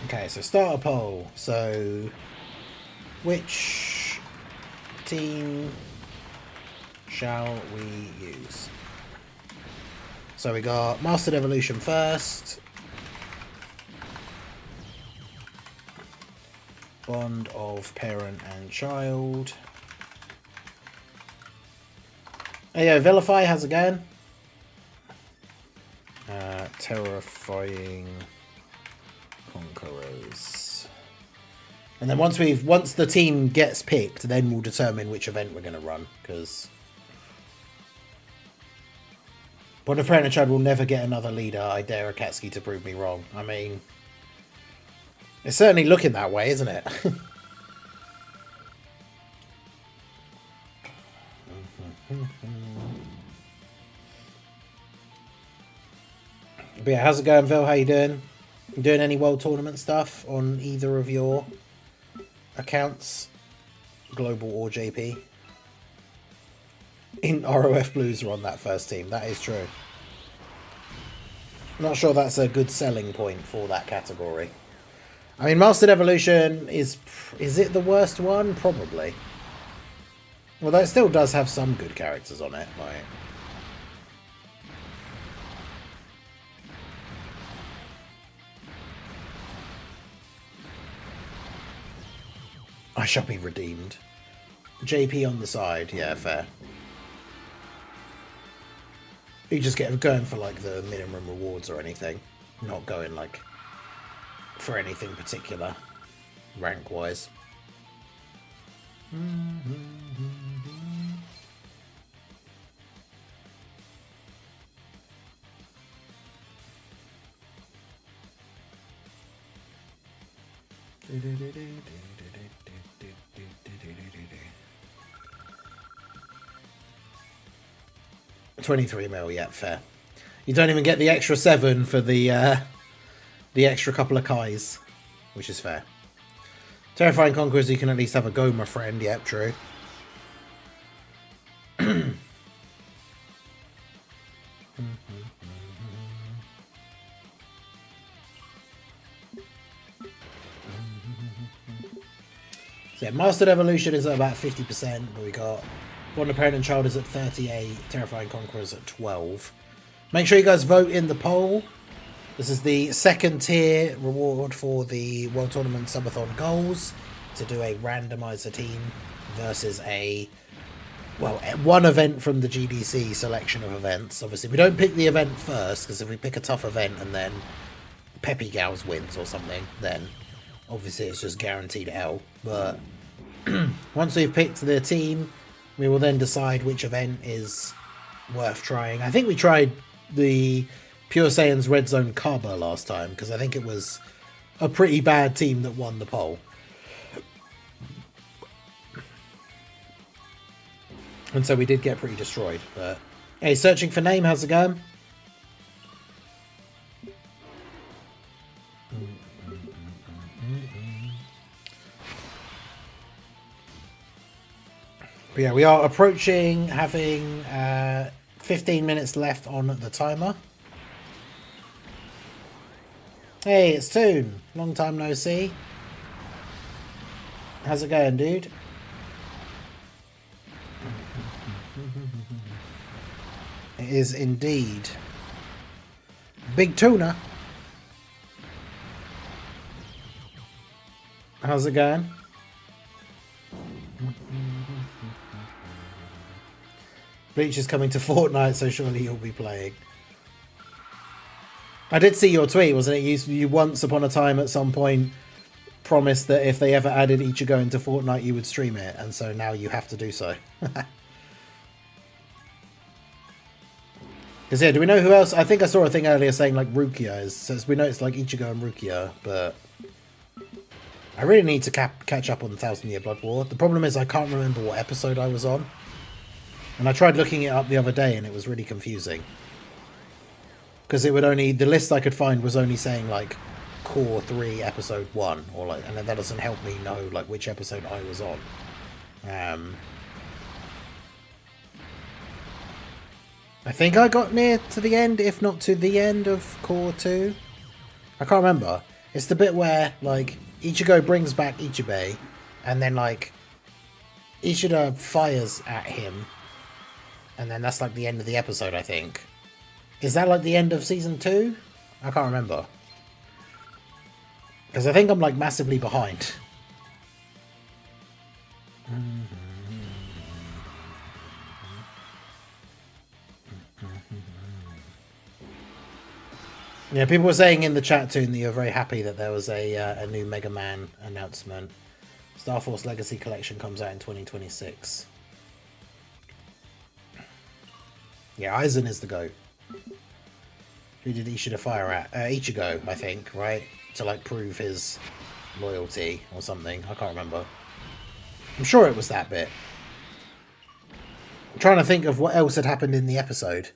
Okay, so starter poll. So, which team shall we use? So we got Mastered Evolution first. Bond of Parent and Child. Hey, yo, Vilify, how's it going? Terrifying Conquerors. And then once the team gets picked, then we'll determine which event we're going to run, because Bond of Parent and Child will never get another leader. I dare Akatsuki to prove me wrong. I mean, it's certainly looking that way, isn't it? But yeah, how's it going, Phil? How you doing? You doing any World Tournament stuff on either of your accounts? Global or JP? In ROF Blues are on that first team. That is true. I'm not sure that's a good selling point for that category. I mean, Mastered Evolution is it the worst one? Probably. Although it still does have some good characters on it, like. I shall be redeemed. JP on the side, yeah, fair. You just get going for like the minimum rewards or anything, not going like for anything particular rank wise. $23 mil, yeah, fair. You don't even get the extra 7 for the extra couple of Kais, which is fair. Terrifying Conquerors, you can at least have a Goma friend, yep, true. So yeah, Mastered Evolution is at about 50%, but we got Bond of Parent and Child is at 38, Terrifying Conquerors at 12. Make sure you guys vote in the poll. This is the second tier reward for the World Tournament Subathon goals, to do a randomizer team versus one event from the GDC selection of events. Obviously, we don't pick the event first, because if we pick a tough event and then Peppy Gals wins or something, then obviously it's just guaranteed L. But once we've picked the team, we will then decide which event is worth trying. I think we tried the Pure Saiyan's Red Zone Kaba last time, because I think it was a pretty bad team that won the poll. And so we did get pretty destroyed. But hey, searching for name, how's it going? But yeah, we are approaching having 15 minutes left on the timer. Hey, it's Toon. Long time no see. How's it going, dude? It is indeed. Big tuna. How's it going? Bleach is coming to Fortnite, so surely you'll be playing. I did see your tweet, wasn't it? You once upon a time at some point promised that if they ever added Ichigo into Fortnite, you would stream it, and so now you have to do so. Because yeah, do we know who else? I think I saw a thing earlier saying like Rukia is. So we know it's like Ichigo and Rukia, but I really need to catch up on the 1000-Year Blood War. The problem is I can't remember what episode I was on, and I tried looking it up the other day, and it was really confusing. Because it would only, the list I could find was only saying like Core 3 Episode 1, or like, and then that doesn't help me know like which episode I was on. I think I got near to the end, if not to the end of Core 2. I can't remember. It's the bit where like Ichigo brings back Ichibei, and then like Ishida fires at him, and then that's like the end of the episode, I think. Is that like the end of season 2? I can't remember. Because I think I'm like massively behind. Yeah, people were saying in the chat too that you're very happy that there was a new Mega Man announcement. Star Force Legacy Collection comes out in 2026. Yeah, Aizen is the GOAT. Who did Ishida fire at? Ichigo, I think, right? To like prove his loyalty or something. I can't remember. I'm sure it was that bit. I'm trying to think of what else had happened in the episode.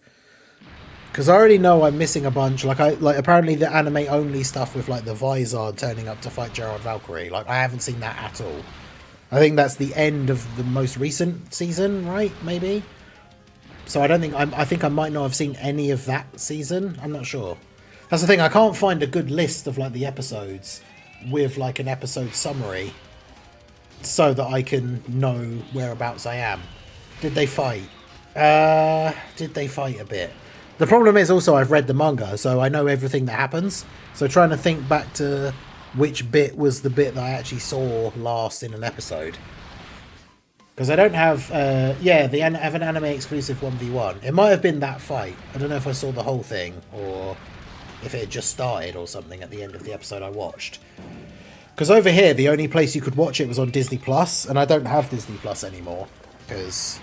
Because I already know I'm missing a bunch. Like apparently the anime only stuff with like the Vizard turning up to fight Gerard Valkyrie. Like I haven't seen that at all. I think that's the end of the most recent season, right? Maybe. So I don't think I think I might not have seen any of that season. I'm not sure. That's the thing. I can't find a good list of like the episodes with like an episode summary, so that I can know whereabouts I am. Did they fight? Did they fight a bit? The problem is also I've read the manga, so I know everything that happens. So trying to think back to which bit was the bit that I actually saw last in an episode. Because I don't have, yeah, they have an anime exclusive 1v1. It might have been that fight. I don't know if I saw the whole thing, or if it had just started or something at the end of the episode I watched. Because over here, the only place you could watch it was on Disney Plus, and I don't have Disney Plus anymore. Because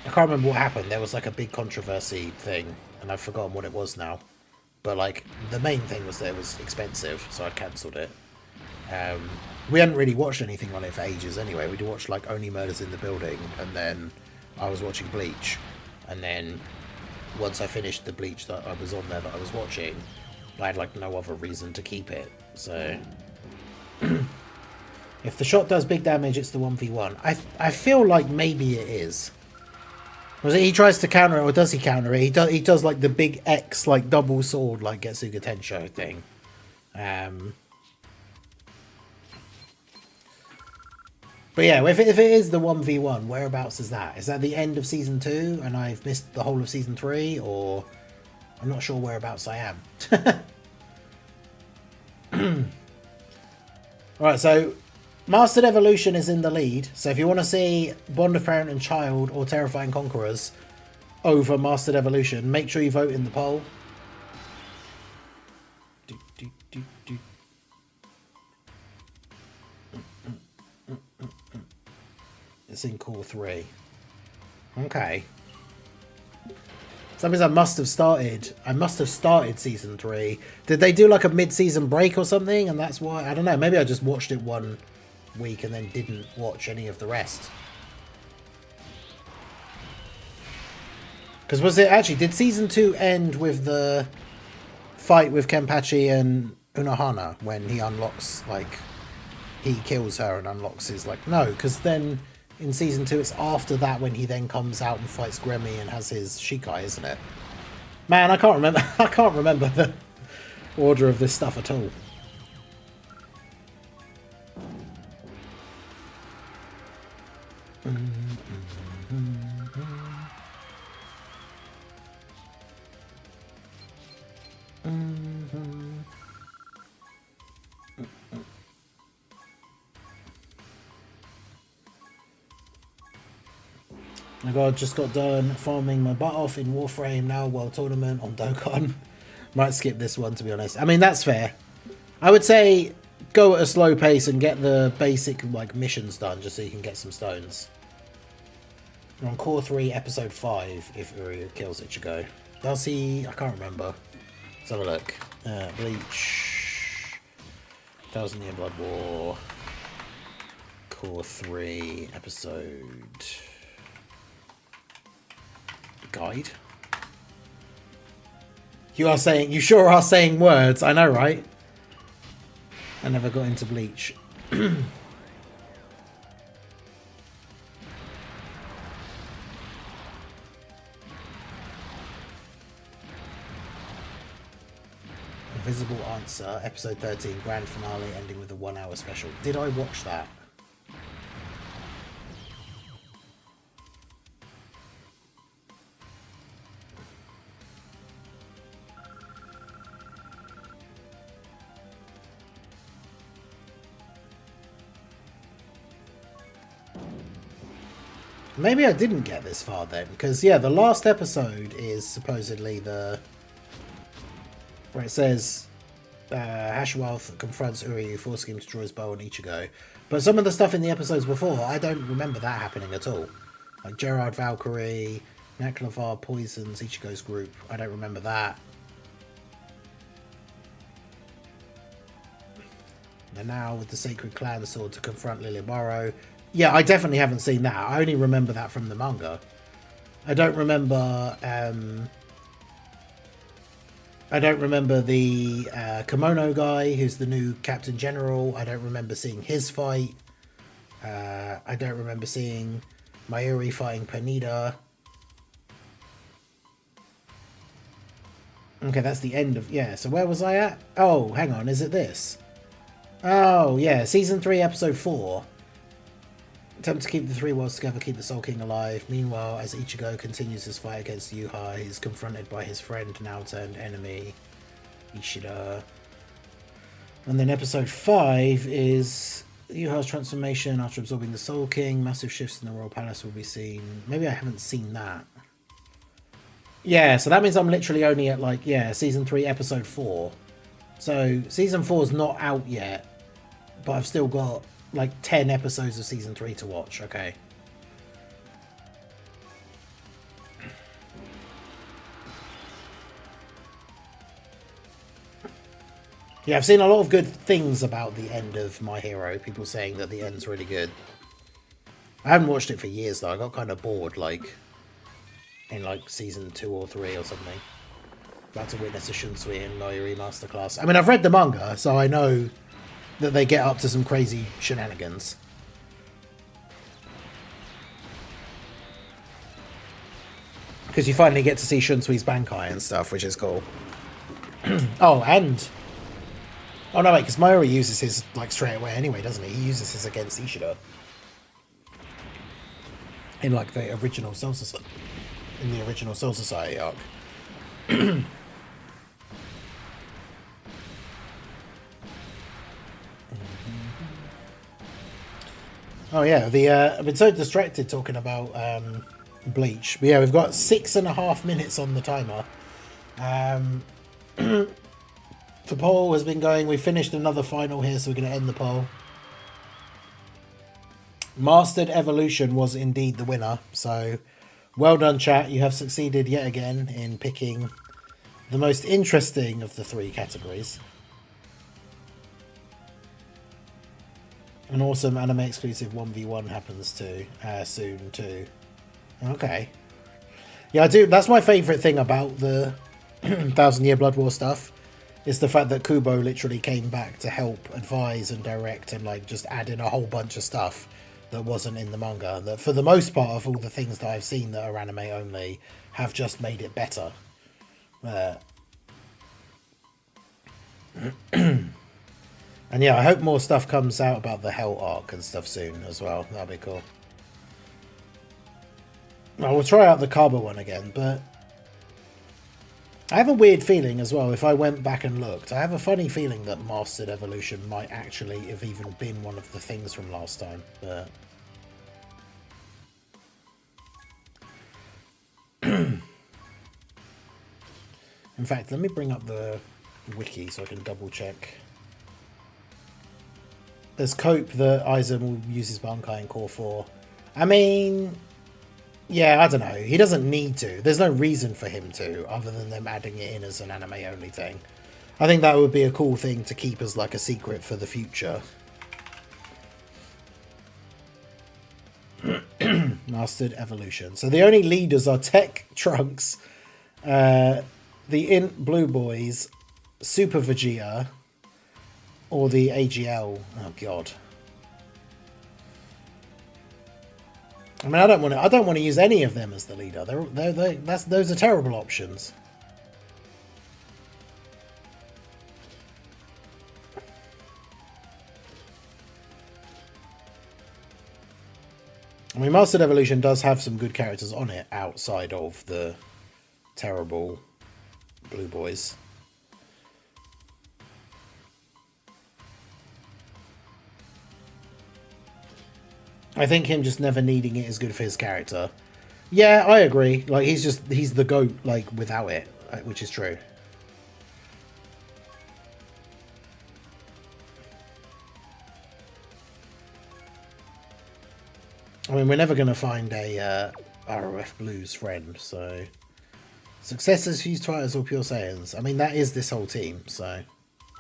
I can't remember what happened. There was like a big controversy thing, and I've forgotten what it was now. But like, the main thing was that it was expensive, so I cancelled it. We hadn't really watched anything on it for ages anyway. We'd watched like Only Murders in the Building, and then I was watching Bleach. And then once I finished the Bleach that I was on there that I was watching, I had like no other reason to keep it. So if the shot does big damage, it's the 1v1. I feel like maybe it is. Was it he tries to counter it, or does he counter it? He does like the big X like double sword like Getsuga Tensho thing. But yeah, if it is the 1v1, whereabouts is that? Is that the end of Season 2 and I've missed the whole of Season 3? Or I'm not sure whereabouts I am. Alright, so Mastered Evolution is in the lead. So if you want to see Bond of Parent and Child or Terrifying Conquerors over Mastered Evolution, make sure you vote in the poll. It's in Core 3. Okay. So that means I must have started Season 3. Did they do like a mid-season break or something? And that's why, I don't know, maybe I just watched it one week and then didn't watch any of the rest. Because was it actually, did Season 2 end with the fight with Kenpachi and Unohana when he unlocks, like, he kills her and unlocks his, like, no, because then in Season 2 it's after that when he then comes out and fights Gremmy and has his Shikai, isn't it? Man, I can't remember. I can't remember the order of this stuff at all. My god, just got done farming my butt off in Warframe, now World Tournament on Dokkan. Might skip this one, to be honest. I mean, that's fair. I would say go at a slow pace and get the basic like missions done just so you can get some stones. You're on Core 3, Episode 5, if Uru kills Ichigo. Does he? I can't remember. Let's have a look. Bleach. 1,000 Year Blood War. Core 3, Episode... Guide. You sure are saying words, I know, right? I never got into Bleach. Invisible Answer, episode 13, grand finale ending with a 1 hour special. Did I watch that? Maybe I didn't get this far then, because yeah, the last episode is supposedly the... where it says Hashwalth confronts Uryu, forcing him to draw his bow on Ichigo. But some of the stuff in the episodes before, I don't remember that happening at all. Like Gerard Valkyrie, Naklavar poisons Ichigo's group. I don't remember that. And now with the Sacred Clan sword to confront Lilimaru. Yeah, I definitely haven't seen that. I only remember that from the manga. I don't remember... I don't remember the kimono guy, who's the new Captain General. I don't remember seeing his fight. I don't remember seeing Mayuri fighting Panida. Okay, that's the end of... yeah, so where was I at? Oh, hang on, is it this? Oh, yeah, Season 3, Episode 4. Attempt to keep the three worlds together, keep the Soul King alive. Meanwhile, as Ichigo continues his fight against Yuha, he's confronted by his friend, now turned enemy, Ishida. And then episode 5 is Yuha's transformation after absorbing the Soul King. Massive shifts in the Royal Palace will be seen. Maybe I haven't seen that. Yeah, so that means I'm literally only at like, yeah, Season 3, Episode 4. So Season 4 is not out yet, but I've still got like 10 episodes of Season 3 to watch. Okay. Yeah, I've seen a lot of good things about the end of My Hero. People saying that the end's really good. I haven't watched it for years though. I got kind of bored like in like Season 2 or 3 or something. About to witness a Shunsui and Noiri masterclass. I mean, I've read the manga, so I know that they get up to some crazy shenanigans. Because you finally get to see Shunsui's Bankai and stuff, which is cool. Oh, and... oh, no, wait, because Mayuri uses his, like, straight away anyway, doesn't he? He uses his against Ishida. In, like, the original Soul Society... in the original Soul Society arc. Oh yeah, I've been so distracted talking about Bleach. But yeah, we've got 6.5 minutes on the timer. The poll has been going. We finished another final here, so we're going to end the poll. Mastered Evolution was indeed the winner. So well done, chat. You have succeeded yet again in picking the most interesting of the 3 categories. An awesome anime exclusive 1v1 happens too soon too. Okay. Yeah, I do. That's my favourite thing about the 1,000 Year Blood War stuff. Is the fact that Kubo literally came back to help advise and direct and like just add in a whole bunch of stuff that wasn't in the manga. That for the most part of all the things that I've seen that are anime only have just made it better. And yeah, I hope more stuff comes out about the Hell arc and stuff soon as well. That'll be cool. I will try out the Carbo one again, but I have a weird feeling as well, if I went back and looked. I have a funny feeling that Mastered Evolution might actually have even been one of the things from last time, but... In fact, let me bring up the wiki so I can double check. There's Cope that Aizen will use his Bankai in Core 4. I mean, yeah, I don't know. He doesn't need to. There's no reason for him to, other than them adding it in as an anime-only thing. I think that would be a cool thing to keep as like a secret for the future. Mastered Evolution. So the only leaders are Tech Trunks, the Int Blue Boys, Super Vegeta, or the AGL. Oh god. I mean, I don't want to use any of them as the leader. Those are terrible options. I mean, Mastered Evolution does have some good characters on it outside of the terrible Blue Boys. I think him just never needing it is good for his character. Yeah, I agree. Like, he's the GOAT, like, without it, which is true. I mean, we're never going to find a ROF Blues friend, so... Successors, Fused Fighters, or Pure Saiyans. I mean, that is this whole team, so...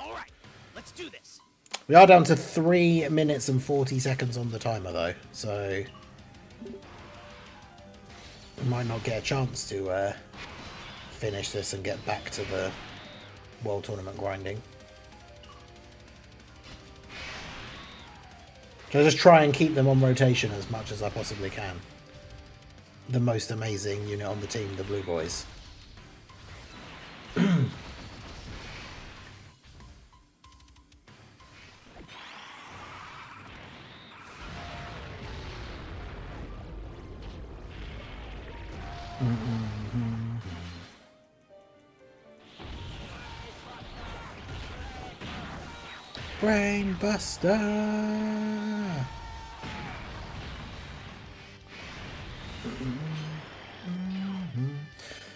Alright, let's do this. We are down to 3 minutes and 40 seconds on the timer, though, so... We might not get a chance to finish this and get back to the World Tournament grinding. So just try and keep them on rotation as much as I possibly can. The most amazing unit on the team, the Blue Boys. Brain Buster!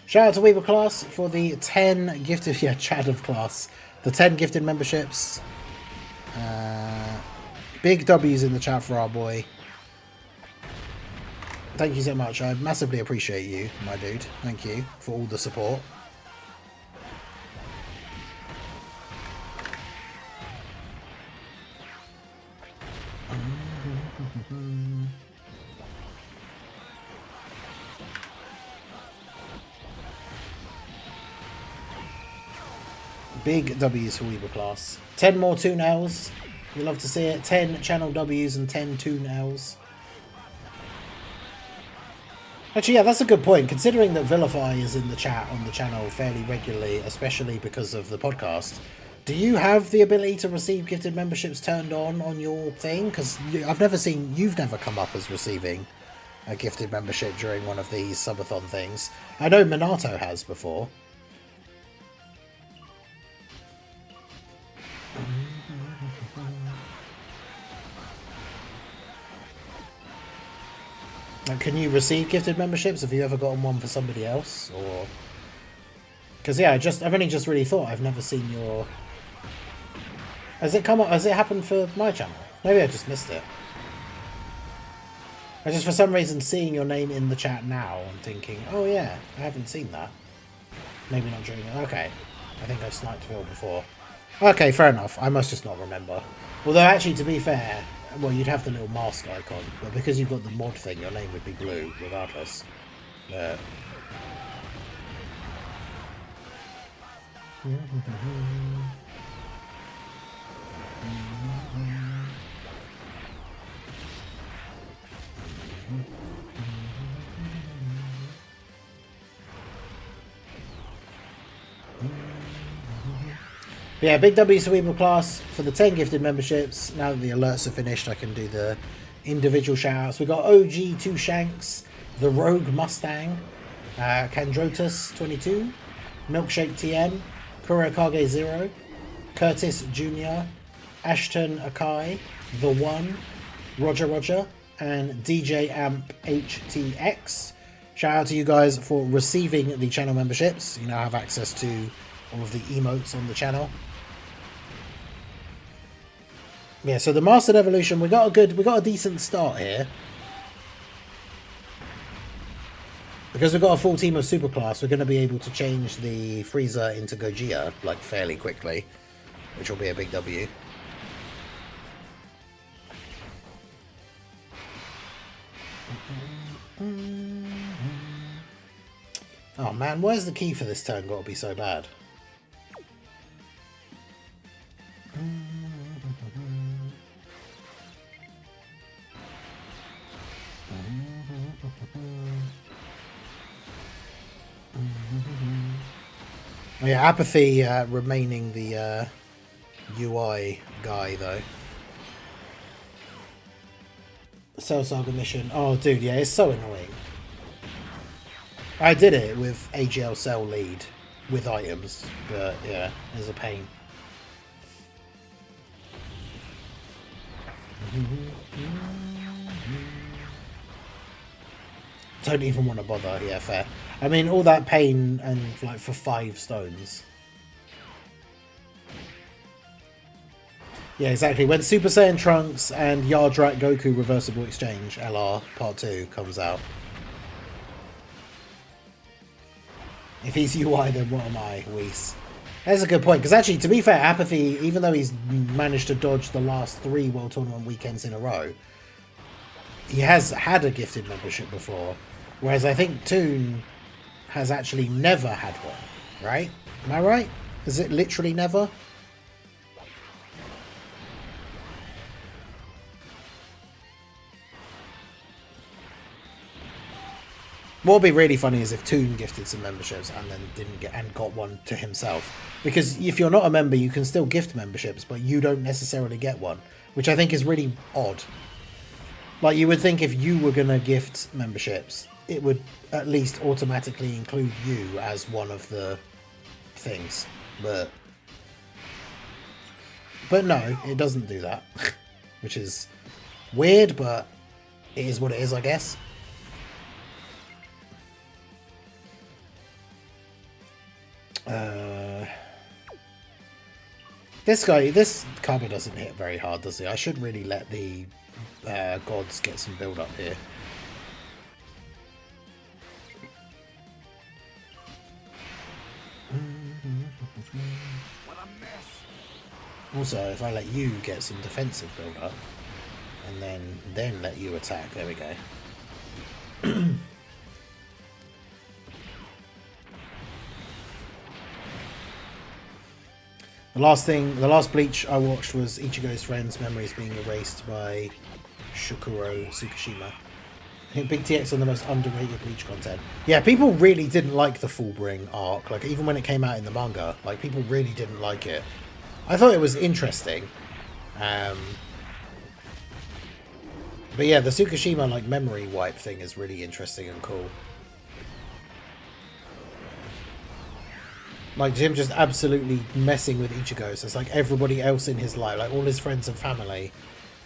Shout out to Weaver Class for the 10 gifted, yeah, Chad of Class, the 10 gifted memberships. Big W's in the chat for our boy. Thank you so much. I massively appreciate you, my dude. Thank you for all the support. Big W's for Weaver Class. 10 more 2-Ls. You'd love to see it. 10 channel W's and 10 2-Ls. Actually, yeah, that's a good point. Considering that Vilify is in the chat on the channel fairly regularly, especially because of the podcast, do you have the ability to receive gifted memberships turned on your thing? Because I've never seen... You've never come up as receiving a gifted membership during one of these subathon things. I know Minato has before. Can you receive gifted memberships? Have you ever gotten one for somebody else? Or because yeah, I've only just really thought I've never seen your. Has it come up? Has it happened for my channel? Maybe I just missed it. I just for some reason seeing your name in the chat now and thinking, oh yeah, I haven't seen that. Maybe not during it. Okay, I think I've sniped Phil before. Okay, fair enough. I must just not remember. Although actually, to be fair. Well, you'd have the little mask icon, but because you've got the mod thing, your name would be blue, regardless. But yeah, big W's to Weeble Class for the 10 gifted memberships. Now that the alerts are finished, I can do the individual shoutouts. We've got OG2 Shanks, The Rogue Mustang, Kandrotus 22, Milkshake TM, Kurakage 0, Curtis Jr., Ashton Akai, The One, Roger, and DJ Amp HTX. Shout out to you guys for receiving the channel memberships. You now have access to all of the emotes on the channel. Yeah, so the Mastered Evolution, we got a decent start here. Because we've got a full team of Superclass, we're going to be able to change the Frieza into Gogeta, like, fairly quickly. Which will be a big W. Oh man, where's the key for this turn got to be so bad? Oh yeah, Apathy remaining the UI guy though. Cell Saga mission. Oh dude, yeah, it's so annoying. I did it with AGL Cell lead with items, but yeah, it's a pain. Don't even want to bother. Yeah, fair. I mean, all that pain and like for 5 stones. Yeah, exactly. When Super Saiyan Trunks and Yardrat Goku Reversible Exchange LR Part 2 comes out. If he's UI, then what am I, Whis? That's a good point, because actually, to be fair, Apathy, even though he's managed to dodge the last 3 World Tournament weekends in a row, he has had a gifted membership before, whereas I think Toon has actually never had one, right? Am I right? Is it literally never? What would be really funny is if Toon gifted some memberships and then didn't get and got one to himself. Because if you're not a member, you can still gift memberships, but you don't necessarily get one, which I think is really odd. Like, you would think if you were going to gift memberships, it would at least automatically include you as one of the things. But no, it doesn't do that, which is weird, but it is what it is, I guess. This Kaba doesn't hit very hard, does he? I should really let the gods get some build up here. Also, if I let you get some defensive build up, and then let you attack, there we go. The last Bleach I watched was Ichigo's friend's memories being erased by Shukuro Tsukushima. I think Big TX on the most underrated Bleach content. Yeah, people really didn't like the Fullbring arc. Like, even when it came out in the manga, like, people really didn't like it. I thought it was interesting. But yeah, the Tsukushima, like, memory wipe thing is really interesting and cool. Like, him just absolutely messing with Ichigo. So it's like everybody else in his life, like all his friends and family,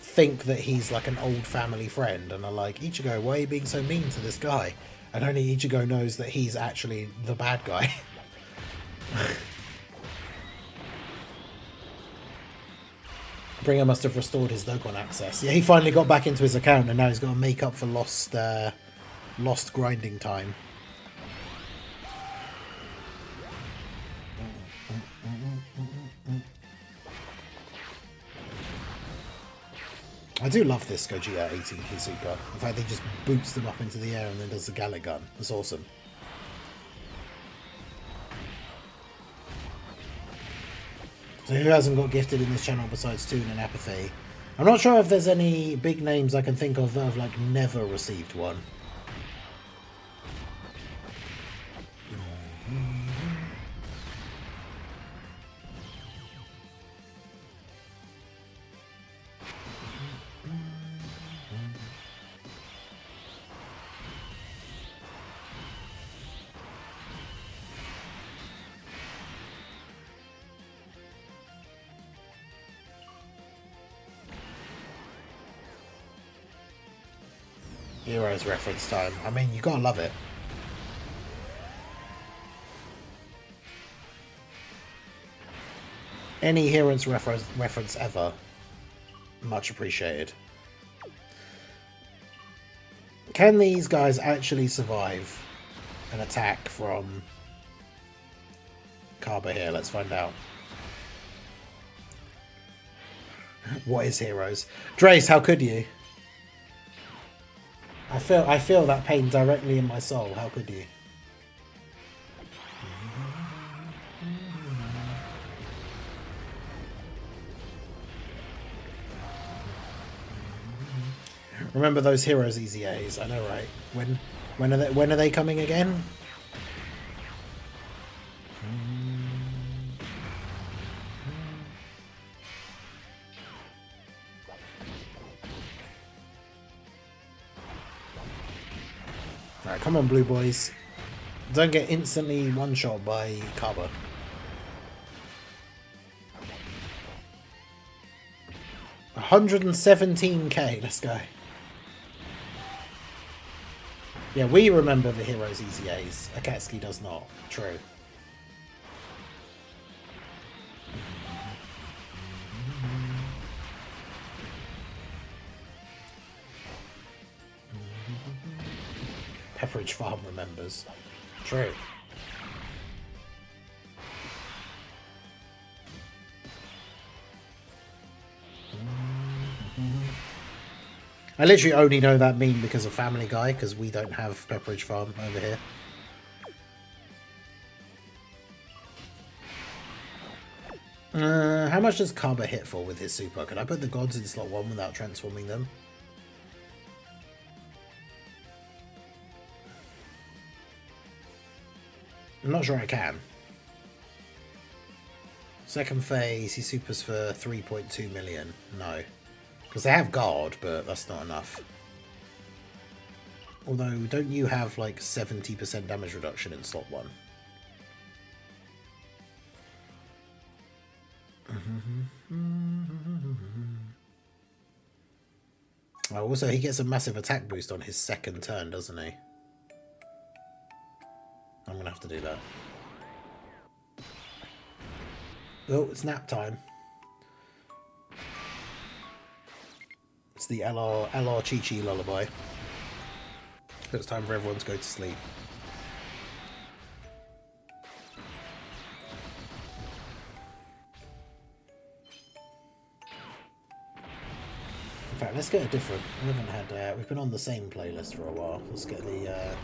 think that he's like an old family friend and are like, Ichigo, why are you being so mean to this guy? And only Ichigo knows that he's actually the bad guy. Bringer must have restored his Dokkan access. Yeah, he finally got back into his account and now he's got to make up for lost grinding time. I do love this Gogeta 18K Super. In fact, he just boots them up into the air and then does the Gallic Gun. That's awesome. So who hasn't got gifted in this channel besides Toon and Apathy? I'm not sure if there's any big names I can think of that have like never received one. Heroes reference time. I mean, you gotta love it. Any Heroes reference ever. Much appreciated. Can these guys actually survive an attack from Kaba here? Let's find out. What is Heroes? Drace, how could you? I feel that pain directly in my soul. How could you? Remember those Heroes EZAs? I know, right? When are they coming again? Alright, come on, blue boys. Don't get instantly one-shot by Kaba. $117k, let's go. Yeah, we remember the Heroes EZAs. Akatsuki does not. True. Pepperidge Farm remembers. True. I literally only know that meme because of Family Guy, because we don't have Pepperidge Farm over here. How much does Kaba hit for with his super? Can I put the gods in slot 1 without transforming them? I'm not sure I can. Second phase, he supers for 3.2 million. No. Because they have guard, but that's not enough. Although, don't you have like 70% damage reduction in slot 1? Oh, also, he gets a massive attack boost on his second turn, doesn't he? I'm going to have to do that. Oh, it's nap time. It's the LR Chi-Chi lullaby. So it's time for everyone to go to sleep. In fact, let's get a different. We haven't had. We've been on the same playlist for a while. Let's get the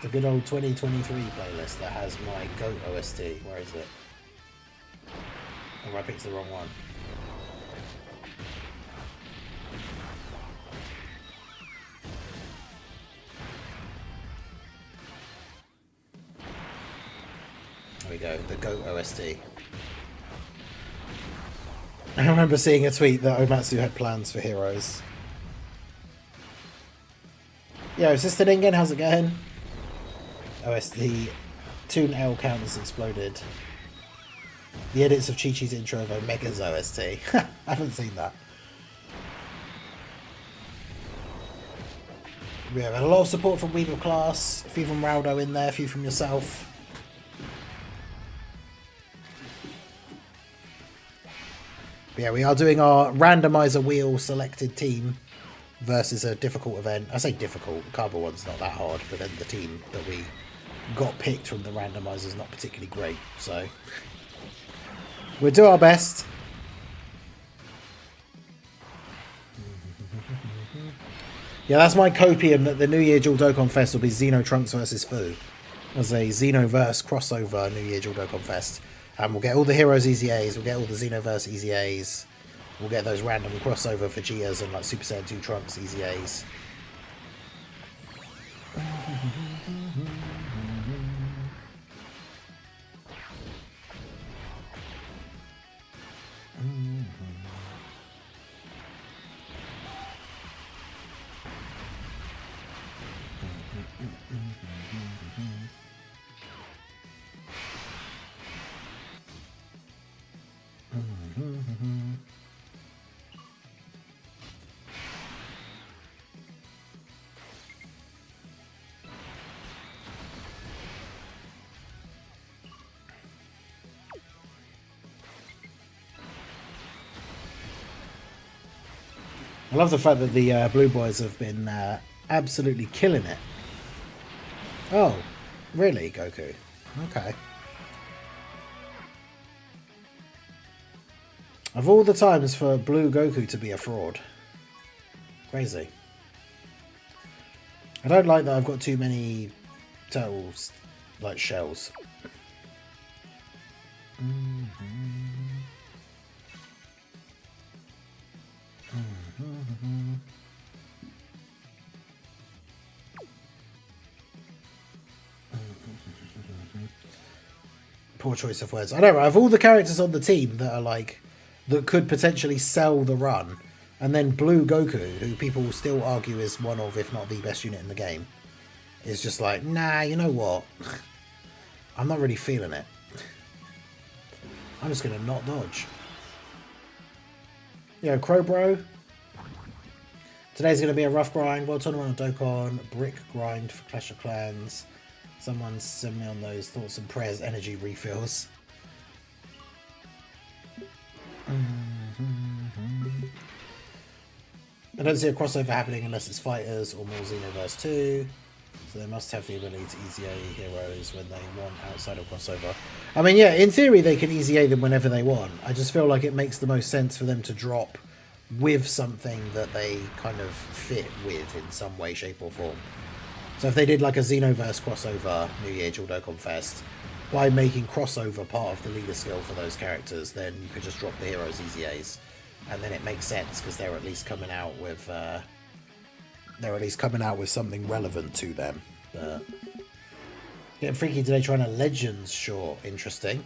good old 2023 playlist that has my GOAT OST. Where is it? Oh, I picked the wrong one. There we go, the GOAT OST. I remember seeing a tweet that Omatsu had plans for Heroes. Yo, Sister Ningen, how's it going? OST, Toon L count has exploded. The edits of Chi-Chi's intro of Omega's OST. I haven't seen that. We have had a lot of support from Weaver Class, a few from Raldo in there, a few from yourself. But yeah, we are doing our randomizer wheel selected team versus a difficult event. I say difficult, the Kaba one's not that hard, but then the team that we got picked from the randomizer is not particularly great, so we'll do our best. Yeah, that's my copium that the New Year Dual Dokkan Fest will be Xeno Trunks versus Fu. As a Xenoverse crossover New Year Dual Dokkan Fest. And we'll get all the Heroes EZAs, we'll get all the Xenoverse EZAs, we'll get those random crossover Vegetas and like Super Saiyan 2 Trunks EZAs. I love the fact that the Blue Boys have been absolutely killing it. Oh, really, Goku? Okay. Of all the times for Blue Goku to be a fraud. Crazy. I don't like that I've got too many turtles, like shells. Poor choice of words. I know, right? Of all the characters on the team that are like, that could potentially sell the run, and then Blue Goku, who people still argue is one of, if not the best unit in the game, is just like, nah, you know what? I'm not really feeling it. I'm just going to not dodge. Yo, Crowbro. Today's going to be a rough grind. World Tournament on Dokkan. Brick grind for Clash of Clans. Someone send me on those thoughts and prayers energy refills. I don't see a crossover happening unless it's fighters or more Xenoverse 2. So they must have the ability to easy A heroes when they want outside of crossover. I mean, yeah, in theory they can easy A them whenever they want. I just feel like it makes the most sense for them to drop with something that they kind of fit with in some way, shape or form. So if they did like a Xenoverse crossover New Year Dual Dokkan Fest, by making crossover part of the leader skill for those characters, then you could just drop the heroes easy A's. And then it makes sense because they're at least coming out with something relevant to them. But getting freaky today trying a Legends short. Interesting.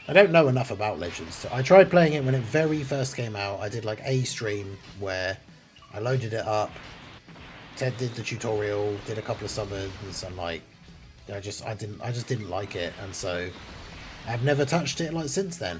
I don't know enough about Legends. I tried playing it when it very first came out. I did like a stream where I loaded it up. Ted did the tutorial, did a couple of summons, and like I just didn't like it, and so I've never touched it like since then.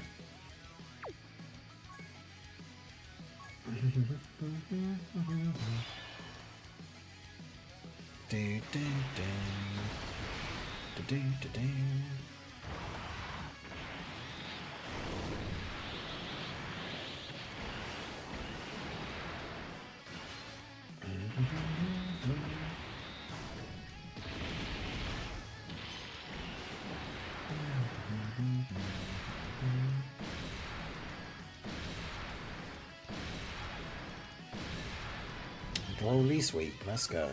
Holy sweep, let's go.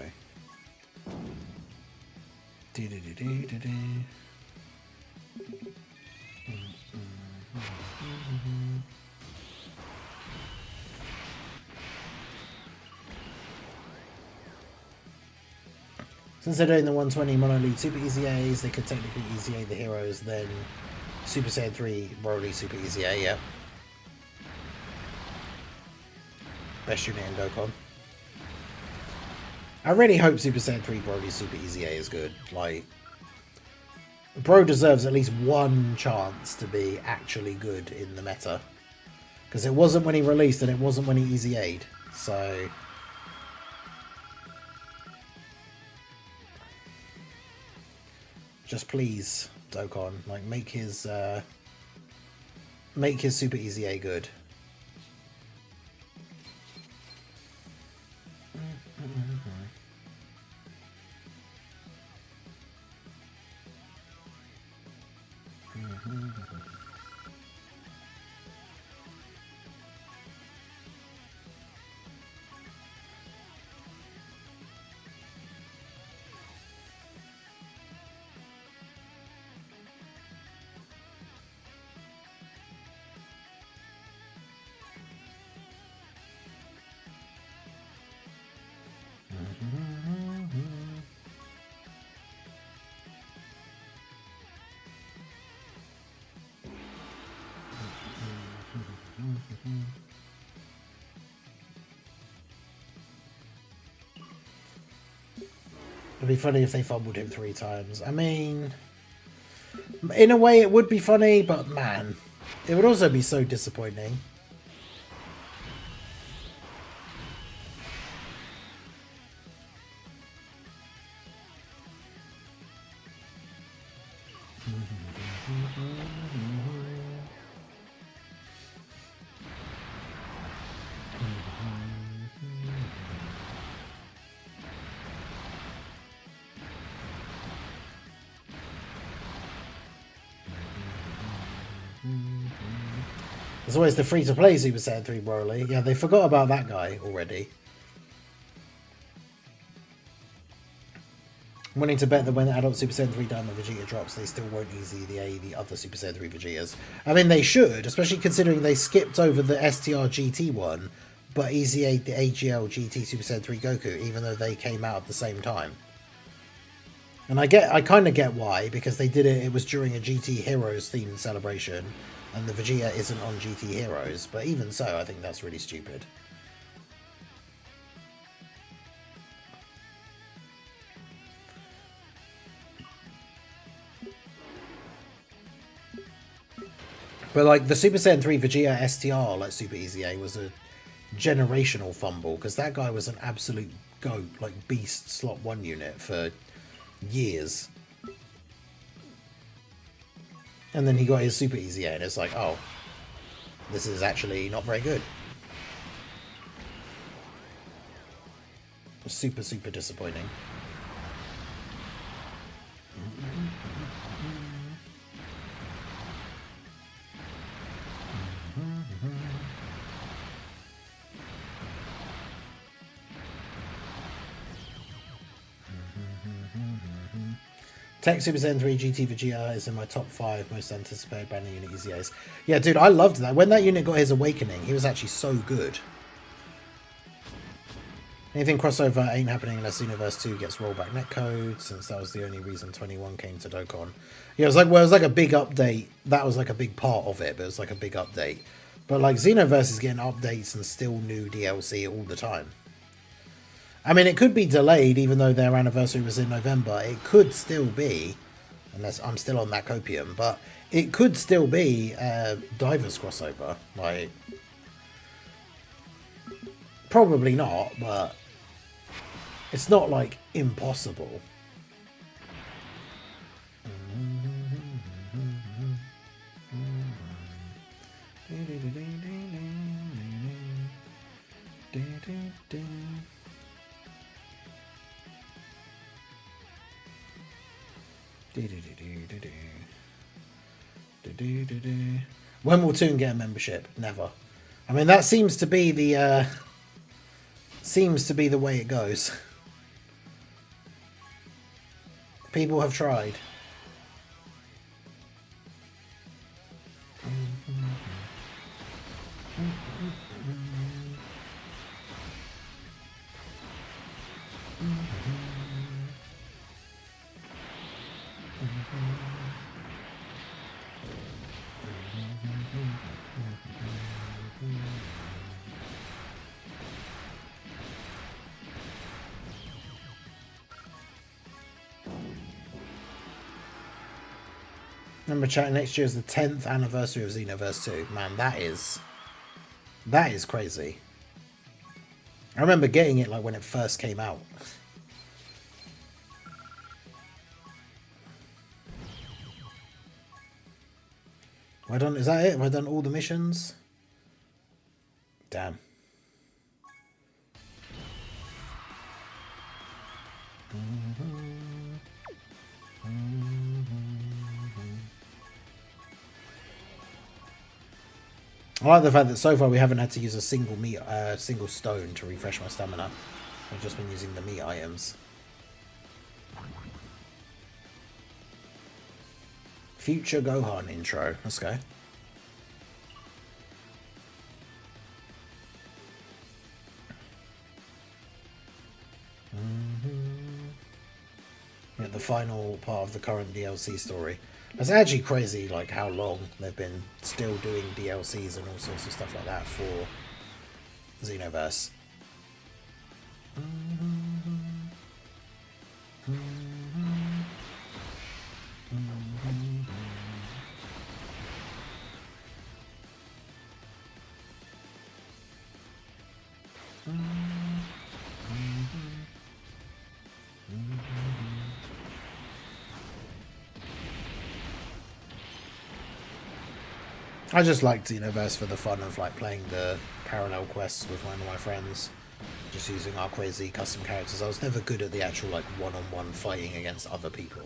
Since they're doing the 120 Mono League Super Easy A's, they could technically Easy A the heroes, then Super Saiyan 3 Broly Super Easy A, yeah. Best unit in Dokkan. I really hope Super Saiyan 3 Broly Super Easy A is good. Like, Bro deserves at least one chance to be actually good in the meta. Because it wasn't when he released and it wasn't when he Easy A'd. So just please, Dokkan, like make his Super Easy A good. It'd be funny if they fumbled him 3 times. I mean, in a way it would be funny, but man, it would also be so disappointing. There's always the free-to-play Super Saiyan 3 Broly. Yeah, they forgot about that guy already. I'm willing to bet that when adult Super Saiyan 3 Diamond Vegeta drops, they still won't easy the other Super Saiyan 3 Vegetas. I mean, they should, especially considering they skipped over the STR GT one, but easy the AGL GT Super Saiyan 3 Goku, even though they came out at the same time. And I kind of get why, because they did it was during a GT Heroes themed celebration, and the Vegeta isn't on GT Heroes, but even so, I think that's really stupid. But like the Super Saiyan 3 Vegeta STR, like Super Easy A, was a generational fumble, because that guy was an absolute goat, like beast slot 1 unit for years. And then he got his Super Easy A, and it's like, oh, this is actually not very good. Super, super disappointing. Tech Super Saiyan 3 GT Vegeta is in my top 5 most anticipated banner unit Easy A's. Yeah, dude, I loved that. When that unit got his awakening, he was actually so good. Anything crossover ain't happening unless Universe 2 gets rollback netcode, since that was the only reason 21 came to Dokkan. Yeah, it was like a big update. That was like a big part of it, but it was like a big update. But like Xenoverse is getting updates and still new DLC all the time. I mean, it could be delayed, even though their anniversary was in November. It could still be, unless I'm still on that copium, but it could still be Divers crossover. Like, probably not, but it's not like impossible. When will Toon get a membership? Never. I mean, that seems to be the way it goes. People have tried. Remember, chat, next year is the 10th anniversary of Xenoverse 2. Man, that is crazy. I remember getting it like when it first came out. Have I done, is that it? Have I done all the missions? Damn. I like the fact that so far we haven't had to use a single stone to refresh my stamina. I've just been using the meat items. Future Gohan intro. Let's go. Yeah, the final part of the current DLC story. It's actually crazy, like how long they've been still doing DLCs and all sorts of stuff like that for Xenoverse. I just like Xenoverse for the fun of like playing the parallel quests with one of my friends, just using our crazy custom characters. I was never good at the actual like one-on-one fighting against other people.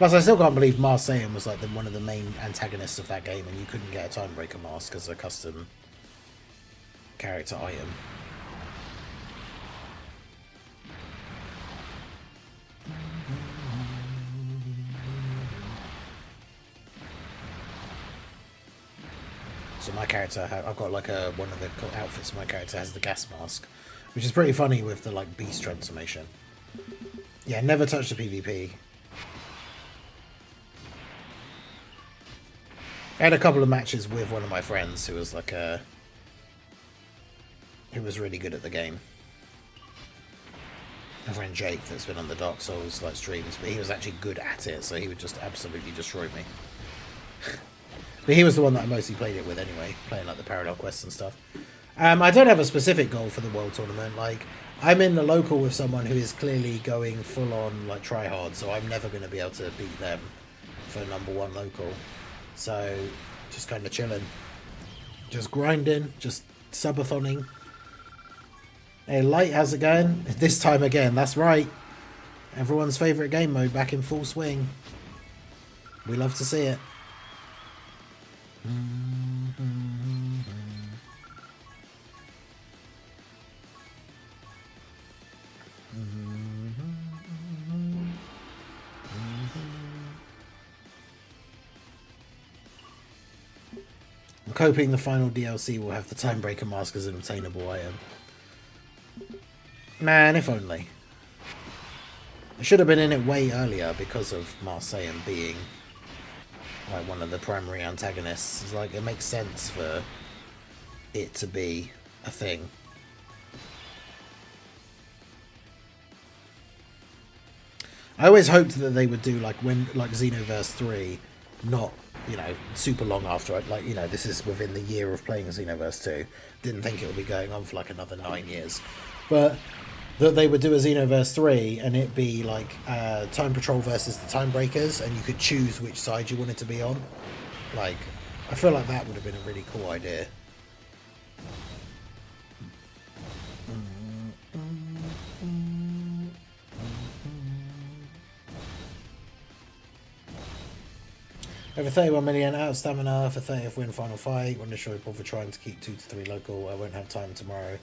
Plus, I still can't believe Marseille was like one of the main antagonists of that game, and you couldn't get a Timebreaker mask as a custom character item. So my character, I've got like one of the outfits of my character has the gas mask, which is pretty funny with the like beast transformation. Yeah, never touched the PvP. I had a couple of matches with one of my friends who was like who was really good at the game. My friend Jake that's been on the Dark Souls like streams, but he was actually good at it, so he would just absolutely destroy me. But he was the one that I mostly played it with anyway, playing like the parallel quests and stuff. I don't have a specific goal for the World Tournament. Like, I'm in the local with someone who is clearly going full on like try hard, so I'm never going to be able to beat them for #1 local. So, just kind of chilling. Just grinding, just subathoning. Hey, Light, how's it going? This time again, that's right. Everyone's favourite game mode back in full swing. We love to see it. I'm hoping the final DLC will have the Timebreaker mask as an obtainable item. Man, if only. I should have been in it way earlier because of Marseille being like one of the primary antagonists. It's like it makes sense for it to be a thing. I always hoped that they would do like Xenoverse 3, not, you know, super long after it. Like, you know, this is within the year of playing Xenoverse 2. Didn't think it would be going on for like another 9 years. But that they would do a Xenoverse 3 and it be like Time Patrol versus the Timebreakers, and you could choose which side you wanted to be on. Like, I feel like that would have been a really cool idea. Over 31 million out of stamina for 30th win final fight. Wonder sure bother trying to keep 2 to 3 local. I won't have time tomorrow.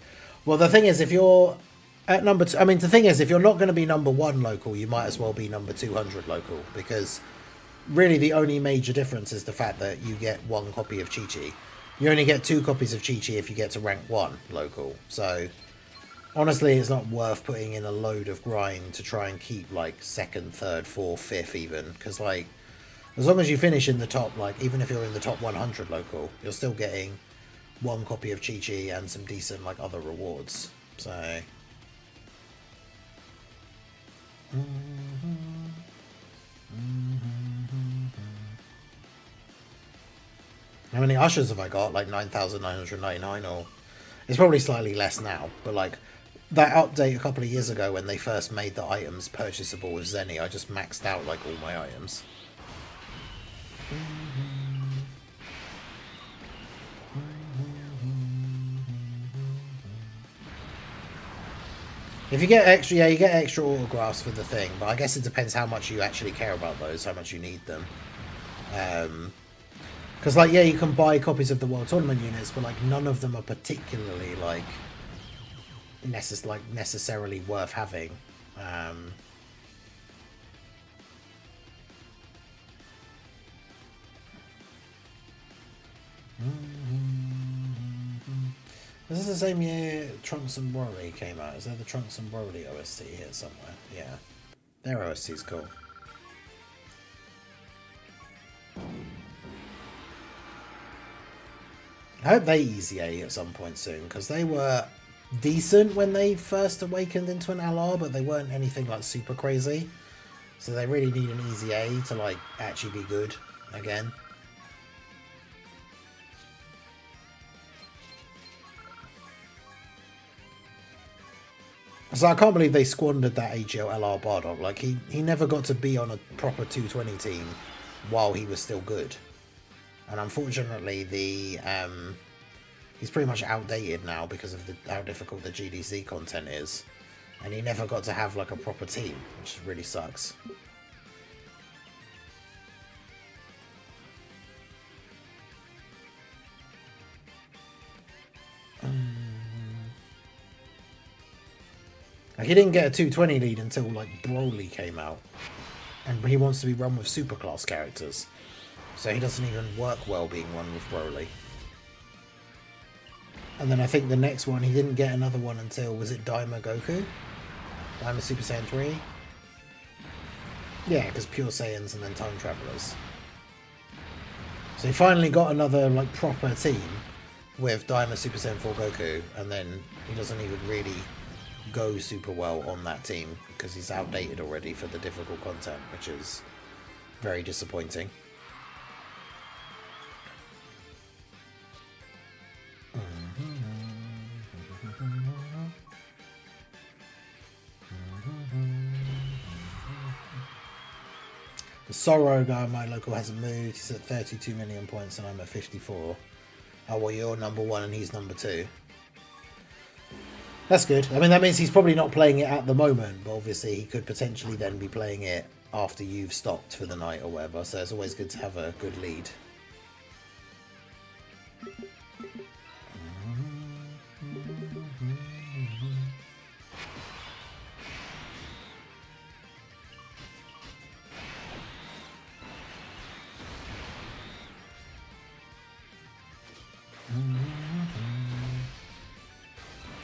Well, the thing is, if you're at number 2, I mean, the thing is, if you're not going to be #1 local, you might as well be number 200 local, because really the only major difference is the fact that you get 1 copy of Chi-Chi. You only get 2 copies of Chi-Chi if you get to rank 1 local. So honestly, it's not worth putting in a load of grind to try and keep like 2nd, 3rd, 4th, 5th even, because like, as long as you finish in the top, like, even if you're in the top 100 local, you're still getting 1 copy of Chi-Chi and some decent, like, other rewards. So how many ushers have I got? Like 9,999, or it's probably slightly less now, but like that update a couple of years ago when they first made the items purchasable with Zenny, I just maxed out like all my items. If you get extra, yeah, you get extra autographs for the thing, but I guess it depends how much you actually care about those, how much you need them. Because, like, yeah, you can buy copies of the World Tournament units, but, like, none of them are particularly, like, necessarily worth having. This is the same year Trunks and Broly came out. Is there the Trunks and Broly OST here somewhere? Yeah. Their OST's cool. I hope they easy A at some point soon, because they were decent when they first awakened into an LR, but they weren't anything like super crazy. So they really need an easy A to like actually be good again. So I can't believe they squandered that AGL LR Bardock. Like, he never got to be on a proper 220 team while he was still good. And unfortunately, he's pretty much outdated now because of how difficult the GDC content is. And he never got to have, like, a proper team, which really sucks. Like, he didn't get a 220 lead until like Broly came out, and he wants to be run with superclass characters, so he doesn't even work well being run with Broly. And then I think the next one, he didn't get another one until, was it Daima Goku? Daima Super Saiyan 3? Yeah, because Pure Saiyans and then Time Travelers. So he finally got another like proper team with Daima Super Saiyan 4 Goku, and then he doesn't even really go super well on that team because he's outdated already for the difficult content, which is very disappointing. The Sorrow guy in my local hasn't moved. He's at 32 million points and I'm at 54. Oh, well, you're number 1 and he's number 2. That's good. I mean, that means he's probably not playing it at the moment, but obviously he could potentially then be playing it after you've stopped for the night or whatever, so it's always good to have a good lead.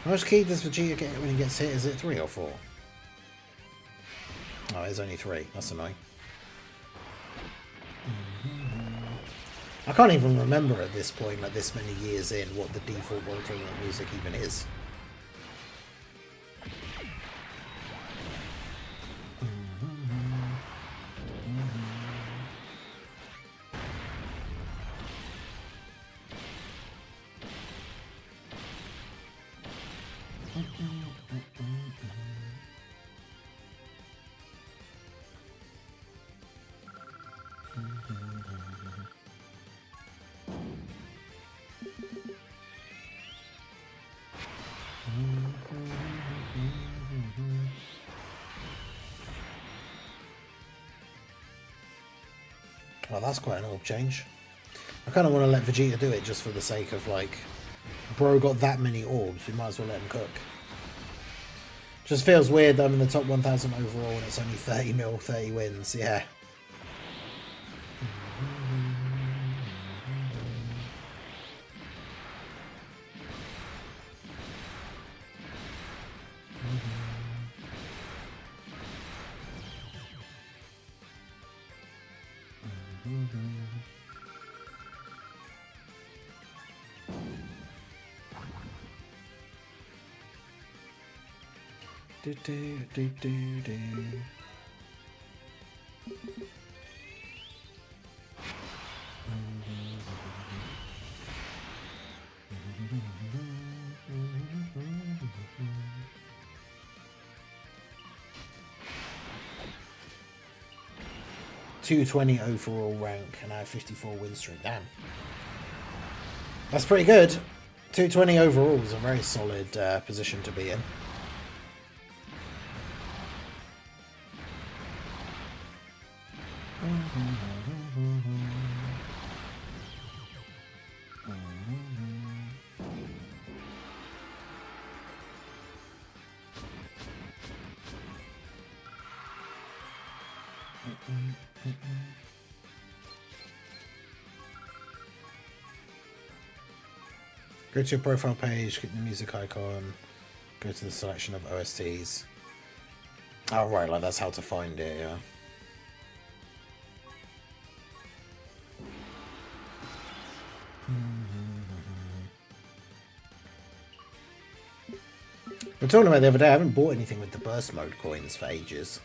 How much key does Vegeta get when he gets hit? Is it 3 or 4? Oh, it's only 3. That's annoying. I can't even remember at this point, like this many years in, what the default World Tournament music even is. Well, that's quite an orb change. I kind of want to let Vegeta do it just for the sake of, like, bro got that many orbs, we might as well let him cook. Just feels weird that I'm in the top 1,000 overall and it's only 30 mil, 30 wins, yeah. Do, do, do, do, do. .220 overall rank and I have 54 win streak. Damn. That's pretty good. 220 overall is a very solid position to be in. Go to your profile page, click the music icon, go to the selection of OSTs. Oh right, like that's how to find it, yeah. We were talking about the other day, I haven't bought anything with the burst mode coins for ages.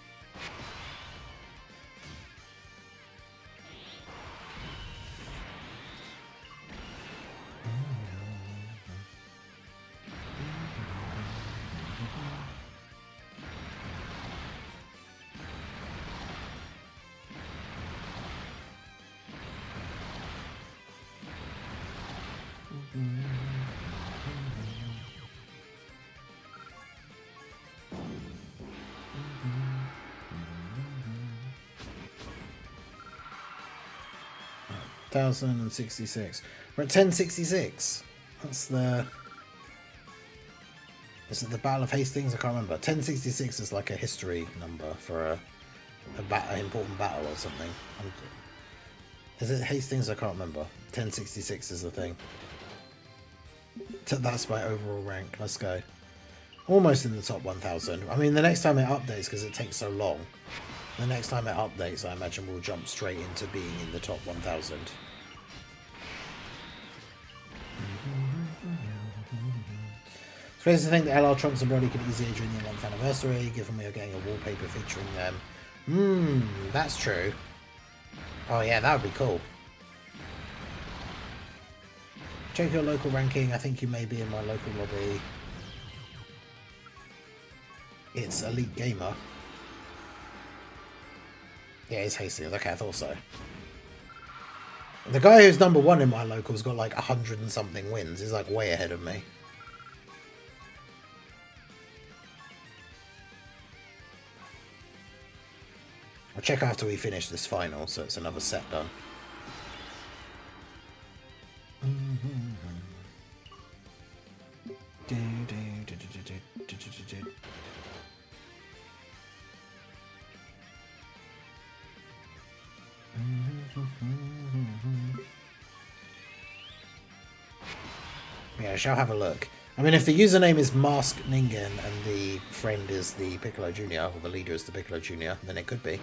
.1066. We're at 1066. That's the... Is it the Battle of Hastings? I can't remember. 1066 is like a history number for an important battle or something. Is it Hastings? I can't remember. 1066 is the thing. That's my overall rank. Let's go. Almost in the top 1000. I mean, the next time it updates, because it takes so long, the next time it updates, I imagine we'll jump straight into being in the top 1000. It's crazy to think that LR Trunks and Brody could easily during the 11th anniversary, given we are getting a wallpaper featuring them. That's true. Oh yeah, that would be cool. Check your local ranking. I think you may be in my local lobby. It's Elite Gamer. Yeah, it's Hastings. Okay, I thought so. The guy who's number 1 in my local's got like 100 and something wins. He's like way ahead of me. I'll check after we finish this final, so it's another set done. Yeah, I shall have a look. I mean, if the username is Mask Ningen and the friend is the Piccolo Jr., or the leader is the Piccolo Jr., then it could be.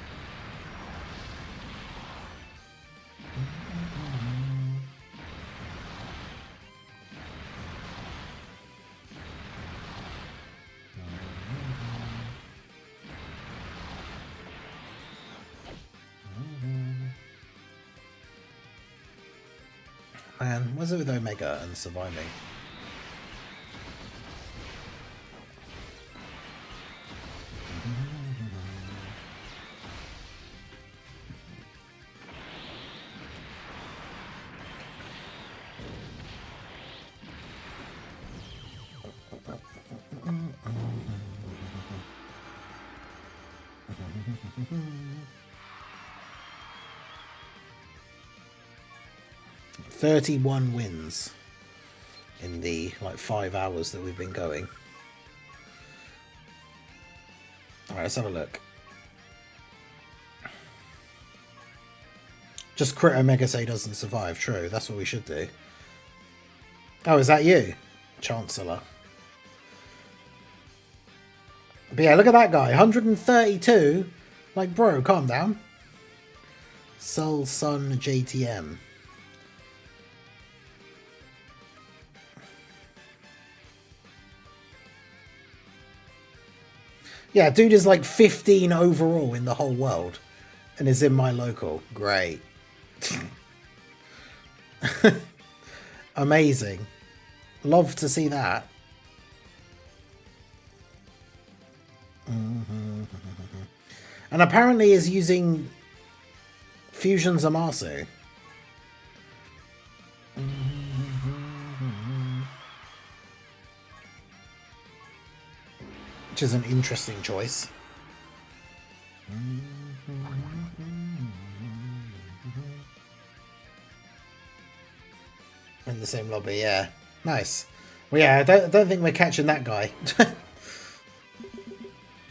Man, what's it with Omega and surviving? "31 wins in the like 5 hours that we've been going." Alright, let's have a look. Just crit Omega say doesn't survive. True, that's what we should do. Oh, is that you? Chancellor. But yeah, look at that guy. 132. Like, bro, calm down. Soul Sun JTM. Yeah, dude is like 15 overall in the whole world and is in my local. Great. Amazing. Love to see that. And apparently is using Fusion Zamasu. Which is an interesting choice. In the same lobby, yeah. Nice. Well, yeah, I don't think we're catching that guy.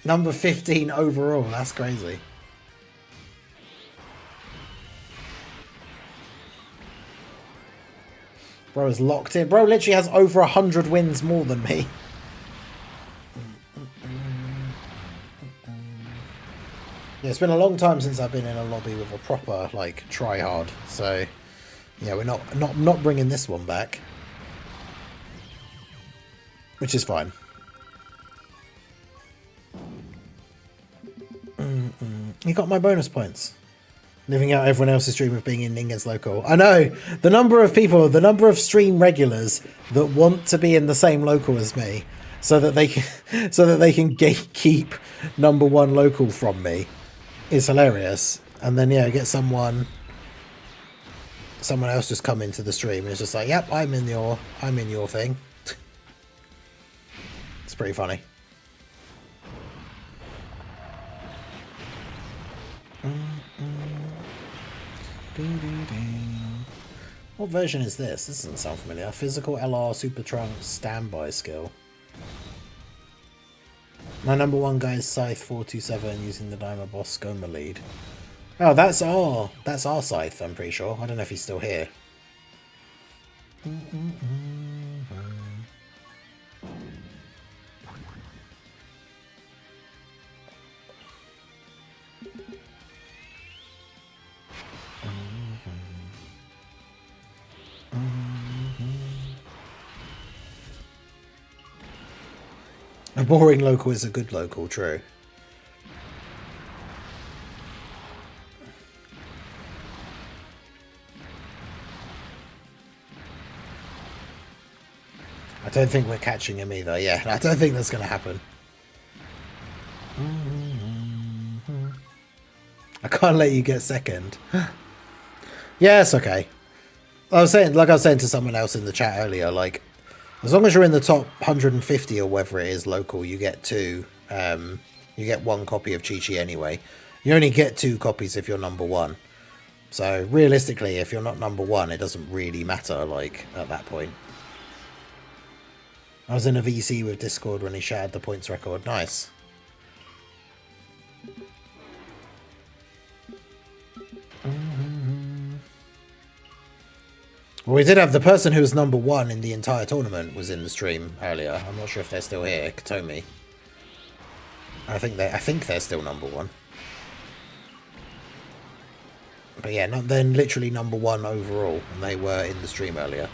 Number 15 overall, that's crazy. Bro is locked in. Bro literally has over 100 wins more than me. Yeah, it's been a long time since I've been in a lobby with a proper, like, try-hard. So, yeah, we're not bringing this one back. Which is fine. You got my bonus points. Living out everyone else's dream of being in Ningen's local. I know! The number of people, the number of stream regulars that want to be in the same local as me so that they can gatekeep number 1 local from me is hilarious. And then, yeah, get someone else just come into the stream and it's just like, yep, I'm in your thing. It's pretty funny. What version is this? This doesn't sound familiar. Physical LR Super Trunks standby skill. My number one guy is Scythe 427 using the Diamond Boss Goma lead. Oh, that's our Scythe, I'm pretty sure. I don't know if he's still here. A boring local is a good local, true. I don't think we're catching him either, yeah. I don't think that's going to happen. I can't let you get second. Yeah, it's okay. I was saying to someone else in the chat earlier, like, as long as you're in the top 150 or whatever it is local, you get two. You get one copy of Chi-Chi anyway. You only get 2 copies if you're number 1. So realistically, if you're not number 1, it doesn't really matter, like, at that point. I was in a VC with Discord when he shared the points record. Nice. Well, we did have the person who was number 1 in the entire tournament was in the stream earlier. I'm not sure if they're still here. Katomi. I think they're still number 1. But yeah, they're literally number 1 overall, and they were in the stream earlier.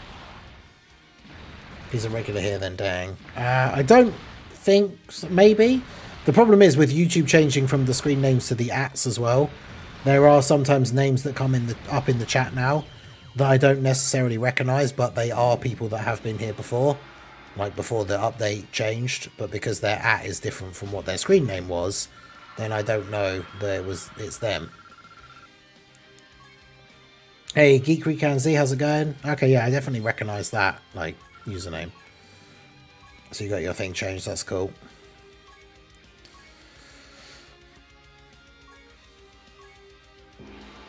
If he's a regular here, then dang. I don't think so, maybe. The problem is with YouTube changing from the screen names to the ats as well. There are sometimes names that come up in the chat now that I don't necessarily recognise, but they are people that have been here before, like before the update changed. But because their @ is different from what their screen name was, then I don't know that it's them. Hey, Geek Recon Z, how's it going? Okay, yeah, I definitely recognise that, like, username. So you got your thing changed, that's cool.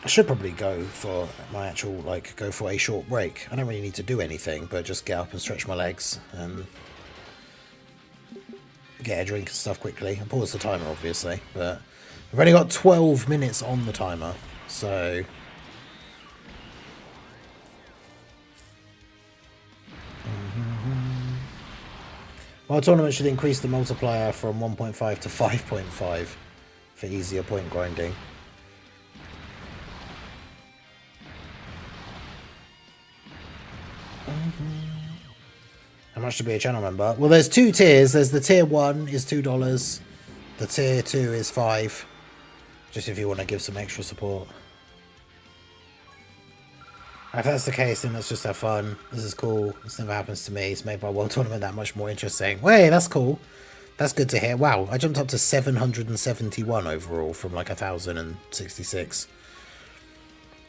I should probably go for my actual, like, go for a short break. I don't really need to do anything, but just get up and stretch my legs and get a drink and stuff quickly. And pause the timer, obviously, but I've only got 12 minutes on the timer, so... Well, tournament should increase the multiplier from 1.5 to 5.5 for easier point grinding. How much to be a channel member? Well, there's 2 tiers. There's the tier 1 is $2. The tier 2 is $5. Just if you want to give some extra support. If that's the case, then let's just have fun. This is cool. This never happens to me. It's made my World Tournament that much more interesting. Hey, that's cool. That's good to hear. Wow, I jumped up to 771 overall from like 1,066.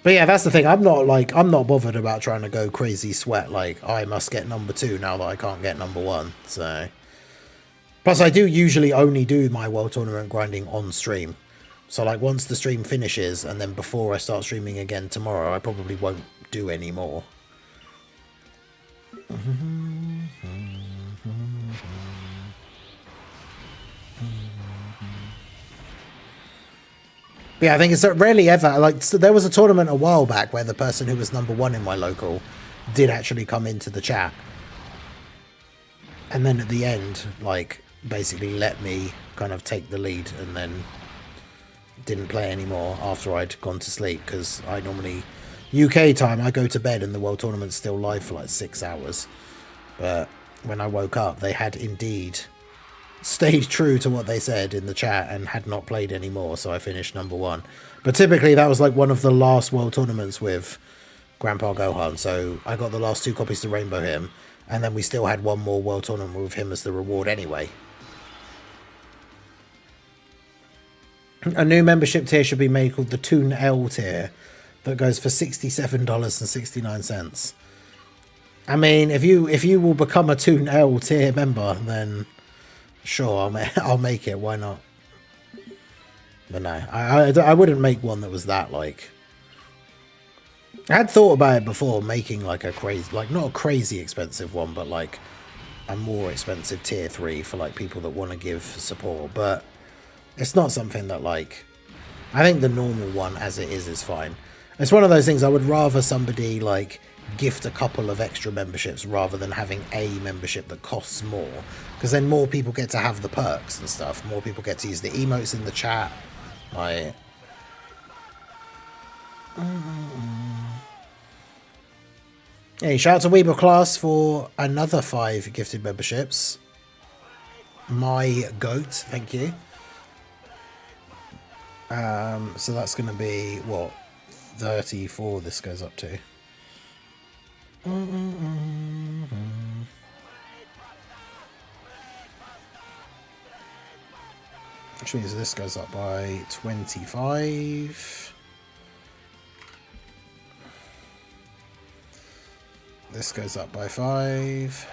But yeah, that's the thing. I'm not bothered about trying to go crazy sweat. Like, I must get number 2 now that I can't get number 1. So, plus I do usually only do my World Tournament grinding on stream. So like once the stream finishes and then before I start streaming again tomorrow, I probably won't do any more. Yeah, I think it's rarely ever, like, so there was a tournament a while back where the person who was number 1 in my local did actually come into the chat. And then at the end, like, basically let me kind of take the lead and then didn't play anymore after I'd gone to sleep, because I normally, UK time, I go to bed and the World Tournament's still live for like 6 hours. But when I woke up, they had indeed stayed true to what they said in the chat and had not played anymore, so I finished number 1. But typically that was like one of the last World Tournaments with Grandpa Gohan, so I got the last 2 copies to Rainbow him, and then we still had one more World Tournament with him as the reward anyway. A new membership tier should be made called the Toon L tier that goes for $67.69. I mean, if you will become a Toon L tier member, then sure, I'll make it. Why not? But no, I wouldn't make one that was that, like... I had thought about it before, making like a crazy, like not a crazy expensive one, but like a more expensive tier 3 for like people that want to give support, but it's not something that like, I think the normal one as it is fine. It's one of those things I would rather somebody like gift a couple of extra memberships rather than having a membership that costs more, because then more people get to have the perks and stuff, more people get to use the emotes in the chat, like hey, shout out to Weeble Class for another 5 gifted memberships. My goat, thank you. So that's going to be, what, 34 this goes up to. Which means this goes up by 25. This goes up by 5.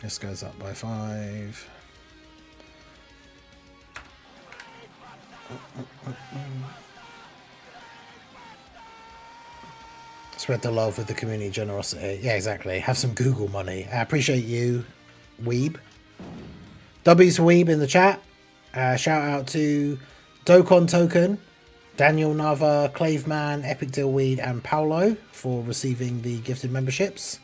This goes up by 5. Spread the love with the community generosity. Yeah, exactly. Have some Google money. I appreciate you, Weeb. W's for Weeb in the chat. Shout out to Dokkan Token, Daniel Nava, Claveman, Epic Dillweed, and Paolo for receiving the gifted memberships.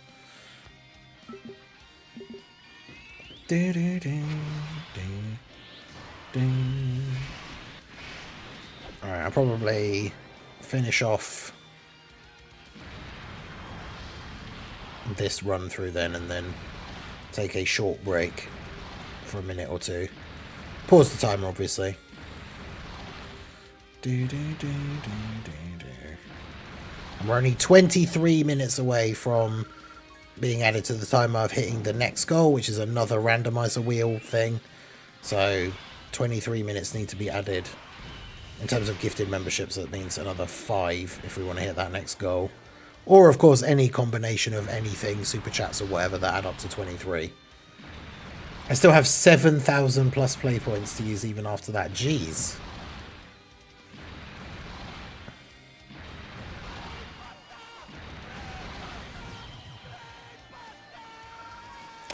Alright, I'll probably finish off this run through then and then take a short break for a minute or two. Pause the timer, obviously. And we're only 23 minutes away from being added to the timer of hitting the next goal, which is another randomizer wheel thing. So 23 minutes need to be added. In terms of gifted memberships, that means another 5 if we want to hit that next goal. Or, of course, any combination of anything, super chats or whatever, that add up to 23. I still have 7,000 plus play points to use even after that. Jeez.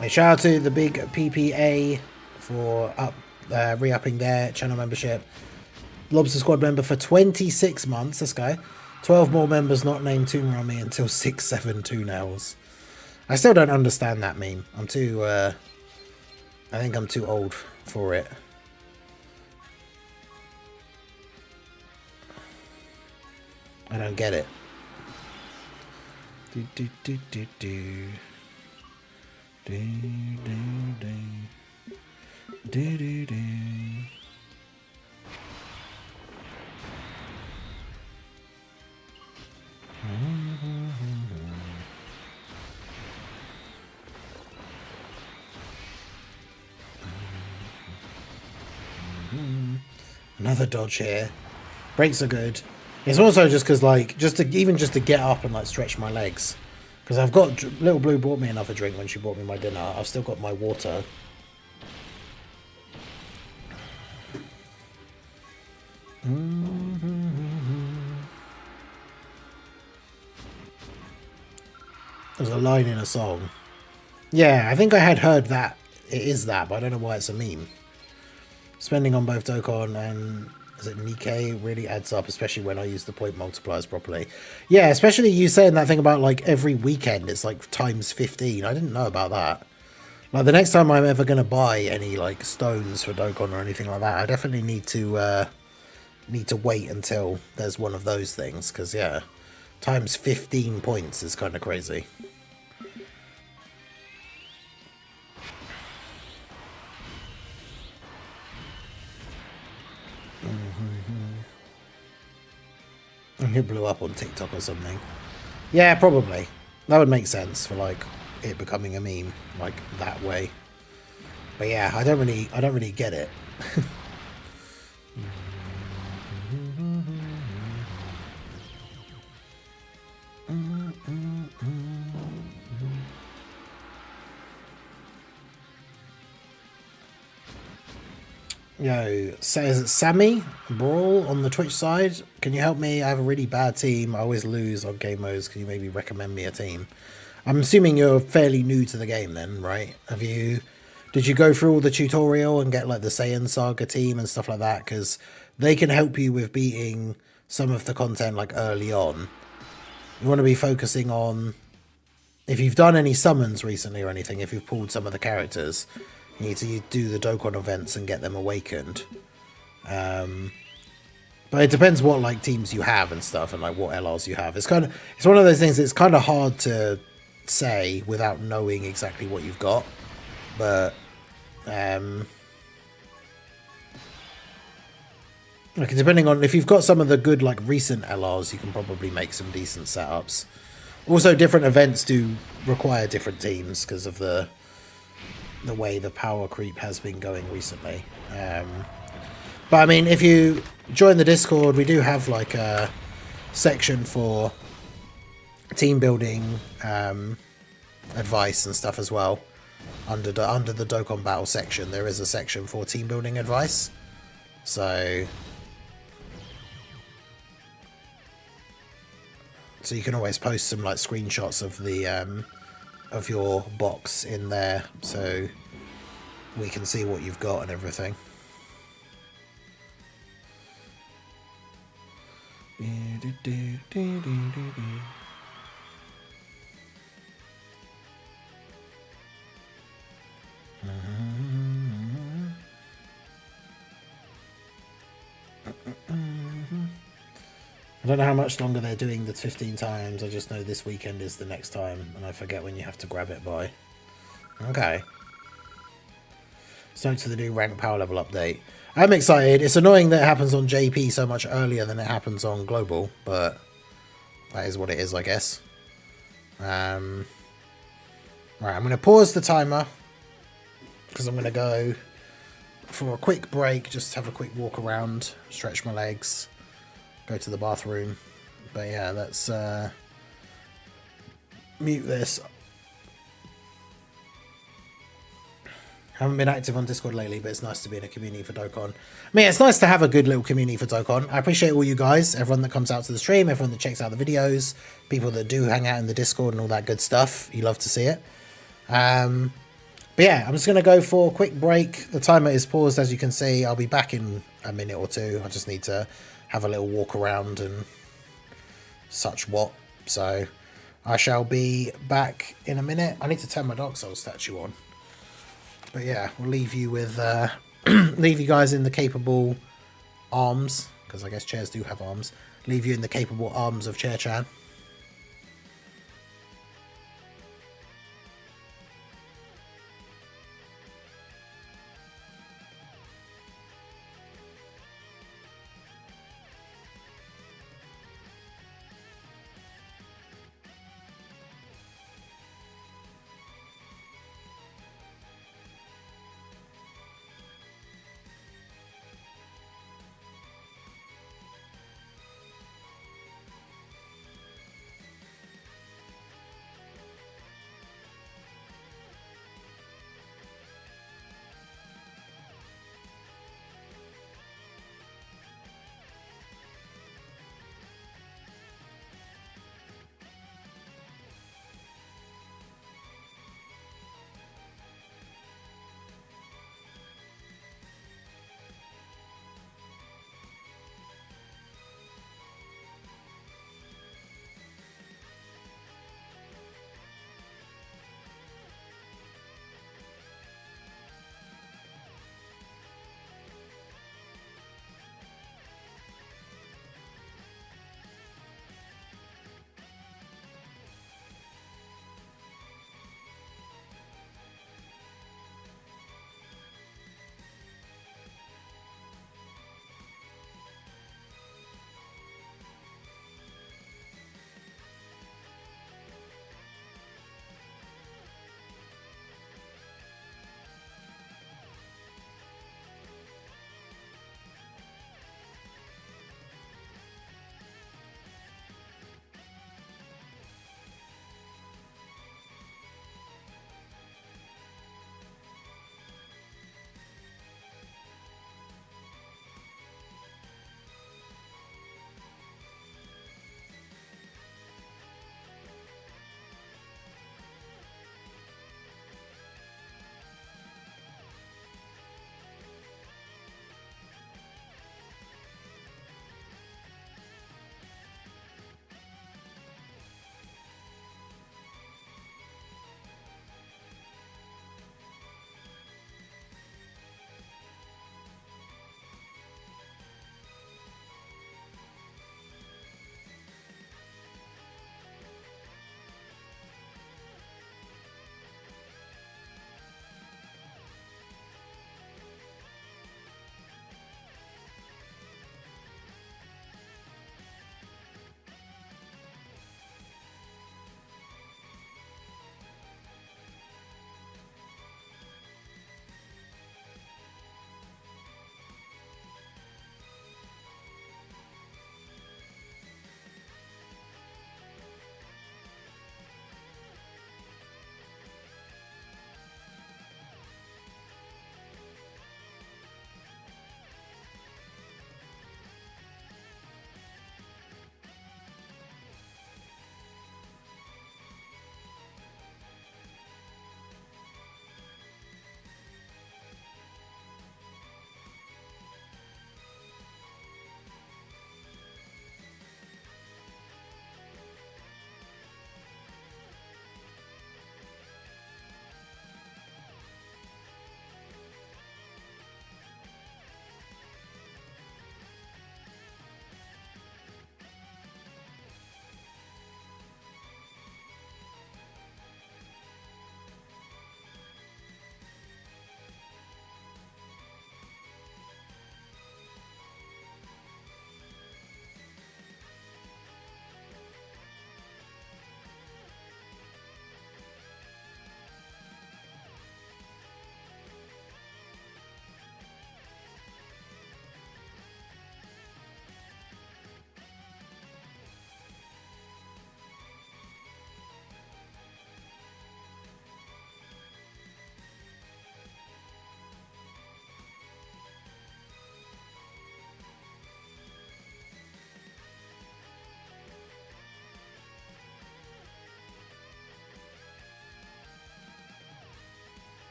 A shout out to the big PPA for re-upping their channel membership. Lobster Squad member for 26 months. Let's go. 12 more members not named Toonrami until 672 nails. I still don't understand that meme. I'm too, I think I'm too old for it. I don't get it. Do, do, do, do, do. Do, do, do. Do, do, do. Another dodge here. Brakes are good. It's also just because, like, just to get up and like stretch my legs, because I've got Little Blue bought me another drink when she bought me my dinner. I've still got my water. There's a line in a song. Yeah, I think I had heard that it is that, but I don't know why it's a meme. Spending on both Dokkan and is it Nikkei really adds up, especially when I use the point multipliers properly. Yeah, especially you saying that thing about like every weekend it's like times 15. I didn't know about that. Like the next time I'm ever going to buy any like stones for Dokkan or anything like that, I definitely need to wait until there's one of those things, because yeah, times 15 points is kind of crazy. It blew up on TikTok or something. Yeah, probably. That would make sense for like it becoming a meme like that way. But yeah, I don't really get it. Yo, says Sammy Brawl on the Twitch side. can you help me? I have a really bad team. I always lose on game modes. Can you maybe recommend me a team? I'm assuming you're fairly new to the game then, right? Did you go through all the tutorial and get like the Saiyan Saga team and stuff like that? Because they can help you with beating some of the content like early on. You want to be focusing on, if you've done any summons recently or anything, if you've pulled some of the characters, you need to do the Dokkan events and get them awakened. But it depends what like teams you have and stuff, and like what LRs you have. It's one of those things. It's kind of hard to say without knowing exactly what you've got. But like depending on if you've got some of the good like recent LRs, you can probably make some decent setups. Also, different events do require different teams because of the way the power creep has been going recently. But I mean, if you join the Discord, we do have like a section for team building advice and stuff as well. Under the Dokkan Battle section, there is a section for team building advice. So you can always post some like screenshots of the of your box in there, so we can see what you've got and everything. I don't know how much longer they're doing the 15 times. I just know this weekend is the next time, and I forget when you have to grab it by. Okay. So to the new rank power level update. I'm excited. It's annoying that it happens on JP so much earlier than it happens on Global, but that is what it is, I guess. Right, I'm going to pause the timer because I'm going to go for a quick break, just have a quick walk around, stretch my legs, go to the bathroom. But yeah, let's mute this. I haven't been active on Discord lately, but it's nice to be in a community for Dokkan. I mean, it's nice to have a good little community for Dokkan. I appreciate all you guys, everyone that comes out to the stream, everyone that checks out the videos, people that do hang out in the Discord and all that good stuff. You love to see it. But yeah, I'm just going to go for a quick break. The timer is paused, as you can see. I'll be back in a minute or two. I just need to have a little walk around and such what. So I shall be back in a minute. I need to turn my Dark Souls statue on. But yeah, we'll leave you with leave you guys in the capable arms, because I guess chairs do have arms. Leave you in the capable arms of Chair-chan.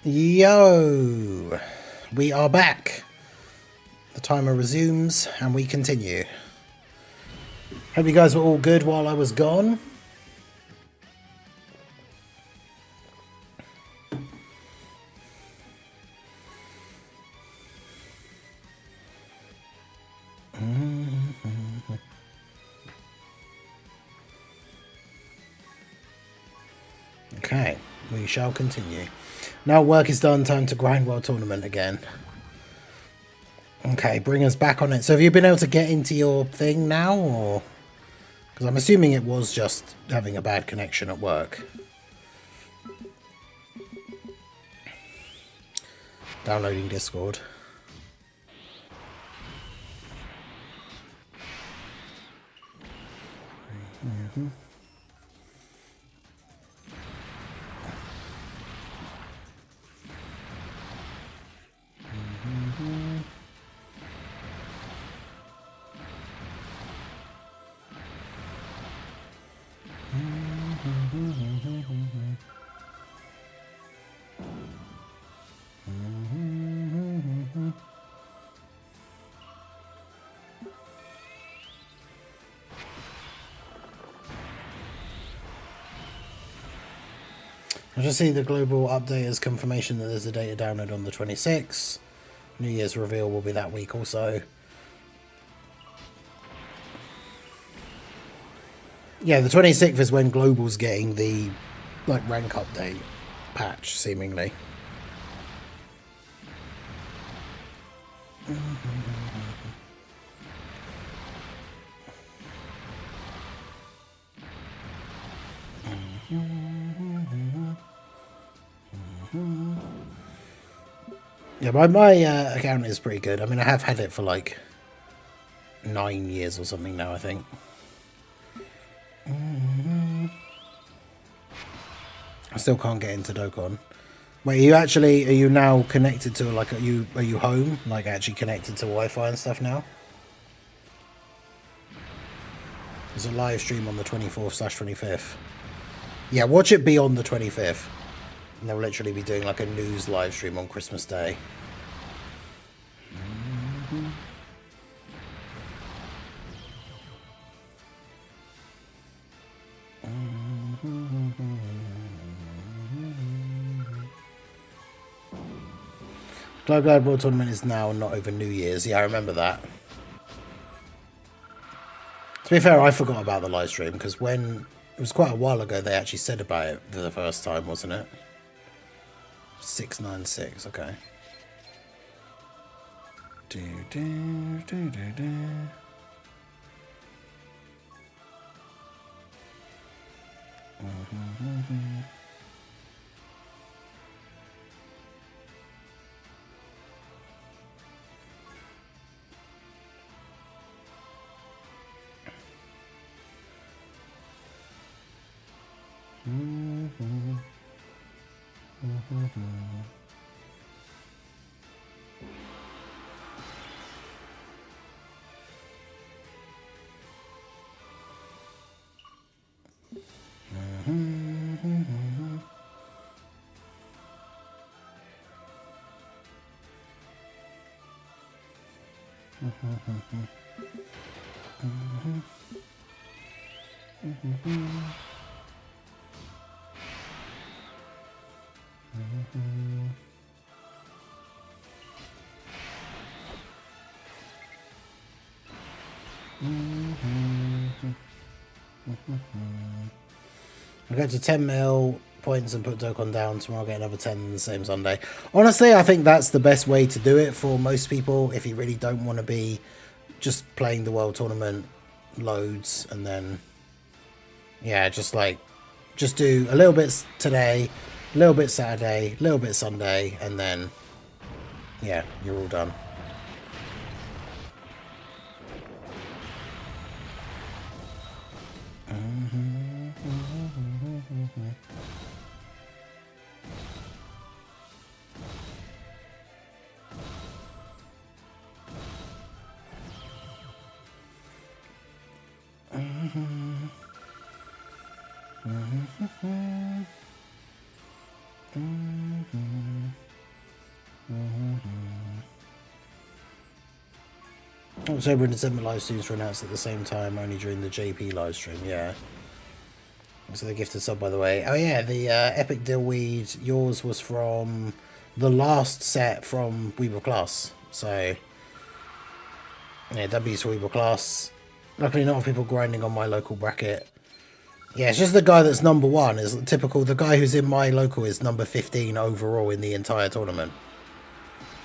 Yo, we are back. The timer resumes and we continue. Hope you guys were all good while I was gone. Okay, we shall continue. Now work is done, time to grind World Tournament again. Okay, bring us back on it. So have you been able to get into your thing now, or? Because I'm assuming it was just having a bad connection at work. Downloading Discord. I just see the global update as confirmation that there's a data download on the 26th. New Year's reveal will be that week also. Yeah, the 26th is when global's getting the rank update patch, seemingly. Yeah, my account is pretty good. I mean, I have had it for like 9 years or something now, I think. I still can't get into Dokkan. Wait, are you now connected to, like, are you home? Like, actually connected to Wi-Fi and stuff now? There's a live stream on the 24th/25th. Yeah, watch it be on the 25th. And they'll literally be doing like a news live stream on Christmas Day. Glad World Tournament is now, not over New Year's. Yeah, I remember that. To be fair, I forgot about the live stream because when it was quite a while ago, they actually said about it for the first time, wasn't it? 696, okay. Do do do do do. I go to 10 mil points and put Dokkan down. Tomorrow I'll get another 10 the same Sunday. Honestly, I think that's the best way to do it for most people if you really don't want to be just playing the World Tournament loads and then, yeah, just do a little bit today, a little bit Saturday, a little bit Sunday, and then, yeah, you're all done. October and December live streams were announced at the same time, only during the JP live stream, yeah. So the gifted sub, by the way. Oh yeah, the Epic Dillweed, yours was from the last set from Weeble Class. So, yeah, W's for Weeble Class. Luckily not people grinding on my local bracket. Yeah, it's just the guy that's number 1 is typical. The guy who's in my local is number 15 overall in the entire tournament.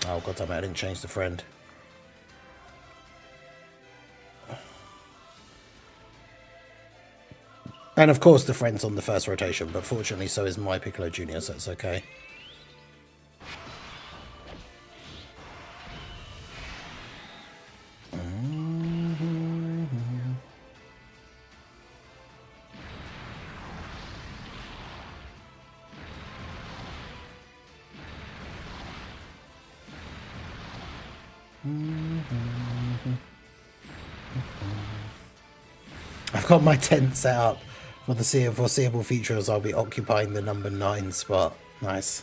Oh, god damn it, I didn't change the friend. And of course the friend's on the first rotation, but fortunately so is my Piccolo Jr., so it's okay. I've got my tent set up for the foreseeable future as I'll be occupying the number 9 spot. Nice.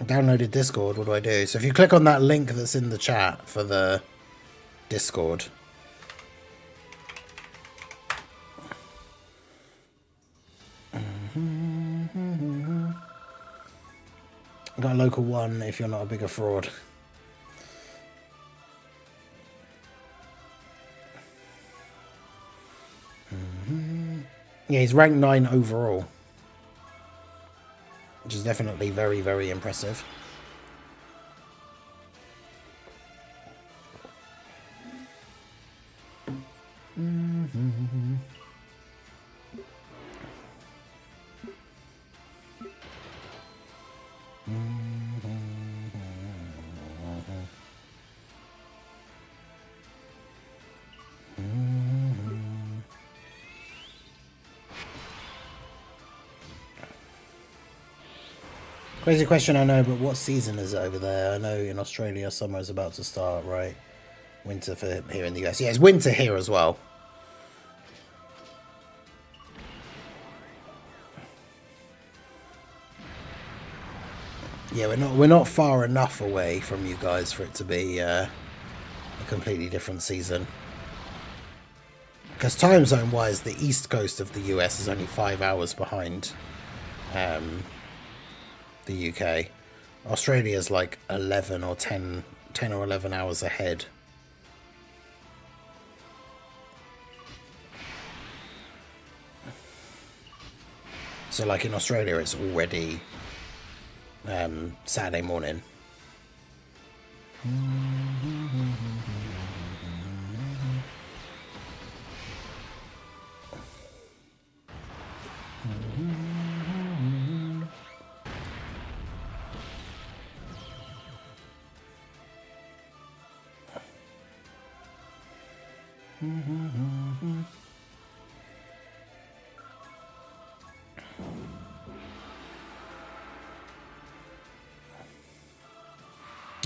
Downloaded Discord, what do I do? So if you click on that link that's in the chat for the Discord, got a local one if you're not a bigger fraud. Yeah, he's ranked 9 overall, which is definitely very, very impressive. Crazy question, I know, but what season is it over there? I know in Australia summer is about to start, right? Winter for here in the US. Yeah, it's winter here as well. Yeah, we're not far enough away from you guys for it to be a completely different season. Because time zone wise, the east coast of the US is only 5 hours behind the UK. Australia's like 11 or 10 or 11 hours ahead. So like in Australia it's already Saturday morning.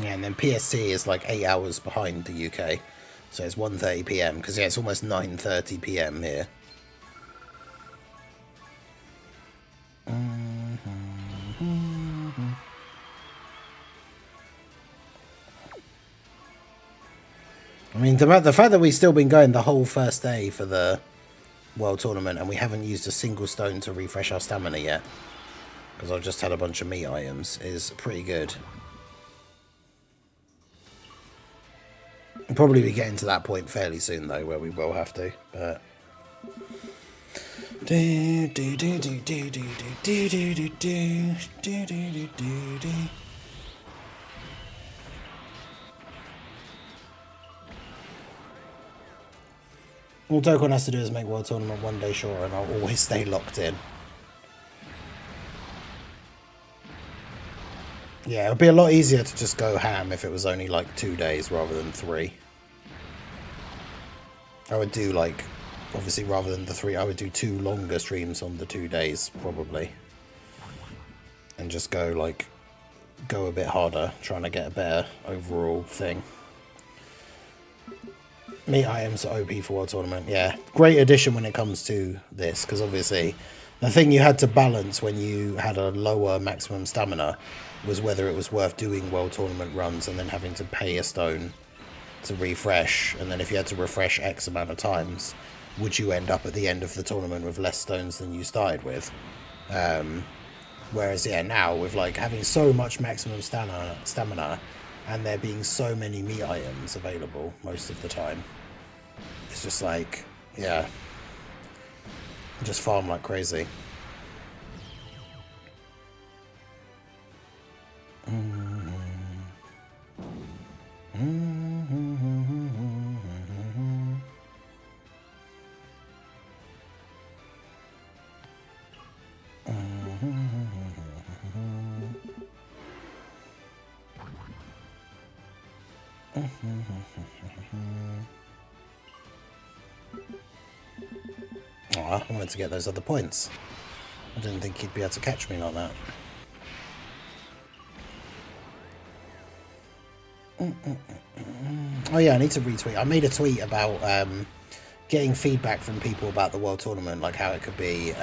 Yeah, and then PST is like 8 hours behind the UK, so it's 1:30 PM because yeah, it's almost 9:30 PM here. I mean, the fact that we've still been going the whole first day for the World Tournament and we haven't used a single stone to refresh our stamina yet, because I've just had a bunch of meat items, is pretty good. We'll probably be getting to that point fairly soon though, where we will have to, but... All Dokkan has to do is make World Tournament one day shorter and I'll always stay locked in. Yeah, it would be a lot easier to just go ham if it was only like 2 days rather than 3. I would do like, obviously rather than the 3, I would do 2 longer streams on the 2 days probably. And just go like, go a bit harder, trying to get a better overall thing. Meat items are OP for World Tournament, yeah. Great addition when it comes to this, because obviously the thing you had to balance when you had a lower maximum stamina was whether it was worth doing World Tournament runs and then having to pay a stone to refresh, and then if you had to refresh X amount of times, would you end up at the end of the tournament with less stones than you started with? Whereas, yeah, now with like having so much maximum stamina and there being so many meat items available most of the time, it's just like, yeah, just farm like crazy. I wanted to get those other points. I didn't think he'd be able to catch me like that. Oh yeah, I need to retweet. I made a tweet about getting feedback from people about the World Tournament, like how it could be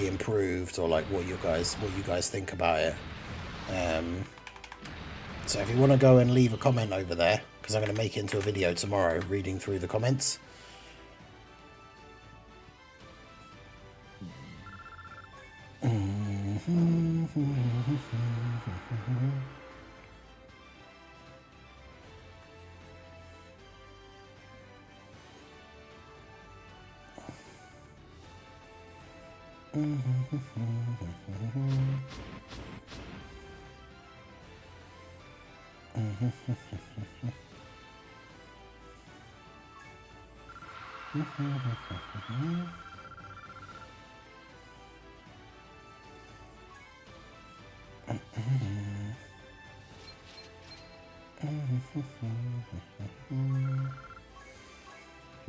improved, or like what you guys think about it. So if you want to go and leave a comment over there, because I'm going to make it into a video tomorrow, reading through the comments.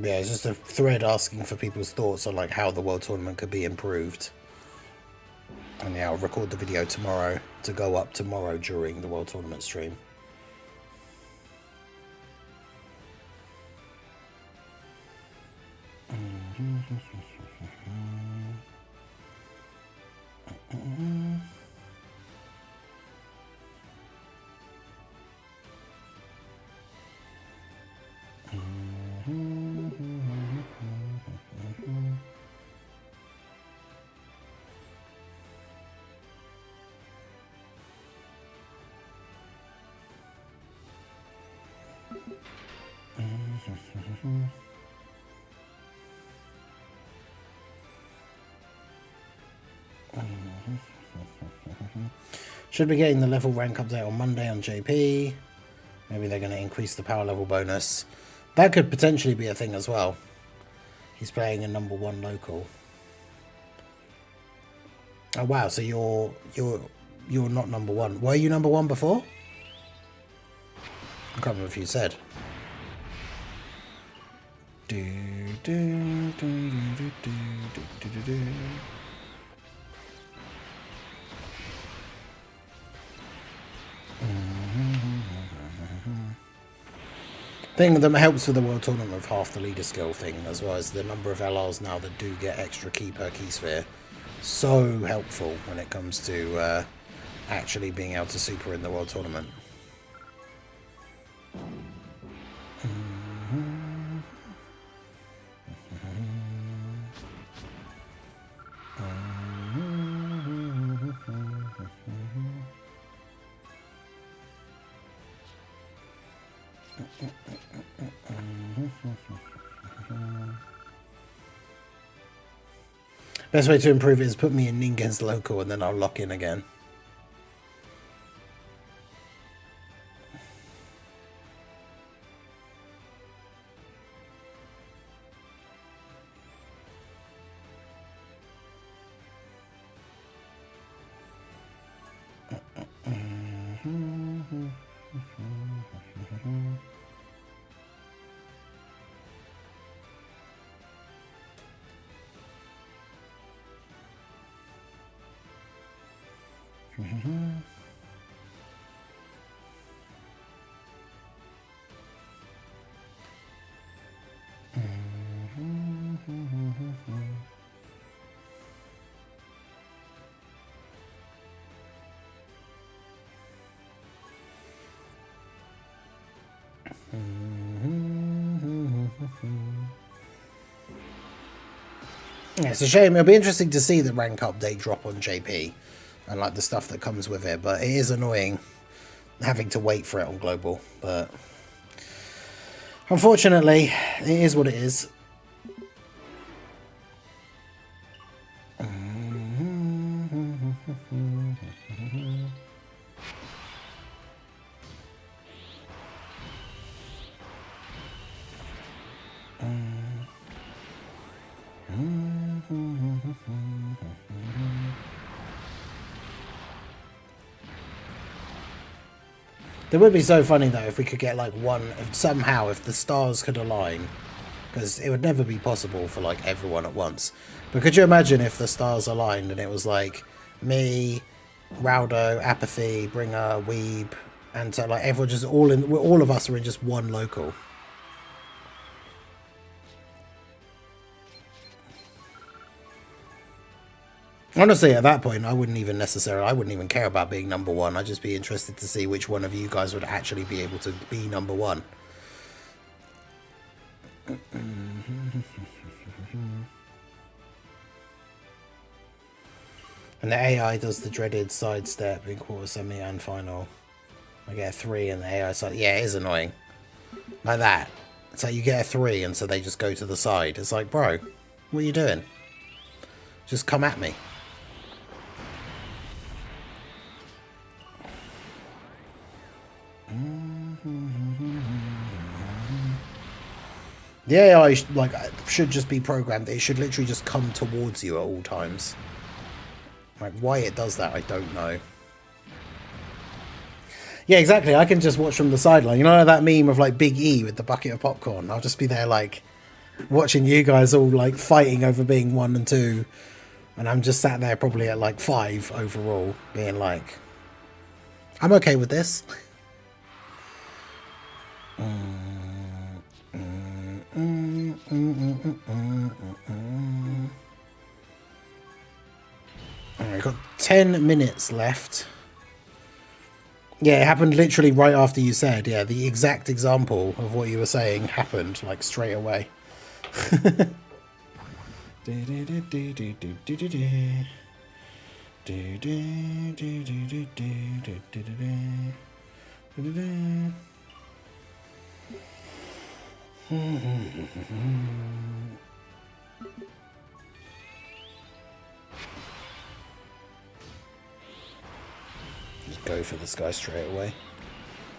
Yeah, it's just a thread asking for people's thoughts on like how the World Tournament could be improved. And yeah, I'll record the video tomorrow to go up tomorrow during the World Tournament stream. Should be getting the level rank update on Monday on JP. Maybe they're going to increase the power level bonus. That could potentially be a thing as well. He's playing a #1 local. Oh wow, so you're not #1. Were you #1 before? I can't remember if you said. Thing that helps with the World Tournament with half the leader skill thing, as well as the number of LRs now that do get extra key per key sphere. So helpful when it comes to actually being able to super in the World Tournament. Best way to improve it is put me in Ningen's local and then I'll lock in again. Yeah, it's a shame. It'll be interesting to see the rank update drop on JP and like the stuff that comes with it, but it is annoying having to wait for it on global. But unfortunately, it is what it is. It would be so funny though if we could get like one, somehow if the stars could align, because it would never be possible for like everyone at once. But could you imagine if the stars aligned and it was like me, Rowdo, Apathy, Bringer, Weeb, and so like everyone just all of us are in just one local. Honestly, at that point, I wouldn't even care about being number one. I'd just be interested to see which one of you guys would actually be able to be number one. And the AI does the dreaded sidestep in quarter, semi, and final. I get a 3 and the AI side. Yeah, it is annoying. Like that. So you get a 3 and so they just go to the side. It's like, bro, what are you doing? Just come at me. The AI should just be programmed. It should literally just come towards you at all times. Like, why it does that, I don't know. Yeah, exactly. I can just watch from the sideline. You know that meme of like Big E with the bucket of popcorn? I'll just be there like watching you guys all like fighting over being 1 and 2. And I'm just sat there probably at like 5 overall, being like, I'm okay with this. Alright, got 10 minutes left. Yeah, it happened literally right after you said. Yeah, the exact example of what you were saying happened like straight away. Just go for this guy straight away. I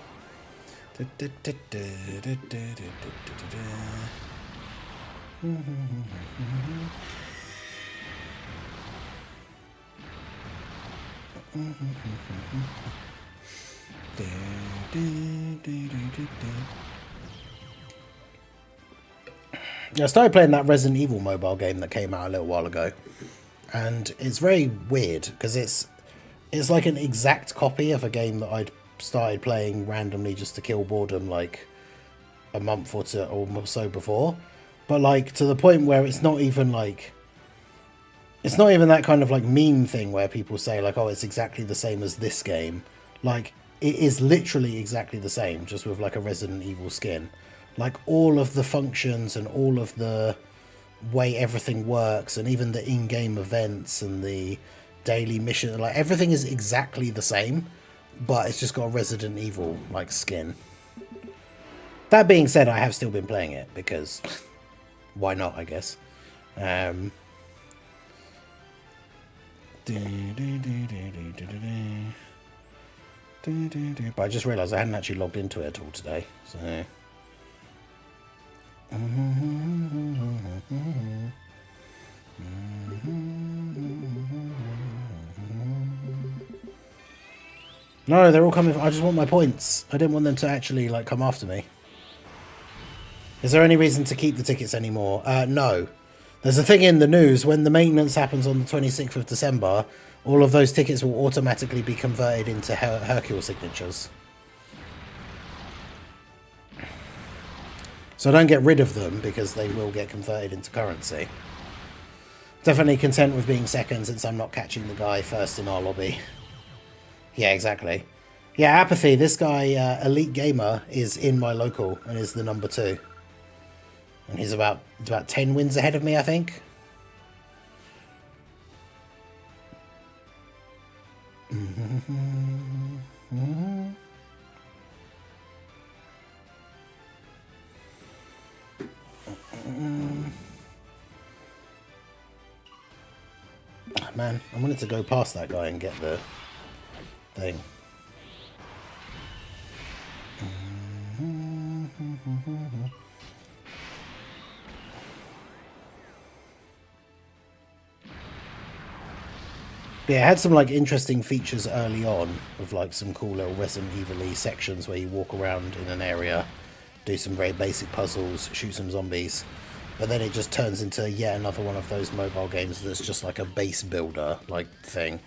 started playing that Resident Evil mobile game that came out a little while ago, and it's very weird because it's like an exact copy of a game that I'd started playing randomly just to kill boredom like a month or so before, but like to the point where it's not even that kind of like meme thing where people say like, oh, it's exactly the same as this game. Like, it is literally exactly the same, just with like a Resident Evil skin. Like, all of the functions and all of the way everything works, and even the in-game events and the daily mission, like everything is exactly the same, but it's just got a Resident Evil like skin. That being said, I have still been playing it because why not, I guess. But I just realised I hadn't actually logged into it at all today, so... No, they're all coming... I just want my points. I didn't want them to actually like come after me. Is there any reason to keep the tickets anymore? No. There's a thing in the news, when the maintenance happens on the 26th of December, all of those tickets will automatically be converted into Hercule signatures. So don't get rid of them, because they will get converted into currency. Definitely content with being second, since I'm not catching the guy first in our lobby. Yeah, exactly. Yeah, Apathy, this guy, Elite Gamer, is in my local and is the number 2. And he's about 10 wins ahead of me, I think. Man, I wanted to go past that guy and get the thing. Yeah, it had some like interesting features early on of like some cool little Resident Evil-y sections where you walk around in an area, do some very basic puzzles, shoot some zombies, but then it just turns into yet another one of those mobile games that's just like a base builder like thing.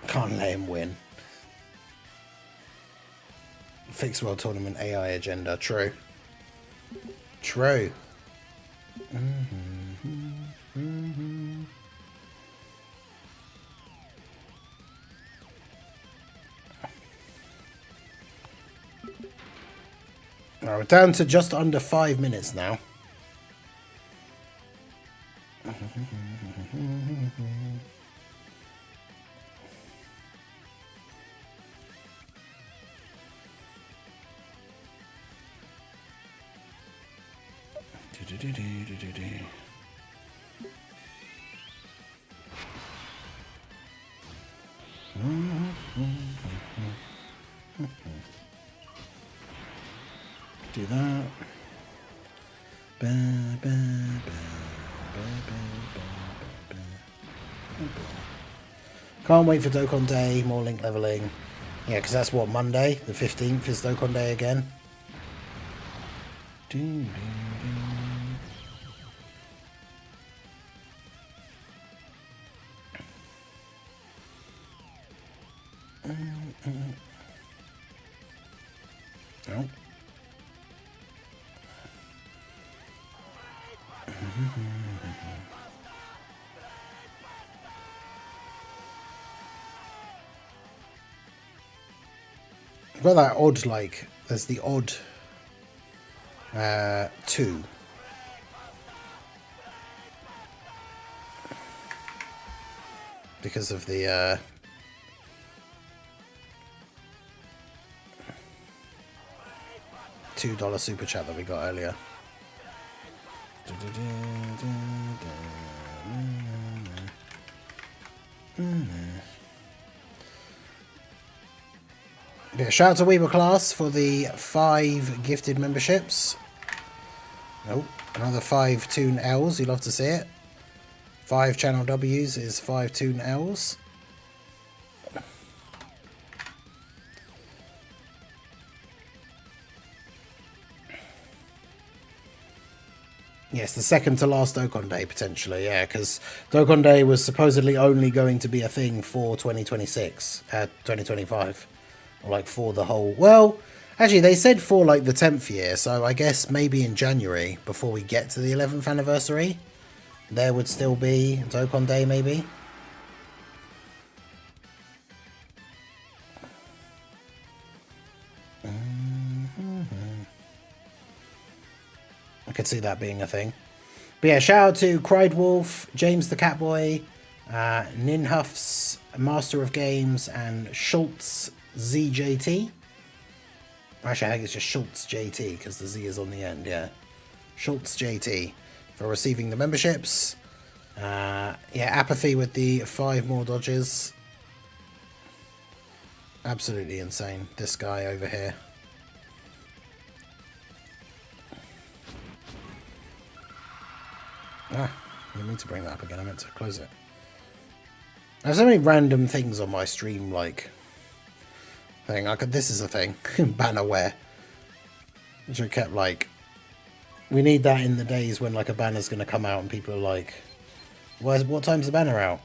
Can't let him win. Fixed World Tournament AI agenda. True. True. Right, we're down to just under 5 minutes now. Do that. Can't wait for Dokkan Day, more link leveling. Yeah, because that's what, Monday? The 15th is Dokkan Day again. Oh. Got that odd, like, there's the odd 2. Because of the $2 super chat that we got earlier. Yeah, shout out to Weaver Class for the 5 gifted memberships. Nope, another 5 Toon L's, you love to see it. 5 Channel W's is 5 Toon L's. Yes, the second to last Dokkan Day, potentially, yeah, because Dokkan Day was supposedly only going to be a thing for 2026, 2025, or like for the whole, well, actually they said for like the 10th year, so I guess maybe in January, before we get to the 11th anniversary, there would still be Dokkan Day, maybe. I could see that being a thing. But But yeah, shout out to Cried Wolf, James the Catboy, Ninhuff's Master of Games, and Schultz ZJT. Actually, I think it's just Schultz JT because the Z is on the end, yeah. Schultz JT for receiving the memberships. Yeah, Apathy with the 5 more dodges. Absolutely insane, this guy over here. I didn't mean to bring that up again, I meant to close it. There's so many random things on my stream, like thing. This is a thing, bannerware, which I kept like. We need that in the days when like a banner's going to come out and people are like, "What time's the banner out?"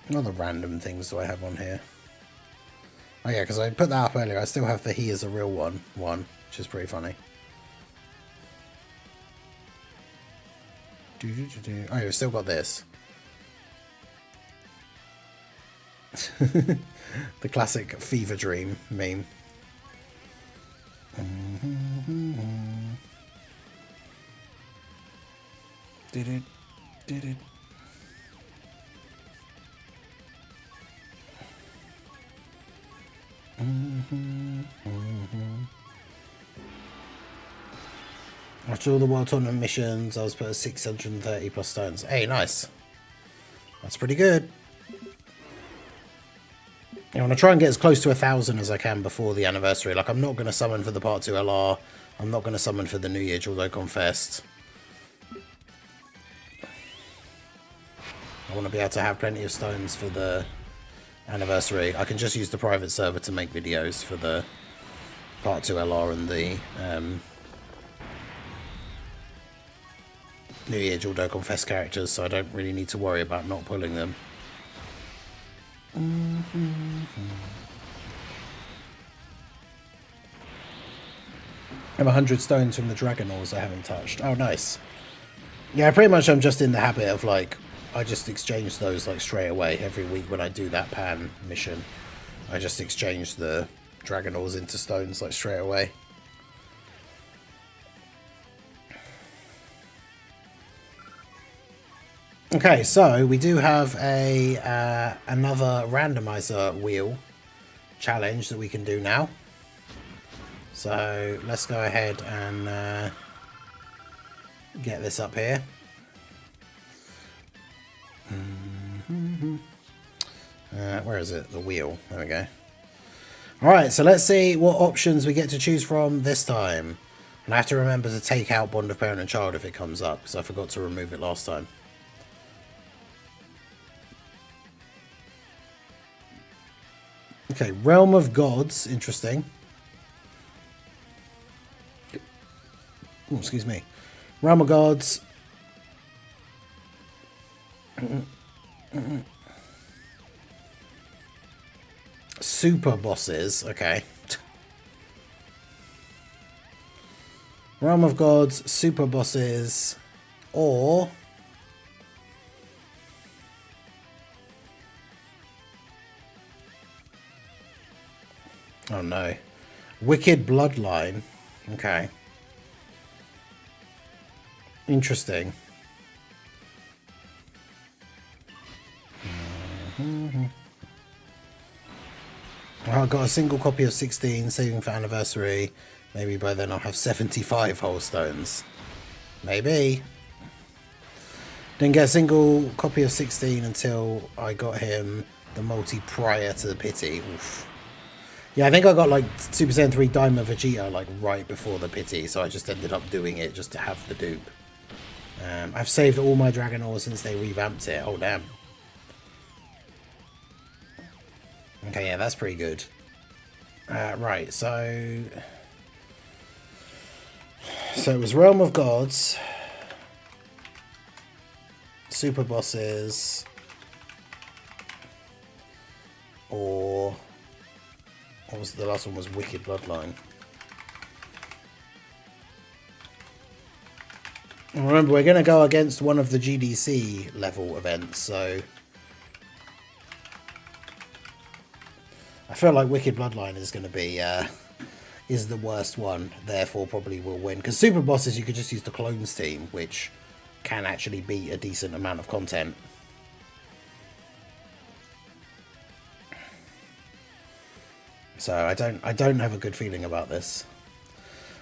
What other random things do I have on here? Oh yeah, because I put that up earlier. I still have the "He is a real one," which is pretty funny. Oh, you've still got this. The classic fever dream meme. Did it. After all the World Tournament missions, I was put at 630 plus stones. Hey, nice. That's pretty good. I want to try and get as close to 1,000 as I can before the anniversary. Like, I'm not going to summon for the Part 2 LR. I'm not going to summon for the New Year Dual Dokkan Fest. I want to be able to have plenty of stones for the anniversary. I can just use the private server to make videos for the Part 2 LR and the New Year Dual Dokkan Fest characters, so I don't really need to worry about not pulling them. I have 100 stones from the Dragon Ores I haven't touched. Oh, nice. Yeah, pretty much I'm just in the habit of, like, I just exchange those, like, straight away. Every week when I do that Pan mission, I just exchange the Dragon Ores into stones, like, straight away. Okay, so we do have a another randomizer wheel challenge that we can do now. So let's go ahead and get this up here. Where is it? The wheel. There we go. Alright, so let's see what options we get to choose from this time. And I have to remember to take out Bond of Parent and Child if it comes up, because I forgot to remove it last time. Okay, Realm of Gods, interesting. Oh, excuse me. Realm of Gods. Super bosses, okay. Realm of Gods, super bosses, or oh no. Wicked Bloodline. Okay. Interesting. I've got a single copy of 16, saving for anniversary. Maybe by then I'll have 75 whole stones. Maybe. Didn't get a single copy of 16 until I got him the multi prior to the pity. Oof. Yeah, I think I got like Super Saiyan 3 Daima Vegeta like right before the pity, so I just ended up doing it just to have the dupe. I've saved all my Dragon Ores since they revamped it. Oh, damn. Okay, yeah, that's pretty good. Right, so it was Realm of Gods, super bosses, or what was the last one? Was Wicked Bloodline. And remember, we're going to go against one of the GDC level events, so I I feel like Wicked Bloodline is going to be is the worst one, therefore probably will win. Because Super Bosses, you could just use the Clones team, which can actually beat a decent amount of content. So I don't have a good feeling about this.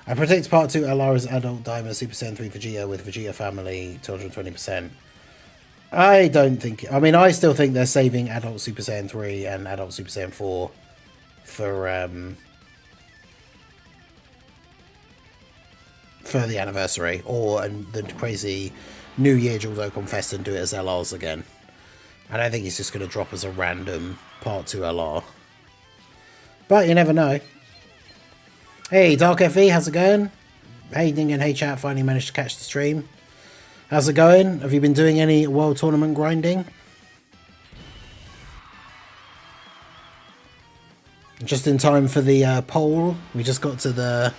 I predict Part 2 Alara's Adult Diamond Super Saiyan 3 Vegeta with Vegeta Family 220%. I don't think... I mean, I still think they're saving Adult Super Saiyan 3 and Adult Super Saiyan 4 for the anniversary, or the crazy New Year Dual Dokkan Fest and do it as LRs again. I don't think it's just going to drop as a random Part 2 LR. But you never know. Hey, Dark FE, how's it going? Hey, Ding and hey, chat, finally managed to catch the stream. How's it going? Have you been doing any World Tournament grinding? Just in time for the poll. We just got to the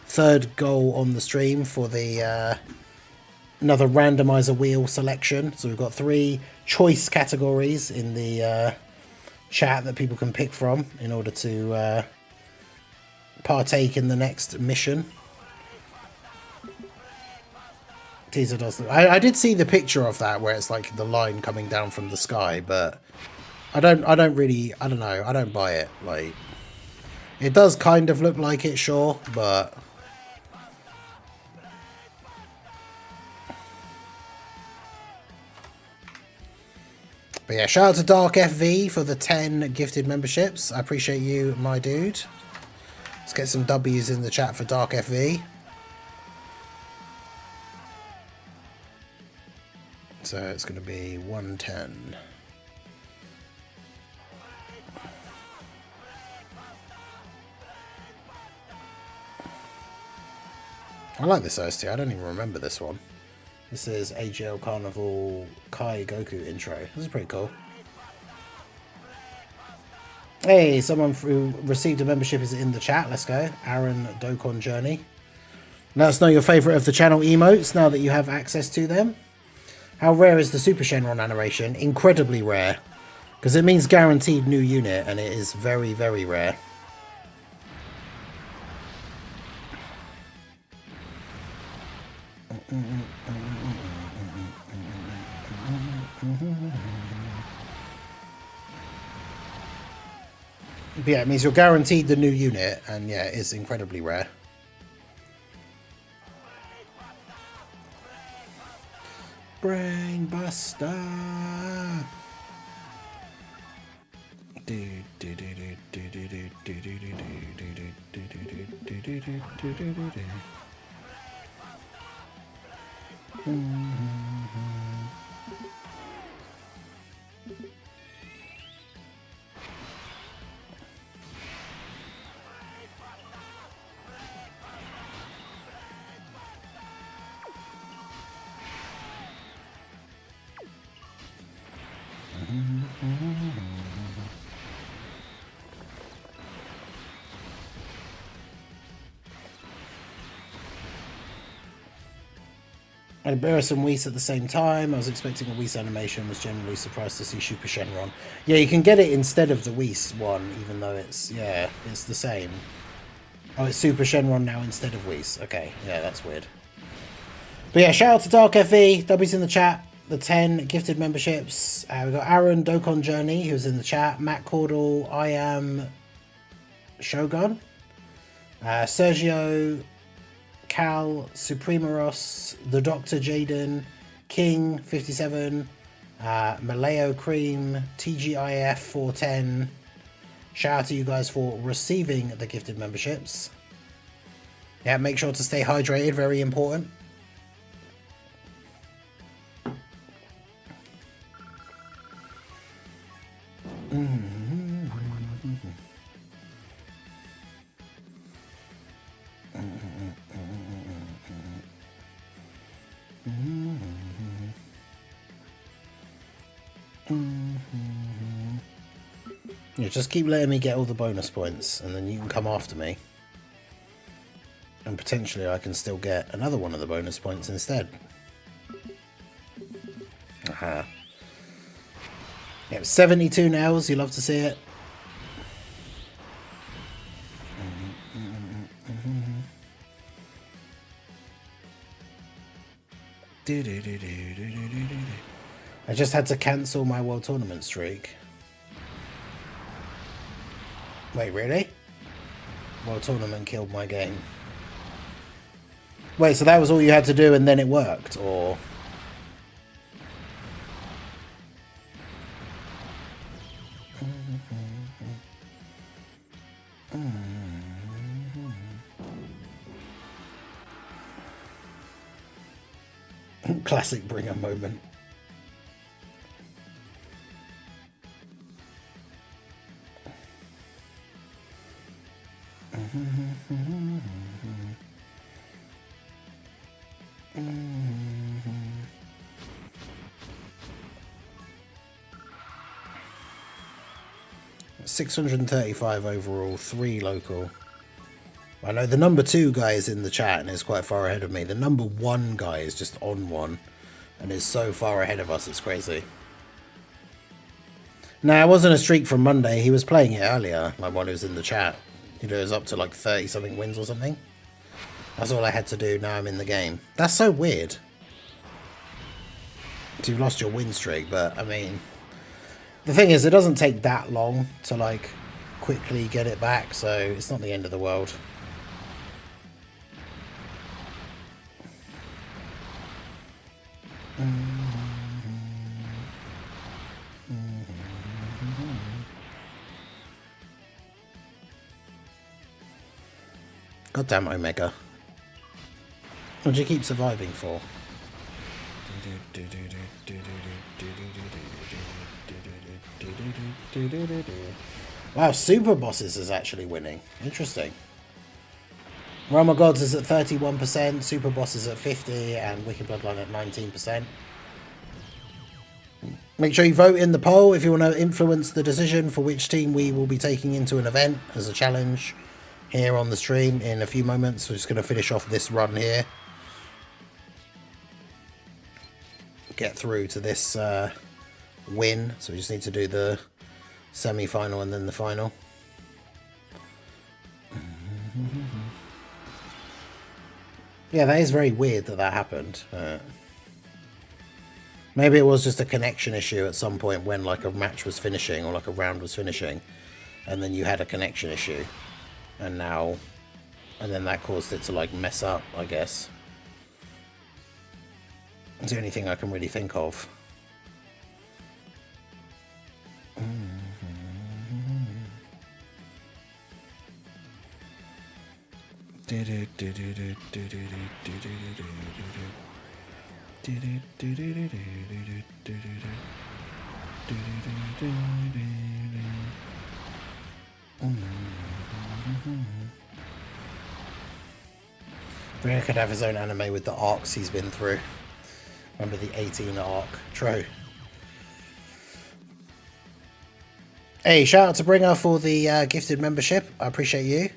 third goal on the stream for the another randomizer wheel selection. So we've got 3 choice categories in the chat that people can pick from in order to partake in the next mission. Teaser does look... I did see the picture of that where it's like the line coming down from the sky, but I don't know, I don't buy it. Like, it does kind of look like it, sure, but yeah, shout out to Dark FV for the 10 gifted memberships. I appreciate you, my dude. Let's get some W's in the chat for Dark FV. So it's going to be 110. I like this OST. I don't even remember this one. This is AGL Carnival Kai Goku intro. This is pretty cool. Hey, someone who received a membership is in the chat. Let's go. Aaron Dokkan Journey. Let us know your favourite of the channel emotes now that you have access to them. How rare is the Super Shenron animation? Incredibly rare. Because it means guaranteed new unit, and it is very, very rare. But yeah, it means you're guaranteed the new unit, and yeah, it's incredibly rare. Brain Buster. And Beerus and Whis at the same time. I was expecting a Whis animation, was generally surprised to see Super Shenron. Yeah, you can get it instead of the Whis one, even though it's, yeah, it's the same. Oh, it's Super Shenron now instead of Whis. Okay, yeah, that's weird. But yeah, shout out to Dark FE, W's in the chat, the 10 gifted memberships. We've got Aaron Dokkan Journey, who's in the chat, Matt Caudle, I Am Shogun, Sergio, Cal, Supremeros, The Doctor Jaden, King 57, Maleo Cream, TGIF 410. Shout out to you guys for receiving the gifted memberships. Yeah, make sure to stay hydrated, very important. Yeah, just keep letting me get all the bonus points, and then you can come after me. And potentially I can still get another one of the bonus points instead. Aha. Yeah, 72 nails, you love to see it. I just had to cancel my World Tournament streak. Wait, really? World Tournament killed my game. Wait, so that was all you had to do and then it worked, or... Classic bringer moment. $635 overall, 3 local. I know the number 2 guy is in the chat and is quite far ahead of me. The number 1 guy is just on 1 and is so far ahead of us, it's crazy. No, it wasn't a streak from Monday. He was playing it earlier, like while he was in the chat. You know, it was up to like 30 something wins or something. That's all I had to do. Now I'm in the game. That's so weird. So you've lost your win streak, but I mean, the thing is, it doesn't take that long to like quickly get it back, so it's not the end of the world. Goddamn Omega. What do you keep surviving for? Wow, Super Bosses is actually winning. Interesting. Realm of Gods is at 31%, Super Boss is at 50%, and Wicked Bloodline at 19%. Make sure you vote in the poll if you want to influence the decision for which team we will be taking into an event as a challenge here on the stream in a few moments. We're just going to finish off this run here. Get through to this win. So we just need to do the semi-final and then the final. Yeah, that is very weird that that happened. Maybe it was just a connection issue at some point when like a match was finishing or like a round was finishing, and then you had a connection issue, and then that caused it to like mess up, I guess. It's the only thing I can really think of. Bringer could have his own anime with the arcs he's been through. Remember the 18 arc? True. Hey, shout out to Bringer for the gifted membership. I appreciate you.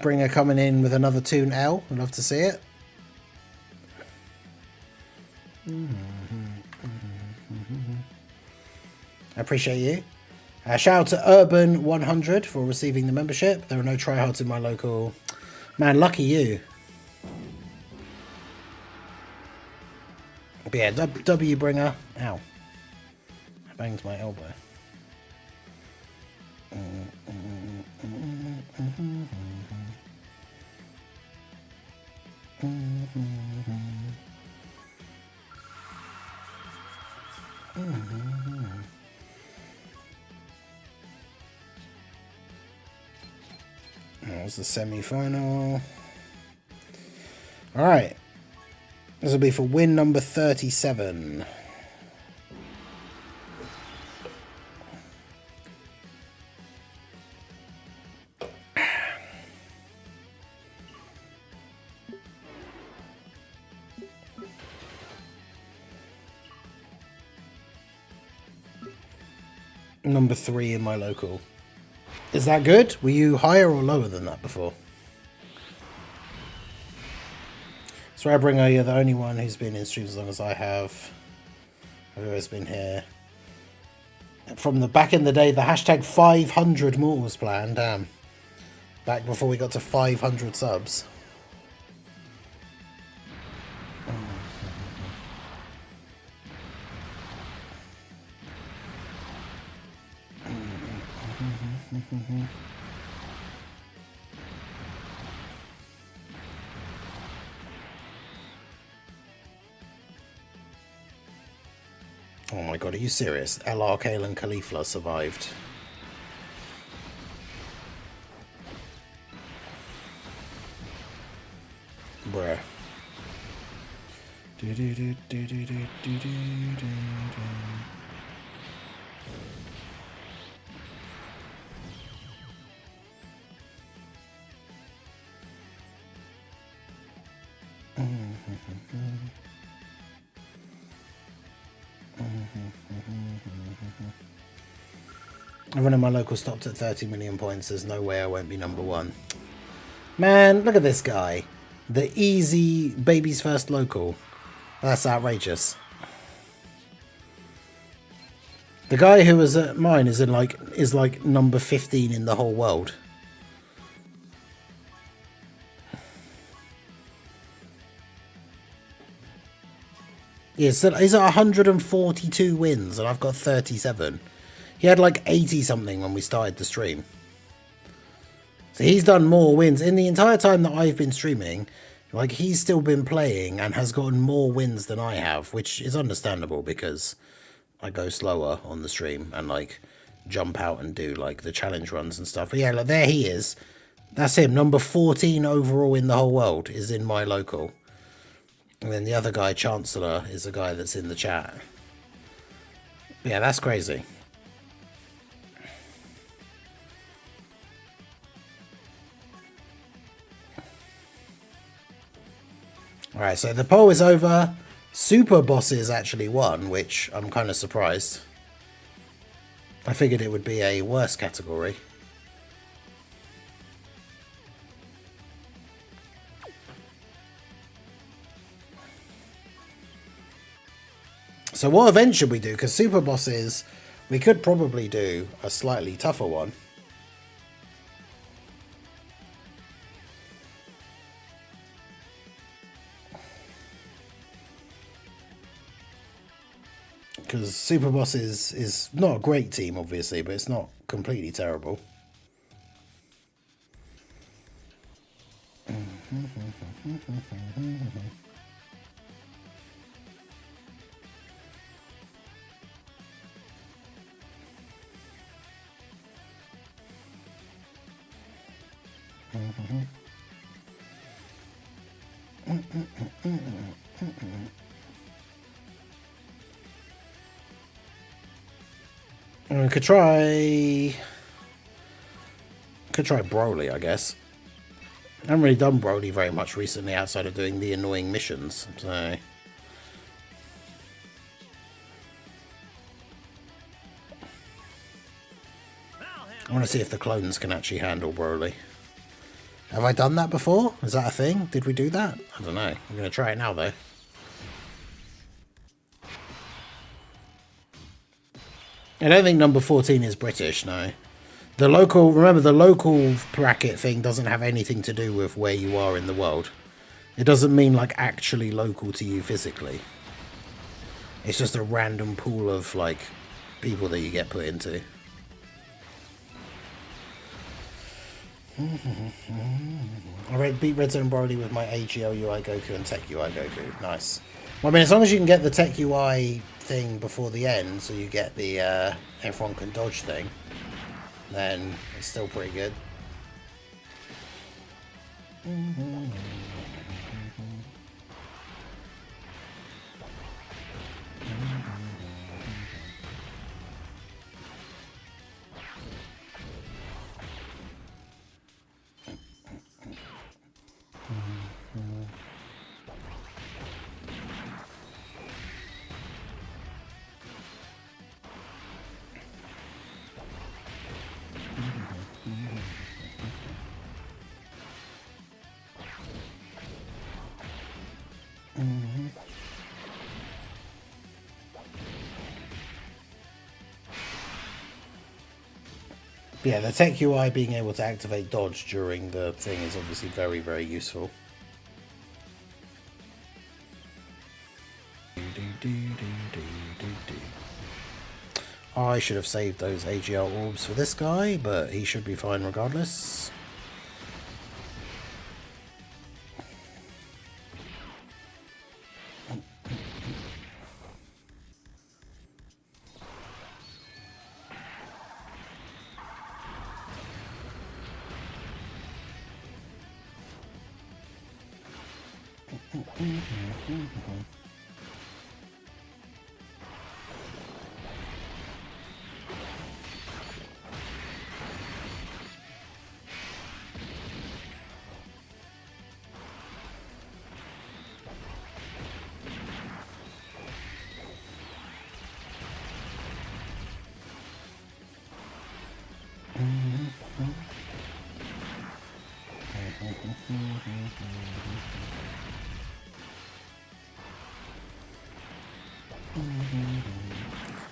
Bringer coming in with another Toon L. I'd love to see it. I appreciate you. Shout out to Urban100 for receiving the membership. There are no tryhards in my local. Man, lucky you. But yeah, W Bringer. Ow. I banged my elbow. That was the semi-final. All right. This will be for win number 37. Number 3 in my local. Is that good? Were you higher or lower than that before? Threadbringer, you're the only one who's been in streams as long as I have. I've always been here. From the back in the day, the hashtag 500 Mortals plan, damn. Back before we got to 500 subs. Oh my god, are you serious? LR, Kale and Khalifa survived. Bruh. Everyone in my local stopped at 30 million points. There's no way I won't be number one. Man, look at this guy. The easy baby's first local. That's outrageous. The guy who was at mine is like number 15 in the whole world. Yeah, so he's at 142 wins and I've got 37. He had like 80 something when we started the stream. So he's done more wins in the entire time that I've been streaming. Like, he's still been playing and has gotten more wins than I have, which is understandable because I go slower on the stream and like jump out and do like the challenge runs and stuff. But yeah, like, there he is. That's him. Number 14 overall in the whole world is in my local. And then the other guy, Chancellor, is the guy that's in the chat. Yeah, that's crazy. Alright, so the poll is over. Super Bosses actually won, which I'm kind of surprised. I figured it would be a worse category. So what event should we do? Because Super Bosses, we could probably do a slightly tougher one. Because Super Boss is not a great team, obviously, but it's not completely terrible. We could try Broly, I guess. I haven't really done Broly very much recently outside of doing the annoying missions, so I want to see if the clones can actually handle Broly. Have I done that before? Is that a thing? Did we do that? I don't know. I'm going to try it now, though. I don't think number 14 is British, no. The local, remember, the local bracket thing doesn't have anything to do with where you are in the world. It doesn't mean, like, actually local to you physically. It's just a random pool of, like, people that you get put into. I beat Red Zone Broly with my AGL UI Goku and Tech UI Goku. Nice. Well, I mean, as long as you can get the Tech UI thing before the end, so you get the everyone can dodge thing, then it's still pretty good. Yeah, the tech UI being able to activate dodge during the thing is obviously very, very useful. I should have saved those AGL orbs for this guy, but he should be fine regardless.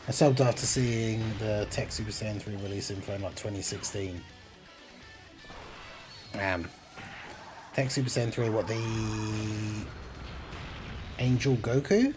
I subbed after seeing the Tech Super Saiyan 3 release info in like 2016. Tech Super Saiyan 3, what, the Angel Goku?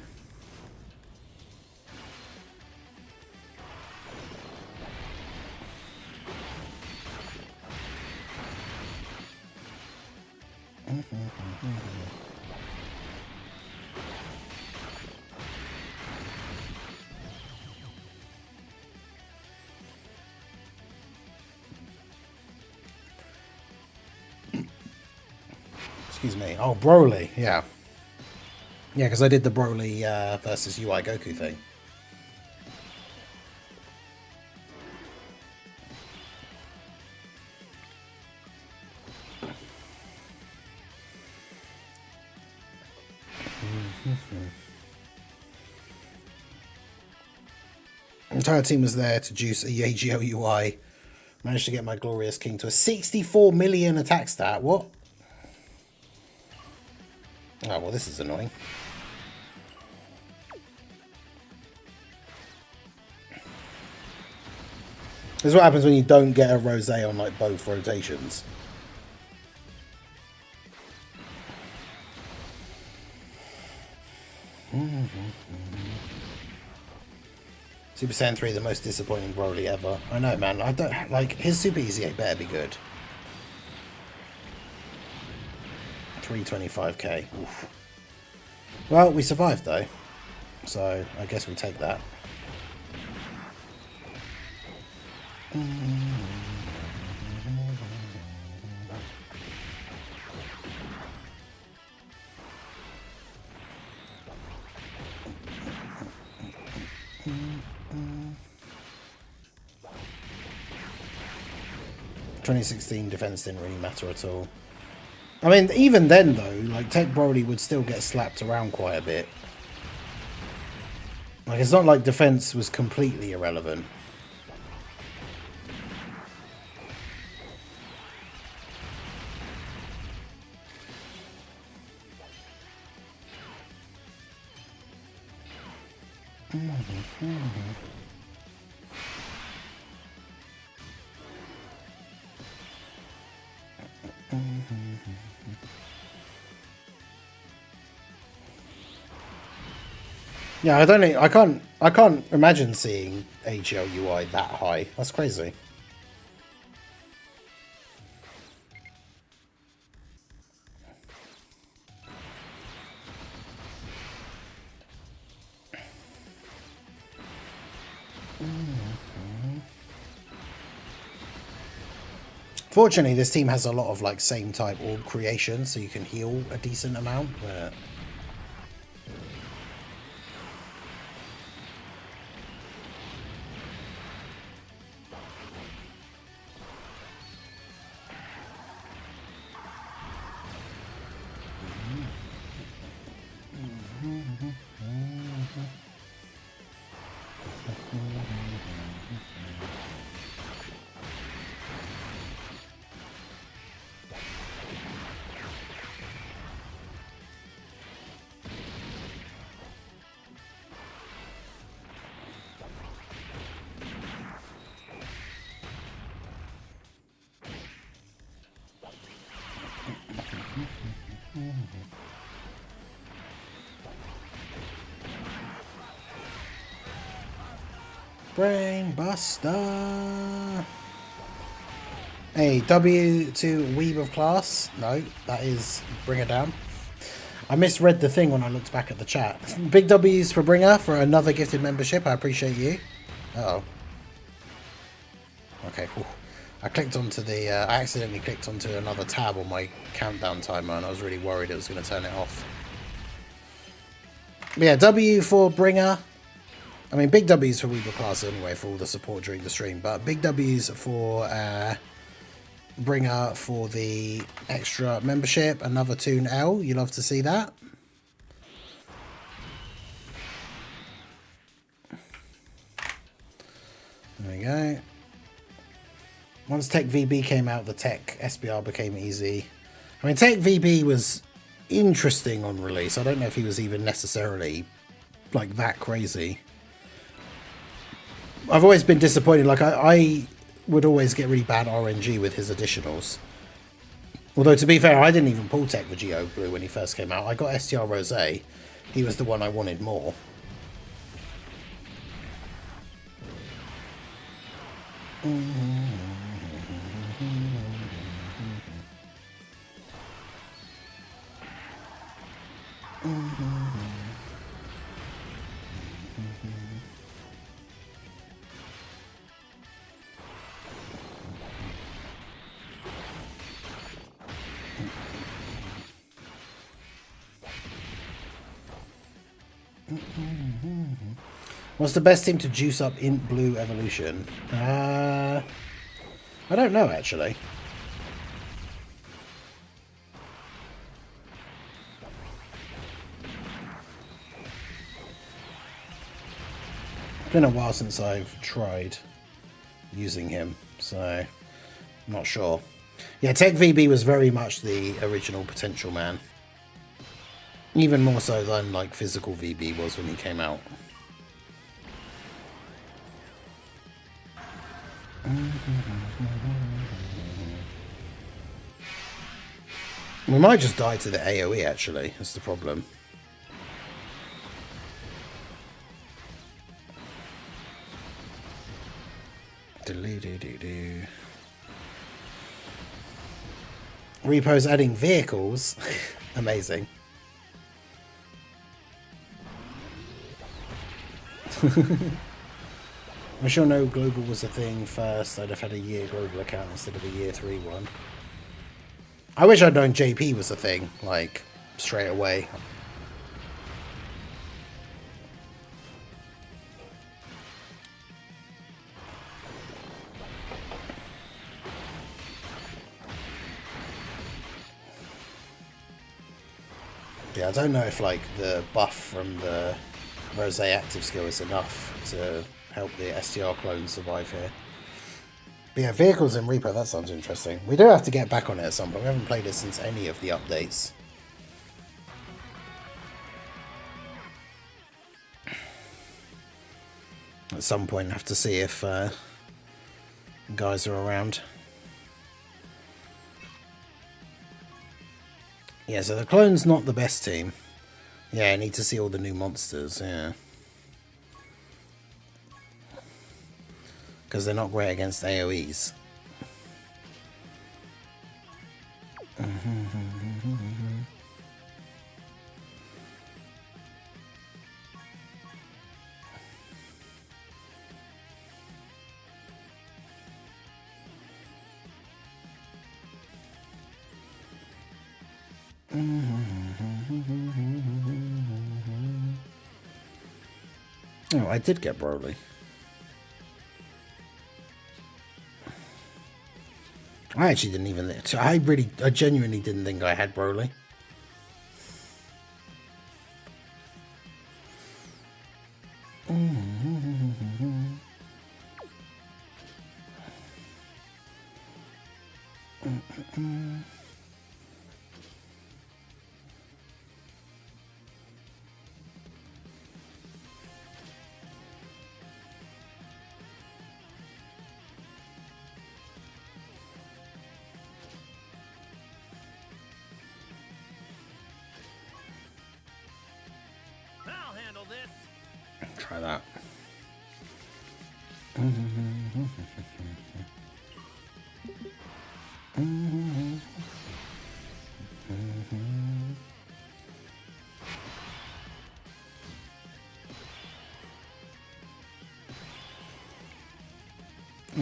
Excuse me. Oh, Broly, yeah. Yeah, because I did the Broly versus UI Goku thing. The entire team was there to juice a AGL UI. Managed to get my Glorious King to a 64 million attack stat. What? Oh, well, this is annoying. This is what happens when you don't get a rosé on like both rotations. Super Saiyan 3, the most disappointing Broly ever. I know, man. I don't like his Super Easy 8 better be good. 325k. Oof. Well, we survived though, so I guess we take that. ...2016 defense didn't really matter at all. I mean, even then though, like Tech Broly would still get slapped around quite a bit. Like, it's not like defense was completely irrelevant. Yeah, I can't imagine seeing AGL UI that high. That's crazy. Fortunately, this team has a lot of like same type orb creation, so you can heal a decent amount. But Brain Buster. Hey, W to Weeb of Class. No, that is Bring Her Down. I misread the thing when I looked back at the chat. Big W's for Bringer for another gifted membership. I appreciate you. Uh-oh. Okay, whew. I clicked onto the... I accidentally clicked onto another tab on my countdown timer and I was really worried it was going to turn it off. But yeah, W for Bringer. I mean, big W's for Weaver Class anyway for all the support during the stream. But big W's for Bringer for the extra membership. Another Toon L. You love to see that. There we go. Once Tech VB came out, the Tech SBR became easy. I mean, Tech VB was interesting on release. I don't know if he was even necessarily like that crazy. I've always been disappointed. Like I would always get really bad RNG with his additionals. Although to be fair, I didn't even pull Tech for Geo Blue when he first came out. I got STR Rose. He was the one I wanted more. What's the best team to juice up in Blue Evolution? I don't know, actually. It's been a while since I've tried using him, so I'm not sure. Yeah, Tech VB was very much the original potential man. Even more so than like physical VB was when he came out. We might just die to the AoE actually, that's the problem. Repo's adding vehicles. Amazing. I sure know global was a thing first. I'd have had a year global account instead of a year 3 one. I wish I'd known JP was a thing, like, straight away. Yeah, I don't know if, like, the buff from the Rose active skill is enough to help the STR clone survive here. But yeah, vehicles in Reaper, that sounds interesting. We do have to get back on it at some point. We haven't played it since any of the updates. At some point, have to see if guys are around. Yeah, so the clone's not the best team. Yeah, I need to see all the new monsters, yeah. Because they're not great against AoEs. Oh, I did get Broly. I actually didn't even... I genuinely didn't think I had Broly. I'll handle this. Try that. Well,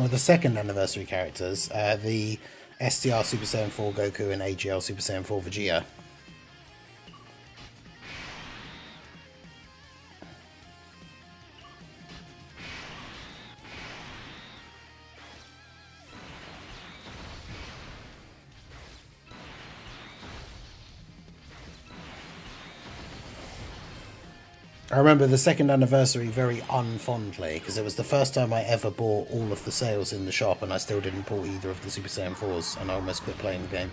the second anniversary characters, the STR Super Saiyan 4 Goku and AGL Super Saiyan 4 Vegeta. I remember the second anniversary very unfondly because it was the first time I ever bought all of the sales in the shop and I still didn't bought either of the Super Saiyan 4s and I almost quit playing the game.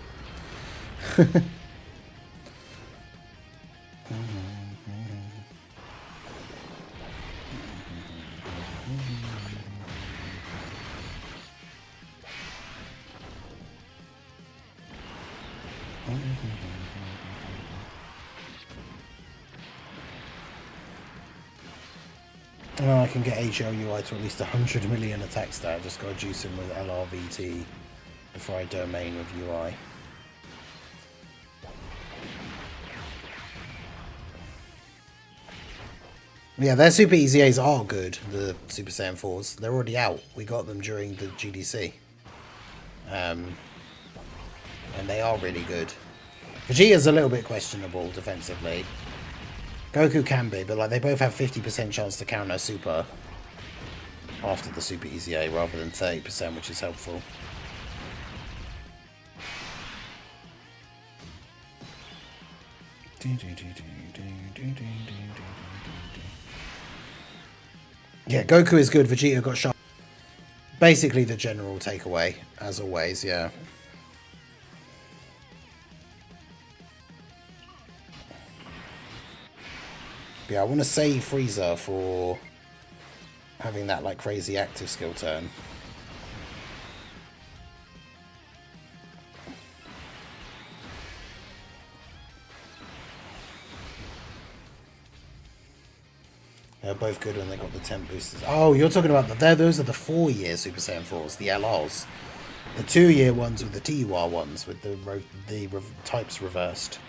Well, I can get HLUI to at least 100 million attack stat. Just got to juice him with LRVT before I domain with UI. Yeah, their Super EZAs are good, the Super Saiyan 4s. They're already out. We got them during the GDC. And they are really good. Vegeta's a little bit questionable defensively. Goku can be, but like they both have 50% chance to counter Super after the Super EZA rather than 30%, which is helpful. Yeah, Goku is good. Vegeta got shot. Basically the general takeaway, as always, yeah. But yeah, I want to save Frieza for having that like crazy active skill turn. They're both good when they got the temp boosters. Oh, you're talking about those are the 4-year Super Saiyan 4s, the LRs. The 2-year ones with the TUR ones with the types reversed.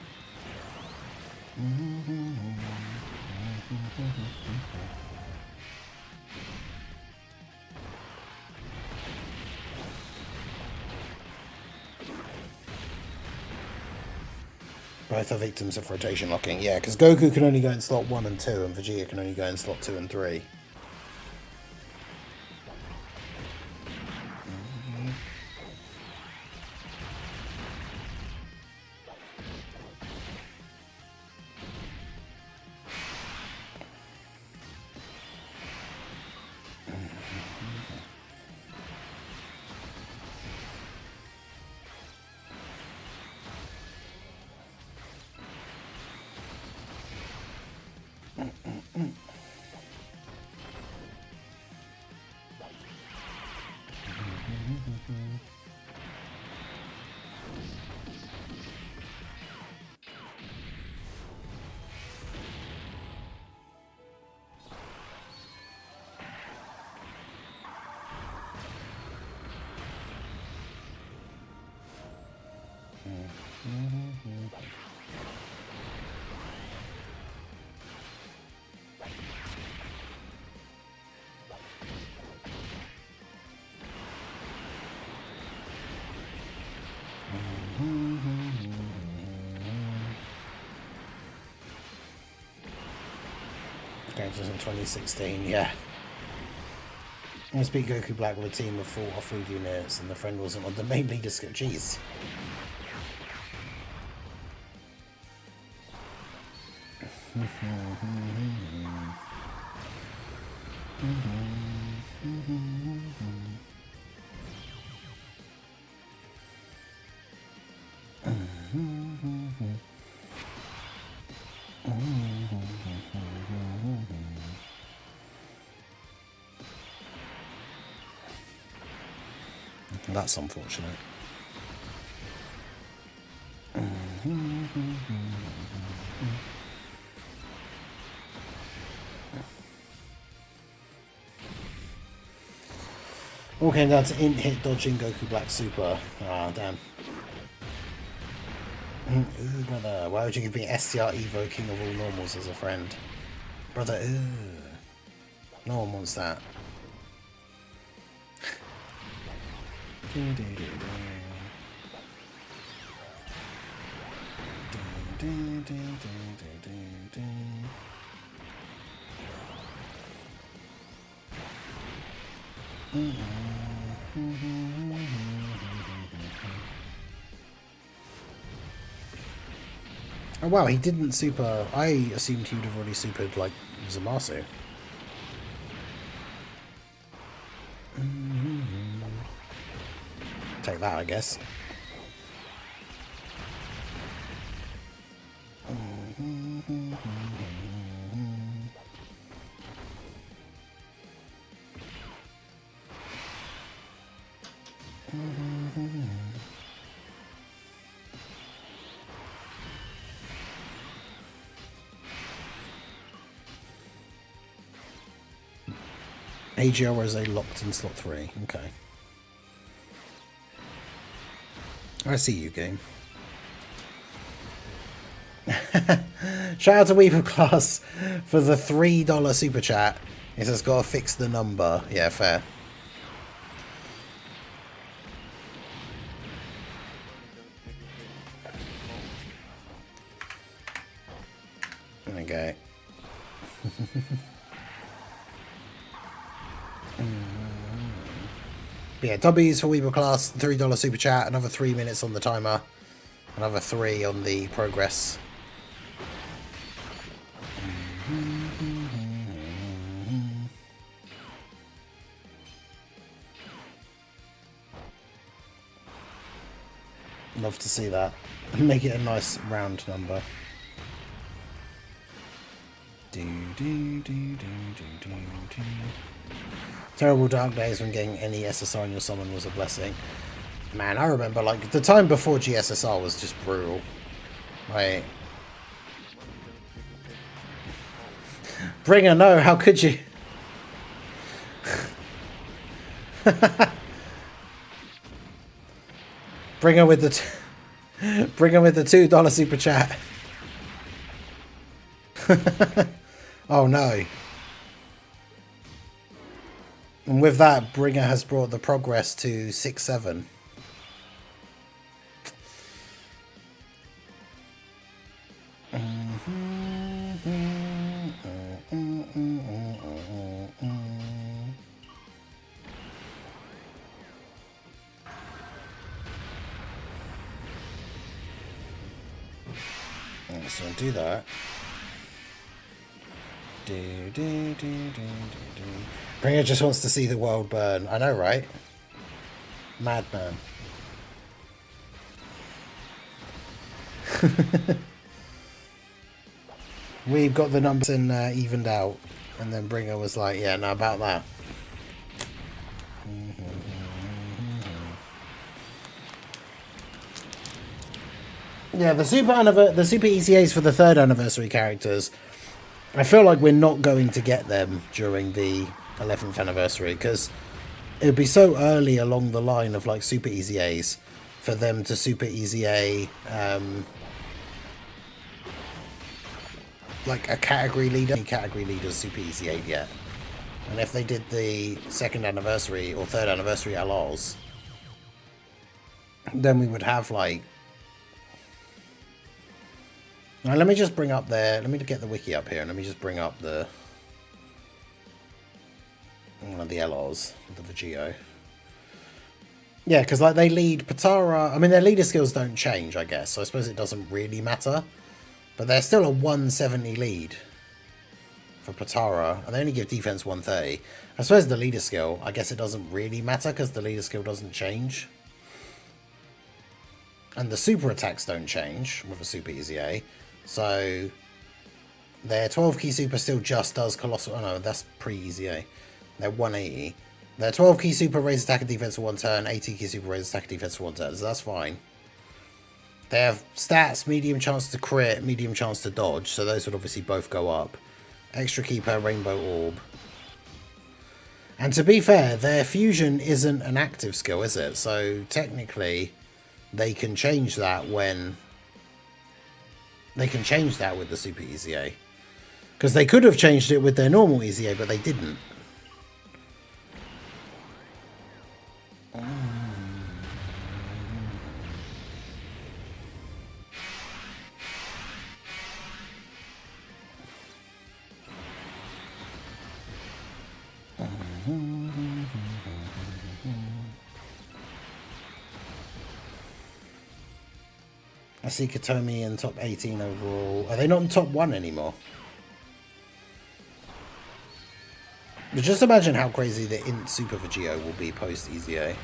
Both are victims of rotation locking. Yeah, because Goku can only go in slot 1 and 2, and Vegeta can only go in slot 2 and 3. Characters in 2016, yeah. I beat Goku Black with a team of 4 off-road units, and the friend wasn't on the main leader skill. Jeez. That's unfortunate. All came down to int hit dodging Goku Black Super. Ah, damn. Ooh, brother, why would you give me STR Evo King of all normals as a friend? Brother, ooh. No one wants that. Oh wow, he didn't super. I assumed he would have already supered like Zamasu. Take that, I guess. AGL Rose locked in slot 3. Okay. I see you, game. Shout out to Weaver Class for the $3 super chat. It says, gotta fix the number. Yeah, fair. Okay. Yeah, W's for Weaver Class, $3 super chat, another 3 minutes on the timer, another 3 on the progress. Love to see that. Make it a nice round number. Terrible dark days when getting any SSR in your summon was a blessing. Man, I remember like the time before GSSR was just brutal. Right. Bringer, no, how could you? Bringer with the Bringer with the $2 super chat. Oh no. And with that, Bringer has brought the progress to 6-7. So do that. Bringer just wants to see the world burn. I know, right? Madman. We've got the numbers in evened out, and then Bringer was like, "Yeah, no, about that." Yeah, the super ECAs for the 3rd anniversary characters. I feel like we're not going to get them during the 11th anniversary because it would be so early along the line of like super EZAs for them to super EZA like a category leader. Category leaders super EZA yet, and if they did the 2nd anniversary or 3rd anniversary LRs, then we would have like. Now, let me just bring up there. Let me get the wiki up here, and let me just bring up the one of the LRs, the Vegio. Yeah, because like they lead Patara. I mean, their leader skills don't change, I guess. So I suppose it doesn't really matter. But they're still a 170 lead for Patara, and they only give defense 130. I suppose the leader skill, I guess it doesn't really matter because the leader skill doesn't change. And the super attacks don't change with a super EZA. So their 12 key super still just does colossal. Oh no, that's pre-EZA. They're 180. Their 12 key super raises attack and defense for 1 turn. 18 key super raises attack and defense for 1 turn. So that's fine. They have stats, medium chance to crit, medium chance to dodge. So those would obviously both go up. Extra key per rainbow orb. And to be fair, their fusion isn't an active skill, is it? So technically, they can change that when... They can change that with the Super Easy A. Because they could have changed it with their normal Easy A, but they didn't. I see Katomi in top 18 overall. Are they not in top 1 anymore? But just imagine how crazy the Int Super Vegeo will be post Easy A.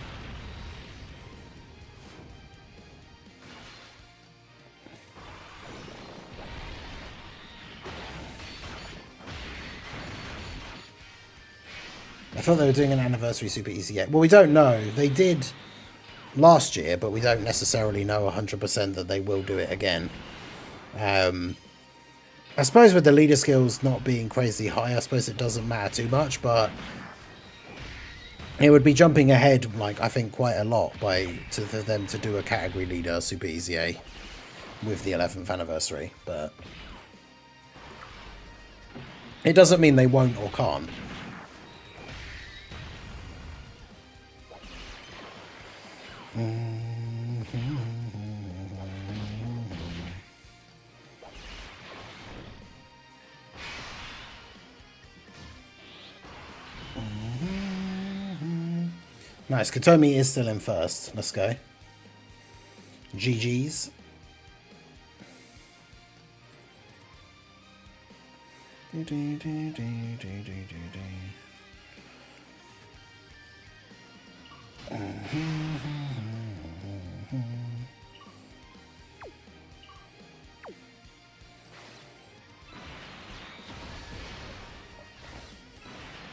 I thought they were doing an anniversary Super Easy A. Well, we don't know. They did last year, but we don't necessarily know 100% that they will do it again. I suppose with the leader skills not being crazy high, I suppose it doesn't matter too much, but it would be jumping ahead, like, I think quite a lot for them to do a category leader Super Easy A with the 11th anniversary, but it doesn't mean they won't or can't. Nice, Katomi is still in first. Let's go. GG's.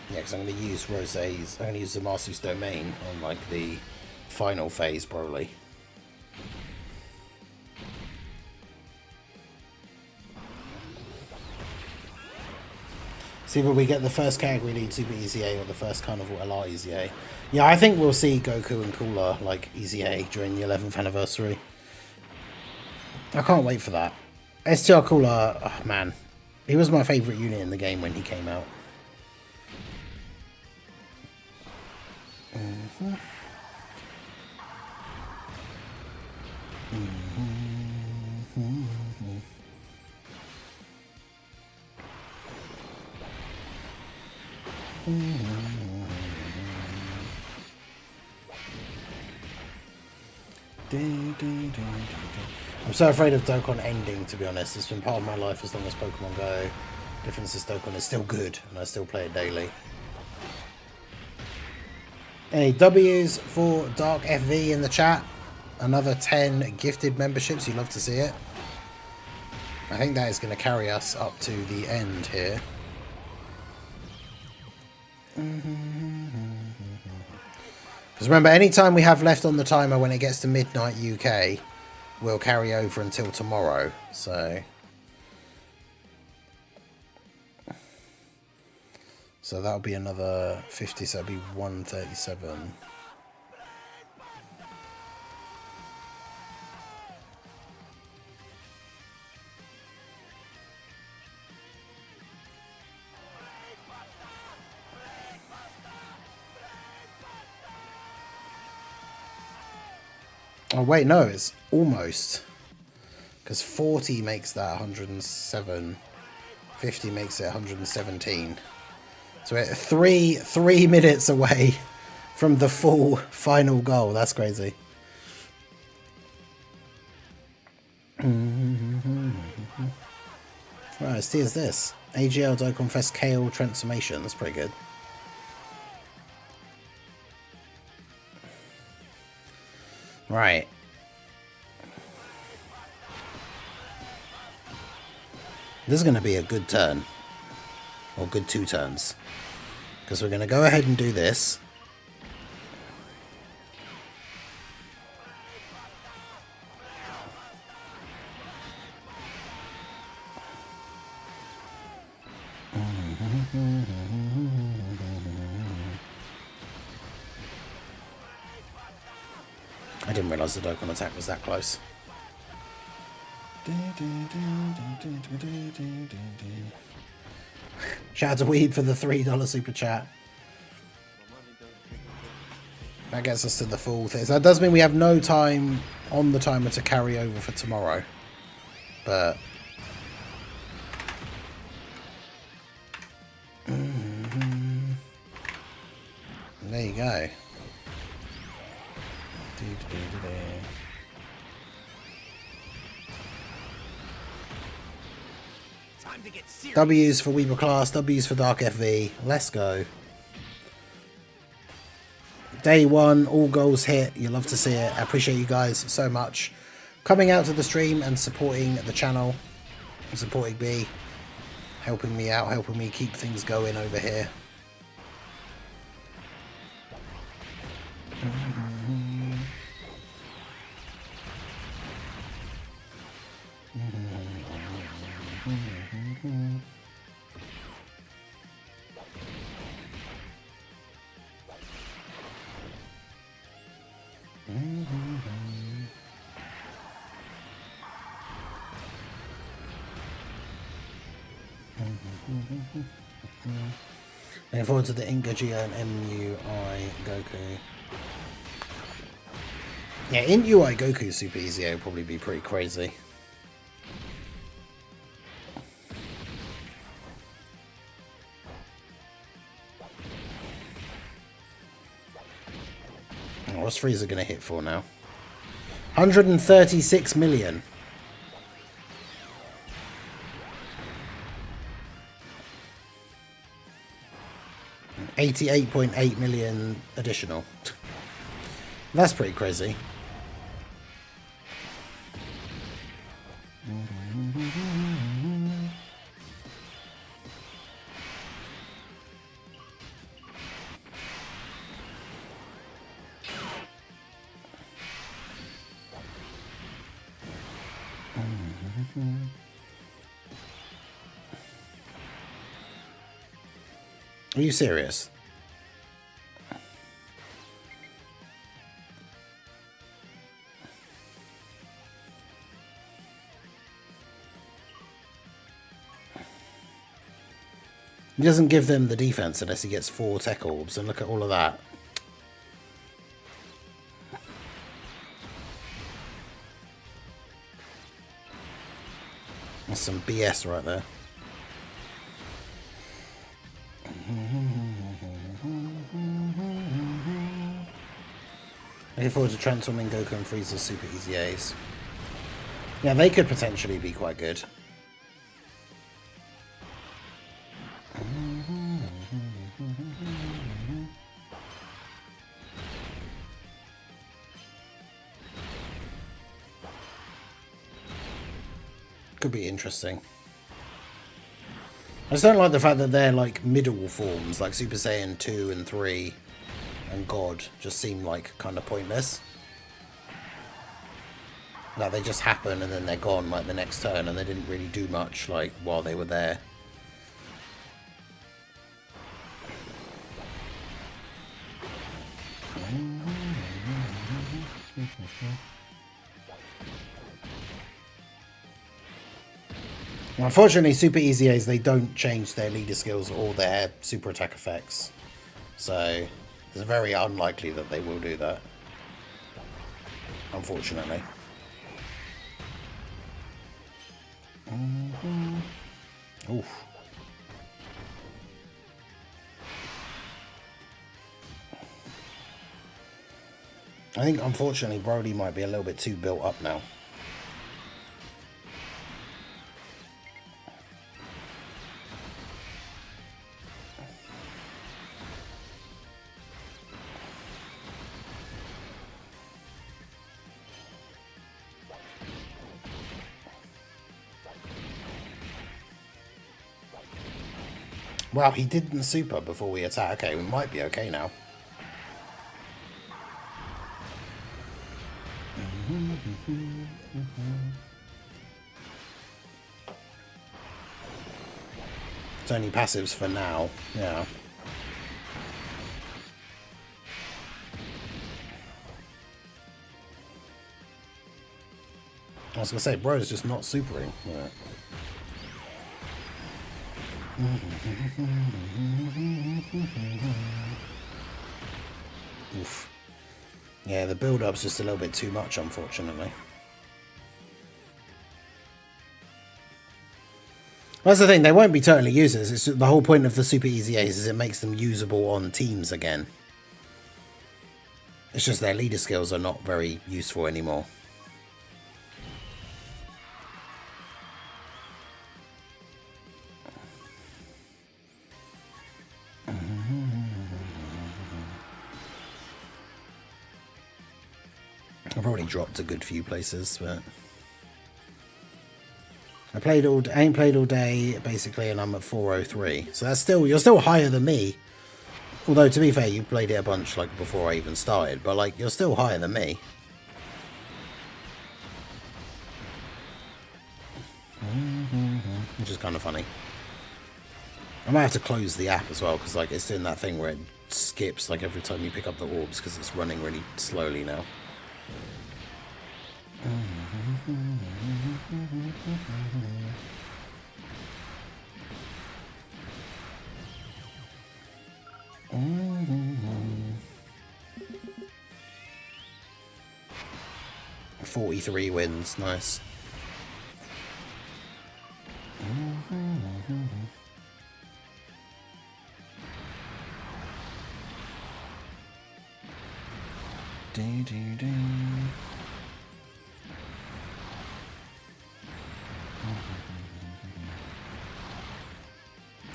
Yeah, because I'm going to use Rosé's, I'm going to use Zamasu's domain on, like, the final phase, probably. See, but we get the first category lead Super Easy A or the first Carnival LR Easy A. Yeah, I think we'll see Goku and Cooler, like, Easy A during the 11th anniversary. I can't wait for that. STR Cooler, oh, man. He was my favourite unit in the game when he came out. I'm so afraid of Dokkan ending, to be honest. It's been part of my life as long as Pokemon Go. Difference is Dokkan is still good, and I still play it daily. Any W's for Dark FV in the chat? Another 10 gifted memberships. You love to see it. I think that is going to carry us up to the end here. Because remember, any time we have left on the timer when it gets to midnight UK, we'll carry over until tomorrow. So that'll be another 50, so it'll be 137. Oh wait, no, it's almost, because 40 makes that 107, 50 makes it 117. So we're 3 minutes away from the full final goal. That's crazy. Right, as see as this. AGL Dokkan Fest Kale Transformation. That's pretty good. Right. This is going to be a good turn. Or good 2 turns. Because we're going to go ahead and do this. I didn't realise the Dokkan attack was that close. Shout out to Weed for the $3 super chat. That gets us to the full thing. So that does mean we have no time on the timer to carry over for tomorrow. But... there you go. Time to get serious. W's for Weaver Class, W's for Dark FV. Let's go. Day one, all goals hit. You love to see it. I appreciate you guys so much coming out to the stream and supporting the channel, supporting me, helping me out, helping me keep things going over here. Looking forward to the Ingagio and MUI Goku. Yeah, in UI Goku Super Easy will probably be pretty crazy. Oh, what's Frieza going to hit for now? 136 million. 88.8 million additional. That's pretty crazy. Are you serious? He doesn't give them the defense unless he gets 4 tech orbs, and look at all of that. That's some BS right there. Looking forward to transforming Goku and Frieza's Super Easy A's. Yeah, they could potentially be quite good. Could be interesting. I just don't like the fact that they're like middle forms, like Super Saiyan 2 and 3 and God, just seem like kind of pointless. Like they just happen and then they're gone like the next turn, and they didn't really do much like while they were there. Unfortunately, Super Easy A's, they don't change their leader skills or their super attack effects. So, it's very unlikely that they will do that. Unfortunately. Oof. I think, unfortunately, Brody might be a little bit too built up now. Wow, he didn't super before we attack. Okay, we might be okay now. It's only passives for now, yeah. I was gonna say, bro's just not supering. Yeah. Oof. Yeah, the build-up's just a little bit too much, unfortunately. That's the thing, they won't be totally useless. It's just, the whole point of the Super Easy Ace is it makes them usable on teams again. It's just their leader skills are not very useful anymore. I probably dropped a good few places, but I ain't played all day basically, and I'm at 403. So that's still, you're still higher than me. Although to be fair, you played it a bunch like before I even started, but like you're still higher than me. Which is kind of funny. I might have to close the app as well, because like it's doing that thing where it skips like every time you pick up the orbs, because it's running really slowly now. 43 wins, nice.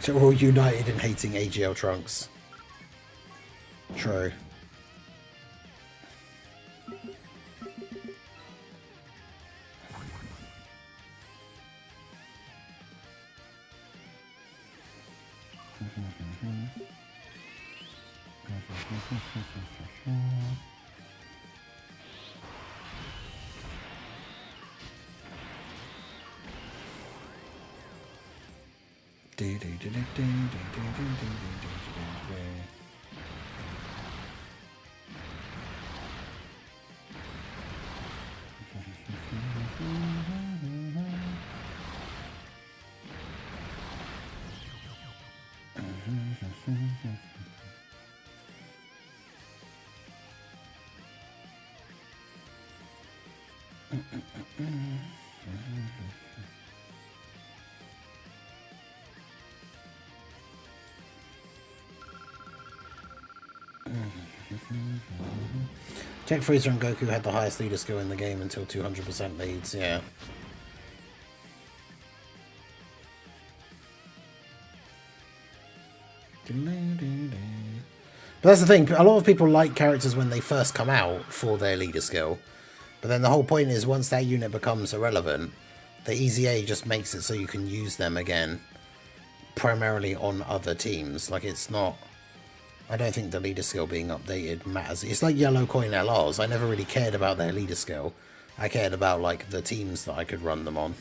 So we're all united in hating AGL Trunks. True. Jack Freezer and Goku had the highest leader skill in the game until 200% leads, yeah. But that's the thing, a lot of people like characters when they first come out for their leader skill. But then the whole point is once that unit becomes irrelevant, the Easy A just makes it so you can use them again, primarily on other teams. Like it's not... I don't think the leader skill being updated matters. It's like Yellow Coin LRs. I never really cared about their leader skill. I cared about like the teams that I could run them on.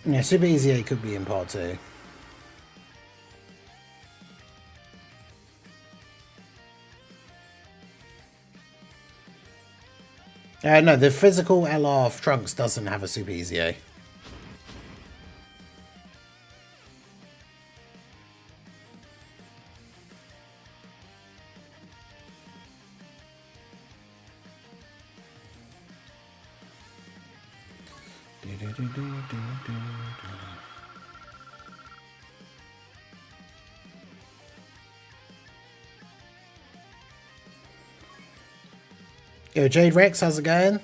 Yeah, Super Easy A could be in part 2. No, the physical LR of Trunks doesn't have a Super Easy A. Yo, Jade Rex, how's it going?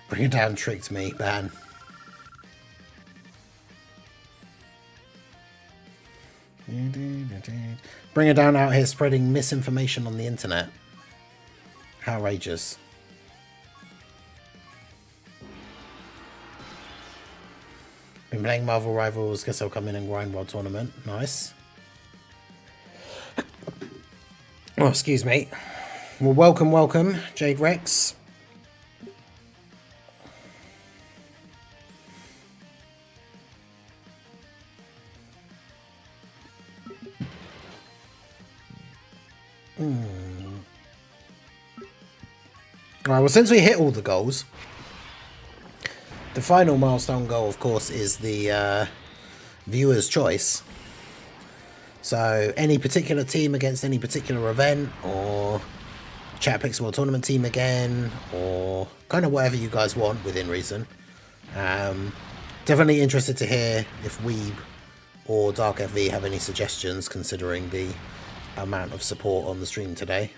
Bring it down, tricked me, ban. Bring it down out here spreading misinformation on the internet. How outrageous. Been playing Marvel Rivals, guess I'll come in and grind World Tournament. Nice. Oh, excuse me. Well, welcome, Jade Rex. Alright, well, since we hit all the goals, the final milestone goal, of course, is the viewer's choice. So, any particular team against any particular event, or Chat Picks World Tournament team again, or kind of whatever you guys want within reason. Definitely interested to hear if Weeb or Dark FV have any suggestions, considering the amount of support on the stream today.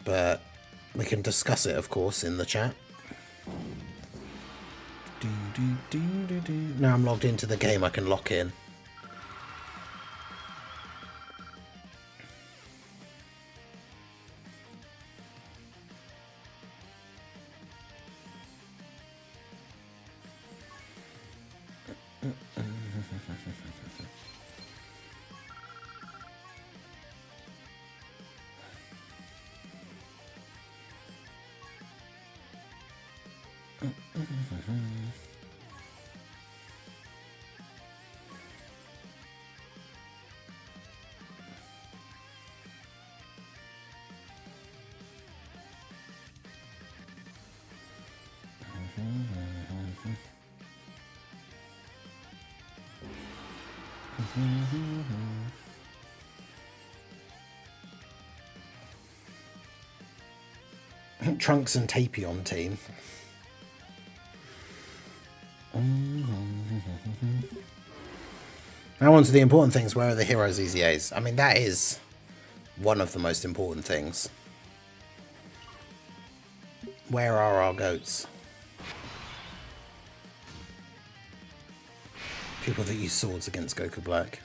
But we can discuss it, of course, in the chat. Now I'm logged into the game, I can lock in. Trunks and Tapion team. Now on to the important things. Where are the heroes EZAs? I mean, that is one of the most important things. Where are our goats? People that use swords against Goku Black.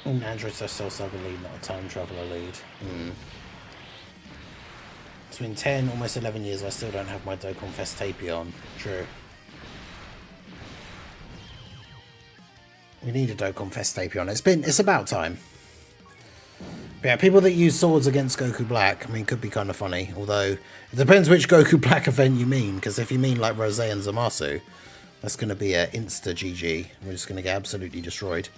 Androids are still sub lead, not a time traveler lead. It's been 10, almost 11 years, I still don't have my Dokkan Fest Tapion. True. We need a Dokkan Fest Tapion. It's about time. But yeah, people that use swords against Goku Black, I mean, could be kind of funny. Although, it depends which Goku Black event you mean. Because if you mean like Rose and Zamasu, that's going to be a insta GG. We're just going to get absolutely destroyed.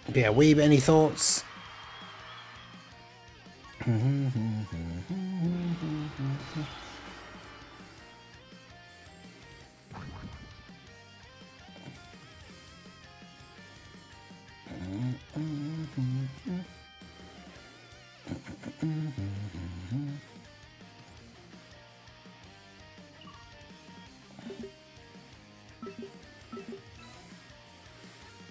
But yeah, Weeb, any thoughts?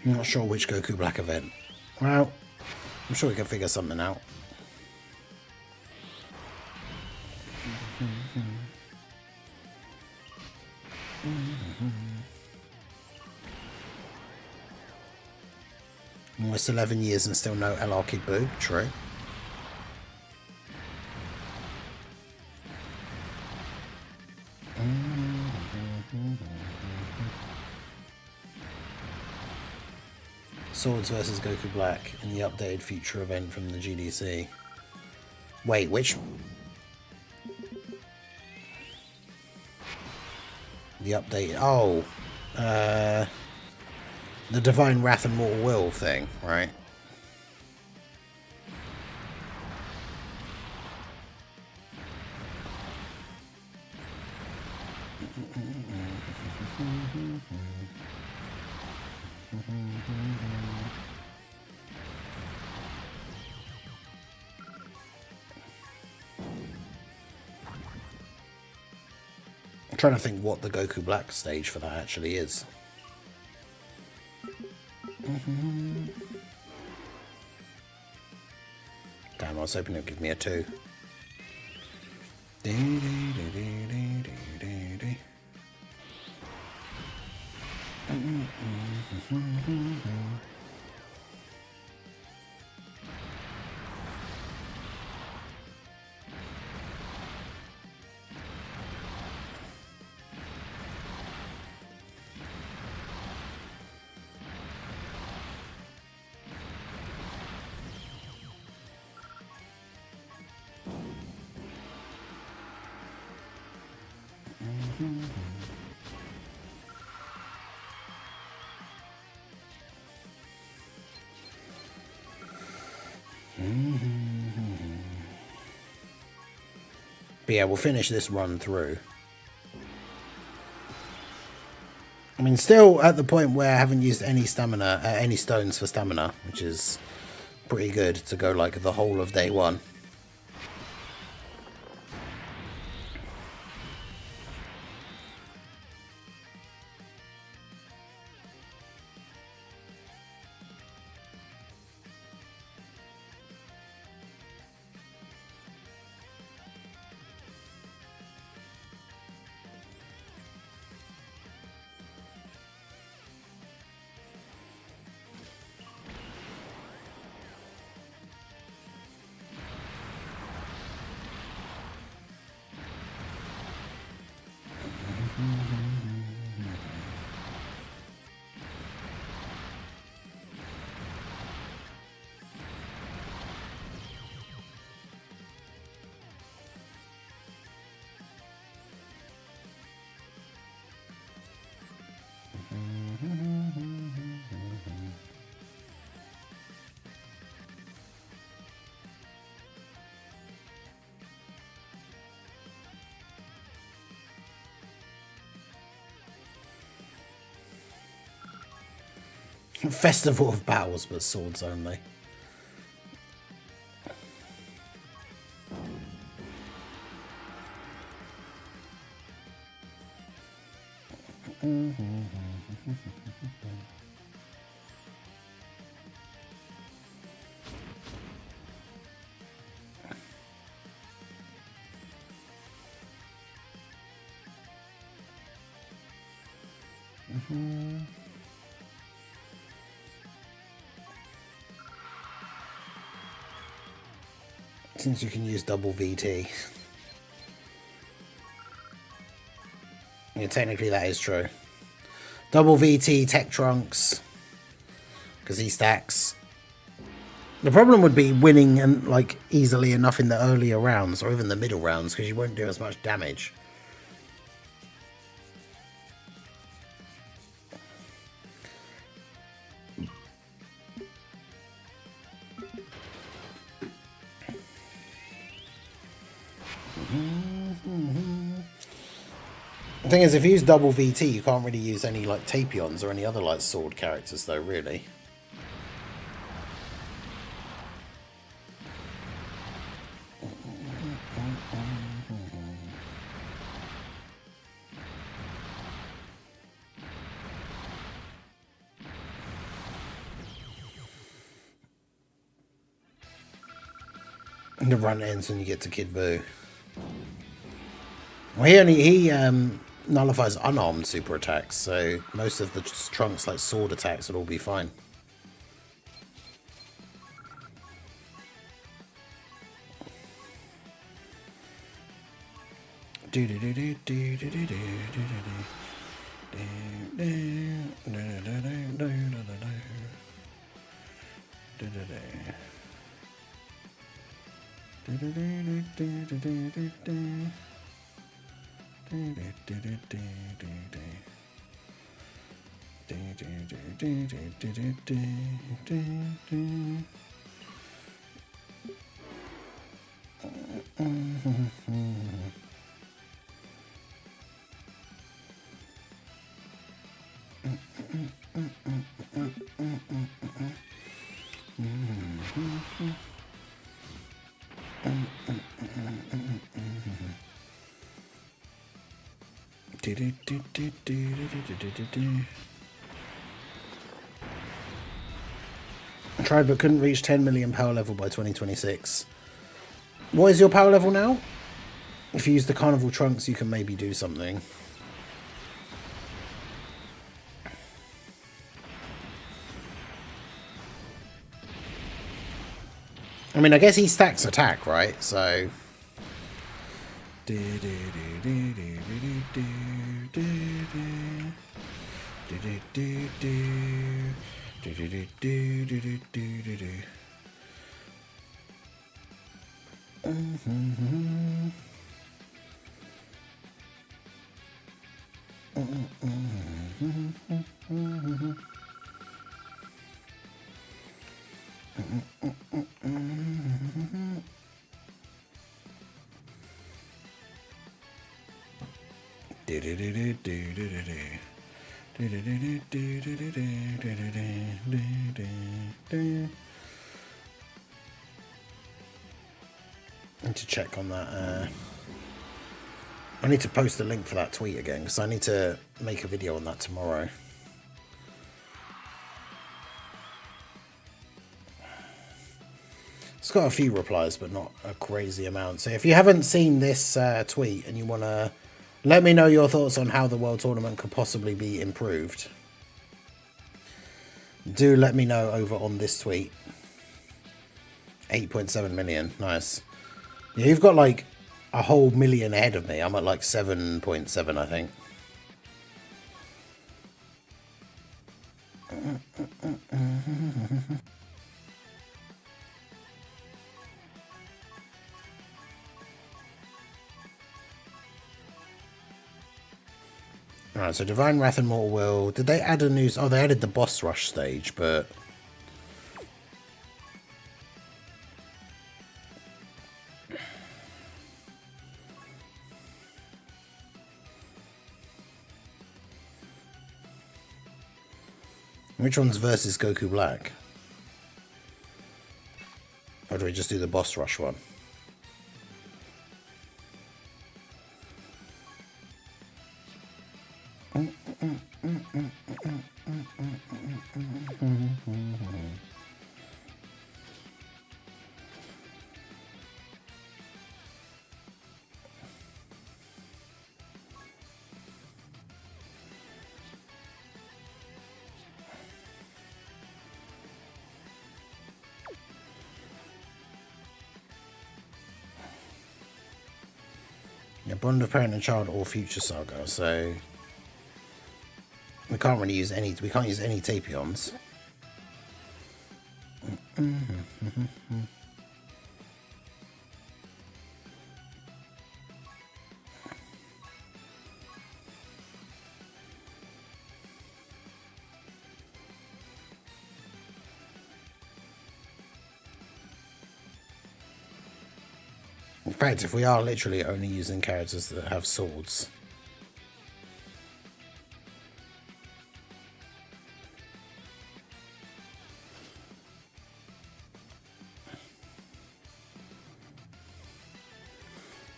I'm not sure which Goku Black event. Well, I'm sure we can figure something out. Almost 11 years and still no LR Kid Boo. True. Swords versus Goku Black in the updated future event from the GDC. Wait, which? The update. Oh. The Divine Wrath and Mortal Will thing, right? I'm trying to think what the Goku Black stage for that actually is. Damn, I was hoping it would give me a 2. But yeah, we'll finish this run through. I mean, still at the point where I haven't used any stamina, any stones for stamina, which is pretty good to go like the whole of day 1. Festival of Battles, but swords only. Since you can use double VT. Yeah, technically that is true. Double VT, Tech Trunks, because he stacks. The problem would be winning and like easily enough in the earlier rounds or even the middle rounds, because you won't do as much damage. The thing is, if you use double VT, you can't really use any like Tapions or any other like sword characters though, really. And the run ends when you get to Kid Buu. Well, he nullifies unarmed super attacks, so most of the Trunks like sword attacks would all be fine. Tried but couldn't reach 10 million power level by 2026. What is your power level now? If you use the carnival trunks, you can maybe do something. I mean, I guess he stacks attack, right? So... Need to check on that. I need to post a link for that tweet again because I need to make a video on that tomorrow. It's got a few replies, but not a crazy amount. So if you haven't seen this tweet and you want to let me know your thoughts on how the World Tournament could possibly be improved, do let me know over on this tweet. 8.7 million. Nice. Yeah, you've got like a whole million ahead of me. I'm at like 7.7, I think. Alright, so Divine Wrath and Mortal Will. Did they add a new... Oh, they added the boss rush stage, but... Which one's versus Goku Black? Or do we just do the boss rush one? Yeah, Bond of Parent and Child or Future Saga, so we can't really use any. We can't use any Tapions. In fact, if we are literally only using characters that have swords.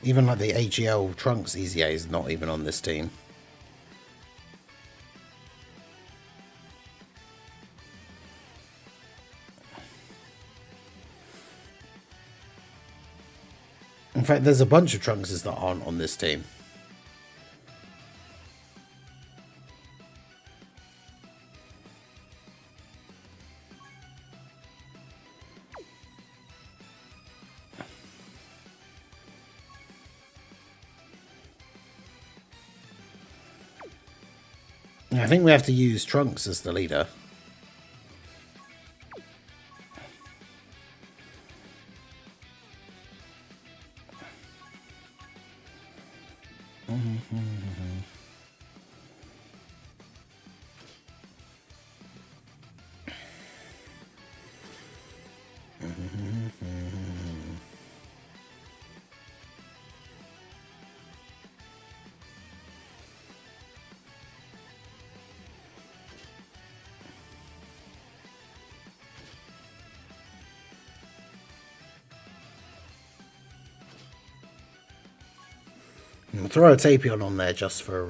Even like the AGL Trunks EZA is not even on this team. In fact, there's a bunch of Trunkses that aren't on this team. I think we have to use Trunks as the leader. We'll throw a Tapion on there just for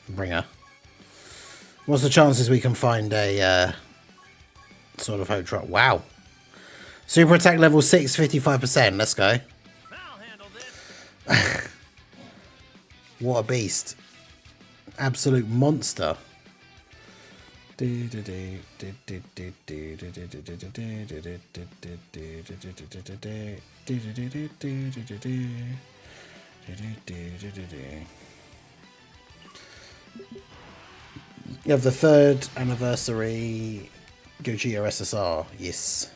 Bringer. What's the chances we can find a sort of hope drop? Wow. Super attack level 6, 55%. Let's go. I'll handle this. What a beast. Absolute monster. You have the 3rd anniversary Gogeta SSR. Yes.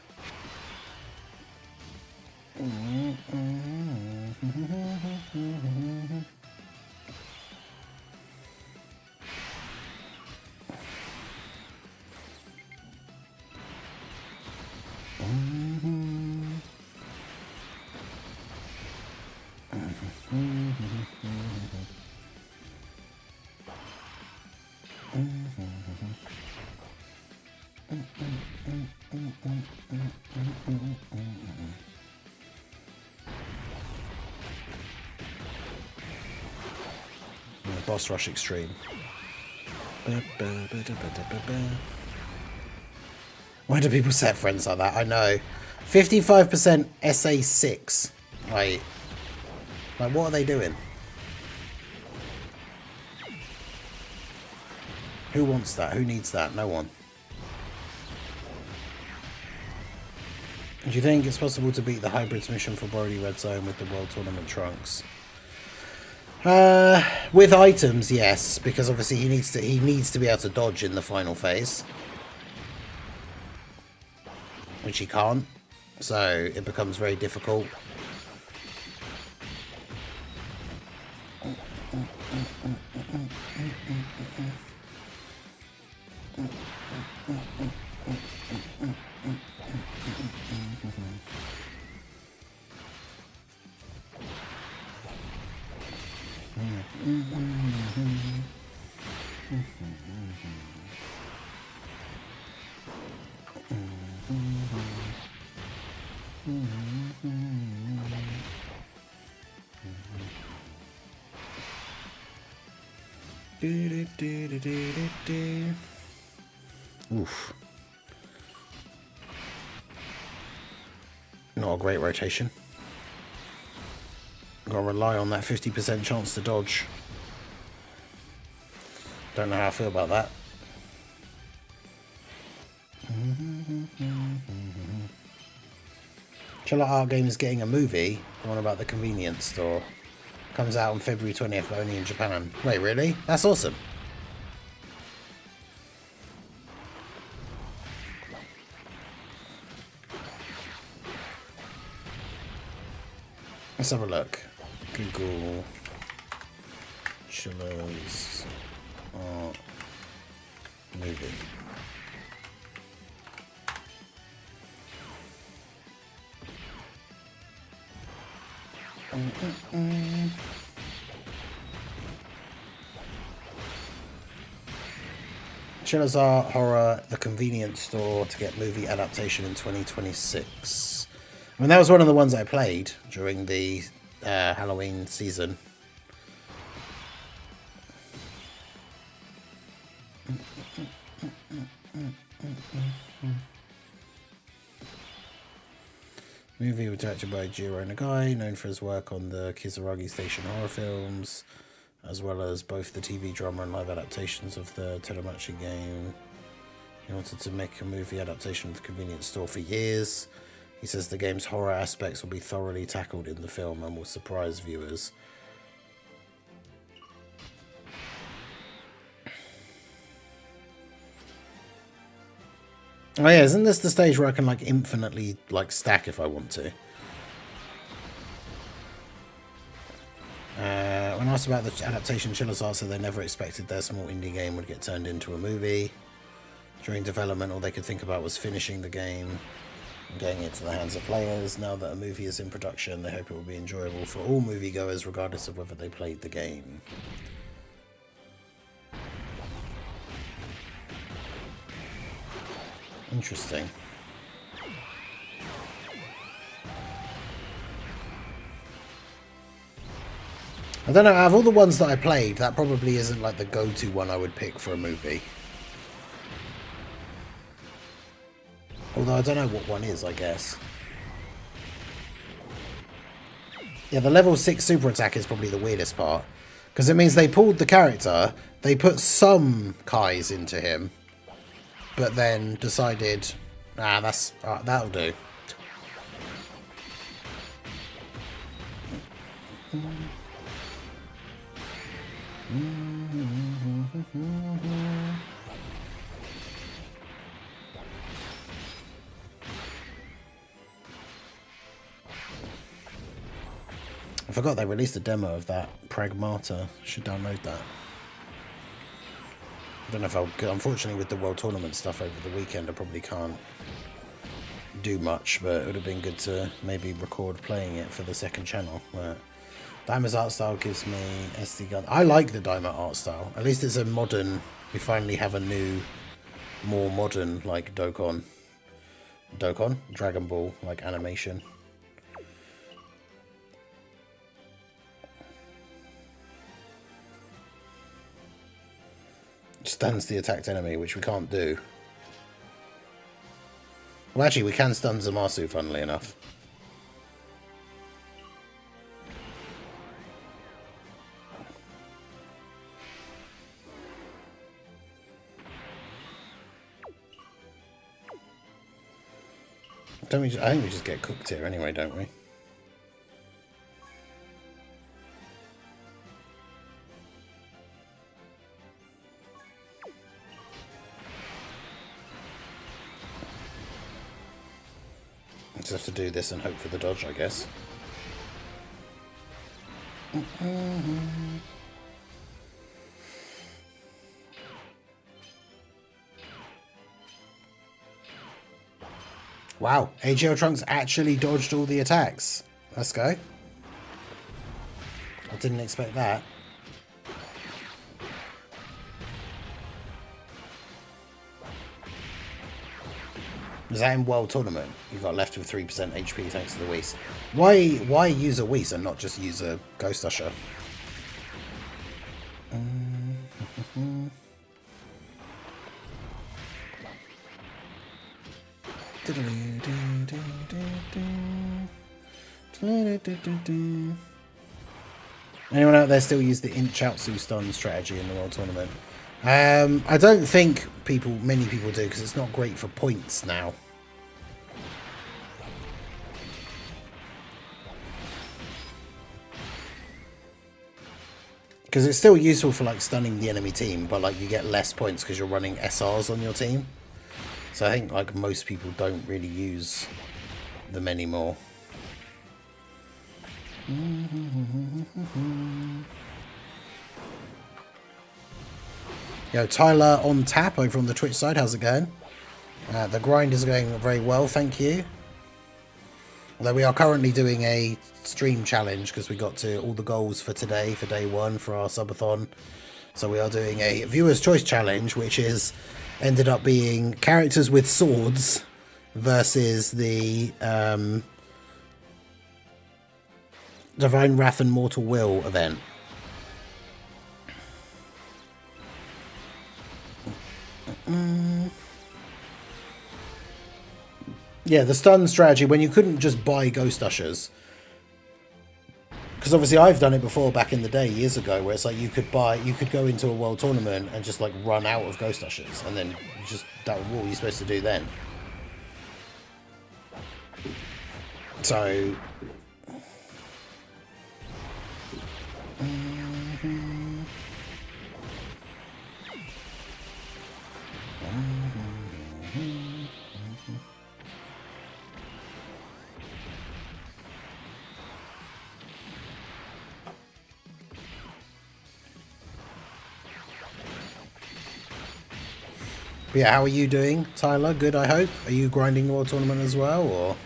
Boss Rush Extreme. Why do people set friends like that? I know. 55% SA6. Like what are they doing? Who wants that? Who needs that? No one. Do you think it's possible to beat the Hybrids mission for Brody Red Zone with the World Tournament Trunks? With items, yes, because obviously he needs to be able to dodge in the final phase, which he can't, so it becomes very difficult. Oof. Not a great rotation. Gotta rely on that 50% chance to dodge. Don't know how I feel about that. Chiller Art Game is getting a movie, the one about the convenience store. Comes out on February 20th, but only in Japan. Wait, really? That's awesome. Let's have a look. Google Chiller's Art movie. Chiller's Art Horror, The Convenience Store to get movie adaptation in 2026. I mean, that was one of the ones I played during the Halloween season. Movie was directed by Jiro Nagai, known for his work on the Kizaragi Station horror films, as well as both the TV drama and live adaptations of the Telemachi game. He wanted to make a movie adaptation of The Convenience Store for years. He says the game's horror aspects will be thoroughly tackled in the film and will surprise viewers. Oh yeah, isn't this the stage where I can like infinitely like stack if I want to? When asked about the adaptation, Chillers said they never expected their small indie game would get turned into a movie. During development, all they could think about was finishing the game and getting it to the hands of players. Now that a movie is in production, they hope it will be enjoyable for all moviegoers, regardless of whether they played the game. Interesting. I don't know, out of all the ones that I played, that probably isn't like the go-to one I would pick for a movie. Although I don't know what one is, I guess. Yeah, the level 6 super attack is probably the weirdest part. Because it means they pulled the character, they put some Kais into him, but then decided, that'll do. I forgot they released a demo of that Pragmata. Should download that. I don't know if I'll... Unfortunately, with the World Tournament stuff over the weekend, I probably can't do much, but it would have been good to maybe record playing it for the second channel. But Daima's art style gives me SD gun. I like the Daima art style. At least it's a modern... We finally have a new, more modern, like, Dokkan? Dragon Ball, like, animation. Stuns the attacked enemy, which we can't do. Well, actually, we can stun Zamasu, funnily enough. Don't we? I think we just get cooked here anyway, don't we? Just have to do this and hope for the dodge, I guess. Wow, AGL Trunks actually dodged all the attacks. Let's go. I didn't expect that. Was that in World Tournament? You got left with 3% HP thanks to the Whis. Why use a Whis and not just use a Ghost Usher? Anyone out there still use the Inchautsu stun strategy in the World Tournament? I don't think many people do, because it's not great for points now. Because it's still useful for like stunning the enemy team, but like you get less points because you're running SRs on your team. So I think like most people don't really use them anymore. Yo, Tyler on tap over on the Twitch side. How's it going? The grind is going very well, thank you. Although we are currently doing a stream challenge because we got to all the goals for today, for day one, for our subathon. So we are doing a viewer's choice challenge, which is ended up being characters with swords versus the Divine Wrath and Mortal Will event. Yeah, the stun strategy, when you couldn't just buy Ghost Ushers. Because obviously I've done it before back in the day, years ago, where it's like you could go into a World Tournament and just like run out of Ghost Ushers, and then that was what you're supposed to do then. So but yeah, how are you doing, Tyler? Good, I hope. Are you grinding the World Tournament as well, or?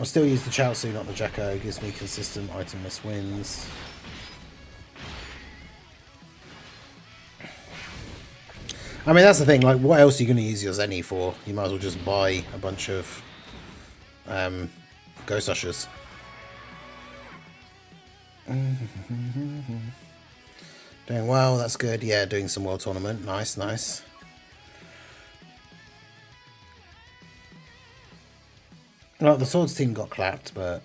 I'll still use the Chelsea, not the Jacko. Gives me consistent itemless wins. I mean, that's the thing. Like, what else are you going to use your Zenny for? You might as well just buy a bunch of Ghost Ushers. Doing well, that's good. Yeah, doing some World Tournament. Nice, nice. Well, the Swords team got clapped, but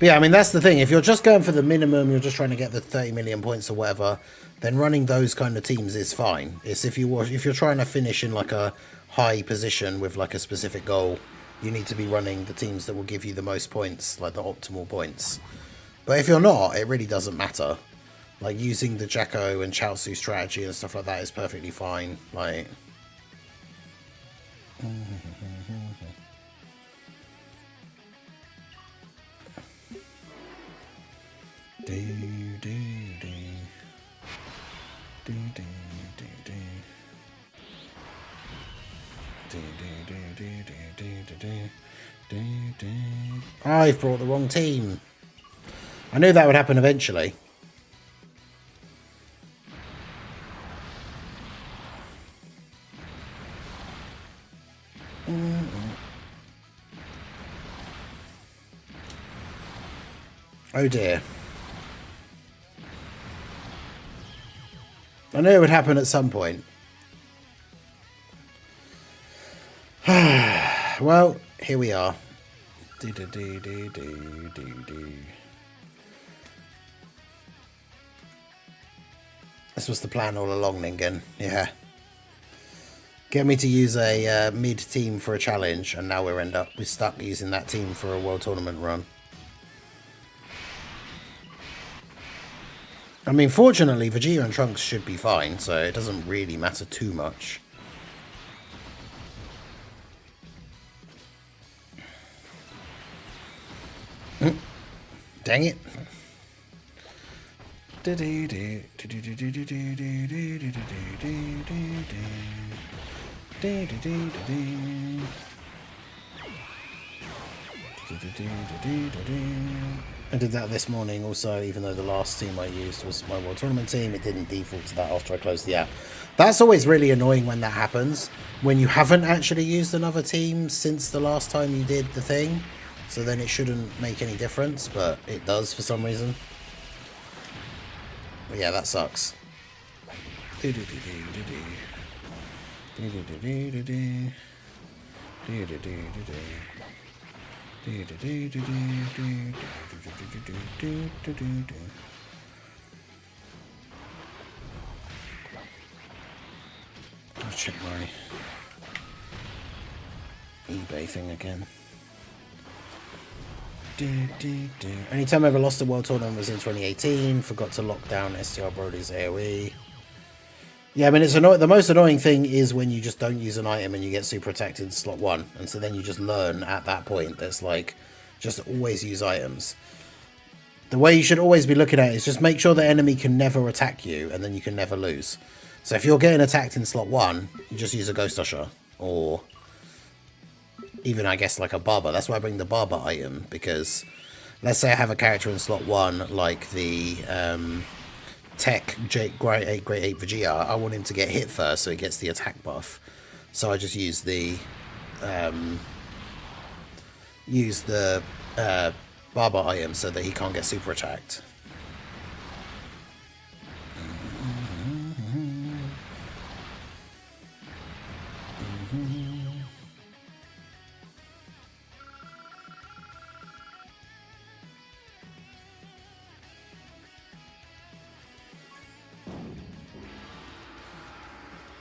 yeah, I mean, that's the thing. If you're just going for the minimum, you're just trying to get the 30 million points or whatever, then running those kind of teams is fine. It's if you're trying to finish in like a high position with like a specific goal, you need to be running the teams that will give you the most points, like the optimal points. But if you're not, it really doesn't matter. Like, using the Jacko and Chaozu strategy and stuff like that is perfectly fine. Like, I've brought the wrong team. I knew that would happen eventually. Oh dear. I knew it would happen at some point. Well, here we are. This was the plan all along, Ningen. Yeah. Get me to use a mid team for a challenge, and now we're stuck using that team for a World Tournament run. I mean, fortunately, Vegeta and Trunks should be fine, so it doesn't really matter too much. Dang it. I did that this morning also, even though the last team I used was my World Tournament team. It didn't default to that after I closed the app. That's always really annoying when that happens, when you haven't actually used another team since the last time you did the thing. So then it shouldn't make any difference, but it does for some reason. But yeah, that sucks. I'll check my eBay thing again. Only time I ever lost a World Tournament was in 2018. Forgot to lock down STR Brody's AoE. Yeah, I mean, it's the most annoying thing is when you just don't use an item and you get super attacked in slot 1. And so then you just learn at that point that's like, just always use items. The way you should always be looking at it is just make sure the enemy can never attack you, and then you can never lose. So if you're getting attacked in slot 1, you just use a Ghost Usher, or even, I guess, like a Barber. That's why I bring the Barber item, because let's say I have a character in slot 1, like the Tech Great 8 Vegeta. I want him to get hit first so he gets the attack buff. So I just use the Barber item so that he can't get super attacked.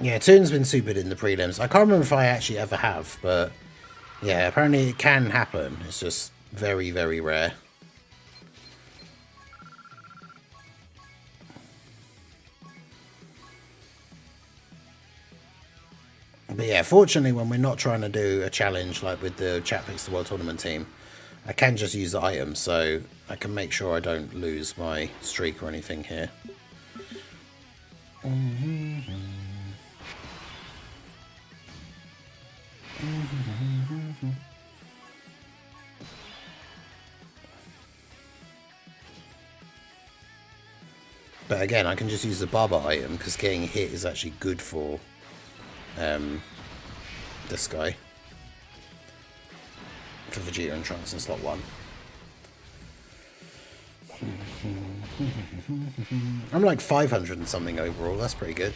Yeah, Toon's been supered in the prelims. I can't remember if I actually ever have, but Yeah, apparently it can happen. It's just very, very rare. But yeah, fortunately, when we're not trying to do a challenge like with the Chat Picks the World Tournament team, I can just use the items, so I can make sure I don't lose my streak or anything here. But again, I can just use the Barber item because getting hit is actually good for this guy. For Vegeta and Trunks in slot 1. I'm like 500 and something overall, that's pretty good.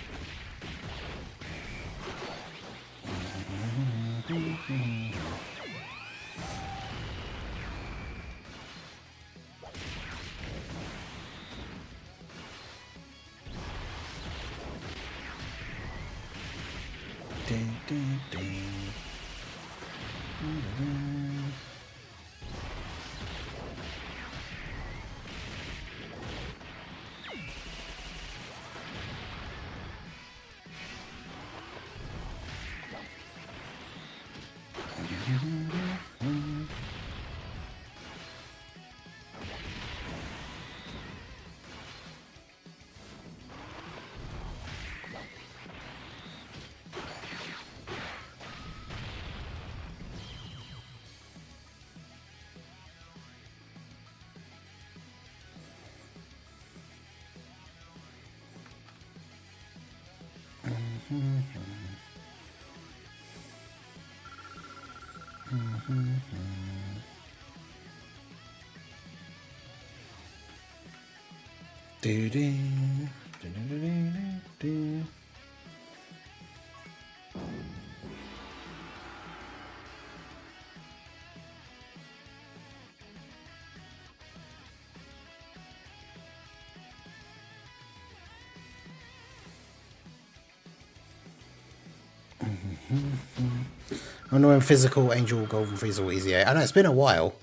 I know when physical Angel Golden Frieza will easy 8. I know it's been a while.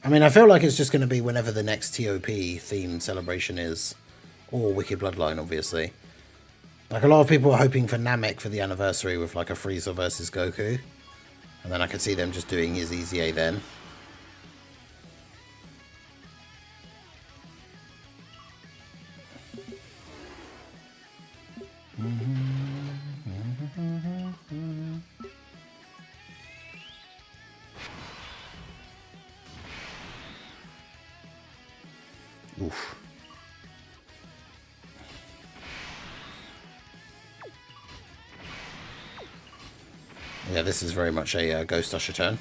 I mean, I feel like it's just going to be whenever the next TOP themed celebration is, or Wicked Bloodline, obviously. Like a lot of people are hoping for Namek for the anniversary with like a Frieza versus Goku, and then I could see them just doing his easy 8 then. Oof. Yeah, this is very much a Ghost Usher turn.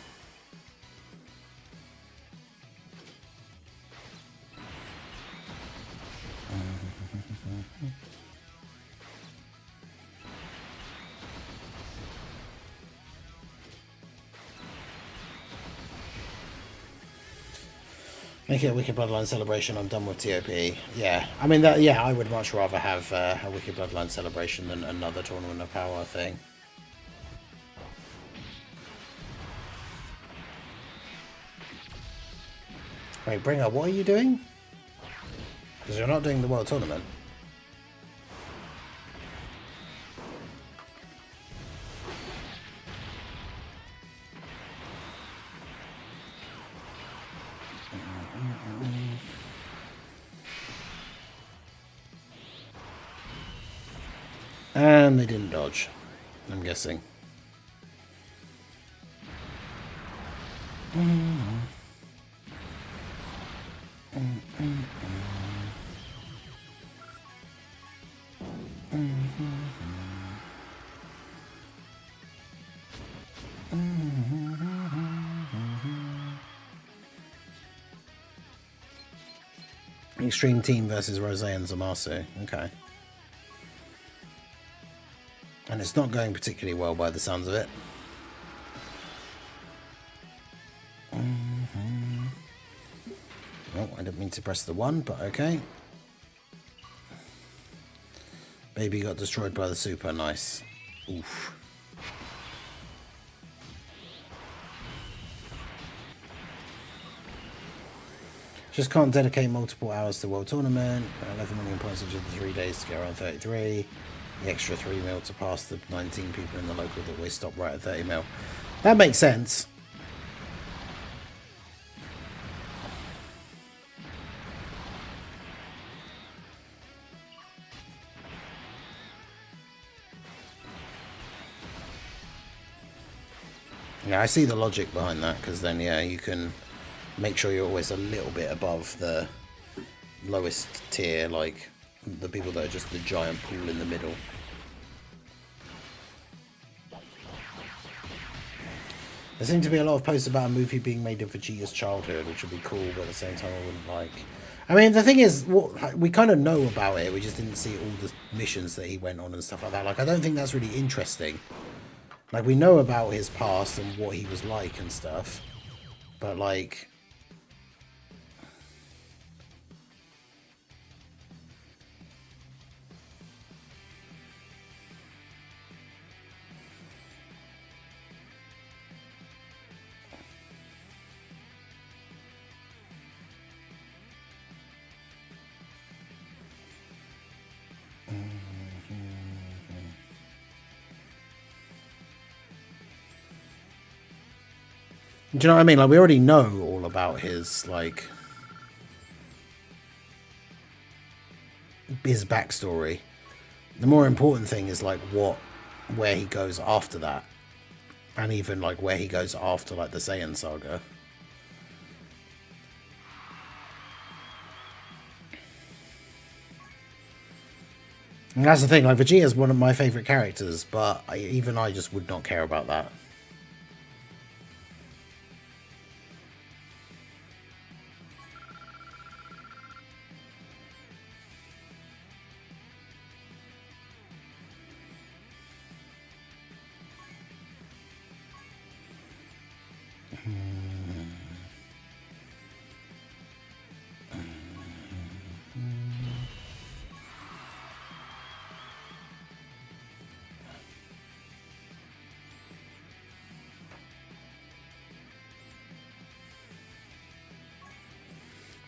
Make it a Wicked Bloodline celebration. I'm done with TOP. Yeah, I mean that. Yeah, I would much rather have a Wicked Bloodline celebration than another Tournament of Power thing. Wait, Bringer, what are you doing? Because you're not doing the World Tournament. And they didn't dodge, I'm guessing. Extreme Team versus Rose and Zamasu. Okay. And it's not going particularly well by the sounds of it. Oh, I didn't mean to press the 1, but okay. Baby got destroyed by the super. Nice. Oof. Just can't dedicate multiple hours to the World Tournament. 11 million points into the 3 days to get around 33. The extra 3 mil to pass the 19 people in the local that we stop right at 30 mil. That makes sense. Yeah, I see the logic behind that, because then, yeah, you can make sure you're always a little bit above the lowest tier, like the people that are just the giant pool in the middle. There seem to be a lot of posts about a movie being made of Vegeta's childhood, which would be cool, but at the same time I wouldn't like. I mean, the thing is, we kind of know about it, we just didn't see all the missions that he went on and stuff like that. Like, I don't think that's really interesting. Like, we know about his past and what he was like and stuff, but like... Do you know what I mean? Like, we already know all about his, like, his backstory. The more important thing is, like, where he goes after that. And even, like, where he goes after, like, the Saiyan saga. And that's the thing, like, Vegeta's one of my favourite characters, but even I just would not care about that.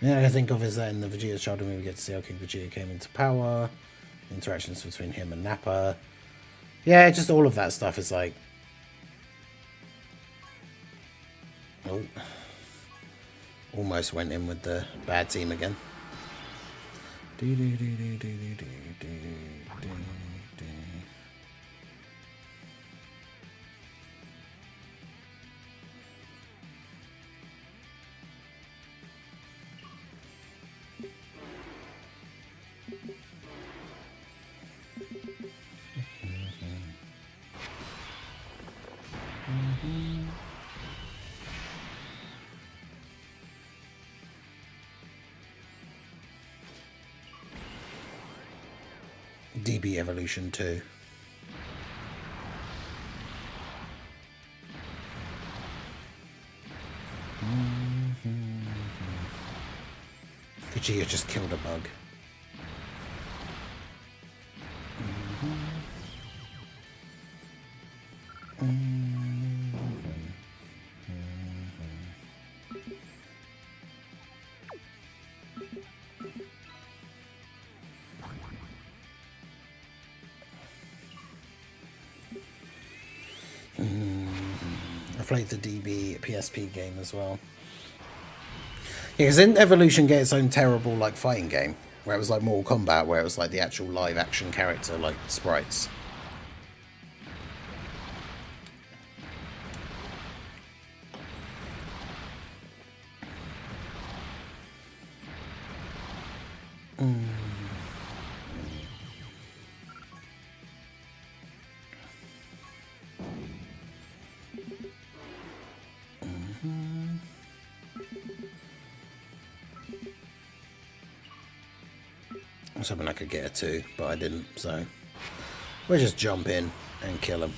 Yeah, I think of is that in the Vegeta's childhood movie we get to see how King Vegeta came into power, interactions between him and Nappa. Yeah, just all of that stuff is like... Oh. Almost went in with the bad team again. DB Evolution 2. Vegeta just killed a bug. I played the DB PSP game as well. Yeah, because didn't Evolution get its own terrible like fighting game where it was like Mortal Kombat, where it was like the actual live action character like sprites? I was hoping I could get a 2, but I didn't, so we'll just jump in and kill him.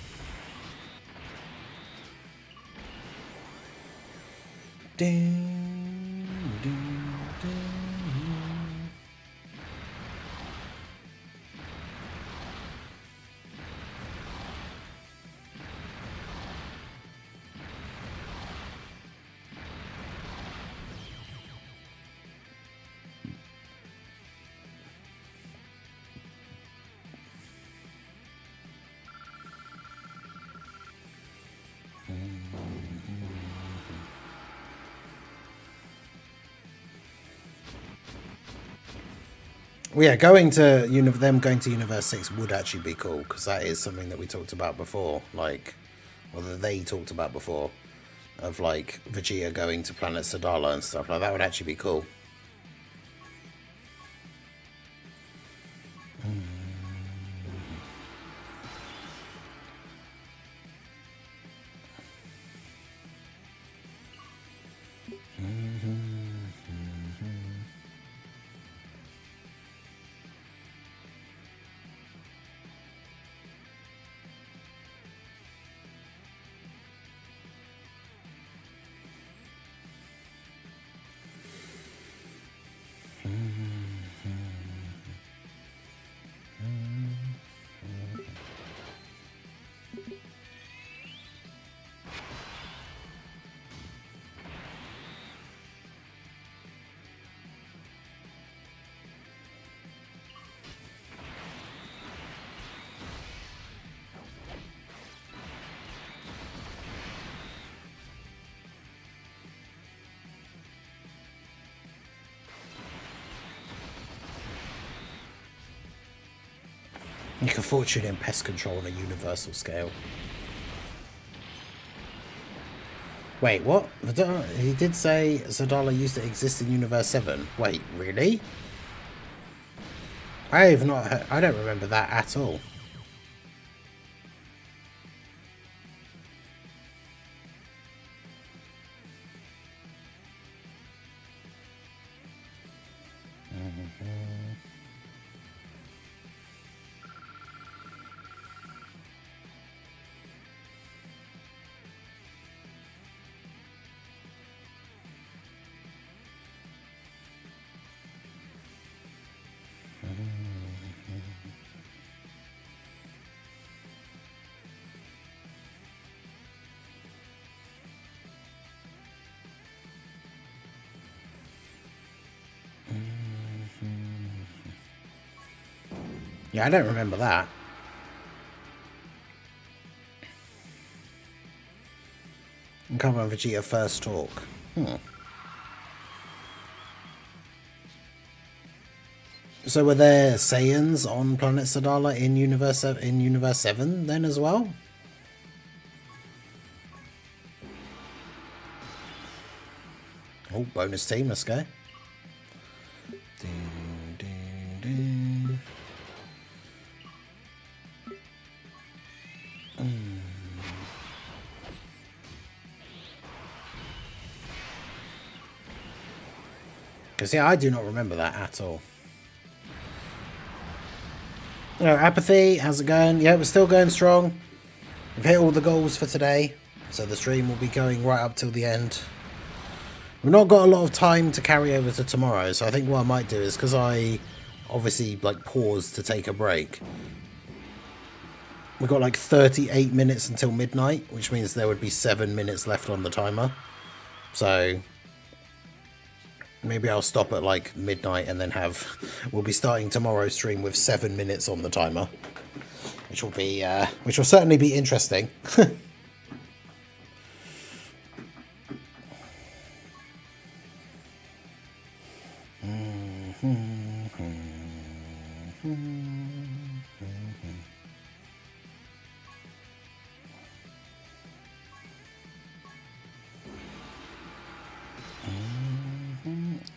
Well, yeah, going to them going to Universe 6 would actually be cool, because that is something that we talked about before, like, or that they talked about before, of like Vegeta going to Planet Sadala and stuff like that. Would actually be cool. You can fortune in pest control on a universal scale. Wait, what? He did say Zadala used to exist in Universe 7. Wait, really? I don't remember that at all. Yeah, I don't remember that. And come on, Vegeta first talk. So were there Saiyans on Planet Sadala in Universe 7 then as well? Oh, bonus team, let's go. Because, yeah, I do not remember that at all. Apathy, how's it going? Yeah, we're still going strong. We've hit all the goals for today, so the stream will be going right up till the end. We've not got a lot of time to carry over to tomorrow, so I think what I might do is, because I obviously like paused to take a break, we've got like 38 minutes until midnight, which means there would be 7 minutes left on the timer. So maybe I'll stop at like midnight and then we'll be starting tomorrow's stream with 7 minutes on the timer, which will certainly be interesting.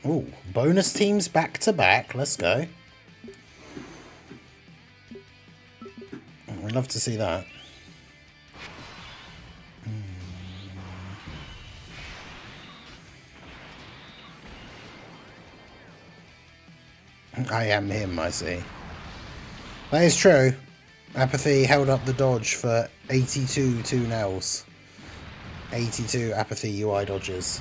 Oh, bonus teams back to back. Let's go. I'd love to see that. I am him, I see. That is true. Apathy held up the dodge for 82 2-0s. 82 Apathy UI dodges.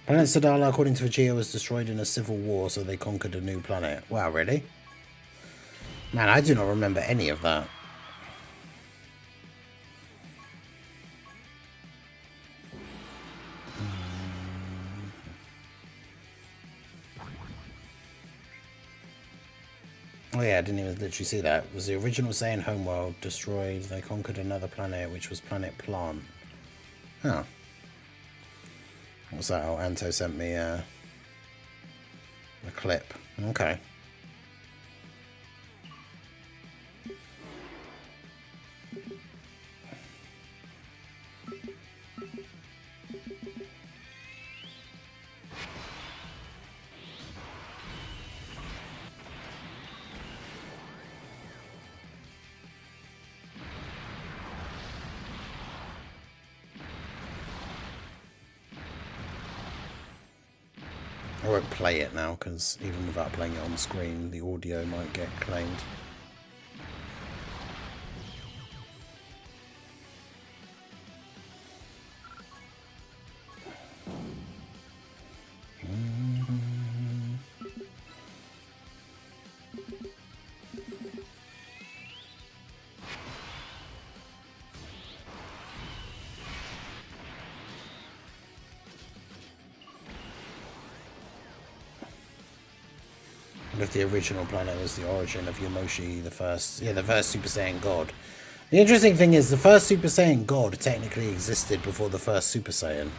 Planet Sadala, according to Vegeta, was destroyed in a civil war, so they conquered a new planet. Wow, really? Man, I do not remember any of that. Oh yeah, I didn't even literally see that. It was the original Saiyan homeworld destroyed? They conquered another planet, which was Planet Plant. Huh. What's that? Oh, Anto sent me a clip. Okay. I won't play it now because even without playing it on screen, the audio might get claimed. If the original planet was the origin of Emoji, the first Super Saiyan God. The interesting thing is the first Super Saiyan God technically existed before the first Super Saiyan.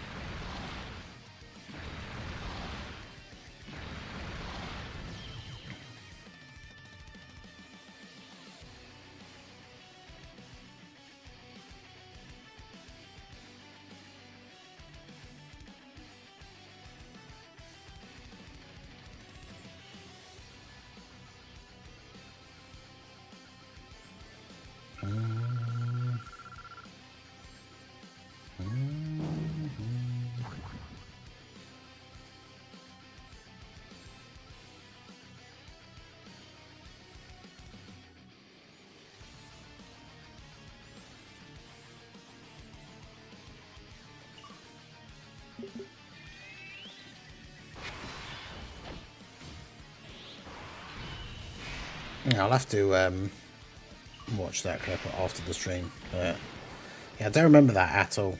Yeah, I'll have to watch that clip after the stream. Yeah, I don't remember that at all.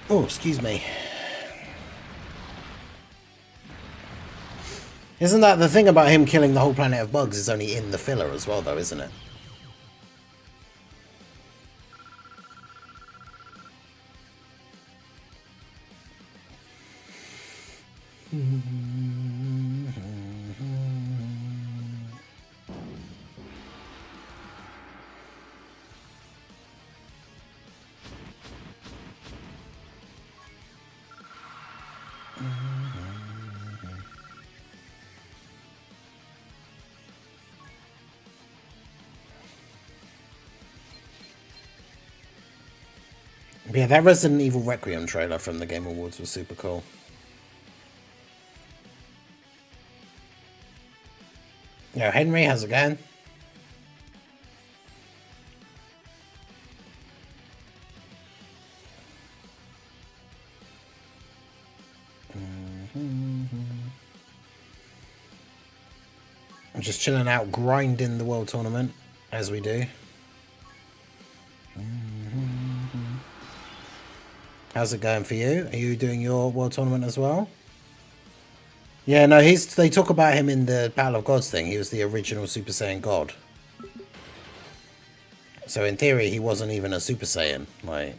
Oh, excuse me. Isn't that the thing about him killing the whole planet of bugs is only in the filler as well, though, isn't it? Yeah, that Resident Evil Requiem trailer from the Game Awards was super cool. Yo, Henry, how's it going? I'm just chilling out, grinding the World Tournament, as we do. How's it going for you? Are you doing your World Tournament as well? Yeah, no, they talk about him in the Battle of Gods thing. He was the original Super Saiyan God. So in theory, he wasn't even a Super Saiyan. Like,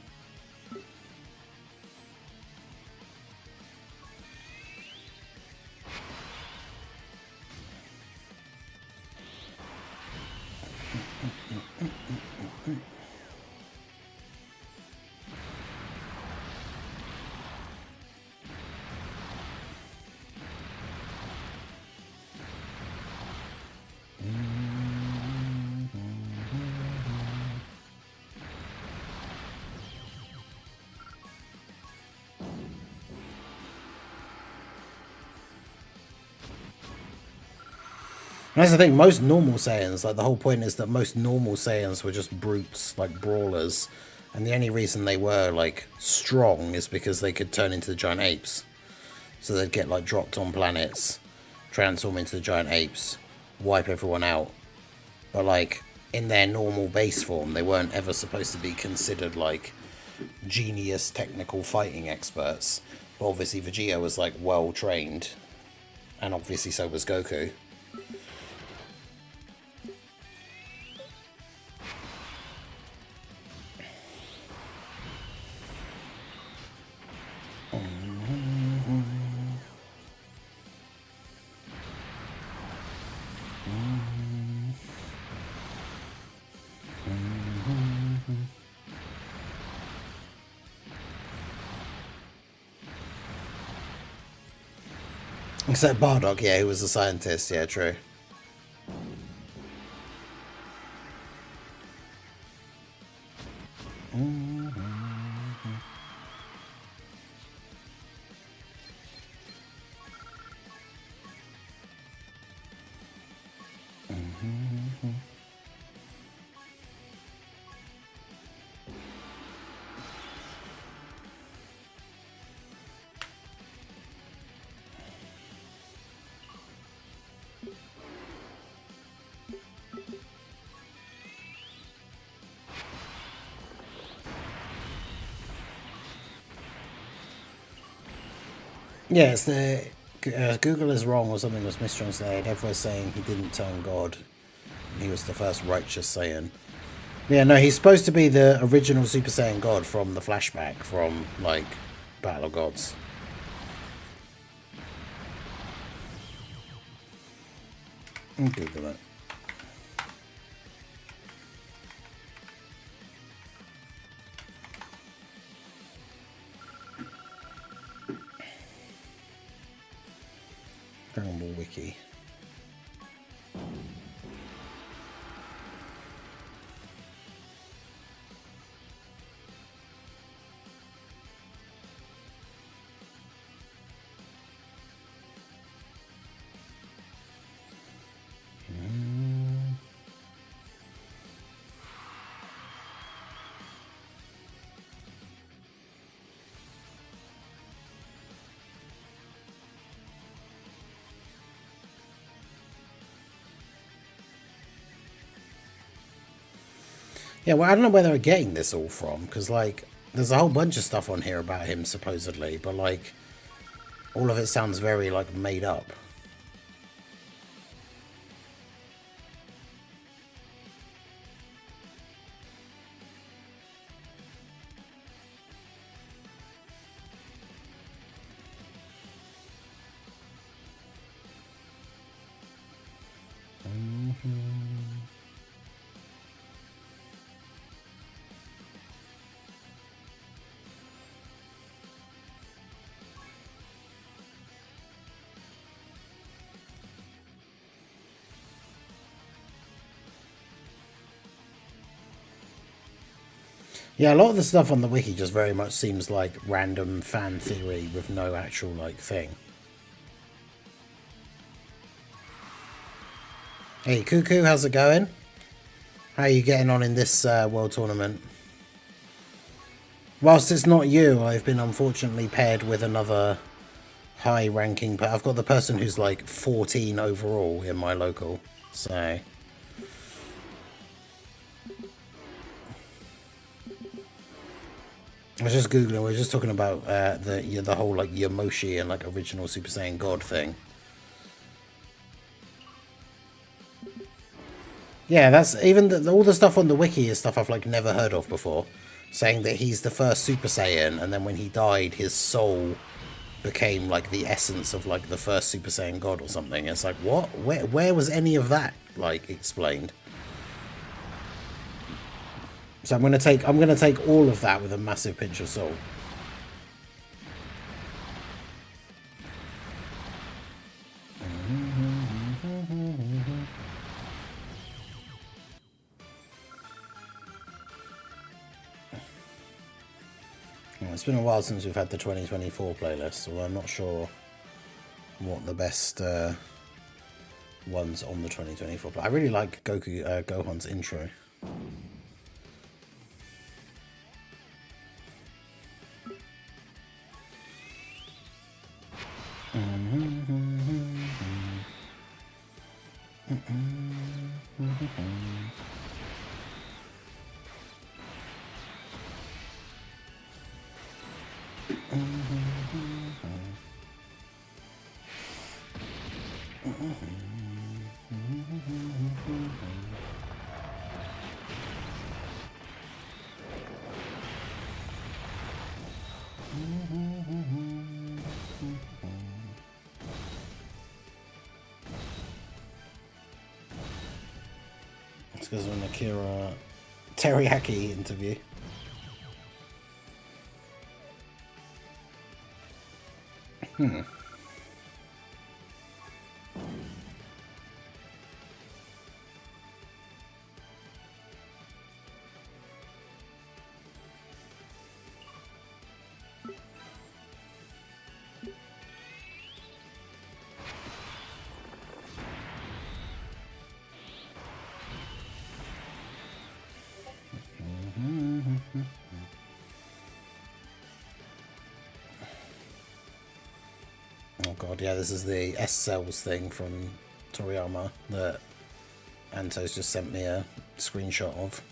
that's the thing, most normal Saiyans, like the whole point is that most normal Saiyans were just brutes, like brawlers. And the only reason they were like strong is because they could turn into the giant apes. So they'd get like dropped on planets, transform into the giant apes, wipe everyone out. But like in their normal base form, they weren't ever supposed to be considered like genius technical fighting experts. But obviously Vegeta was like well trained, and obviously so was Goku. Except Bardock, yeah, who was a scientist, yeah, true. Yeah, it's the Google is wrong or something was mistranslated. Everyone's saying he didn't turn God. He was the first righteous Saiyan. Yeah, no, he's supposed to be the original Super Saiyan God from the flashback from, like, Battle of Gods. Google it. Dragon Ball Wiki. Yeah, well, I don't know where they're getting this all from, because, like, there's a whole bunch of stuff on here about him, supposedly, but, like, all of it sounds very, like, made up. Yeah, a lot of the stuff on the wiki just very much seems like random fan theory with no actual, like, thing. Hey, Cuckoo, how's it going? How are you getting on in this World Tournament? Whilst it's not you, I've been unfortunately paired with another high-ranking... I've got the person who's, like, 14 overall in my local, so... I was just googling. We were just talking about the whole like Yamoshi and like original Super Saiyan God thing. Yeah, that's even all the stuff on the wiki is stuff I've like never heard of before, saying that he's the first Super Saiyan, and then when he died, his soul became like the essence of like the first Super Saiyan God or something. It's like what? Where was any of that like explained? So I'm gonna take all of that with a massive pinch of salt. It's been a while since we've had the 2024 playlist, so I'm not sure what the best ones on the 2024. But I really like Gohan's intro. It's because of an Akira teriyaki interview. Oh god, yeah, this is the S-Cells thing from Toriyama that Anto's just sent me a screenshot of.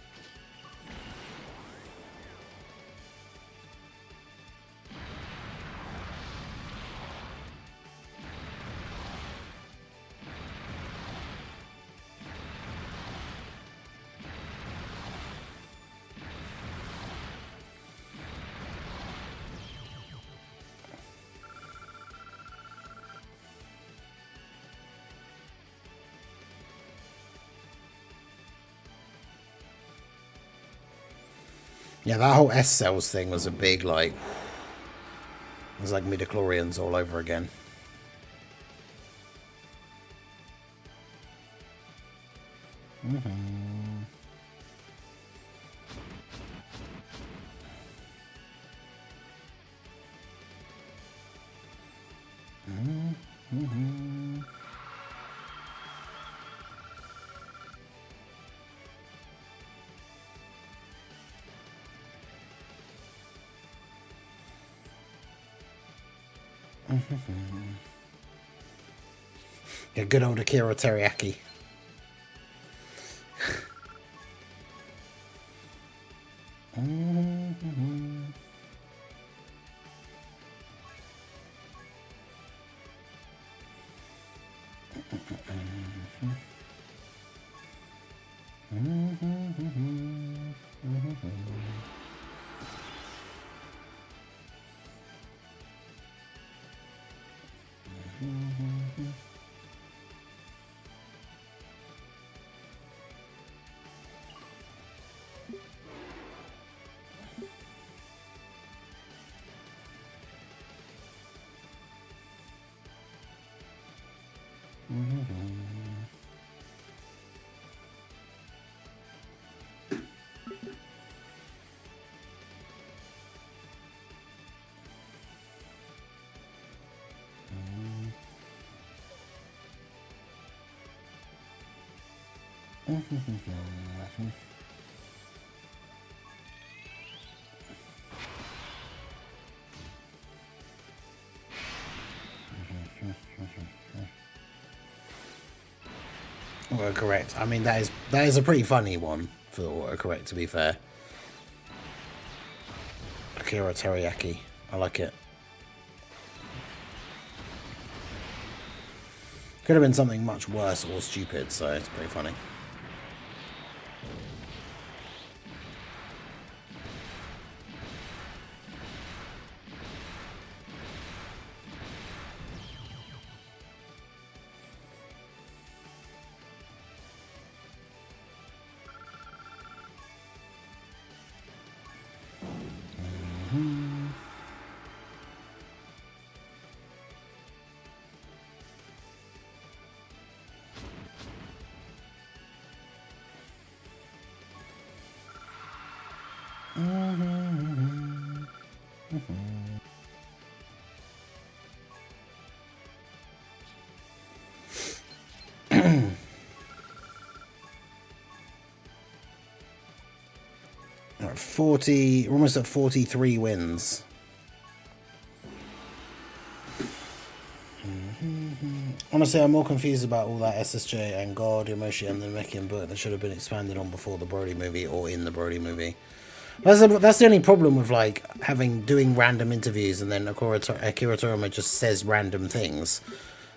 Yeah, that whole S-Cells thing was a big, like... It was like midichlorians all over again. Yeah, good old Akira teriyaki. Autocorrect. I mean, that is a pretty funny one for autocorrect, to be fair. Akira teriyaki. I like it. Could have been something much worse or stupid, so it's pretty funny. Right, 40, we're almost at 43 wins. Honestly, I'm more confused about all that SSJ and God, Emoji, and the Mekian book that should have been expanded on before the Brody movie or in the Brody movie. That's the only problem with like doing random interviews and then Akira Toriyama just says random things.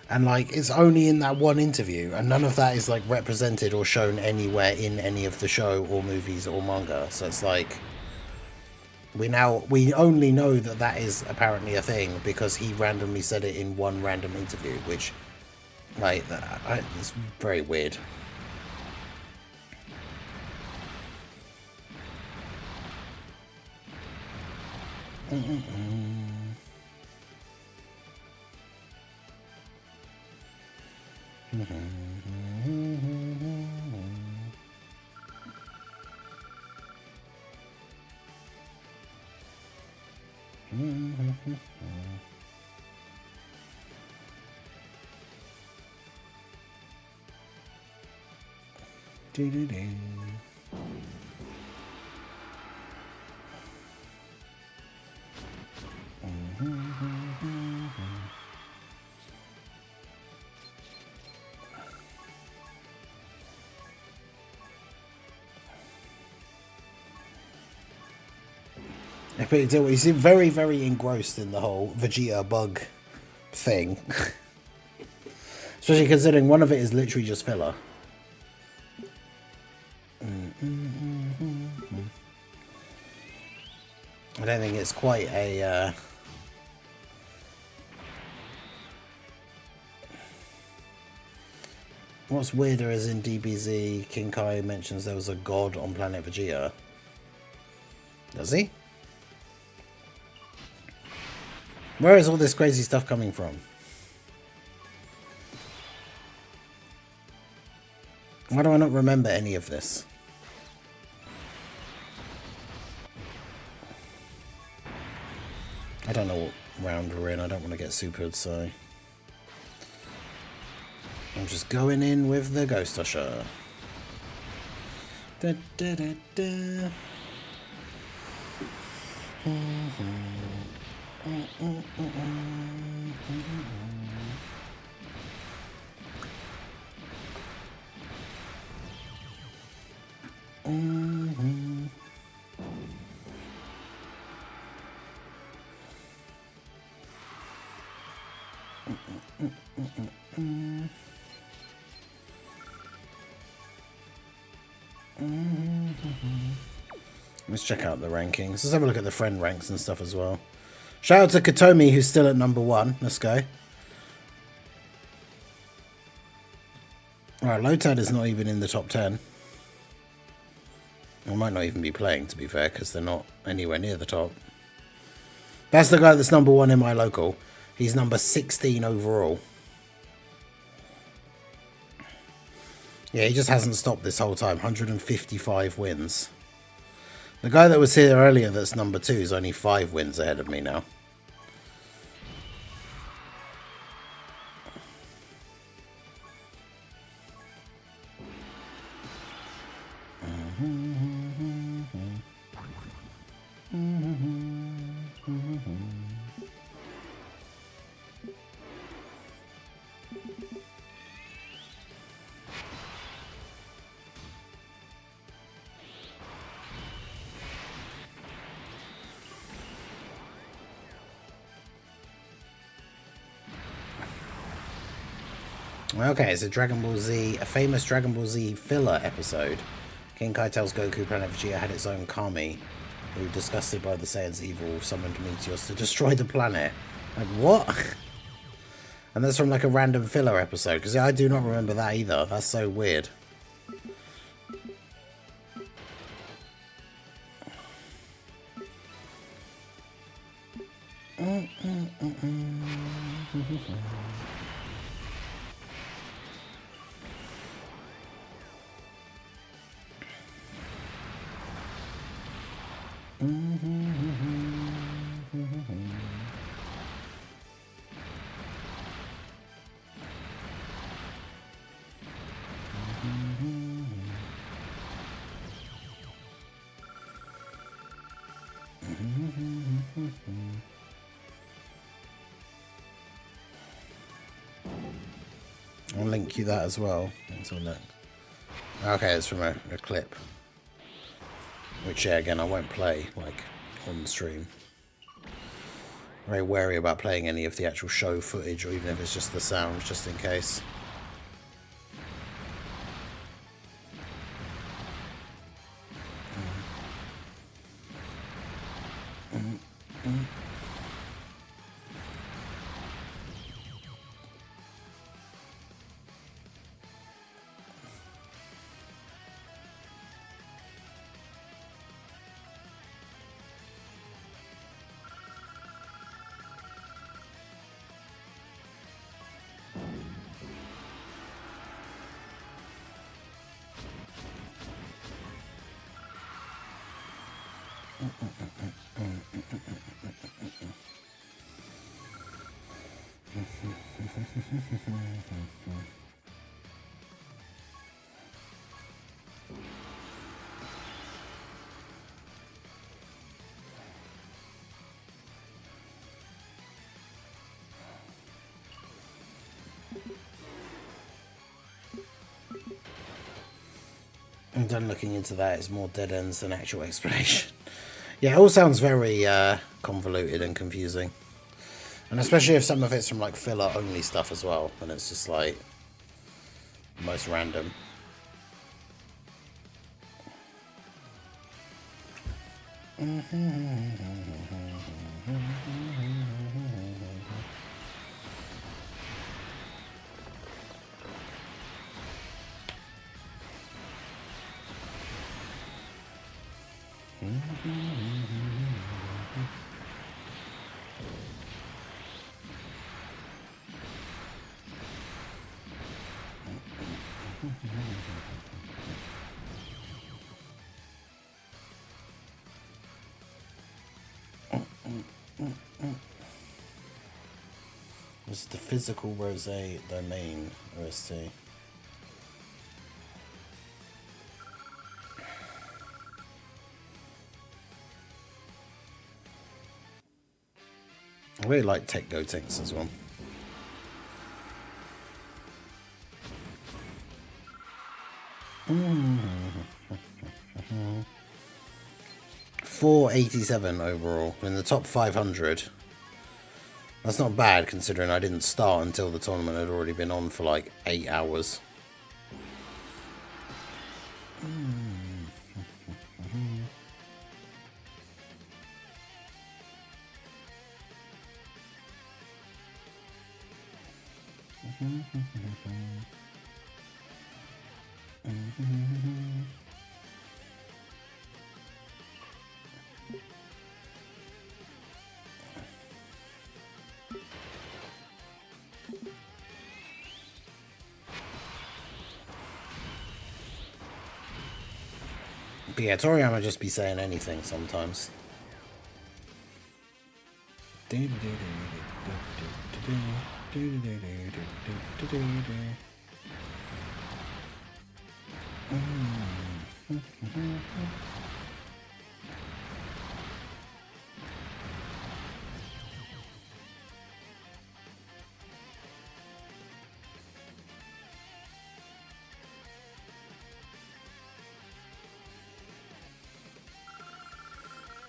And like it's only in that one interview, and none of that is like represented or shown anywhere in any of the show or movies or manga. So it's like we only know that that is apparently a thing because he randomly said it in one random interview, which like it's very weird. He's very, very engrossed in the whole Vegeta bug thing. Especially considering one of it is literally just filler. I don't think it's quite a... What's weirder is in DBZ, King Kai mentions there was a god on planet Vegeta. Does he? Where is all this crazy stuff coming from? Why do I not remember any of this? I don't know what round we're in. I don't want to get supered, so... I'm just going in with the Ghost Usher. Da, da, da, da. Let's check out the rankings. Let's have a look at the friend ranks and stuff as well. Shout out to Katomi, who's still at number 1. Let's go. Alright, Lotad is not even in the top 10. I might not even be playing, to be fair, because they're not anywhere near the top. That's the guy that's number 1 in my local. He's number 16 overall. Yeah, he just hasn't stopped this whole time. 155 wins. The guy that was here earlier that's number 2 is only 5 wins ahead of me now. Okay, it's a famous Dragon Ball Z filler episode. King Kai tells Goku Planet Vegeta had its own kami, who, disgusted by the Saiyan's evil, summoned meteors to destroy the planet. Like, what? And that's from like a random filler episode, because I do not remember that either. That's so weird. I'll link you that as well. Let's have a look. Okay, it's from a clip. Which, yeah, again, I won't play, like, on the stream. Very wary about playing any of the actual show footage, or even if it's just the sounds, just in case. I'm done looking into that. It's more dead ends than actual explanation. Yeah, it all sounds very convoluted and confusing. And especially if some of it's from like filler only stuff as well, and it's just like most random. This is the physical rose domain OST. I really like Tech Gotenks as well. $487 overall in the top 500. That's not bad considering I didn't start until the tournament had already been on for like 8 hours. But yeah, Toriyama just be saying anything sometimes.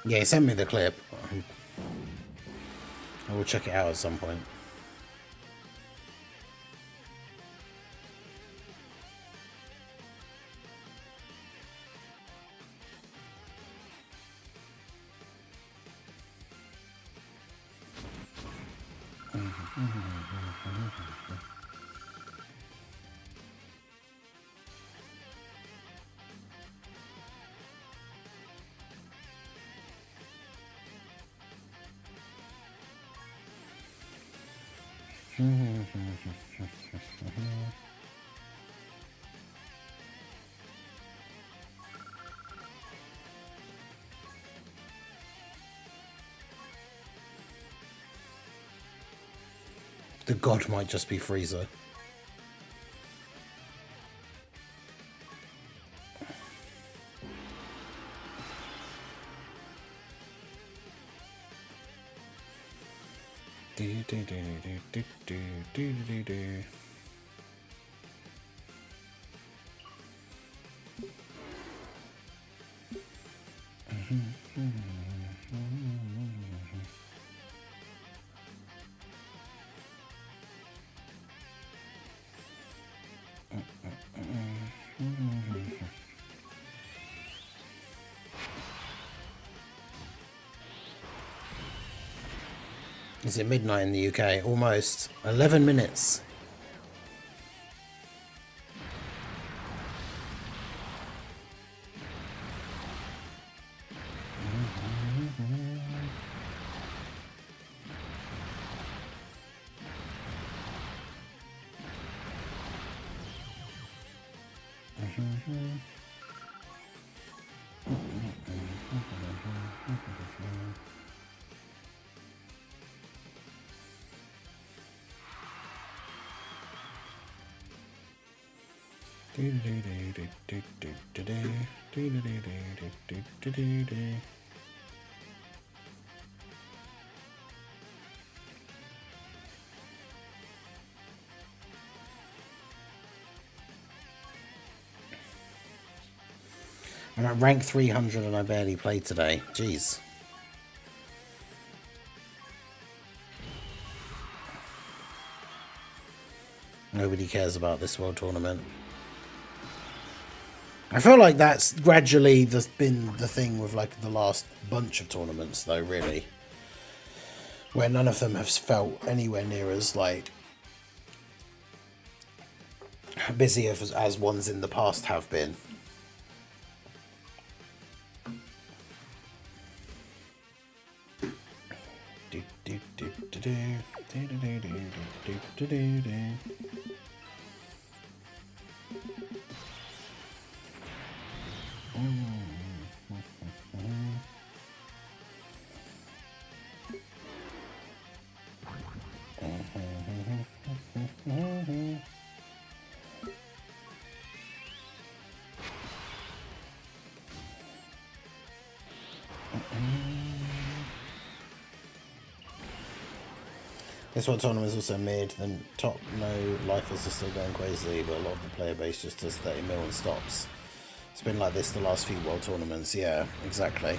Yeah, send me the clip. I will check it out at some point. The god might just be Frieza. Is it midnight in the UK? Almost. 11 minutes. I'm at rank 300 and I barely played today. Jeez. Nobody cares about this world tournament. I feel like that's gradually been the thing with like the last bunch of tournaments though, really. Where none of them have felt anywhere near as like busy as ones in the past have been. This one tournament is also mid, then top no lifers are still going crazy, but a lot of the player base just does 30 mil and stops. It's been like this the last few world tournaments, yeah, exactly.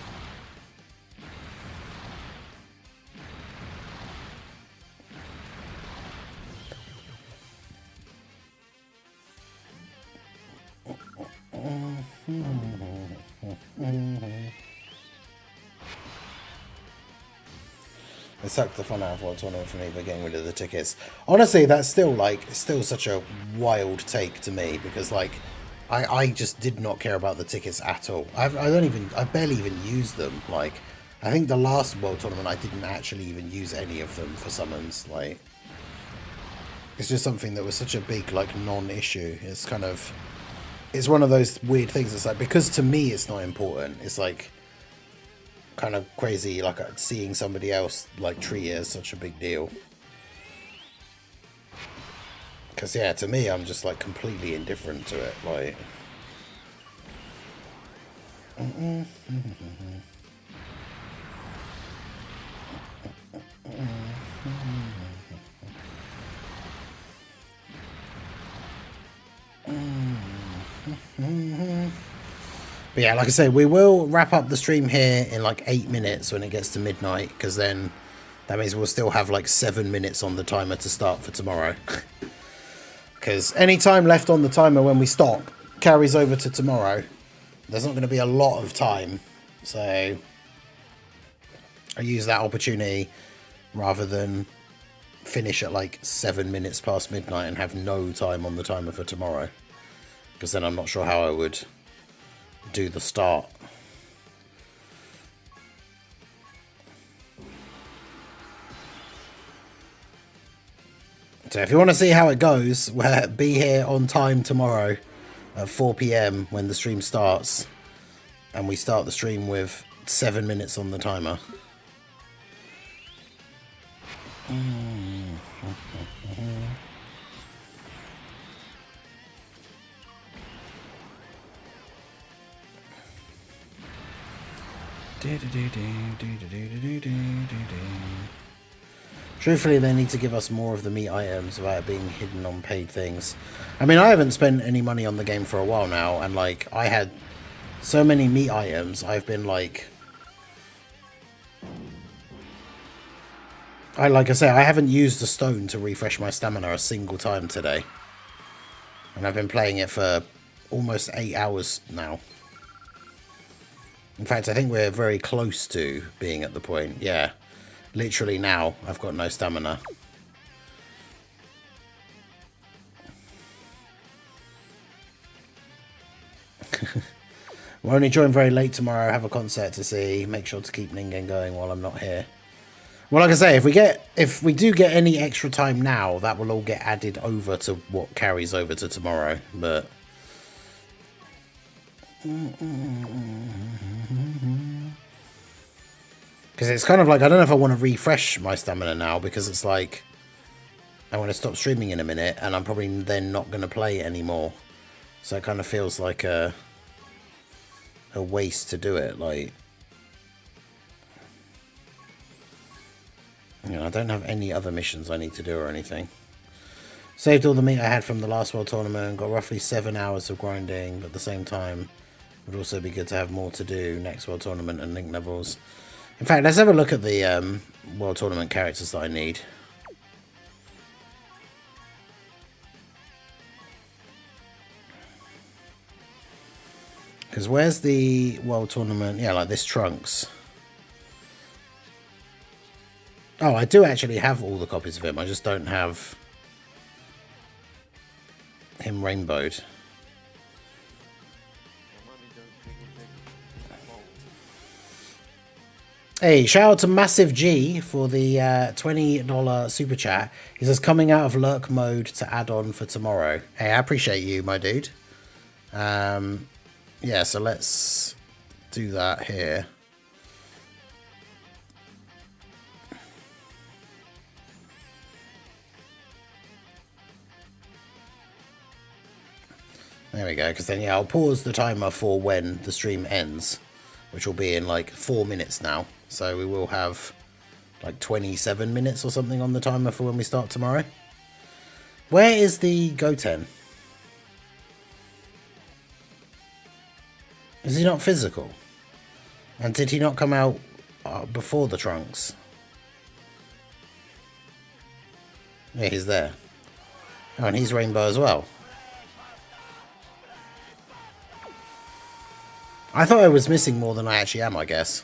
It sucked the fun out of World Tournament for me by getting rid of the tickets. Honestly, that's still such a wild take to me because like I just did not care about the tickets at all. I barely even used them. Like I think the last World Tournament I didn't actually even use any of them for summons. Like it's just something that was such a big like non-issue. It's one of those weird things. It's like because to me it's not important. It's like kind of crazy like seeing somebody else like treat it as such a big deal, because yeah, to me I'm just like completely indifferent to it, like But yeah, like I say, we will wrap up the stream here in like 8 minutes when it gets to midnight, because then that means we'll still have like 7 minutes on the timer to start for tomorrow. Because any time left on the timer when we stop carries over to tomorrow. There's not going to be a lot of time, so I use that opportunity rather than finish at like 7 minutes past midnight and have no time on the timer for tomorrow, because then I'm not sure how I would do the start. So if you want to see how it goes, be here on time tomorrow at 4 PM when the stream starts, and we start the stream with 7 minutes on the timer. Truthfully, they need to give us more of the meat items without being hidden on paid things. I mean, I haven't spent any money on the game for a while now, and like I had so many meat items, I've been like I say, I haven't used the stone to refresh my stamina a single time today. And I've been playing it for almost 8 hours now. In fact, I think we're very close to being at the point. Yeah. Literally now, I've got no stamina. We'll only join very late tomorrow, have a concert to see. Make sure to keep Ningen going while I'm not here. Well, like I say, if we do get any extra time now, that will all get added over to what carries over to tomorrow. But because it's kind of like, I don't know if I want to refresh my stamina now, because it's like I want to stop streaming in a minute and I'm probably then not going to play it anymore. So it kind of feels like a waste to do it. Like, you know, I don't have any other missions I need to do or anything. Saved all the meat I had from the last World Tournament, got roughly 7 hours of grinding, but at the same time, it would also be good to have more to do next World Tournament and link levels. In fact, let's have a look at the World Tournament characters that I need. Because where's the World Tournament? Yeah, like this Trunks. Oh, I do actually have all the copies of him. I just don't have him rainbowed. Hey, shout out to Massive G for the $20 super chat. He says, coming out of lurk mode to add on for tomorrow. Hey, I appreciate you, my dude. Yeah, so let's do that here. There we go, because then, yeah, I'll pause the timer for when the stream ends, which will be in like 4 minutes now. So we will have like 27 minutes or something on the timer for when we start tomorrow. Where is the Goten? Is he not physical? And did he not come out before the Trunks? Yeah, he's there. Oh, and he's rainbow as well. I thought I was missing more than I actually am, I guess.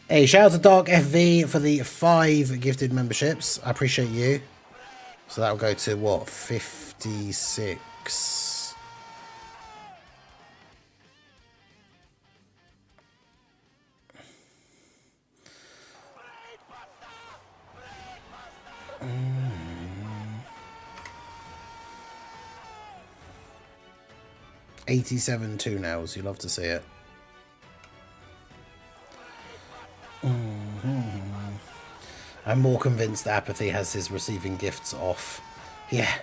Hey, shout out to Dark FV for the 5 gifted memberships. I appreciate you. So that'll go to what? 56. $87 2 nails. You love to see it. I'm more convinced that Apathy has his receiving gifts off. Yeah.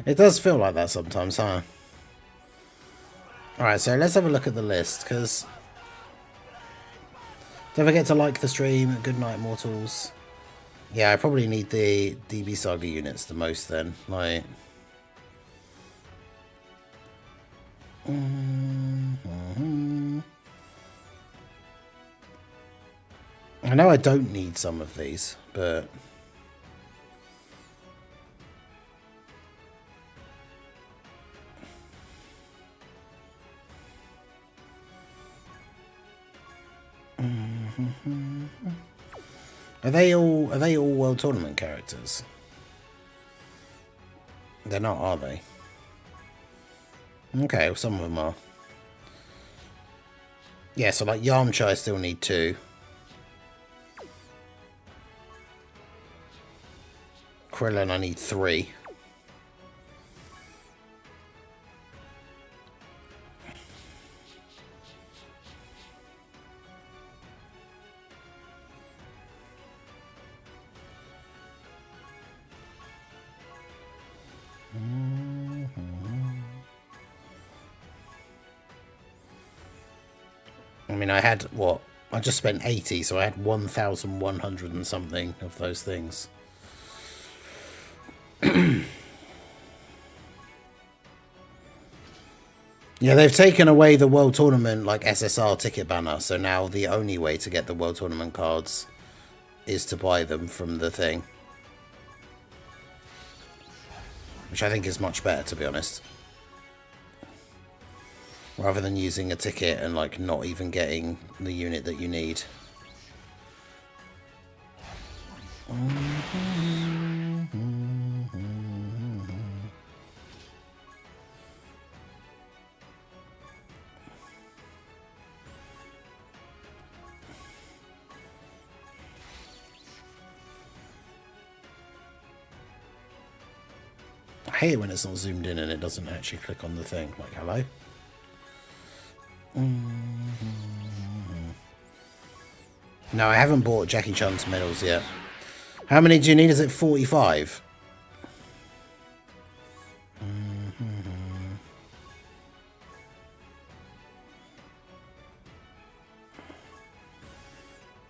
It does feel like that sometimes, huh? Alright, so let's have a look at the list, because don't forget to like the stream. Good night, mortals. Yeah, I probably need the DB Saga units the most then. Like, I know I don't need some of these, but are they all World Tournament characters? They're not, are they? Okay, well, some of them are. Yeah, so like Yamcha I still need 2. Krillin I need 3. I mean, I had, what? I just spent 80, so I had 1,100 and something of those things. Yeah, they've taken away the World Tournament, like, SSR ticket banner, so now the only way to get the World Tournament cards is to buy them from the thing. which I think is much better, to be honest. Rather than using a ticket and like not even getting the unit that you need. I hate it when it's not zoomed in and it doesn't actually click on the thing. Like, hello? No, I haven't bought Jackie Chan's medals yet. How many do you need? Is it 45?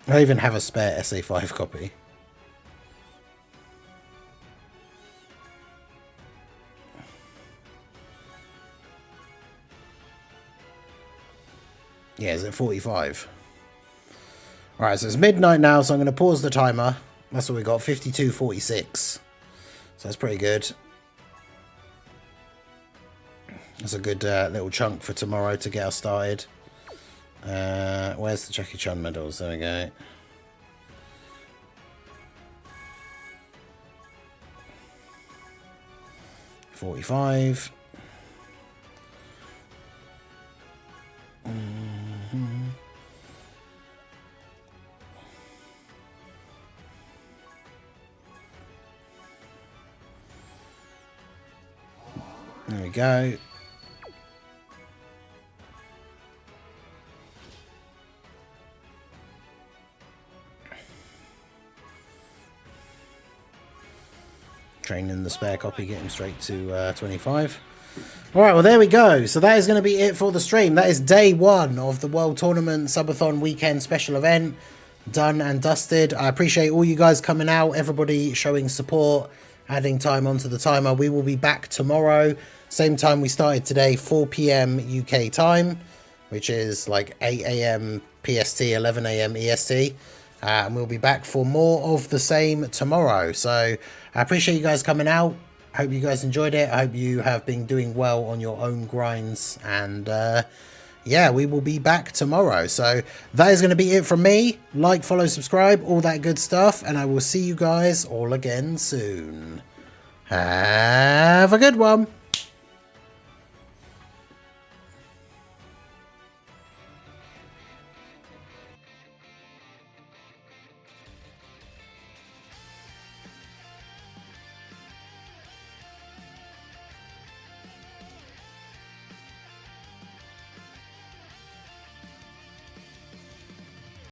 I even have a spare SA5 copy. Yeah, is it 45? Alright, so it's midnight now, so I'm going to pause the timer. That's what we got, 52:46. So that's pretty good. That's a good little chunk for tomorrow to get us started. Where's the Jackie Chan medals? There we go. $45. There we go. Training the spare copy, get him straight to 25. Alright, well there we go. So that is going to be it for the stream. That is day 1 of the World Tournament Subathon Weekend Special Event. Done and dusted. I appreciate all you guys coming out, everybody showing support, adding time onto the timer. We will be back tomorrow. Same time we started today, 4 PM UK time, which is like 8 AM PST, 11 AM EST. And we'll be back for more of the same tomorrow. So I appreciate you guys coming out. I hope you guys enjoyed it. I hope you have been doing well on your own grinds. And yeah, we will be back tomorrow. So that is going to be it from me. Like, follow, subscribe, all that good stuff. And I will see you guys all again soon. Have a good one.